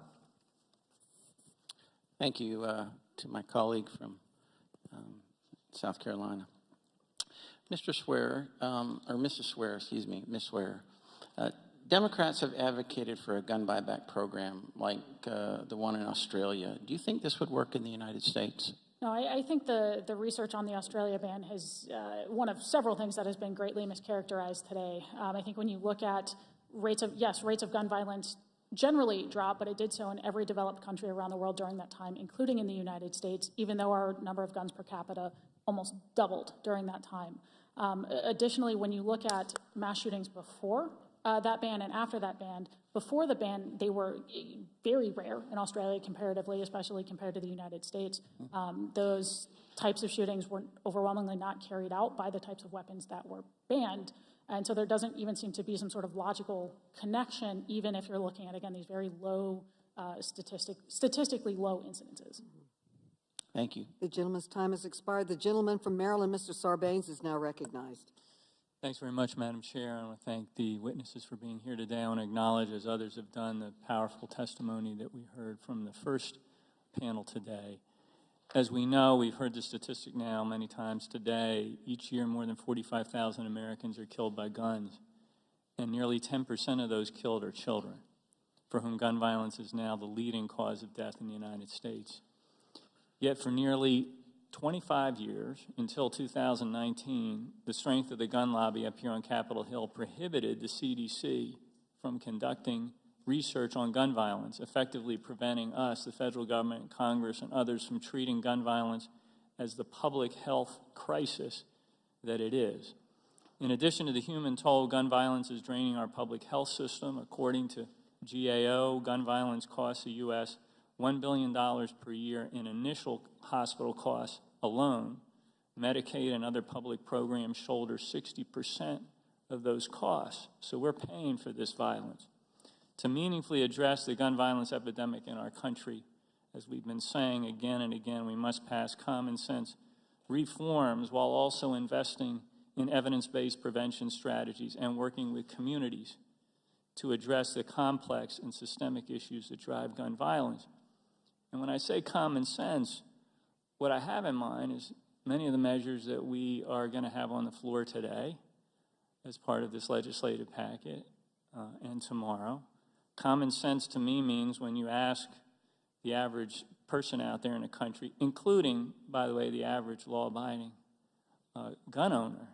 S12: Thank you to my colleague from South Carolina. Mr. Swearer, or Mrs. Swearer, excuse me, Ms. Swearer, Democrats have advocated for a gun buyback program like the one in Australia. Do you think this would work in the United States?
S17: No, I think the research on the Australia ban has one of several things that has been greatly mischaracterized today. I think when you look at rates of gun violence generally dropped, but it did so in every developed country around the world during that time, including in the United States, even though our number of guns per capita almost doubled during that time. Additionally, when you look at mass shootings before that ban and after that ban, before the ban, they were very rare in Australia comparatively, especially compared to the United States. Those types of shootings were overwhelmingly not carried out by the types of weapons that were banned. And so there doesn't even seem to be some sort of logical connection, even if you're looking at, again, these very low, statistically low incidences.
S12: Thank you.
S2: The gentleman's time has expired. The gentleman from Maryland, Mr. Sarbanes, is now recognized.
S22: Thanks very much, Madam Chair. I want to thank the witnesses for being here today. I want to acknowledge, as others have done, the powerful testimony that we heard from the first panel today. As we know, we've heard the statistic now many times today, each year more than 45,000 Americans are killed by guns, and nearly 10% of those killed are children, for whom gun violence is now the leading cause of death in the United States. Yet for nearly 25 years, until 2019, the strength of the gun lobby up here on Capitol Hill prohibited the CDC from conducting research on gun violence, effectively preventing us, the federal government, Congress, and others from treating gun violence as the public health crisis that it is. In addition to the human toll, gun violence is draining our public health system. According to GAO, gun violence costs the U.S. $1 billion per year in initial hospital costs alone. Medicaid and other public programs shoulder 60% of those costs. So we're paying for this violence. To meaningfully address the gun violence epidemic in our country, as we've been saying again and again, we must pass common sense reforms while also investing in evidence-based prevention strategies and working with communities to address the complex and systemic issues that drive gun violence. And when I say common sense, what I have in mind is many of the measures that we are going to have on the floor today as part of this legislative packet and tomorrow. Common sense to me means when you ask the average person out there in the country, including, by the way, the average law-abiding gun owner,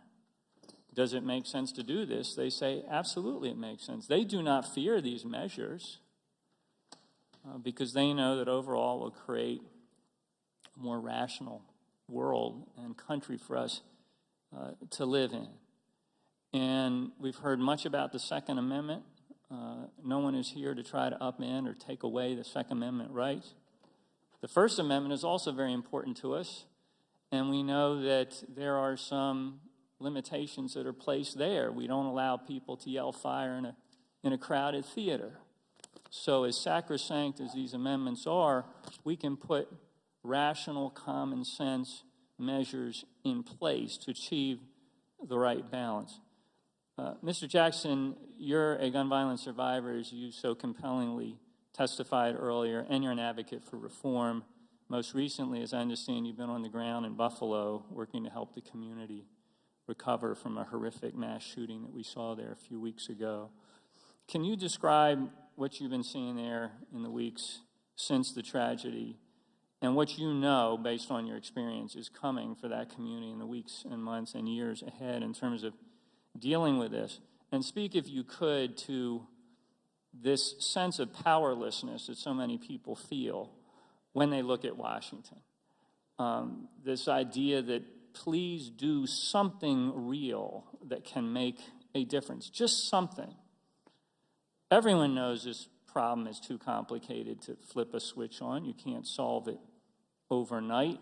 S22: does it make sense to do this? They say, absolutely it makes sense. They do not fear these measures because they know that overall will create a more rational world and country for us to live in. And we've heard much about the Second Amendment. No one is here to try to upend or take away the Second Amendment rights. The First Amendment is also very important to us, and we know that there are some limitations that are placed there. We don't allow people to yell fire in a crowded theater. So as sacrosanct as these amendments are, we can put rational, common sense measures in place to achieve the right balance. Mr. Jackson, you're a gun violence survivor, as you so compellingly testified earlier, and you're an advocate for reform. Most recently, as I understand, you've been on the ground in Buffalo working to help the community recover from a horrific mass shooting that we saw there a few weeks ago. Can you describe what you've been seeing there in the weeks since the tragedy and what you know, based on your experience, is coming for that community in the weeks and months and years ahead in terms of dealing with this? And speak, if you could, to this sense of powerlessness that so many people feel when they look at Washington. This idea that please do something real that can make a difference, just something. Everyone knows this problem is too complicated to flip a switch on. You can't solve it overnight.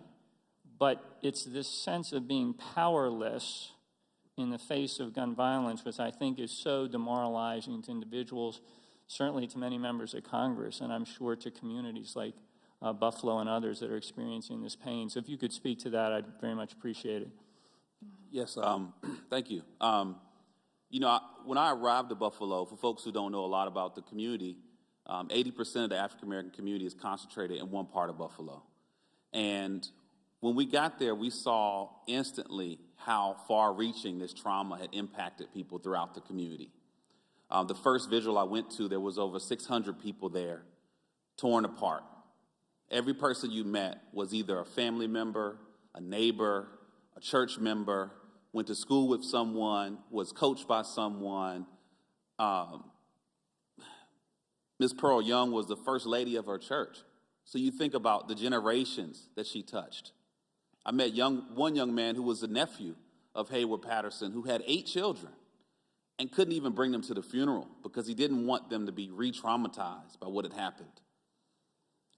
S22: But it's this sense of being powerless in the face of gun violence, which I think is so demoralizing to individuals, certainly to many members of Congress, and I'm sure to communities like Buffalo and others that are experiencing this pain. So if you could speak to that, I'd very much appreciate it.
S14: Yes, thank you. You know, when I arrived at Buffalo, for folks who don't know a lot about the community, 80% of the African-American community is concentrated in one part of Buffalo. And when we got there, we saw instantly how far-reaching this trauma had impacted people throughout the community. The first vigil I went to, there was over 600 people there, torn apart. Every person you met was either a family member, a neighbor, a church member, went to school with someone, was coached by someone. Ms. Pearl Young was the first lady of her church. So you think about the generations that she touched. I met one young man who was the nephew of Hayward Patterson, who had 8 children and couldn't even bring them to the funeral because he didn't want them to be re-traumatized by what had happened.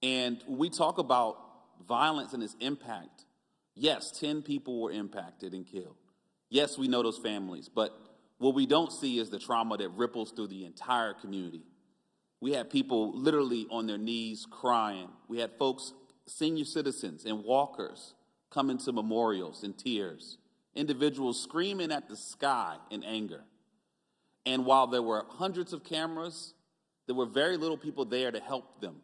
S14: And when we talk about violence and its impact, yes, 10 people were impacted and killed. Yes, we know those families, but what we don't see is the trauma that ripples through the entire community. We had people literally on their knees crying. We had folks, senior citizens and walkers, coming to memorials in tears. Individuals screaming at the sky in anger. And while there were hundreds of cameras, there were very little people there to help them.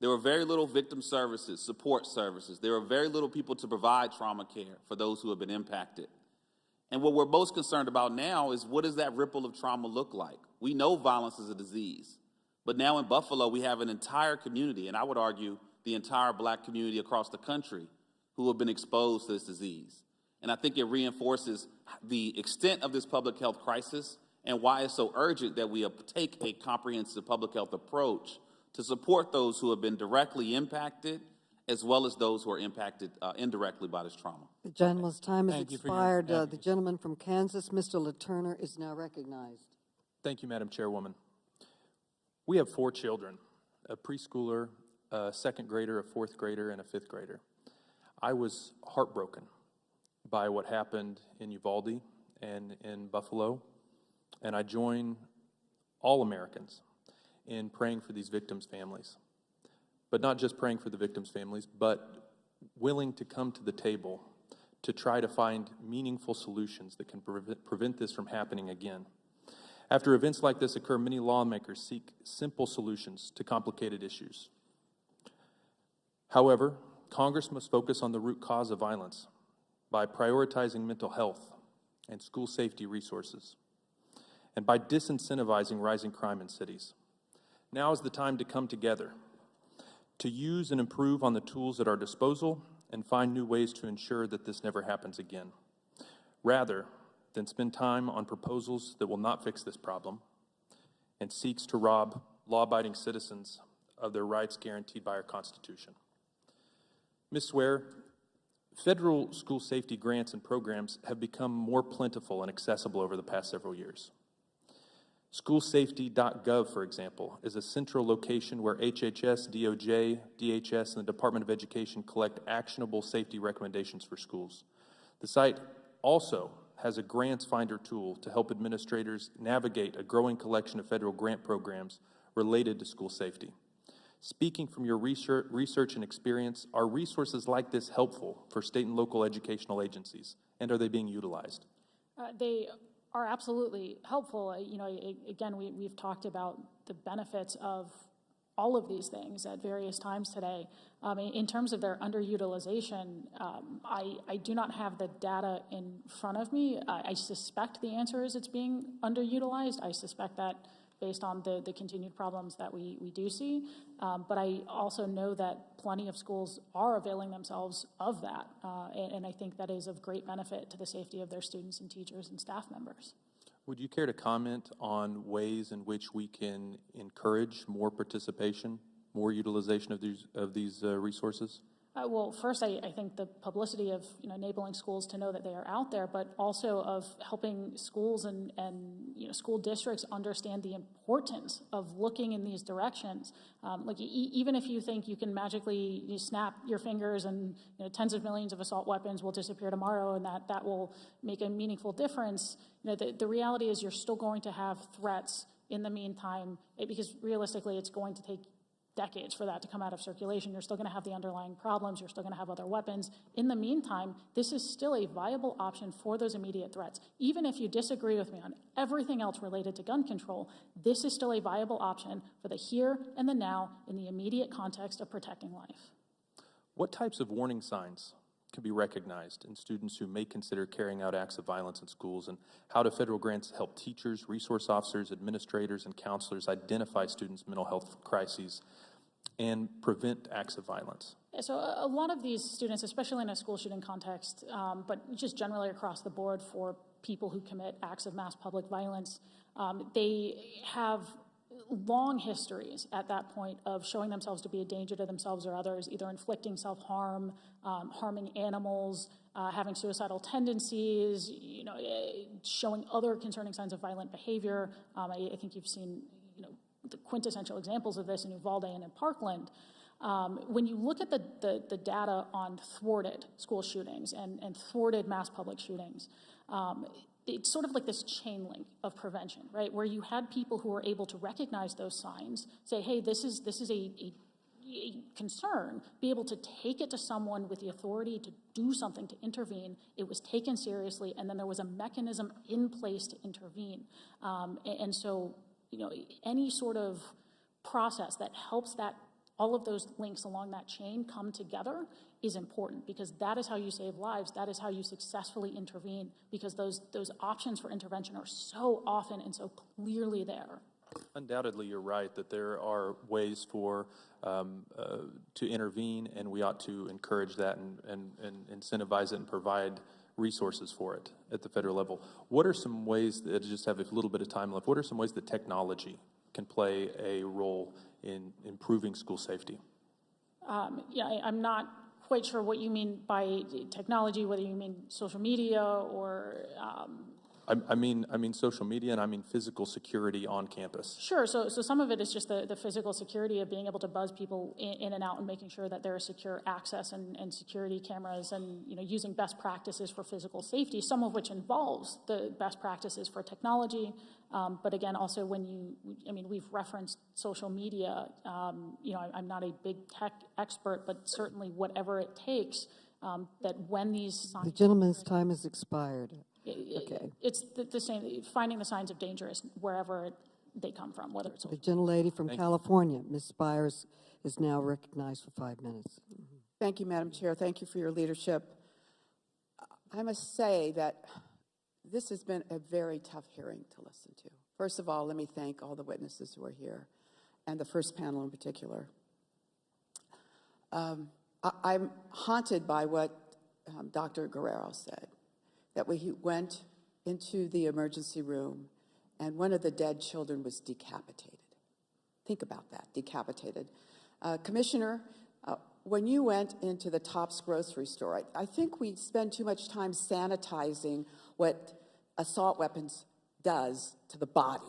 S14: There were very little victim services, support services. There were very little people to provide trauma care for those who have been impacted. And what we're most concerned about now is, what does that ripple of trauma look like? We know violence is a disease, but now in Buffalo we have an entire community, and I would argue the entire Black community across the country, who have been exposed to this disease. And I think it reinforces the extent of this public health crisis and why it's so urgent that we take a comprehensive public health approach to support those who have been directly impacted, as well as those who are impacted indirectly by this trauma.
S2: The gentleman's time has
S6: Thank you for your
S2: expired. The
S6: advocacy.
S2: gentleman from Kansas, Mr. LaTurner, is now recognized.
S6: Thank you, Madam Chairwoman. We have 4 children, a preschooler, a second grader, a fourth grader, and a fifth grader. I was heartbroken by what happened in Uvalde and in Buffalo, and I join all Americans in praying for these victims' families. But not just praying for the victims' families, but willing to come to the table to try to find meaningful solutions that can prevent this from happening again. After events like this occur, many lawmakers seek simple solutions to complicated issues. However, Congress must focus on the root cause of violence by prioritizing mental health and school safety resources, and by disincentivizing rising crime in cities. Now is the time to come together, to use and improve on the tools at our disposal and find new ways to ensure that this never happens again, rather than spend time on proposals that will not fix this problem and seeks to rob law-abiding citizens of their rights guaranteed by our Constitution. Ms. Swear, federal school safety grants and programs have become more plentiful and accessible over the past several years. Schoolsafety.gov, for example, is a central location where HHS, DOJ, DHS, and the Department of Education collect actionable safety recommendations for schools. The site also has a grants finder tool to help administrators navigate a growing collection of federal grant programs related to school safety. Speaking from your research and experience, are resources like this helpful for state and local educational agencies, and are they being utilized?
S17: They are absolutely helpful. Again, we've talked about the benefits of all of these things at various times today. In terms of their underutilization, I do not have the data in front of me. I suspect the answer is it's being underutilized. I suspect that based on the continued problems that we do see. But I also know that plenty of schools are availing themselves of that. And I think that is of great benefit to the safety of their students and teachers and staff members.
S6: Would you care to comment on ways in which we can encourage more participation, more utilization of these resources?
S17: Well, first, I think the publicity of enabling schools to know that they are out there, but also of helping schools and school districts understand the importance of looking in these directions. Even if you think you can magically snap your fingers and tens of millions of assault weapons will disappear tomorrow, and that will make a meaningful difference, the reality is you're still going to have threats in the meantime, because realistically, it's going to take decades for that to come out of circulation. You're still going to have the underlying problems. You're still going to have other weapons. In the meantime, this is still a viable option for those immediate threats. Even if you disagree with me on everything else related to gun control, this is still a viable option for the here and the now in the immediate context of protecting life.
S6: What types of warning signs can be recognized in students who may consider carrying out acts of violence in schools, and how do federal grants help teachers, resource officers, administrators, and counselors identify students' mental health crises and prevent acts of violence?
S17: So a lot of these students, especially in a school shooting context, but just generally across the board for people who commit acts of mass public violence, they have long histories at that point of showing themselves to be a danger to themselves or others, either inflicting self-harm, harming animals, having suicidal tendencies, showing other concerning signs of violent behavior. I think you've seen, the quintessential examples of this in Uvalde and in Parkland. When you look at the data on thwarted school shootings and thwarted mass public shootings, it's sort of like this chain link of prevention, right? Where you had people who were able to recognize those signs, say, hey, this is a concern, be able to take it to someone with the authority to do something, to intervene. It was taken seriously, and then there was a mechanism in place to intervene. And so, any sort of process that helps that all of those links along that chain come together is important, because that is how you save lives. That is how you successfully intervene, because those options for intervention are so often and so clearly there.
S6: Undoubtedly, you're right that there are ways for to intervene, and we ought to encourage that and incentivize it and provide resources for it at the federal level. What are some ways that, just have a little bit of time left, what are some ways that technology can play a role in improving school safety?
S17: I'm not quite sure what you mean by technology, whether you mean social media or...
S6: I mean social media, and I mean physical security on campus.
S17: Sure. So some of it is just the physical security of being able to buzz people in and out and making sure that there is secure access and security cameras, and using best practices for physical safety, some of which involves the best practices for technology. But again, also we've referenced social media. I'm not a big tech expert, but certainly whatever it takes, that when these signs...
S2: The gentleman's time has expired.
S17: Okay. It's the same, finding the signs of danger wherever they come from, whether it's...
S2: The gentlelady from California, Ms. Spires, is now recognized for 5 minutes.
S19: Thank you, Madam Chair. Thank you for your leadership. I must say that this has been a very tough hearing to listen to. First of all, let me thank all the witnesses who are here, and the first panel in particular. I'm haunted by what Dr. Guerrero said, that he went into the emergency room and one of the dead children was decapitated. Think about that, decapitated. Commissioner, when you went into the Tops grocery store, I think we spend too much time sanitizing what assault weapons does to the body.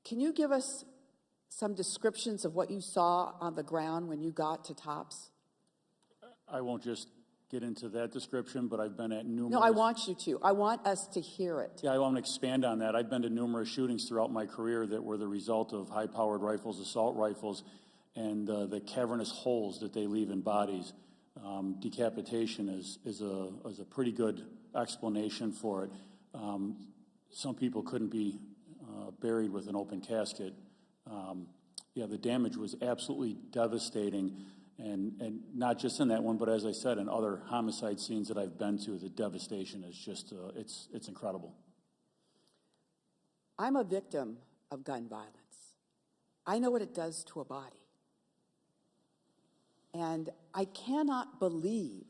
S19: Can you give us some descriptions of what you saw on the ground when you got to Tops?
S15: I won't just get into that description, but I've been at numerous...
S19: No, I want you to. I want us to hear it.
S15: Yeah, I want to expand on that. I've been to numerous shootings throughout my career that were the result of high-powered rifles, assault rifles, and the cavernous holes that they leave in bodies. Decapitation is a pretty good explanation for it. Some people couldn't be buried with an open casket. The damage was absolutely devastating. And not just in that one, but as I said, in other homicide scenes that I've been to, the devastation is just, it's incredible.
S19: I'm a victim of gun violence. I know what it does to a body. And I cannot believe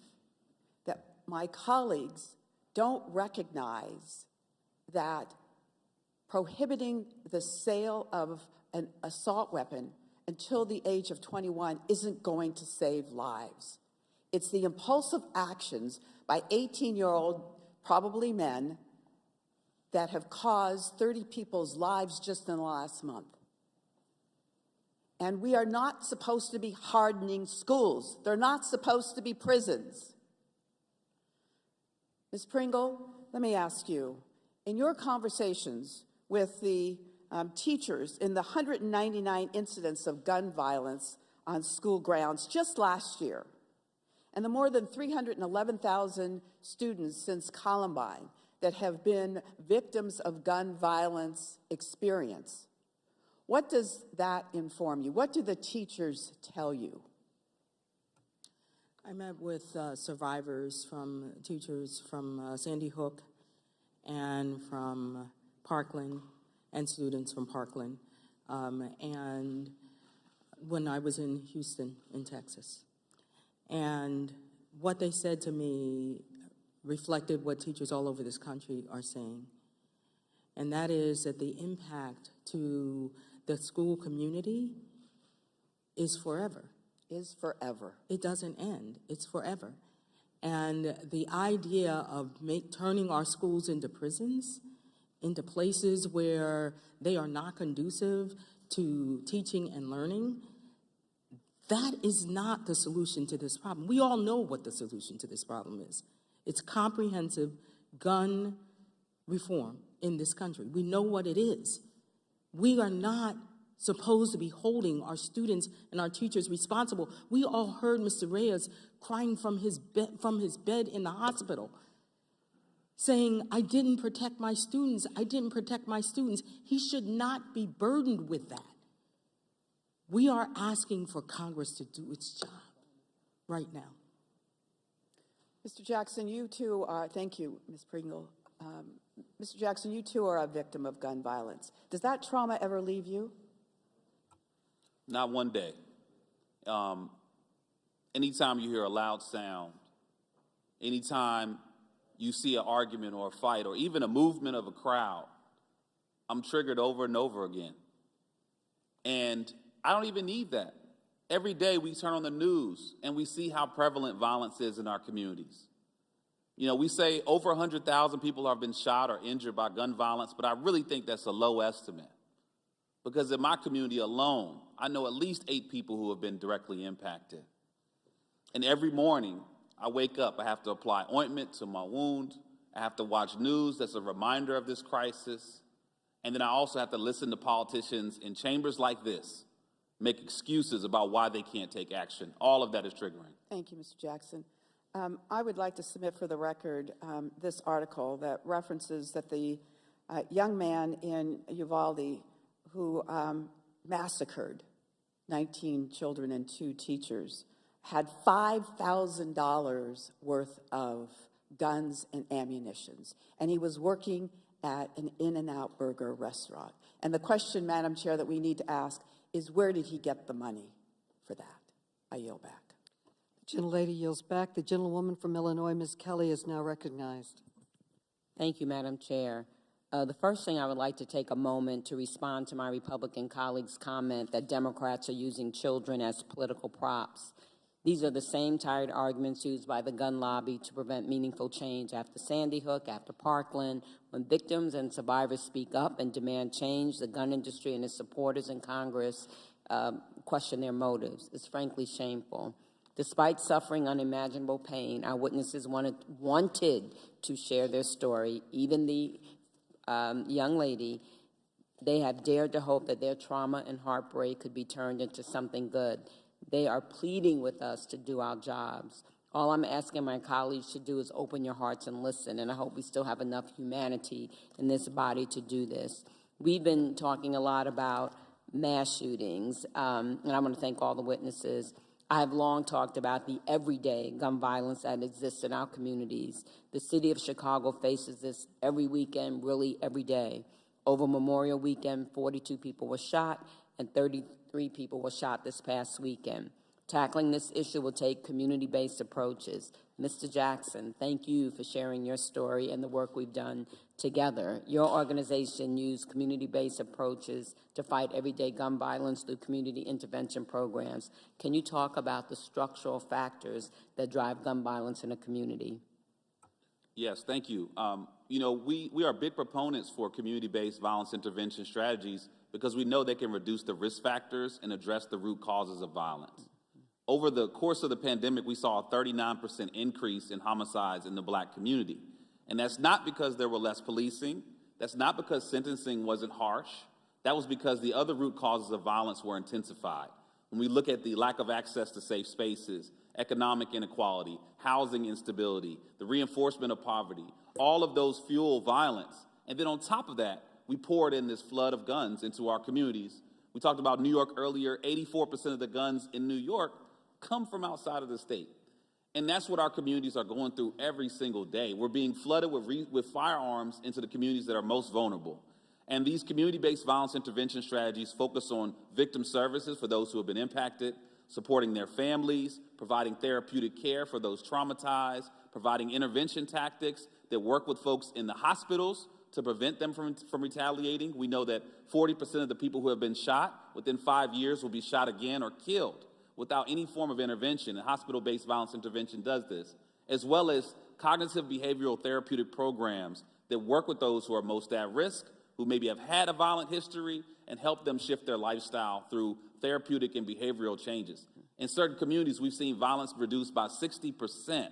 S19: that my colleagues don't recognize that prohibiting the sale of an assault weapon until the age of 21 isn't going to save lives. It's the impulsive actions by 18-year-old, probably men, that have caused 30 people's lives just in the last month. And we are not supposed to be hardening schools. They're not supposed to be prisons. Ms. Pringle, let me ask you, in your conversations with the teachers in the 199 incidents of gun violence on school grounds just last year, and the more than 311,000 students since Columbine that have been victims of gun violence experience, what does that inform you? What do the teachers tell you?
S18: I met with teachers from Sandy Hook and from Parkland, and students from Parkland, and when I was in Houston, in Texas. And what they said to me reflected what teachers all over this country are saying. And that is that the impact to the school community is forever.
S19: Is forever.
S18: It doesn't end. It's forever. And the idea of turning our schools into prisons, into places where they are not conducive to teaching and learning, that is not the solution to this problem. We all know what the solution to this problem is. It's comprehensive gun reform in this country. We know what it is. We are not supposed to be holding our students and our teachers responsible. We all heard Mr. Reyes crying from his bed in the hospital, saying, I didn't protect my students. I didn't protect my students. He should not be burdened with that. We are asking for Congress to do its job right now.
S19: Mr. Jackson, you too are, thank you, Ms. Pringle. Mr. Jackson, you too are a victim of gun violence. Does that trauma ever leave you?
S14: Not one day. Anytime you hear a loud sound, anytime you see an argument or a fight or even a movement of a crowd, I'm triggered over and over again. And I don't even need that. Every day we turn on the news and we see how prevalent violence is in our communities. You know, we say over 100,000 people have been shot or injured by gun violence, but I really think that's a low estimate. Because in my community alone, I know at least 8 people who have been directly impacted. And every morning I wake up, I have to apply ointment to my wound. I have to watch news that's a reminder of this crisis. And then I also have to listen to politicians in chambers like this make excuses about why they can't take action. All of that is triggering.
S19: Thank you, Mr. Jackson. I would like to submit for the record this article that references that the young man in Uvalde who massacred 19 children and 2 teachers had $5,000 worth of guns and ammunitions, and he was working at an In-N-Out Burger restaurant. And the question, Madam Chair, that we need to ask is, where did he get the money for that? I yield back.
S2: The gentlelady yields back. The gentlewoman from Illinois, Ms. Kelly, is now recognized.
S1: Thank you, Madam Chair. The first thing I would like to take a moment to respond to my Republican colleague's comment that Democrats are using children as political props. These are the same tired arguments used by the gun lobby to prevent meaningful change after Sandy Hook, after Parkland. When victims and survivors speak up and demand change, the gun industry and its supporters in Congress question their motives. It's frankly shameful. Despite suffering unimaginable pain, our witnesses wanted to share their story. Even the young lady, they have dared to hope that their trauma and heartbreak could be turned into something good. They are pleading with us to do our jobs. All I'm asking my colleagues to do is open your hearts and listen, and I hope we still have enough humanity in this body to do this. We've been talking a lot about mass shootings, and I want to thank all the witnesses. I have long talked about the everyday gun violence that exists in our communities. The city of Chicago faces this every weekend, really every day. Over Memorial Weekend, 42 people were shot and 33 people were shot this past weekend. Tackling this issue will take community-based approaches. Mr. Jackson, thank you for sharing your story and the work we've done together. Your organization used community-based approaches to fight everyday gun violence through community intervention programs. Can you talk about the structural factors that drive gun violence in a community?
S14: Yes, thank you. You know, we are big proponents for community-based violence intervention strategies because we know they can reduce the risk factors and address the root causes of violence. Over the course of the pandemic, we saw a 39% increase in homicides in the Black community. And that's not because there were less policing. That's not because sentencing wasn't harsh. That was because the other root causes of violence were intensified. When we look at the lack of access to safe spaces, economic inequality, housing instability, the reinforcement of poverty, all of those fuel violence. And then on top of that, we poured in this flood of guns into our communities. We talked about New York earlier. 84% of the guns in New York come from outside of the state. And that's what our communities are going through every single day. We're being flooded with firearms into the communities that are most vulnerable. And these community-based violence intervention strategies focus on victim services for those who have been impacted, supporting their families, providing therapeutic care for those traumatized, providing intervention tactics that work with folks in the hospitals to prevent them from retaliating. We know that 40% of the people who have been shot within 5 years will be shot again or killed without any form of intervention, and hospital-based violence intervention does this, as well as cognitive behavioral therapeutic programs that work with those who are most at risk, who maybe have had a violent history, and help them shift their lifestyle through therapeutic and behavioral changes. In certain communities, we've seen violence reduced by 60%,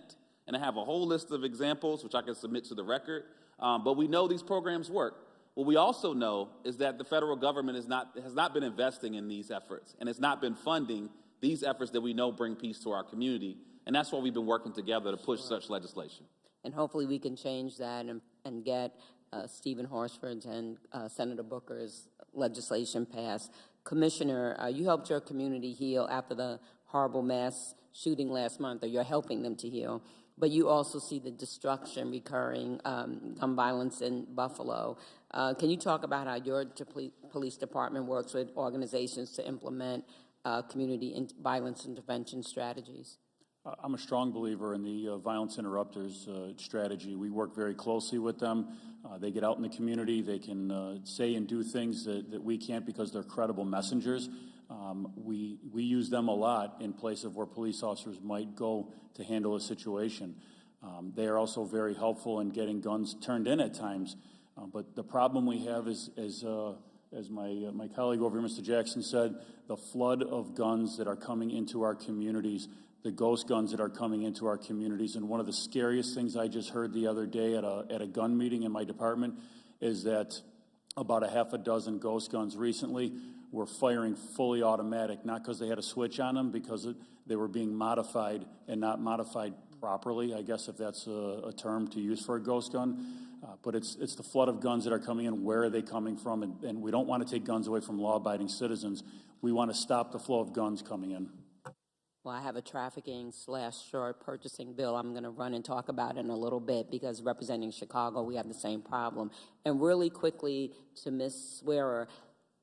S14: and I have a whole list of examples, which I can submit to the record, but we know these programs work. What we also know is that the federal government has not been investing in these efforts, and has not been funding these efforts that we know bring peace to our community, and that's why we've been working together to push such legislation.
S1: And hopefully we can change that and get Stephen Horsford's and Senator Booker's legislation passed. Commissioner, you helped your community heal after the horrible mass shooting last month, or you're helping them to heal, but you also see the destruction recurring, gun violence in Buffalo. Can you talk about how your police department works with organizations to implement community violence intervention strategies?
S15: I'm a strong believer in the violence interrupters strategy. We work very closely with them. They get out in the community. They can say and do things that we can't because they're credible messengers. We use them a lot in place of where police officers might go to handle a situation. They are also very helpful in getting guns turned in at times. But the problem we have is as my colleague over here, Mr. Jackson, said, the flood of guns that are coming into our communities, the ghost guns that are coming into our communities. And one of the scariest things I just heard the other day at a gun meeting in my department is that about a half a dozen ghost guns recently were firing fully automatic, not because they had a switch on them, because they were being modified and not modified properly, I guess, if that's a term to use for a ghost gun. But it's the flood of guns that are coming in. Where are they coming from? And we don't want to take guns away from law-abiding citizens. We want to stop the flow of guns coming in.
S1: Well, I have a trafficking/short purchasing bill I'm going to run and talk about in a little bit, because representing Chicago, we have the same problem. And really quickly to Ms. Swearer,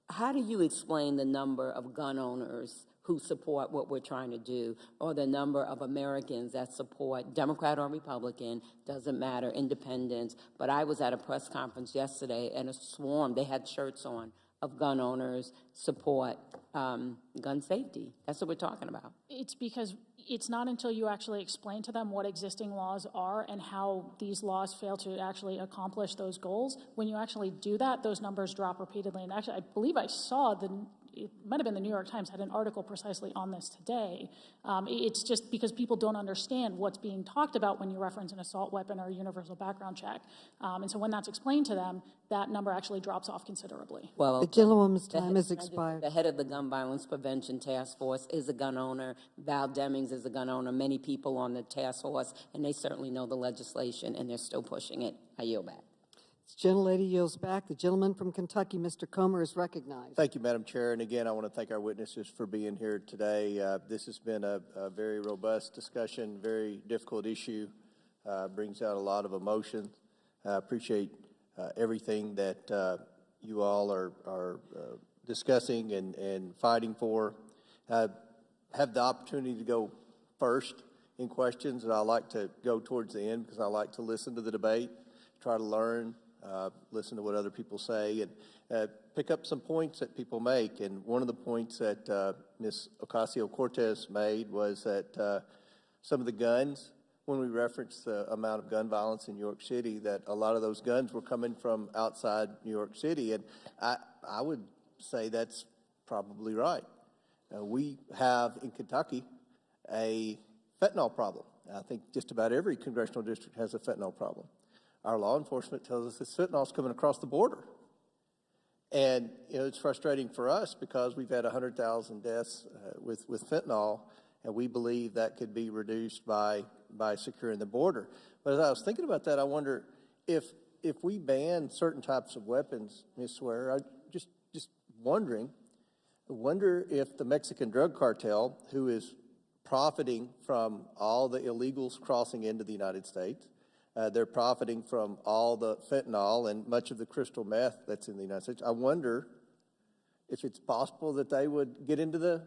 S1: how do you explain the number of gun owners who support what we're trying to do, or the number of Americans that support, Democrat or Republican, doesn't matter, independents? But I was at a press conference yesterday, and a swarm, they had shirts on, of gun owners support gun safety. That's what we're talking about.
S17: It's because it's not until you actually explain to them what existing laws are and how these laws fail to actually accomplish those goals. When you actually do that, those numbers drop repeatedly. And actually, I believe I saw it might have been the New York Times had an article precisely on this today. It's just because people don't understand what's being talked about when you reference an assault weapon or a universal background check. And so when that's explained to them, that number actually drops off considerably.
S1: Well,
S2: the gentlewoman's time has expired.
S1: The head of the Gun Violence Prevention Task Force is a gun owner. Val Demings is a gun owner. Many people on the task force, and they certainly know the legislation, and they're still pushing it. I yield back.
S2: This gentlelady yields back. The gentleman from Kentucky, Mr. Comer, is recognized.
S8: Thank you, Madam Chair. And again, I want to thank our witnesses for being here today. This has been a very robust discussion, very difficult issue, brings out a lot of emotion. I appreciate everything that you all are discussing and fighting for. have the opportunity to go first in questions, and I like to go towards the end because I like to listen to the debate, try to learn, listen to what other people say, and pick up some points that people make. And one of the points that Ms. Ocasio-Cortez made was that some of the guns, when we referenced the amount of gun violence in New York City, that a lot of those guns were coming from outside New York City. And I would say that's probably right. We have in Kentucky a fentanyl problem. I think just about every congressional district has a fentanyl problem. Our law enforcement tells us this fentanyl is coming across the border. And it's frustrating for us because we've had 100,000 deaths with fentanyl, and we believe that could be reduced by securing the border. But as I was thinking about that, I wonder if we ban certain types of weapons, Ms. Swear, I just wonder if the Mexican drug cartel, who is profiting from all the illegals crossing into the United States, they're profiting from all the fentanyl and much of the crystal meth that's in the United States. I wonder if it's possible that they would get into the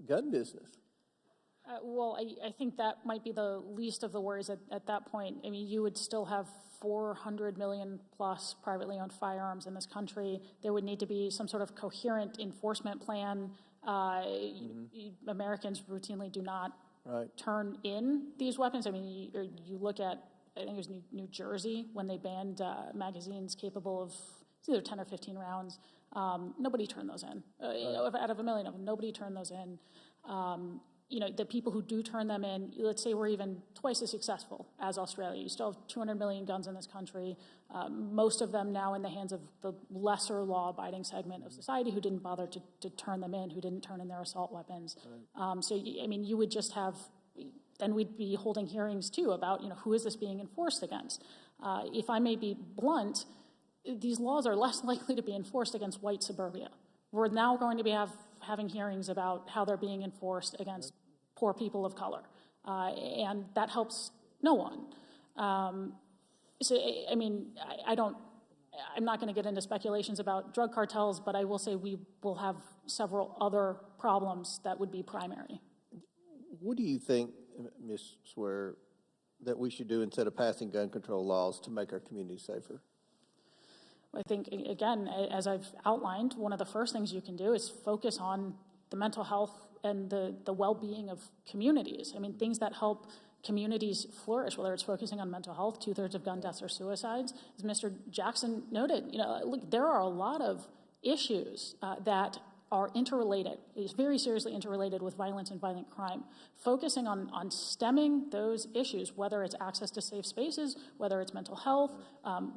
S8: gun business.
S17: Well, I think that might be the least of the worries at that point. I mean, you would still have 400 million plus privately owned firearms in this country. There would need to be some sort of coherent enforcement plan. Americans routinely do not turn in these weapons. I mean, you look at, I think it was New Jersey when they banned magazines capable of either 10 or 15 rounds. Nobody turned those in. Out of a million of them, nobody turned those in. The people who do turn them in, let's say we're even twice as successful as Australia. You still have 200 million guns in this country, most of them now in the hands of the lesser law-abiding segment of society who didn't bother to turn them in, who didn't turn in their assault weapons. You would just have, and we'd be holding hearings too about, who is this being enforced against? If I may be blunt, these laws are less likely to be enforced against white suburbia. We're now going to be having hearings about how they're being enforced against poor people of color, and that helps no one. I'm not going to get into speculations about drug cartels, but I will say we will have several other problems that would be primary.
S8: What do you think, Ms. Swear, that we should do instead of passing gun control laws to make our communities safer?
S17: I think, again, as I've outlined, one of the first things you can do is focus on the mental health and the well-being of communities. I mean, things that help communities flourish, whether it's focusing on mental health, 2/3 of gun deaths are suicides. As Mr. Jackson noted, look, there are a lot of issues that are interrelated, is very seriously interrelated with violence and violent crime. Focusing on stemming those issues, whether it's access to safe spaces, whether it's mental health,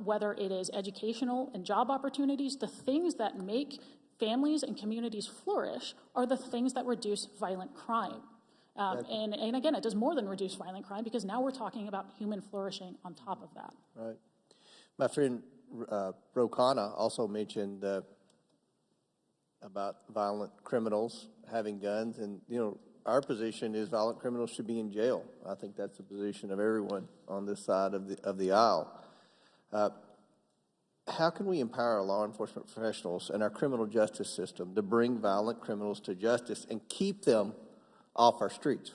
S17: whether it is educational and job opportunities, the things that make families and communities flourish are the things that reduce violent crime. And again, it does more than reduce violent crime because now we're talking about human flourishing on top of that.
S8: Right. My friend Rokana also mentioned about violent criminals having guns, and our position is violent criminals should be in jail. I think that's the position of everyone on this side of the aisle. How can we empower our law enforcement professionals and our criminal justice system to bring violent criminals to justice and keep them off our streets?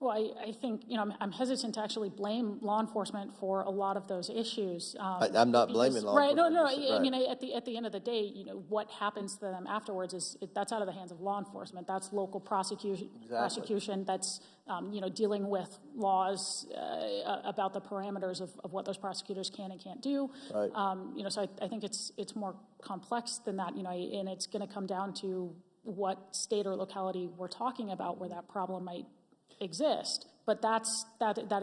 S17: Well, I think, I'm hesitant to actually blame law enforcement for a lot of those issues.
S8: I'm not blaming law enforcement.
S17: Right, I mean, at the end of the day, what happens to them afterwards that's out of the hands of law enforcement. That's local prosecution. That's, dealing with laws about the parameters of what those prosecutors can and can't do.
S8: Right.
S17: So I think it's more complex than that, and it's going to come down to what state or locality we're talking about where that problem might exist, but that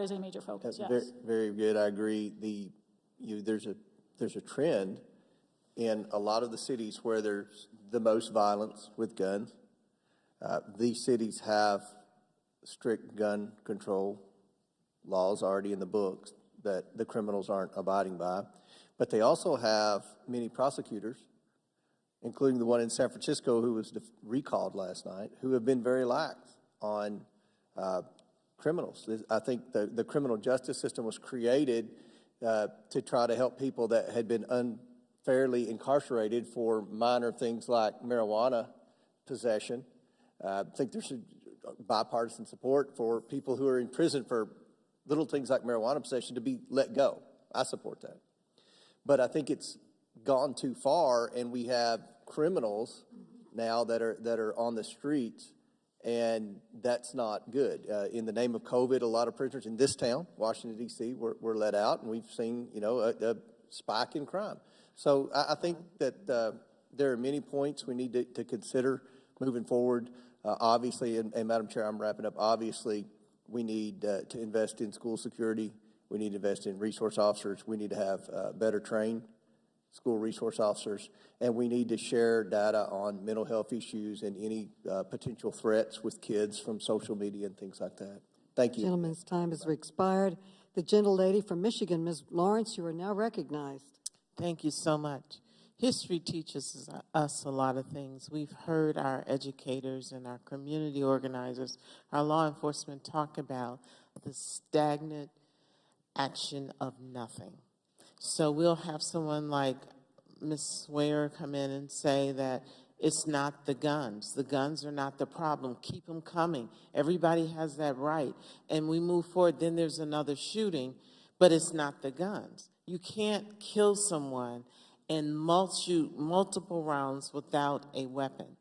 S17: is a major focus.
S8: That's
S17: yes,
S8: very good. I agree. There's a trend in a lot of the cities where there's the most violence with guns. These cities have strict gun control laws already in the books that the criminals aren't abiding by, but they also have many prosecutors, including the one in San Francisco who was recalled last night, who have been very lax on criminals. I think the criminal justice system was created to try to help people that had been unfairly incarcerated for minor things like marijuana possession. I think there's bipartisan support for people who are in prison for little things like marijuana possession to be let go. I support that. But I think it's gone too far, and we have criminals now that are on the streets, and that's not good. In the name of COVID, a lot of prisoners in this town, Washington, D.C., were let out, and we've seen, a spike in crime. So I think that there are many points we need to consider moving forward. Obviously, and Madam Chair, I'm wrapping up, obviously, we need to invest in school security. We need to invest in resource officers. We need to have better trained school resource officers, and we need to share data on mental health issues and any potential threats with kids from social media and things like that. Thank you.
S2: Gentleman's time has expired. The gentlelady from Michigan, Ms. Lawrence, you are now recognized.
S11: Thank you so much. History teaches us a lot of things. We've heard our educators and our community organizers, our law enforcement talk about the stagnant action of nothing. So we'll have someone like Ms. Swear come in and say that it's not the guns. The guns are not the problem. Keep them coming. Everybody has that right. And we move forward. Then there's another shooting, but it's not the guns. You can't kill someone and shoot multiple rounds without a weapon.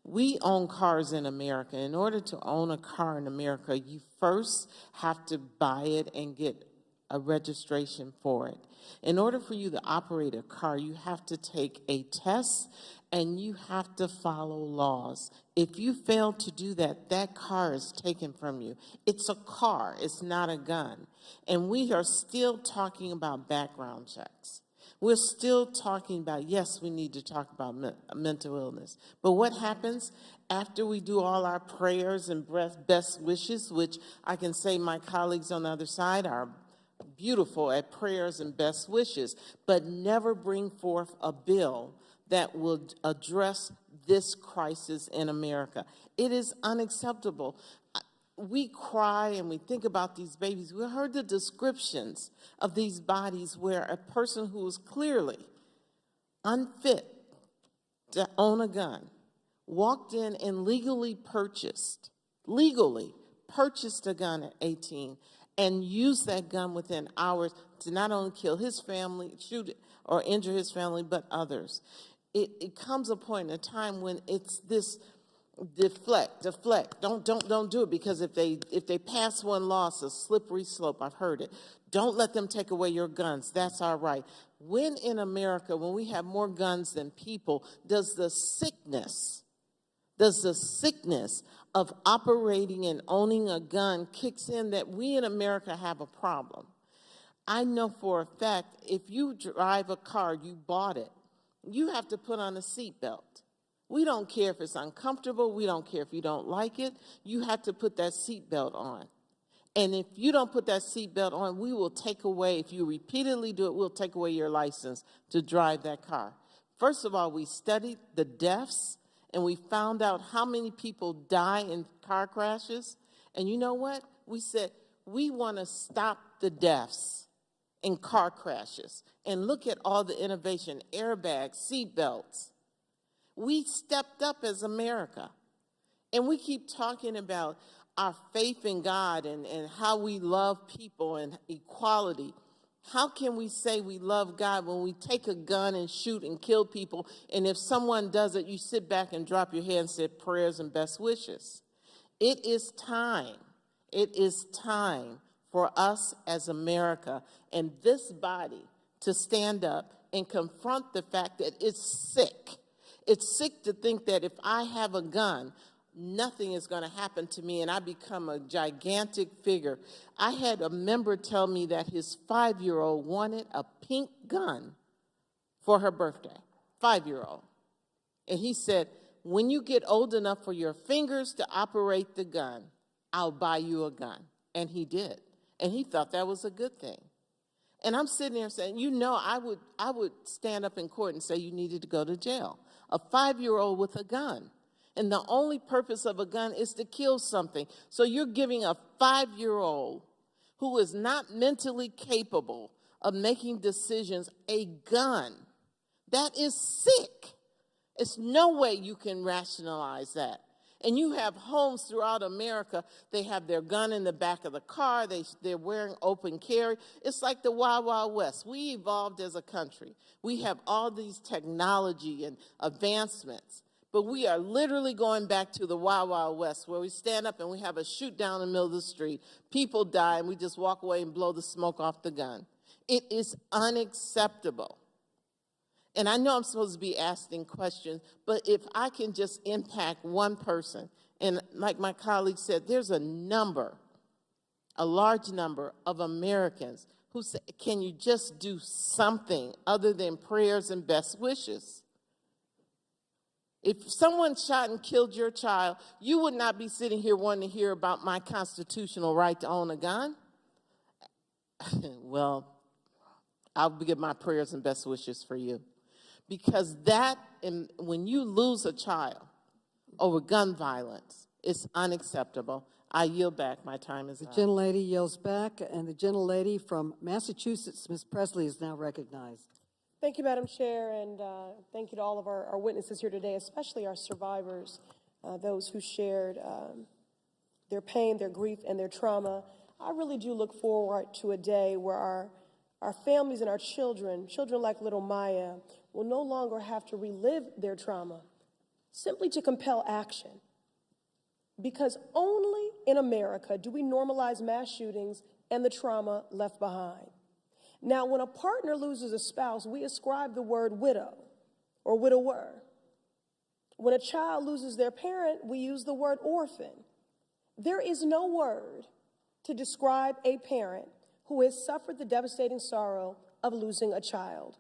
S11: We own cars in America. In order to own a car in America, you first have to buy it and get a registration for it. In order for you to operate a car, you have to take a test and you have to follow laws. If you fail to do that, that car is taken from you. It's a car, it's not a gun. And we are still talking about background checks. We're still talking about, yes, we need to talk about mental illness. But what happens after we do all our prayers and best wishes, which I can say my colleagues on the other side are beautiful at prayers and best wishes, but never bring forth a bill that will address this crisis in America. It is unacceptable. We cry and we think about these babies. We heard the descriptions of these bodies where a person who was clearly unfit to own a gun walked in and legally purchased a gun at 18 and used that gun within hours to not only kill his family, shoot it, or injure his family, but others. It comes a point in a time when it's this deflect. Don't do it, because if they pass one law, it's a slippery slope. I've heard it. Don't let them take away your guns. That's our right. When in America, when we have more guns than people, does the sickness of operating and owning a gun kicks in that we in America have a problem? I know for a fact, if you drive a car, you bought it, you have to put on a seatbelt. We don't care if it's uncomfortable. We don't care if you don't like it. You have to put that seatbelt on. And if you don't put that seatbelt on, we will take away, if you repeatedly do it, we'll take away your license to drive that car. First of all, we studied the deaths, and we found out how many people die in car crashes. And you know what? We said, we want to stop the deaths in car crashes. And look at all the innovation, airbags, seat belts. We stepped up as America. And we keep talking about our faith in God and how we love people and equality. How can we say we love God when we take a gun and shoot and kill people, and if someone does it, you sit back and drop your head and say prayers and best wishes? It is time for us as America and this body to stand up and confront the fact that it's sick. It's sick to think that if I have a gun, nothing is going to happen to me and I become a gigantic figure. I had a member tell me that his 5-year-old wanted a pink gun for her birthday, 5-year-old. And he said, when you get old enough for your fingers to operate the gun, I'll buy you a gun. And he did. And he thought that was a good thing. And I'm sitting there saying, I would stand up in court and say you needed to go to jail. A 5-year-old with a gun. And the only purpose of a gun is to kill something. So you're giving a 5-year-old who is not mentally capable of making decisions a gun. That is sick. It's no way you can rationalize that. And you have homes throughout America, they have their gun in the back of the car, they're wearing open carry. It's like the Wild Wild West. We evolved as a country. We have all these technology and advancements, but we are literally going back to the Wild Wild West, where we stand up and we have a shoot down in the middle of the street. People die and we just walk away and blow the smoke off the gun. It is unacceptable. And I know I'm supposed to be asking questions, but if I can just impact one person, and like my colleague said, there's a large number of Americans who say, can you just do something other than prayers and best wishes? If someone shot and killed your child, you would not be sitting here wanting to hear about my constitutional right to own a gun. Well, I'll give my prayers and best wishes for you. Because when you lose a child over gun violence, it's unacceptable. I yield back. My time is up.
S2: The gentlelady yields back, and the gentlelady from Massachusetts, Ms. Presley, is now recognized.
S10: Thank you, Madam Chair, and thank you to all of our witnesses here today, especially our survivors, those who shared their pain, their grief, and their trauma. I really do look forward to a day where our families and our children like little Maya, will no longer have to relive their trauma simply to compel action. Because only in America do we normalize mass shootings and the trauma left behind. Now, when a partner loses a spouse, we ascribe the word widow or widower. When a child loses their parent, we use the word orphan. There is no word to describe a parent who has suffered the devastating sorrow of losing a child.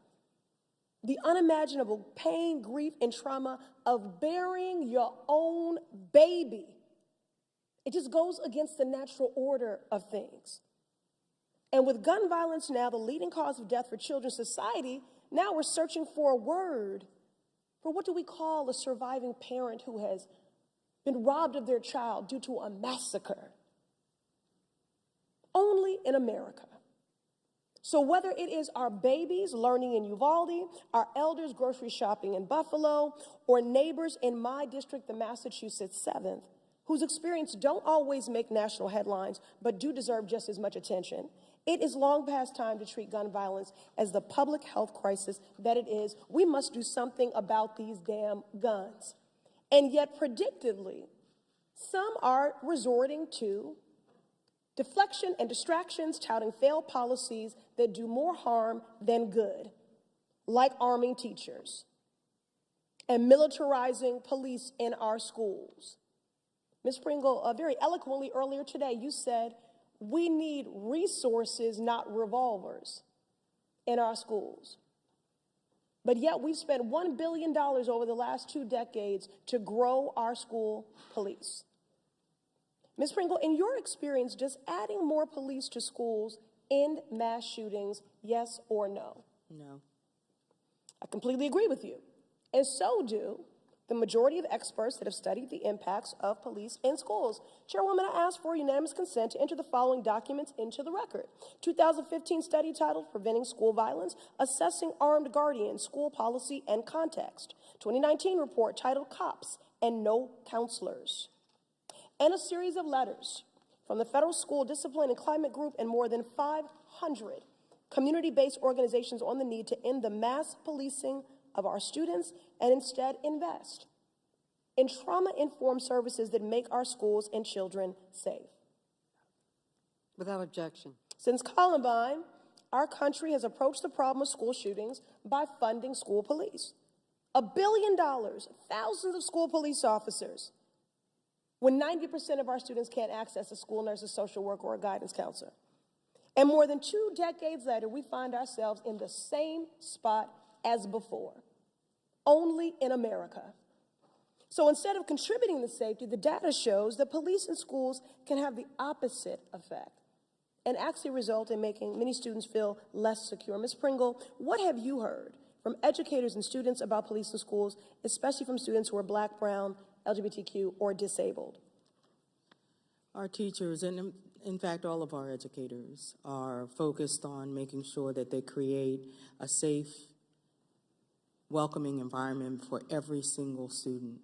S10: The unimaginable pain, grief, and trauma of burying your own baby. It just goes against the natural order of things. And with gun violence now the leading cause of death for children in society, now we're searching for a word for what do we call a surviving parent who has been robbed of their child due to a massacre. Only in America. So whether it is our babies learning in Uvalde, our elders grocery shopping in Buffalo, or neighbors in my district, the Massachusetts 7th, whose experience don't always make national headlines, but do deserve just as much attention, it is long past time to treat gun violence as the public health crisis that it is. We must do something about these damn guns. And yet, predictably, some are resorting to deflection and distractions, touting failed policies that do more harm than good, like arming teachers and militarizing police in our schools. Ms. Pringle, very eloquently earlier today, you said we need resources, not revolvers, in our schools. But yet we've spent $1 billion over the last 2 decades to grow our school police. Ms. Pringle, in your experience, does adding more police to schools end mass shootings, yes or no?
S18: No.
S10: I completely agree with you. And so do the majority of experts that have studied the impacts of police in schools. Chairwoman, I ask for unanimous consent to enter the following documents into the record. 2015 study titled Preventing School Violence, Assessing Armed Guardians, School Policy and Context. 2019 report titled Cops and No Counselors. And a series of letters from the Federal School Discipline and Climate Group and more than 500 community-based organizations on the need to end the mass policing of our students and instead invest in trauma-informed services that make our schools and children safe.
S2: Without objection.
S10: Since Columbine, our country has approached the problem of school shootings by funding school police. $1 billion, thousands of school police officers, when 90% of our students can't access a school nurse, a social worker, or a guidance counselor. And more than 2 decades later, we find ourselves in the same spot as before, only in America. So instead of contributing to safety, the data shows that police in schools can have the opposite effect and actually result in making many students feel less secure. Ms. Pringle, what have you heard from educators and students about police in schools, especially from students who are Black, brown, LGBTQ, or disabled?
S18: Our teachers, and in fact all of our educators, are focused on making sure that they create a safe, welcoming environment for every single student.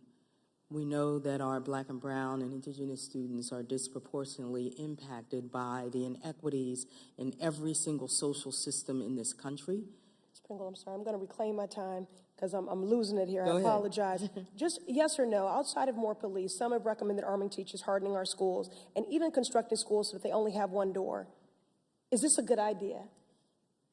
S18: We know that our Black and brown and indigenous students are disproportionately impacted by the inequities in every single social system in this country.
S10: Ms. Pringle, I'm sorry, I'm going to reclaim my time because I'm losing it here.
S18: Go
S10: I
S18: ahead.
S10: apologize. Just yes or no, outside of more police, some have recommended arming teachers, hardening our schools, and even constructing schools so that they only have one door. Is this a good idea?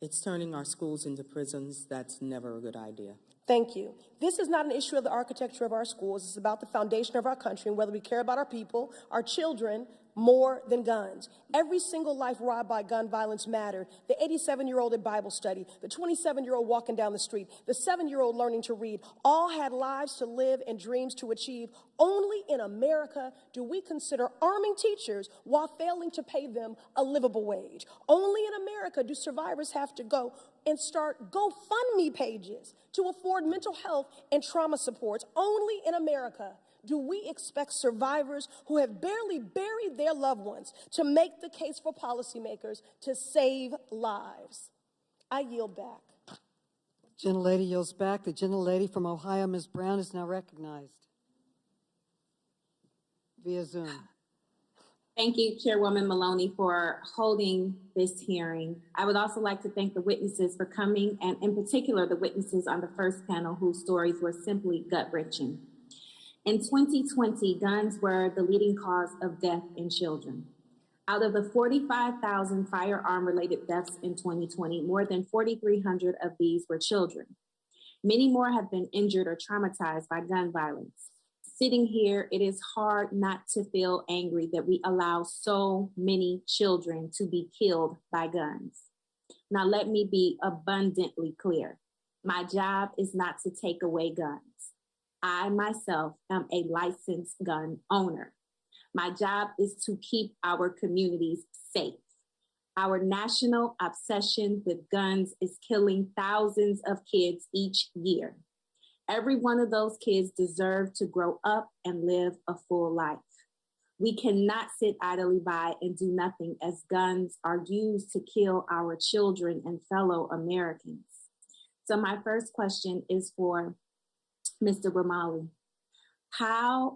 S18: It's turning our schools into prisons. That's never a good idea.
S10: Thank you. This is not an issue of the architecture of our schools. It's about the foundation of our country and whether we care about our people, our children, more than guns. Every single life robbed by gun violence mattered. The 87-year-old at Bible study, the 27-year-old walking down the street, the 7-year-old learning to read, all had lives to live and dreams to achieve. Only in America do we consider arming teachers while failing to pay them a livable wage. Only in America do survivors have to go and start GoFundMe pages to afford mental health and trauma supports. Only in America do we expect survivors who have barely buried their loved ones to make the case for policymakers to save lives. I yield back.
S2: Gentlelady yields back. The gentlelady from Ohio, Ms. Brown, is now recognized via Zoom.
S13: Thank you, Chairwoman Maloney, for holding this hearing. I would also like to thank the witnesses for coming, and in particular, the witnesses on the first panel whose stories were simply gut-wrenching. In 2020, guns were the leading cause of death in children. Out of the 45,000 firearm-related deaths in 2020, more than 4,300 of these were children. Many more have been injured or traumatized by gun violence. Sitting here, it is hard not to feel angry that we allow so many children to be killed by guns. Now, let me be abundantly clear. My job is not to take away guns. I myself am a licensed gun owner. My job is to keep our communities safe. Our national obsession with guns is killing thousands of kids each year. Every one of those kids deserve to grow up and live a full life. We cannot sit idly by and do nothing as guns are used to kill our children and fellow Americans. So my first question is for Mr. Gramaglia. How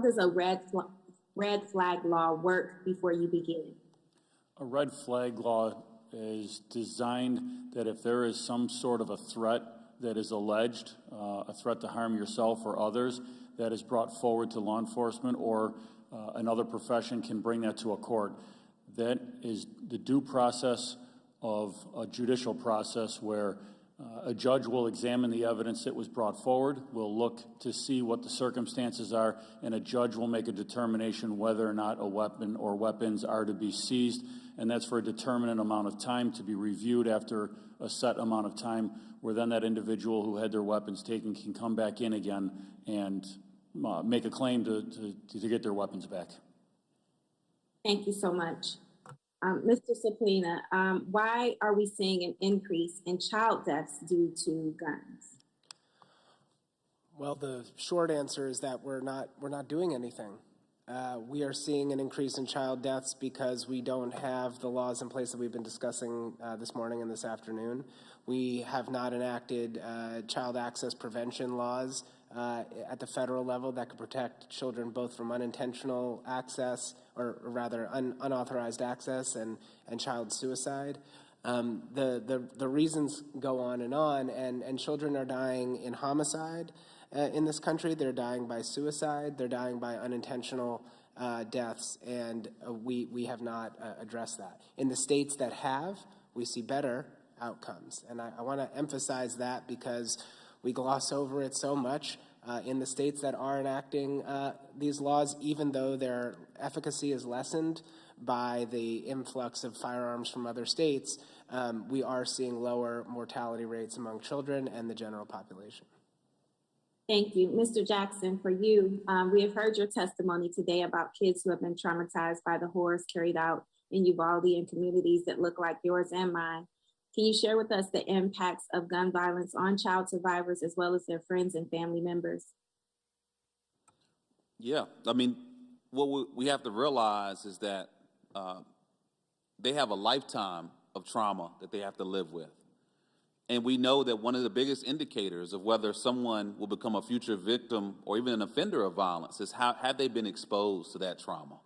S13: does a red flag law work before you begin?
S15: A red flag law is designed that if there is some sort of a threat that is alleged, a threat to harm yourself or others, that is brought forward to law enforcement or another profession can bring that to a court. That is the due process of a judicial process where a judge will examine the evidence that was brought forward, will look to see what the circumstances are, and a judge will make a determination whether or not a weapon or weapons are to be seized, and that's for a determinate amount of time to be reviewed after a set amount of time, where then that individual who had their weapons taken can come back in again and make a claim to get their weapons back.
S13: Thank you so much. Mr. Suplina, why are we seeing an increase in child deaths due to guns?
S16: Well, the short answer is that we're not doing anything. We are seeing an increase in child deaths because we don't have the laws in place that we've been discussing this morning and this afternoon. We have not enacted child access prevention laws at the federal level that could protect children both from unintentional access, or rather unauthorized access, and child suicide. The reasons go on, and children are dying in homicide in this country. They're dying by suicide. They're dying by unintentional deaths, and we have not addressed that. In the states that have, we see better outcomes, and I want to emphasize that because we gloss over it so much. In the states that are enacting these laws, even though their efficacy is lessened by the influx of firearms from other states, we are seeing lower mortality rates among children and the general population.
S13: Thank you. Mr. Jackson, for you, we have heard your testimony today about kids who have been traumatized by the horrors carried out in Uvalde and communities that look like yours and mine. Can you share with us the impacts of gun violence on child survivors as well as their friends and family members?
S14: Yeah, I mean, what we have to realize is that they have a lifetime of trauma that they have to live with. And we know that one of the biggest indicators of whether someone will become a future victim or even an offender of violence is how have they been exposed to that trauma.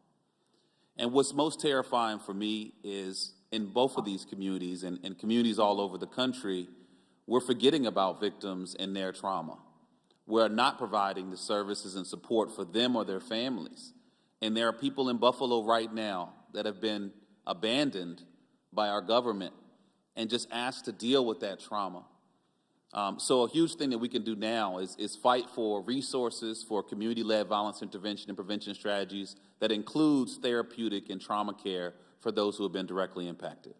S14: And what's most terrifying for me is in both of these communities and communities all over the country, we're forgetting about victims and their trauma. We're not providing the services and support for them or their families. And there are people in Buffalo right now that have been abandoned by our government and just asked to deal with that trauma. So a huge thing that we can do now is fight for resources for community-led violence intervention and prevention strategies that includes therapeutic and trauma care for those who have been directly impacted.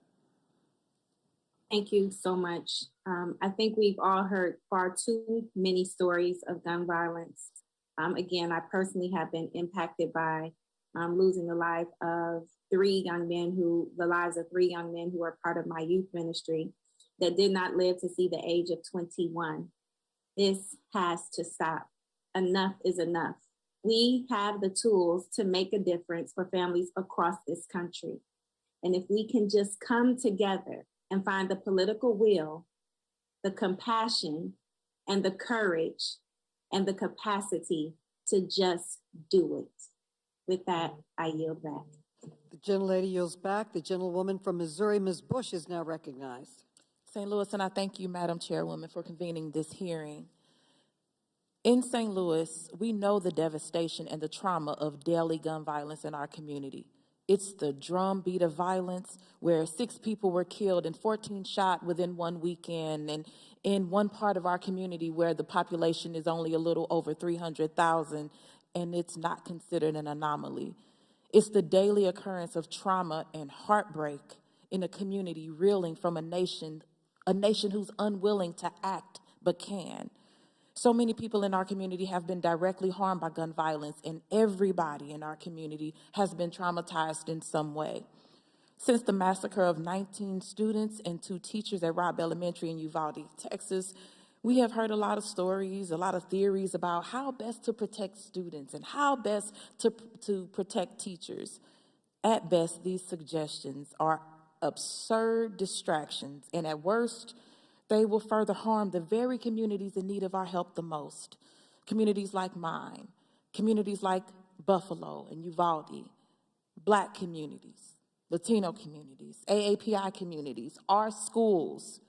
S13: Thank you so much. I think we've all heard far too many stories of gun violence. Again, I personally have been impacted by losing the lives of three young men who were part of my youth ministry that did not live to see the age of 21. This has to stop. Enough is enough. We have the tools to make a difference for families across this country. And if we can just come together and find the political will, the compassion, and the courage, and the capacity to just do it. With that, I yield back.
S2: The gentlelady yields back. The gentlewoman from Missouri, Ms. Bush, is now recognized.
S20: St. Louis, and I thank you, Madam Chairwoman, for convening this hearing. In St. Louis, we know the devastation and the trauma of daily gun violence in our community. It's the drumbeat of violence where 6 people were killed and 14 shot within one weekend, and in one part of our community where the population is only a little over 300,000, and it's not considered an anomaly. It's the daily occurrence of trauma and heartbreak in a community reeling from a nation who's unwilling to act but can. So many people in our community have been directly harmed by gun violence, and everybody in our community has been traumatized in some way. Since the massacre of 19 students and 2 teachers at Robb Elementary in Uvalde, Texas, we have heard a lot of stories, a lot of theories about how best to protect students and how best to protect teachers. At best, these suggestions are absurd distractions, and at worst, they will further harm the very communities in need of our help the most. Communities like mine, communities like Buffalo and Uvalde, Black communities, Latino communities, AAPI communities, our schools,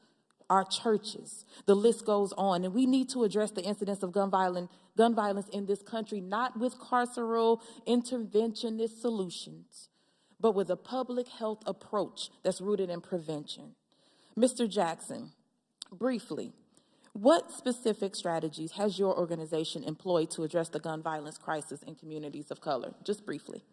S20: our churches. The list goes on, and we need to address the incidence of gun violence in this country, not with carceral interventionist solutions, but with a public health approach that's rooted in prevention. Mr. Jackson, briefly, what specific strategies has your organization employed to address the gun violence crisis in communities of color? Just briefly.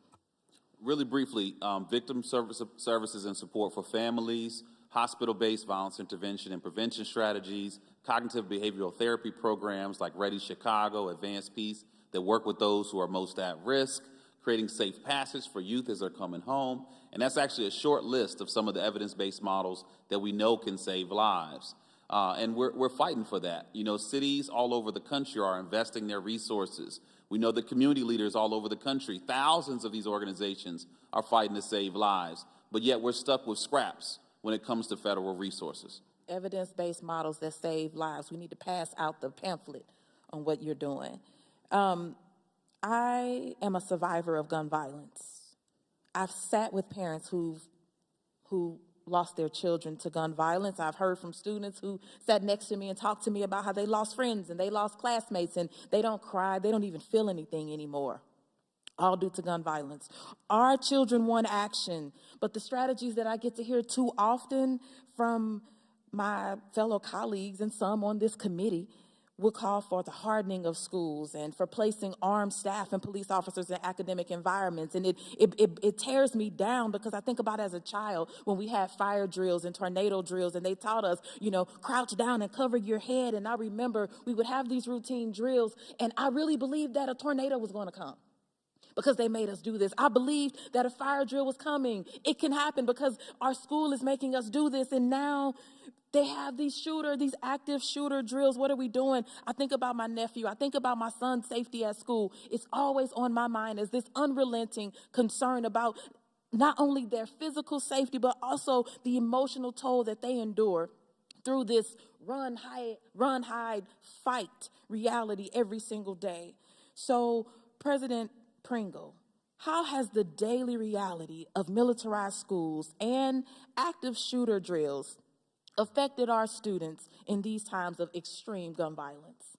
S14: Really briefly, victim services and support for families, hospital-based violence intervention and prevention strategies, cognitive behavioral therapy programs like Ready Chicago, Advanced Peace, that work with those who are most at risk, creating safe passage for youth as they're coming home. And that's actually a short list of some of the evidence-based models that we know can save lives. And we're fighting for that. You know, cities all over the country are investing their resources. We know the community leaders all over the country, thousands of these organizations are fighting to save lives, but yet we're stuck with scraps when it comes to federal resources.
S20: Evidence-based models that save lives. We need to pass out the pamphlet on what you're doing. I am a survivor of gun violence. I've sat with parents who lost their children to gun violence. I've heard from students who sat next to me and talked to me about how they lost friends and they lost classmates, and they don't cry, they don't even feel anything anymore, all due to gun violence. Our children want action, but the strategies that I get to hear too often from my fellow colleagues and some on this committee will call for the hardening of schools and for placing armed staff and police officers in academic environments. And it tears me down, because I think about as a child when we had fire drills and tornado drills, and they taught us, crouch down and cover your head. And I remember we would have these routine drills, and I really believed that a tornado was going to come, because they made us do this. I believed that a fire drill was coming. It can happen because our school is making us do this. And now they have these active shooter drills. What are we doing? I think about my nephew. I think about my son's safety at school. It's always on my mind as this unrelenting concern about not only their physical safety, but also the emotional toll that they endure through this run, hide, fight reality every single day. So, President Pringle, how has the daily reality of militarized schools and active shooter drills affected our students in these times of extreme gun violence?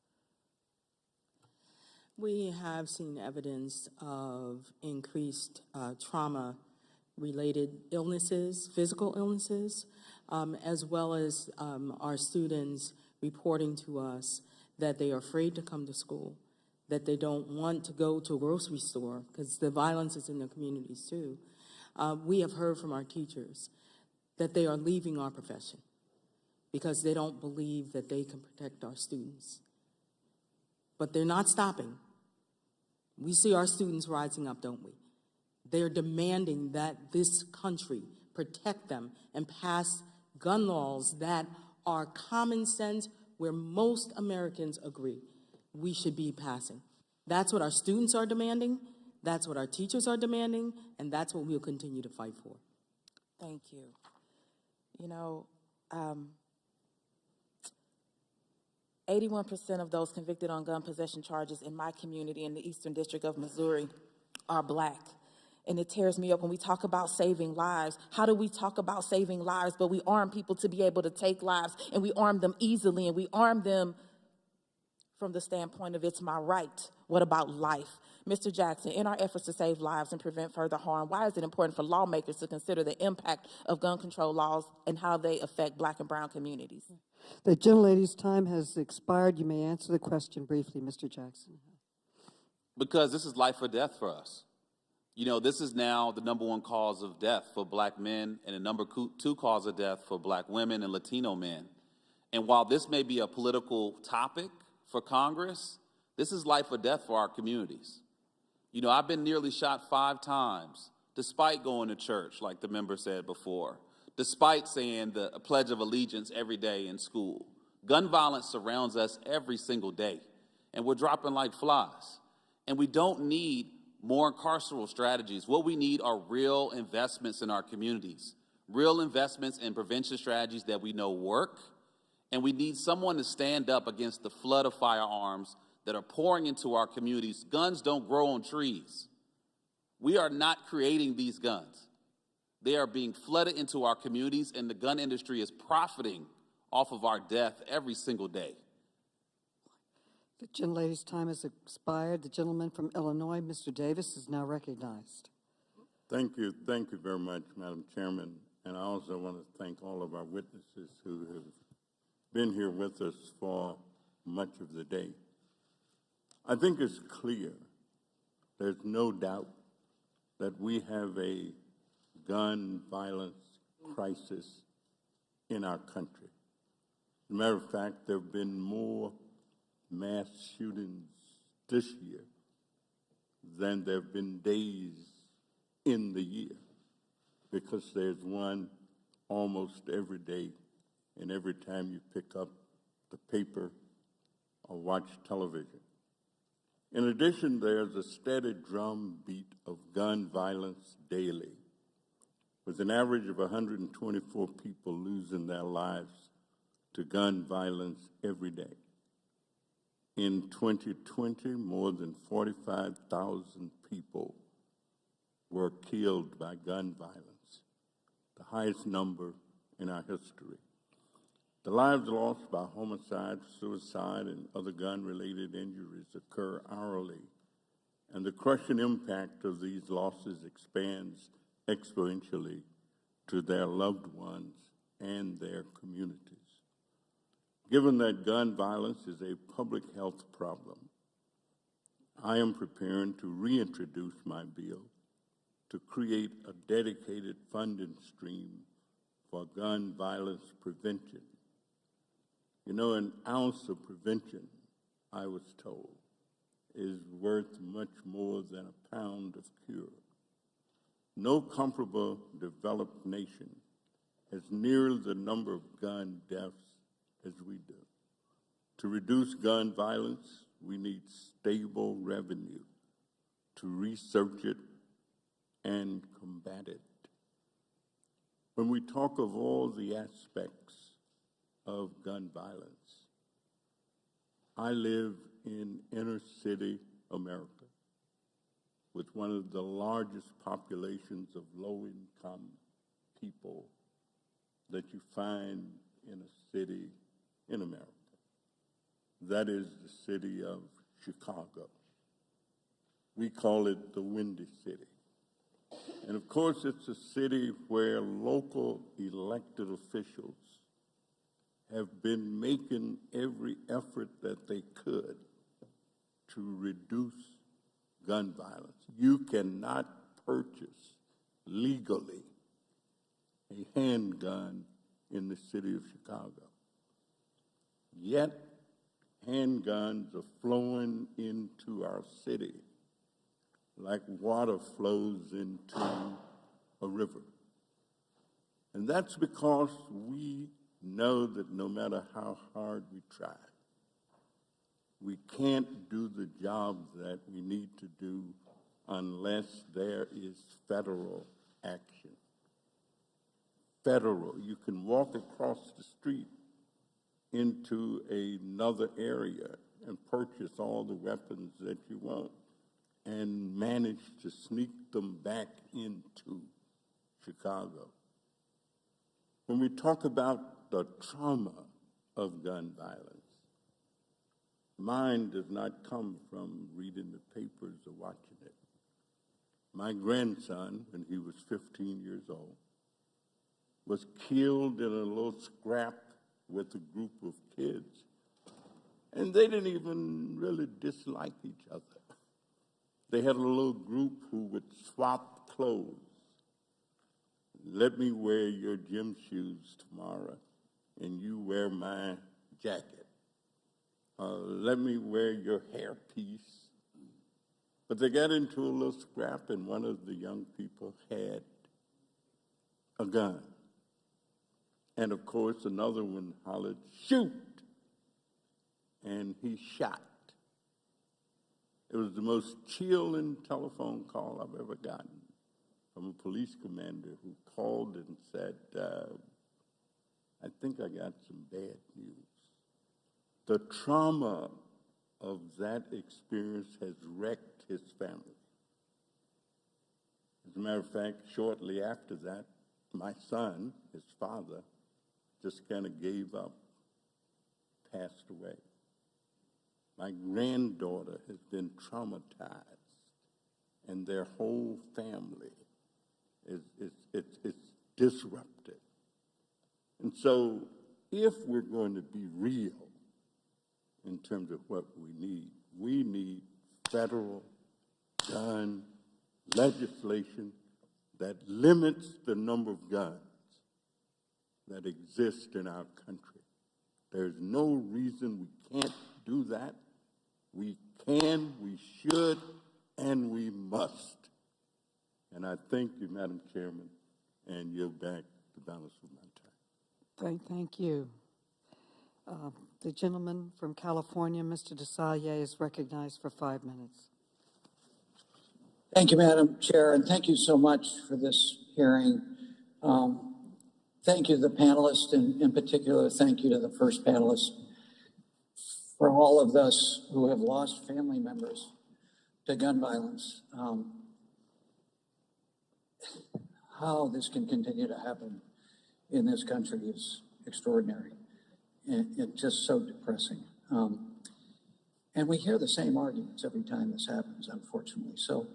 S18: We have seen evidence of increased trauma-related illnesses, physical illnesses, as well as our students reporting to us that they are afraid to come to school, that they don't want to go to a grocery store because the violence is in their communities too. We have heard from our teachers that they are leaving our profession because they don't believe that they can protect our students. But they're not stopping. We see our students rising up, don't we? They're demanding that this country protect them and pass gun laws that are common sense, where most Americans agree we should be passing. That's what our students are demanding, that's what our teachers are demanding, and that's what we'll continue to fight for.
S20: Thank you. You know, 81% of those convicted on gun possession charges in my community in the Eastern District of Missouri are Black. And it tears me up when we talk about saving lives. How do we talk about saving lives, but we arm people to be able to take lives, and we arm them easily, and we arm them from the standpoint of it's my right. What about life? Mr. Jackson, in our efforts to save lives and prevent further harm, why is it important for lawmakers to consider the impact of gun control laws and how they affect Black and brown communities?
S2: The gentlelady's time has expired. You may answer the question briefly, Mr. Jackson.
S14: Because this is life or death for us. You know, this is now the #1 cause of death for Black men and the #2 cause of death for Black women and Latino men. And while this may be a political topic for Congress, this is life or death for our communities. You know, I've been nearly shot 5 times, despite going to church, like the member said before, despite saying the Pledge of Allegiance every day in school. Gun violence surrounds us every single day, and we're dropping like flies. And we don't need more carceral strategies. What we need are real investments in our communities, real investments in prevention strategies that we know work, and we need someone to stand up against the flood of firearms that are pouring into our communities. Guns don't grow on trees. We are not creating these guns. They are being flooded into our communities, and the gun industry is profiting off of our death every single day.
S2: The gentlelady's time has expired. The gentleman from Illinois, Mr. Davis, is now recognized.
S4: Thank you very much, Madam Chairman. And I also want to thank all of our witnesses who have been here with us for much of the day. I think it's clear, there's no doubt that we have a gun violence crisis in our country. As a matter of fact, there have been more mass shootings this year than there have been days in the year, because there's one almost every day, and every time you pick up the paper or watch television. In addition, there's a steady drumbeat of gun violence daily, with an average of 124 people losing their lives to gun violence every day. In 2020, more than 45,000 people were killed by gun violence, the highest number in our history. The lives lost by homicide, suicide, and other gun-related injuries occur hourly, and the crushing impact of these losses expands exponentially to their loved ones and their communities. Given that gun violence is a public health problem, I am preparing to reintroduce my bill to create a dedicated funding stream for gun violence prevention. You know, an ounce of prevention, I was told, is worth much more than a pound of cure. No comparable developed nation has nearly the number of gun deaths as we do. To reduce gun violence, we need stable revenue to research it and combat it. When we talk of all the aspects of gun violence. I live in inner city America with one of the largest populations of low-income people that you find in a city in America. That is the city of Chicago. We call it the Windy City. And of course, it's a city where local elected officials have been making every effort that they could to reduce gun violence. You cannot purchase legally a handgun in the city of Chicago. Yet, handguns are flowing into our city like water flows into a river. And that's because we know that no matter how hard we try, we can't do the job that we need to do unless there is federal action. Federal. You can walk across the street into another area and purchase all the weapons that you want and manage to sneak them back into Chicago. When we talk about the trauma of gun violence, mine does not come from reading the papers or watching it. My grandson, when he was 15 years old, was killed in a little scrap with a group of kids. And they didn't even really dislike each other. They had a little group who would swap clothes. Let me wear your gym shoes tomorrow, and you wear my jacket. Let me wear your hairpiece. But they got into a little scrap, and one of the young people had a gun. And of course, another one hollered, "Shoot!" And he shot. It was the most chilling telephone call I've ever gotten from a police commander who called and said, I think I got some bad news. The trauma of that experience has wrecked his family. As a matter of fact, shortly after that, my son, his father, just kind of gave up, passed away. My granddaughter has been traumatized, and their whole family is disrupted. And so if we're going to be real in terms of what we need federal gun legislation that limits the number of guns that exist in our country. There's no reason we can't do that. We can, we should, and we must. And I thank you, Madam Chairman, and yield back the balance of my time.
S2: Thank you. The gentleman from California, Mr. Desailly, is recognized for 5 minutes.
S5: Thank you, Madam Chair, and thank you so much for this hearing. Thank you to the panelists, and in particular, thank you to the first panelist. For all of us who have lost family members to gun violence, how this can continue to happen in this country is extraordinary. It's just so depressing. And we hear the same arguments every time this happens, unfortunately. So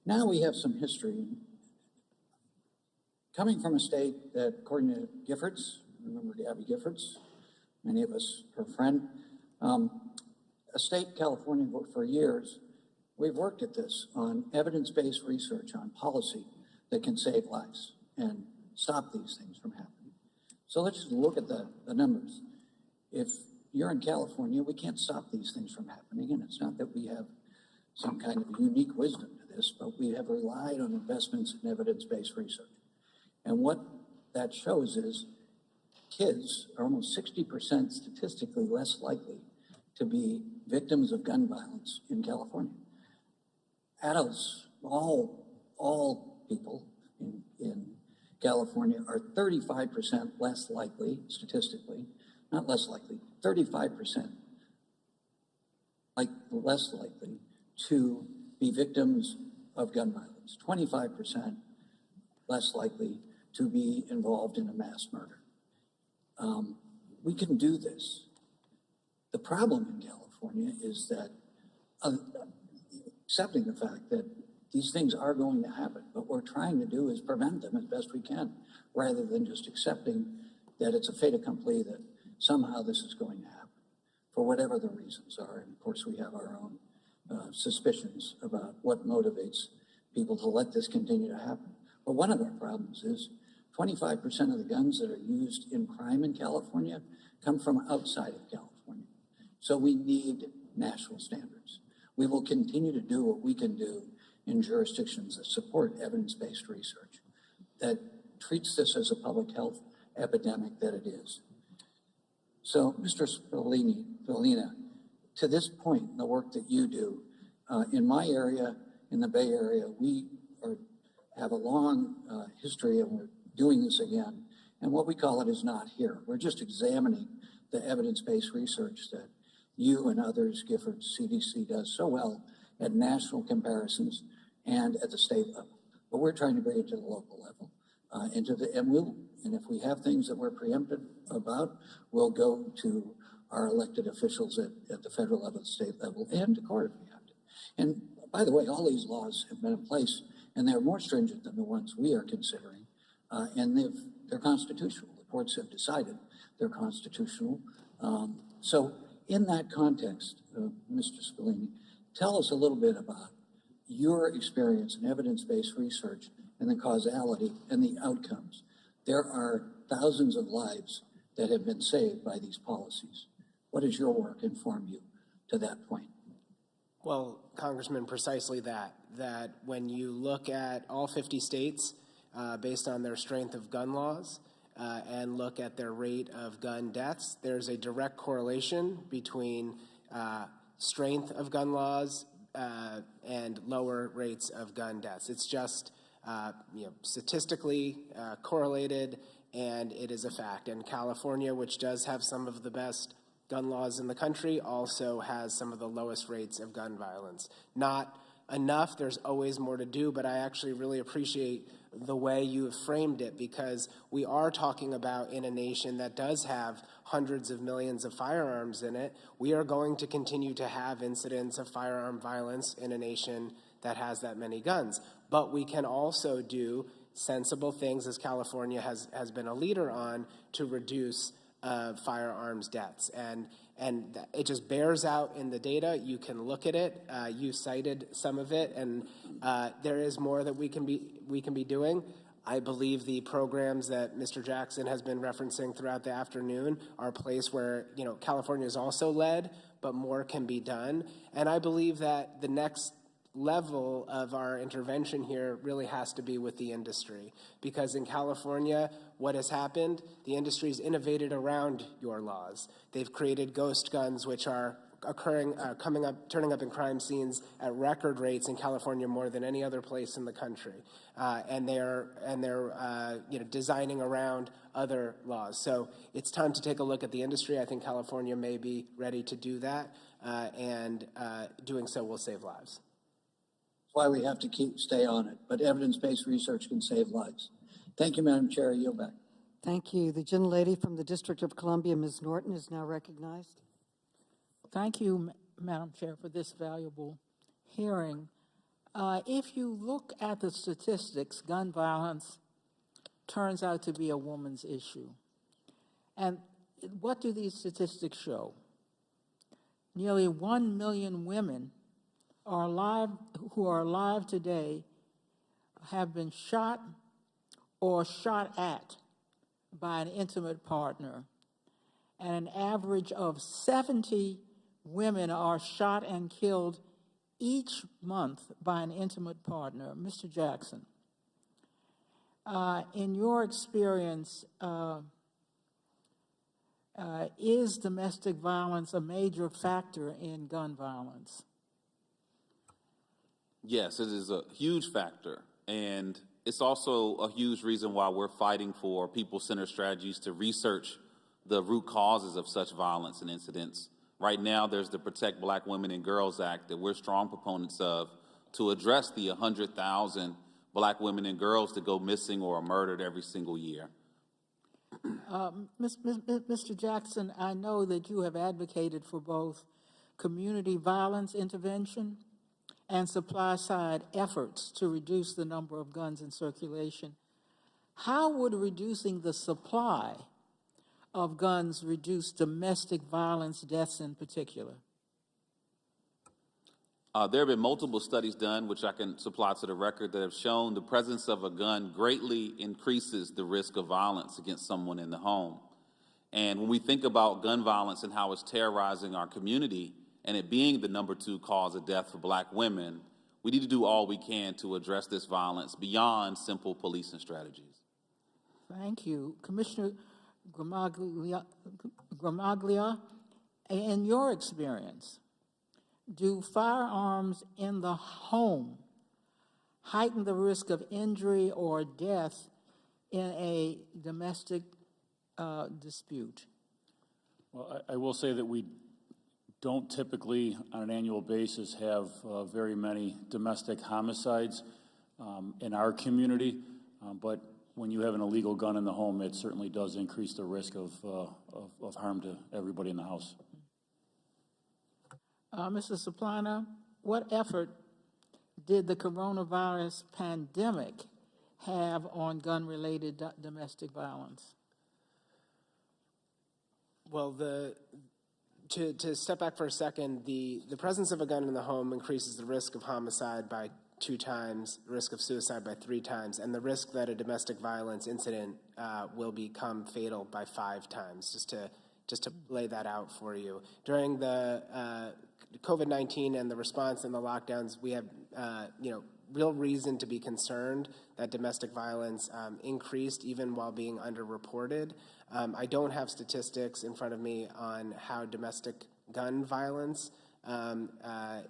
S5: now we have some history. Coming from a state that, according to Giffords, remember Gabby Giffords, many of us, her friend, a state, California, for years, we've worked at this on evidence-based research on policy that can save lives and stop these things from happening. So let's just look at the numbers. If you're in California, we can't stop these things from happening, and it's not that we have some kind of unique wisdom to this, but we have relied on investments in evidence-based research. And what that shows is kids are almost 60% statistically less likely to be victims of gun violence in California. Adults, all people in California are 35% less likely, statistically, not less likely, 35% less likely to be victims of gun violence, 25% less likely to be involved in a mass murder. We can do this. The problem in California is that accepting the fact that these things are going to happen, what we're trying to do is prevent them as best we can, rather than just accepting that it's a fait accompli, that somehow this is going to happen, for whatever the reasons are. And of course, we have our own suspicions about what motivates people to let this continue to happen. But one of our problems is 25% of the guns that are used in crime in California come from outside of California. So we need national standards. We will continue to do what we can do in jurisdictions that support evidence-based research, that treats this as a public health epidemic that it is. So, Mr. Suplina, to this point, the work that you do, in my area, in the Bay Area, we have a long history, and we're doing this again. And what we call it is not here. We're just examining the evidence-based research that you and others, Gifford, CDC does so well at national comparisons and at the state level. But we're trying to bring it to the local level. And if we have things that we're preempted about, we'll go to our elected officials at the federal level, the state level, and to court if we have to. And by the way, all these laws have been in place, and they're more stringent than the ones we are considering, and they're constitutional. The courts have decided they're constitutional. So in that context, Mr. Suplina, tell us a little bit about your experience in evidence-based research and the causality and the outcomes. There are thousands of lives that have been saved by these policies. What does your work inform you to that point?
S16: Well, Congressman, precisely that when you look at all 50 states based on their strength of gun laws and look at their rate of gun deaths, there's a direct correlation between strength of gun laws and lower rates of gun deaths. It's just statistically correlated, and it is a fact. And California, which does have some of the best gun laws in the country, also has some of the lowest rates of gun violence. Not enough, there's always more to do, but I actually really appreciate the way you have framed it, because we are talking about, in a nation that does have hundreds of millions of firearms in it, we are going to continue to have incidents of firearm violence in a nation that has that many guns. But we can also do sensible things, as California has been a leader on, to reduce firearms deaths. And it just bears out in the data. You can look at it. You cited some of it, and there is more that we can be doing. I believe the programs that Mr. Jackson has been referencing throughout the afternoon are a place where, California is also led, but more can be done. And I believe that the next level of our intervention here really has to be with the industry, because in California, what has happened, the industry's innovated around your laws. They've created ghost guns, which are turning up in crime scenes at record rates in California, more than any other place in the country, and they're designing around other laws. So it's time to take a look at the industry. I think California may be ready to do that, and doing so will save lives.
S5: Why we have to stay on it, but evidence-based research can save lives. Thank you, Madam Chair. I yield back.
S2: Thank you. The gentlelady from the District of Columbia, Ms. Norton, is now recognized.
S7: Thank you, Madam Chair, for this valuable hearing. If you look at the statistics, gun violence turns out to be a woman's issue. And what do these statistics show? Nearly 1 million women who are alive today have been shot or shot at by an intimate partner. And an average of 70 women are shot and killed each month by an intimate partner. Mr. Jackson, in your experience, is domestic violence a major factor in gun violence?
S14: Yes, it is a huge factor, and it's also a huge reason why we're fighting for people-centered strategies to research the root causes of such violence and incidents. Right now, there's the Protect Black Women and Girls Act that we're strong proponents of to address the 100,000 Black women and girls that go missing or are murdered every single year.
S7: Mr. Jackson, I know that you have advocated for both community violence intervention and supply-side efforts to reduce the number of guns in circulation. How would reducing the supply of guns reduce domestic violence deaths in particular?
S14: There have been multiple studies done, which I can supply to the record, that have shown the presence of a gun greatly increases the risk of violence against someone in the home. And when we think about gun violence and how it's terrorizing our community, and it being the #2 cause of death for Black women, we need to do all we can to address this violence beyond simple policing strategies.
S7: Thank you. Commissioner Gramaglia, in your experience, do firearms in the home heighten the risk of injury or death in a domestic dispute?
S15: Well, I will say that we don't typically, on an annual basis, have very many domestic homicides in our community, but when you have an illegal gun in the home, it certainly does increase the risk of harm to everybody in the house.
S7: Mr. Suplina, what effort did the coronavirus pandemic have on gun-related domestic violence?
S16: Well, to step back for a second, the presence of a gun in the home increases the risk of homicide by 2 times, risk of suicide by 3 times, and the risk that a domestic violence incident will become fatal by 5 times, just to lay that out for you. During the COVID-19 and the response and the lockdowns, we have real reason to be concerned that domestic violence increased even while being underreported. I don't have statistics in front of me on how domestic gun violence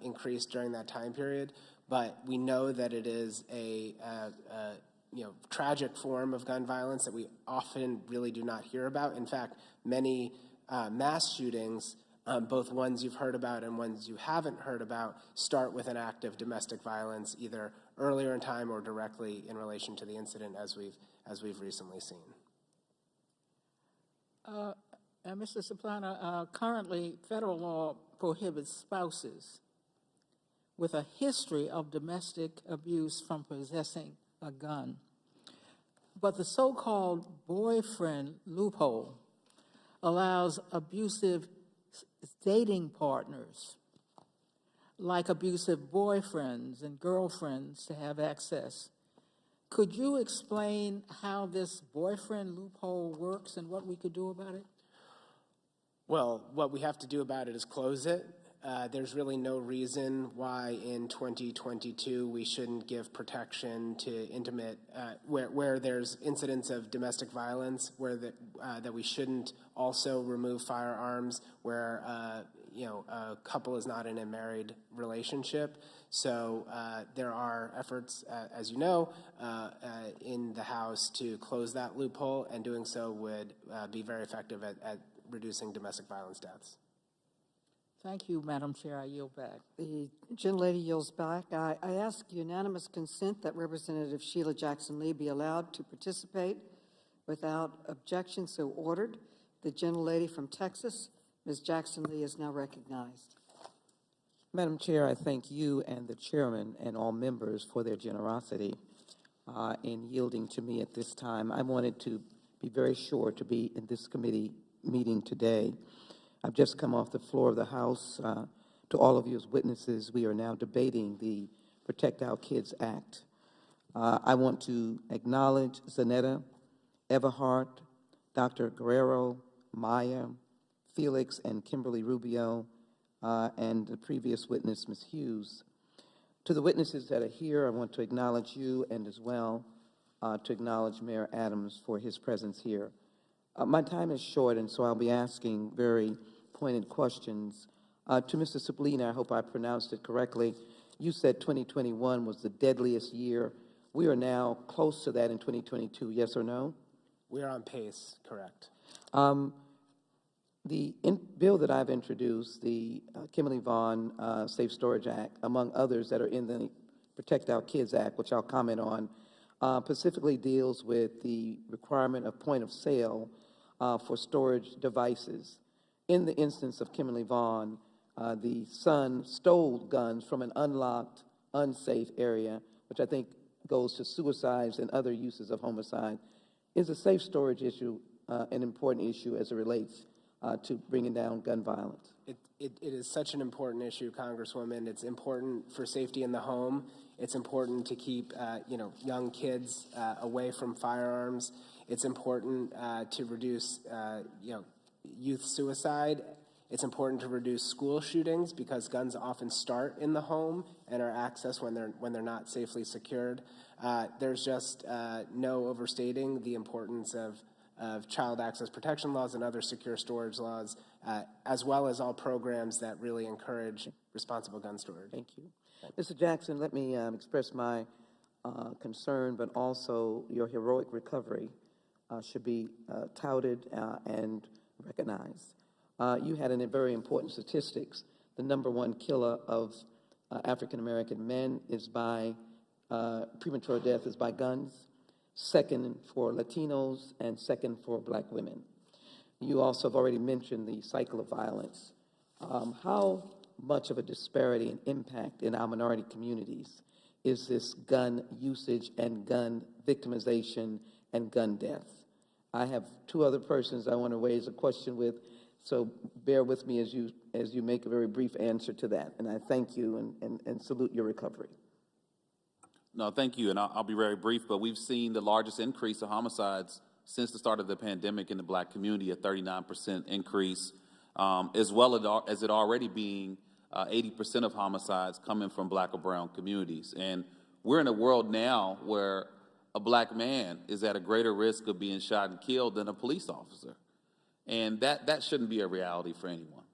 S16: increased during that time period, but we know that it is a tragic form of gun violence that we often really do not hear about. In fact, many mass shootings, both ones you've heard about and ones you haven't heard about, start with an act of domestic violence, either earlier in time or directly in relation to the incident, as we've recently seen.
S7: Mr. Suplina, currently federal law prohibits spouses with a history of domestic abuse from possessing a gun. But the so-called boyfriend loophole allows abusive dating partners, like abusive boyfriends and girlfriends, to have access. Could you explain how this boyfriend loophole works and what we could do about it?
S16: Well, what we have to do about it is close it. There's really no reason why in 2022 we shouldn't give protection to intimate, where there's incidents of domestic violence, that we shouldn't also remove firearms where a couple is not in a married relationship. So there are efforts, as you know, in the House to close that loophole, and doing so would be very effective at reducing domestic violence deaths.
S7: Thank you, Madam Chair. I yield back.
S2: The gentlelady yields back. I ask unanimous consent that Representative Sheila Jackson Lee be allowed to participate without objection, so ordered. The gentlelady from Texas, Ms. Jackson Lee, is now recognized.
S9: Madam Chair, I thank you and the chairman and all members for their generosity in yielding to me at this time. I wanted to be very sure to be in this committee meeting today. I've just come off the floor of the House. To all of you as witnesses, we are now debating the Protect Our Kids Act. I want to acknowledge Zanetta Everhart, Dr. Guerrero, Maya, Felix, and Kimberly Rubio, and the previous witness, Ms. Hughes. To the witnesses that are here, I want to acknowledge you, and as well to acknowledge Mayor Adams for his presence here. My time is short, and so I'll be asking very pointed questions. To Mr. Suplina, I hope I pronounced it correctly. You said 2021 was the deadliest year. We are now close to that in 2022, yes or no?
S16: We are on pace, correct.
S9: The bill that I've introduced, the Kimberly Vaughn Safe Storage Act, among others that are in the Protect Our Kids Act, which I'll comment on, specifically deals with the requirement of point of sale for storage devices. In the instance of Kimberly Vaughn, the son stole guns from an unlocked, unsafe area, which I think goes to suicides and other uses of homicide. Is a safe storage issue an important issue as it relates to bringing down gun violence?
S16: It is such an important issue, Congresswoman. It's important for safety in the home. It's important to keep young kids away from firearms. It's important to reduce youth suicide. It's important to reduce school shootings because guns often start in the home and are accessed when they're not safely secured. There's just no overstating the importance of child access protection laws and other secure storage laws, as well as all programs that really encourage responsible gun storage.
S9: Thank you. Mr. Jackson, let me express my concern, but also your heroic recovery should be touted and recognized. You had a very important statistics. The number one killer of African-American men is by premature death is by guns, second for Latinos, and second for Black women. You also have already mentioned the cycle of violence. How much of a disparity and impact in our minority communities is this gun usage and gun victimization and gun death? I have two other persons I want to raise a question with, so bear with me as you make a very brief answer to that. And I thank you and salute your recovery.
S14: No, thank you, and I'll be very brief, but we've seen the largest increase of homicides since the start of the pandemic in the Black community, a 39% increase, as well as it already being 80% of homicides coming from Black or brown communities. And we're in a world now where a Black man is at a greater risk of being shot and killed than a police officer. And that shouldn't be a reality for anyone.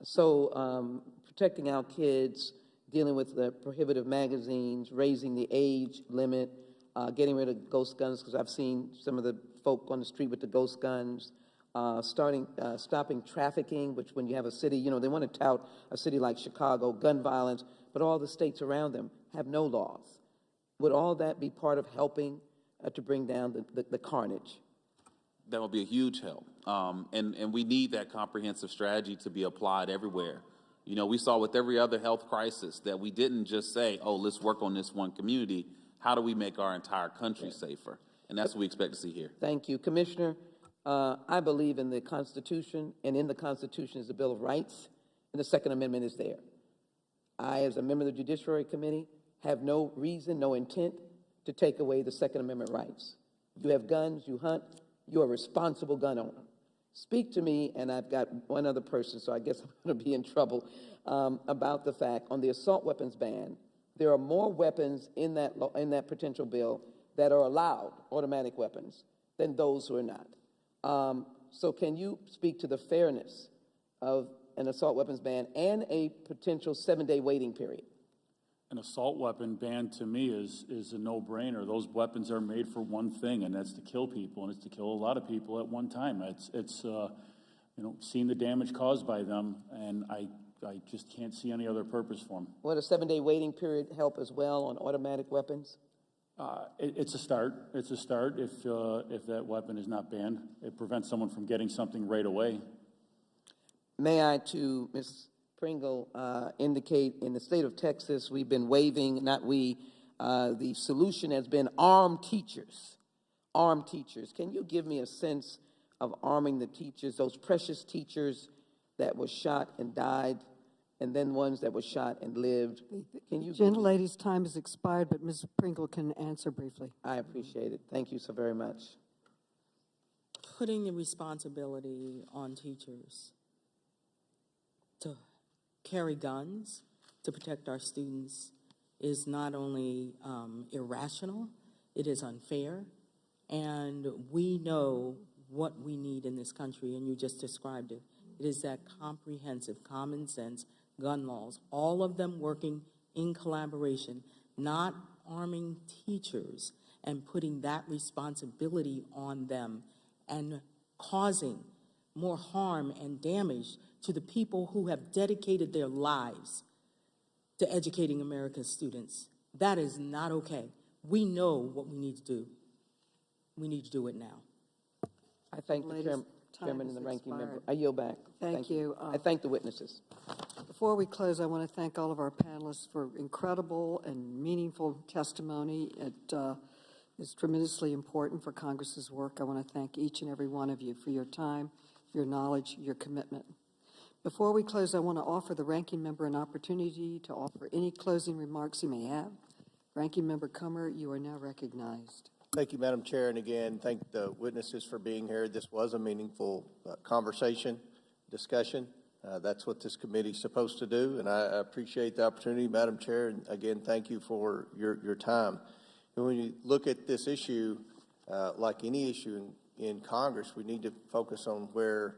S9: So protecting our kids, dealing with the prohibitive magazines, raising the age limit, getting rid of ghost guns, because I've seen some of the folk on the street with the ghost guns, stopping trafficking, which when you have a city, they want to tout a city like Chicago, gun violence, but all the states around them have no laws. Would all that be part of helping to bring down the carnage?
S14: That would be a huge help. And we need that comprehensive strategy to be applied everywhere. We saw with every other health crisis that we didn't just say, oh, let's work on this one community. How do we make our entire country safer? And that's what we expect to see here.
S9: Thank you. Commissioner, I believe in the Constitution, and in the Constitution is the Bill of Rights, and the Second Amendment is there. I, as a member of the Judiciary Committee, have no reason, no intent to take away the Second Amendment rights. You have guns, you hunt, you're a responsible gun owner. Speak to me, and I've got one other person, so I guess I'm going to be in trouble, about the fact on the assault weapons ban, there are more weapons in that potential bill that are allowed, automatic weapons, than those who are not. So can you speak to the fairness of an assault weapons ban and a potential 7-day waiting period?
S15: An assault weapon ban to me is a no-brainer. Those weapons are made for one thing, and that's to kill people, and it's to kill a lot of people at one time. It's seeing the damage caused by them, and I just can't see any other purpose for them.
S9: Would a 7-day waiting period help as well on automatic weapons?
S15: It's a start. It's a start if that weapon is not banned. It prevents someone from getting something right away.
S9: May I, to Ms. Pringle, indicate in the state of Texas, we've been waiving, the solution has been armed teachers. Armed teachers. Can you give me a sense of arming the teachers, those precious teachers that were shot and died, and then ones that were shot and lived? Can you?
S2: Gentlelady's time has expired, but Ms. Pringle can answer briefly.
S9: I appreciate it. Thank you so very much.
S18: Putting the responsibility on teachers to carry guns to protect our students is not only irrational, it is unfair, and we know what we need in this country, and you just described it. It is that comprehensive, common sense gun laws, all of them working in collaboration, not arming teachers and putting that responsibility on them and causing more harm and damage to the people who have dedicated their lives to educating America's students. That is not okay. We know what we need to do. We need to do it now.
S9: I thank the chairman and the ranking member. I yield back.
S2: Thank you.
S9: I thank the witnesses.
S2: Before we close, I want to thank all of our panelists for incredible and meaningful testimony. It is tremendously important for Congress's work. I want to thank each and every one of you for your time, your knowledge, your commitment. Before we close, I want to offer the ranking member an opportunity to offer any closing remarks he may have. Ranking Member Comer, you are now recognized.
S8: Thank you, Madam Chair, and again, thank the witnesses for being here. This was a meaningful conversation, discussion. That's what this committee is supposed to do, and I appreciate the opportunity, Madam Chair, and again, thank you for your time. And when you look at this issue, like any issue in Congress, we need to focus on where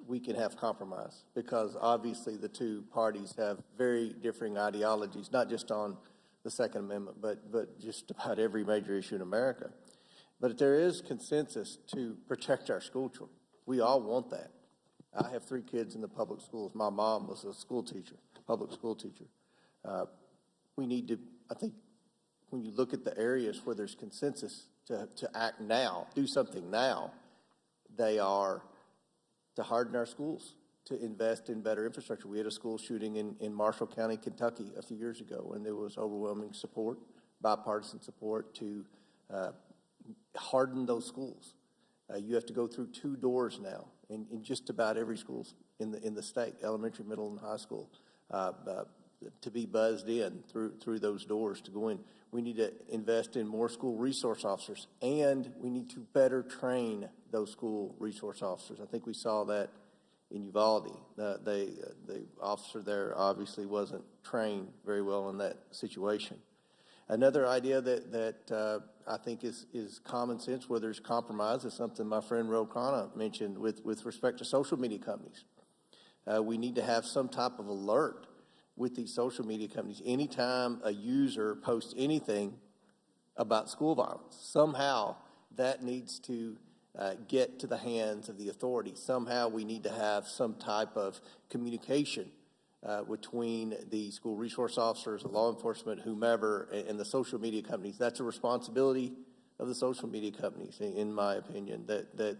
S8: we can have compromise, because obviously the two parties have very differing ideologies, not just on the Second Amendment, but just about every major issue in America. But there is consensus to protect our school children. We all want that. I have 3 kids in the public schools. My mom was a school teacher, public school teacher. We need to, I think, when you look at the areas where there's consensus to act now, do something now, they are to harden our schools, to invest in better infrastructure. We had a school shooting in Marshall County, Kentucky a few years ago, and there was overwhelming support, bipartisan support to harden those schools. You have to go through 2 doors now in just about every school in the state, elementary, middle, and high school, to be buzzed in through those doors to go in. We need to invest in more school resource officers, and we need to better train those school resource officers. I think we saw that in Uvalde. The officer there obviously wasn't trained very well in that situation. Another idea that I think is common sense where there's compromise is something my friend Ro Khanna mentioned with respect to social media companies. We need to have some type of alert with these social media companies. Anytime a user posts anything about school violence, somehow that needs to get to the hands of the authorities. Somehow we need to have some type of communication between the school resource officers, law enforcement, whomever, and the social media companies. That's a responsibility of the social media companies, in my opinion, that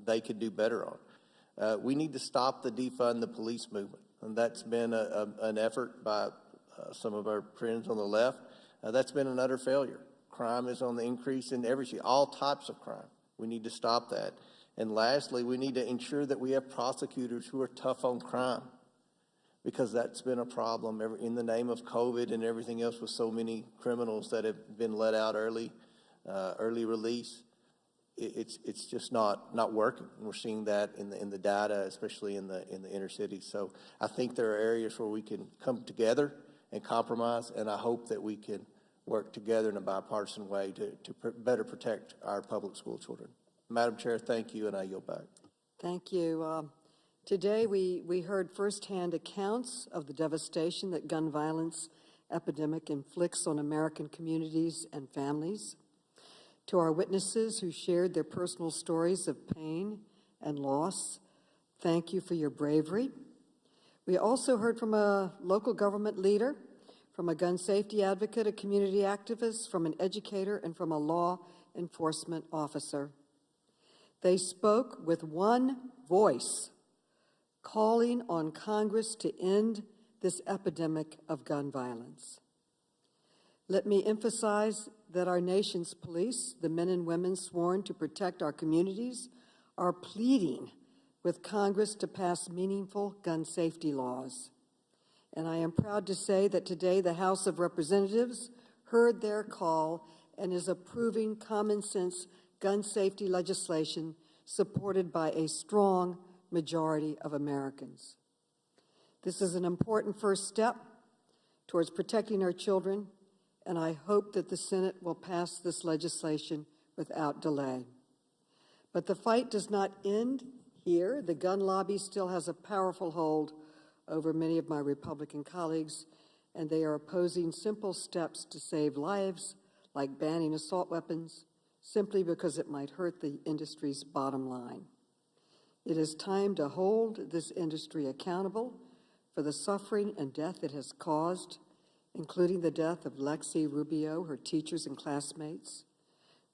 S8: they could do better on. We need to stop the defund the police movement, and that's been an effort by some of our friends on the left. That's been an utter failure. Crime is on the increase in all types of crime. We need to stop that. And lastly, we need to ensure that we have prosecutors who are tough on crime, because that's been a problem in the name of COVID and everything else, with so many criminals that have been let out early release. It's just not working. We're seeing that in the data, especially in the inner cities. So I think there are areas where we can come together and compromise, and I hope that we can work together in a bipartisan way to better protect our public school children. Madam Chair, thank you, and I yield back.
S2: Thank you. Today we heard firsthand accounts of the devastation that gun violence epidemic inflicts on American communities and families. To our witnesses who shared their personal stories of pain and loss, thank you for your bravery. We also heard from a local government leader, from a gun safety advocate, a community activist, from an educator, and from a law enforcement officer. They spoke with one voice, calling on Congress to end this epidemic of gun violence. Let me emphasize that our nation's police, the men and women sworn to protect our communities, are pleading with Congress to pass meaningful gun safety laws. And I am proud to say that today the House of Representatives heard their call and is approving common sense gun safety legislation supported by a strong majority of Americans. This is an important first step towards protecting our children, and I hope that the Senate will pass this legislation without delay. But the fight does not end here. The gun lobby still has a powerful hold over many of my Republican colleagues, and they are opposing simple steps to save lives, like banning assault weapons, simply because it might hurt the industry's bottom line. It is time to hold this industry accountable for the suffering and death it has caused, including the death of Lexi Rubio, her teachers and classmates.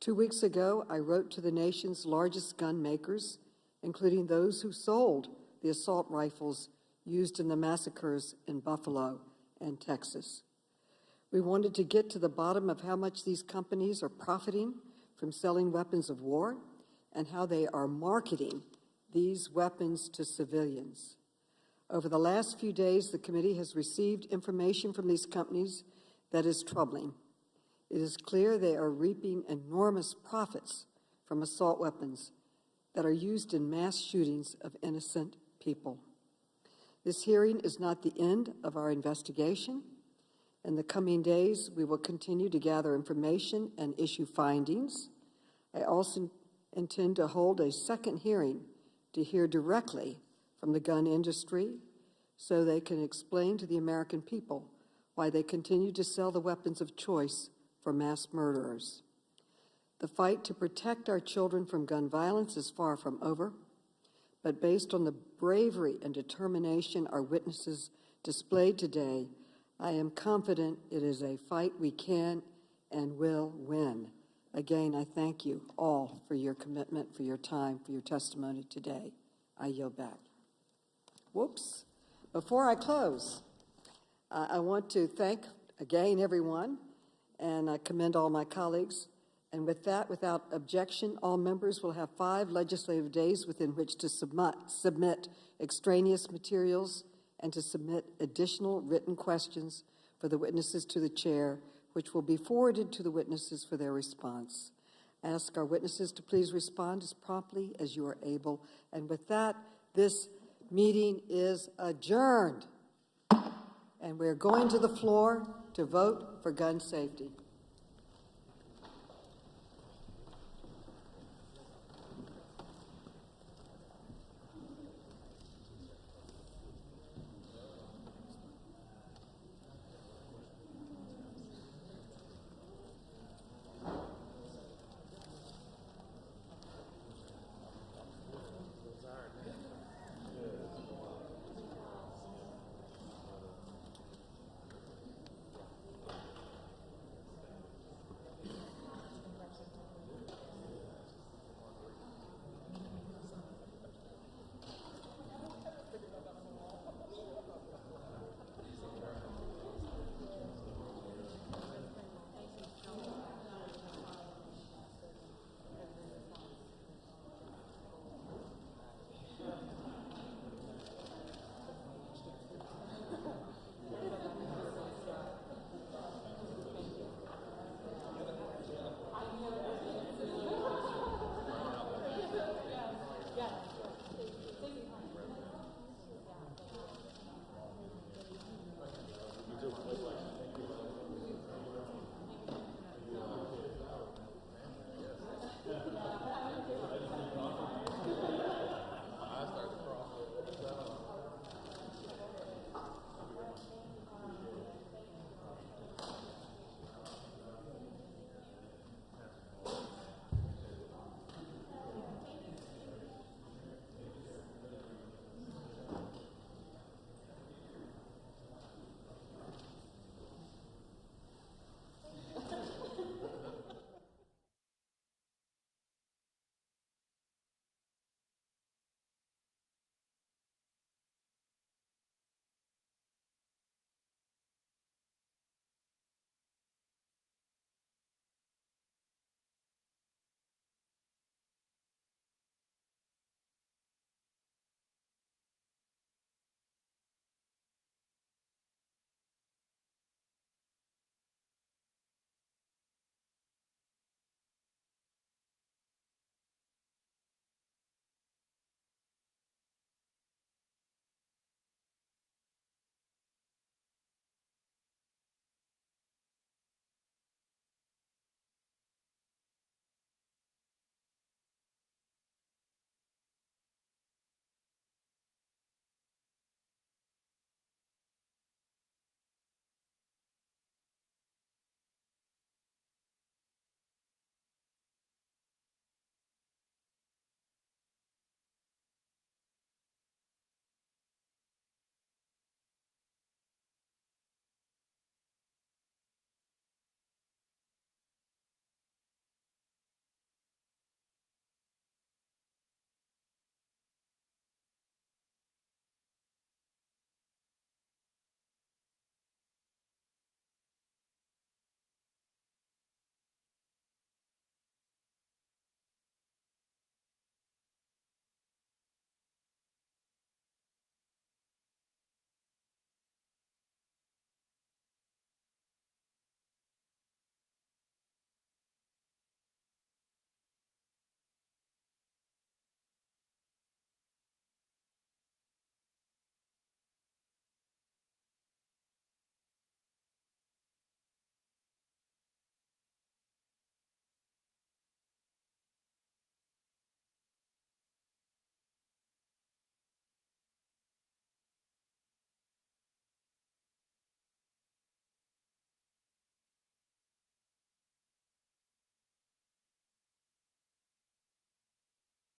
S2: 2 weeks ago, I wrote to the nation's largest gun makers, including those who sold the assault rifles used in the massacres in Buffalo and Texas. We wanted to get to the bottom of how much these companies are profiting from selling weapons of war and how they are marketing these weapons to civilians. Over the last few days, the committee has received information from these companies that is troubling. It is clear they are reaping enormous profits from assault weapons that are used in mass shootings of innocent people. This hearing is not the end of our investigation. In the coming days, we will continue to gather information and issue findings. I also intend to hold a second hearing to hear directly from the gun industry so they can explain to the American people why they continue to sell the weapons of choice for mass murderers. The fight to protect our children from gun violence is far from over, but based on the bravery and determination our witnesses displayed today, I am confident it is a fight we can and will win. Again, I thank you all for your commitment, for your time, for your testimony today. I yield back. Whoops. Before I close, I want to thank again everyone, and I commend all my colleagues. And with that, without objection, all members will have 5 legislative days within which to submit extraneous materials and to submit additional written questions for the witnesses to the chair, which will be forwarded to the witnesses for their response. I ask our witnesses to please respond as promptly as you are able. And with that, this meeting is adjourned. And we're going to the floor to vote for gun safety.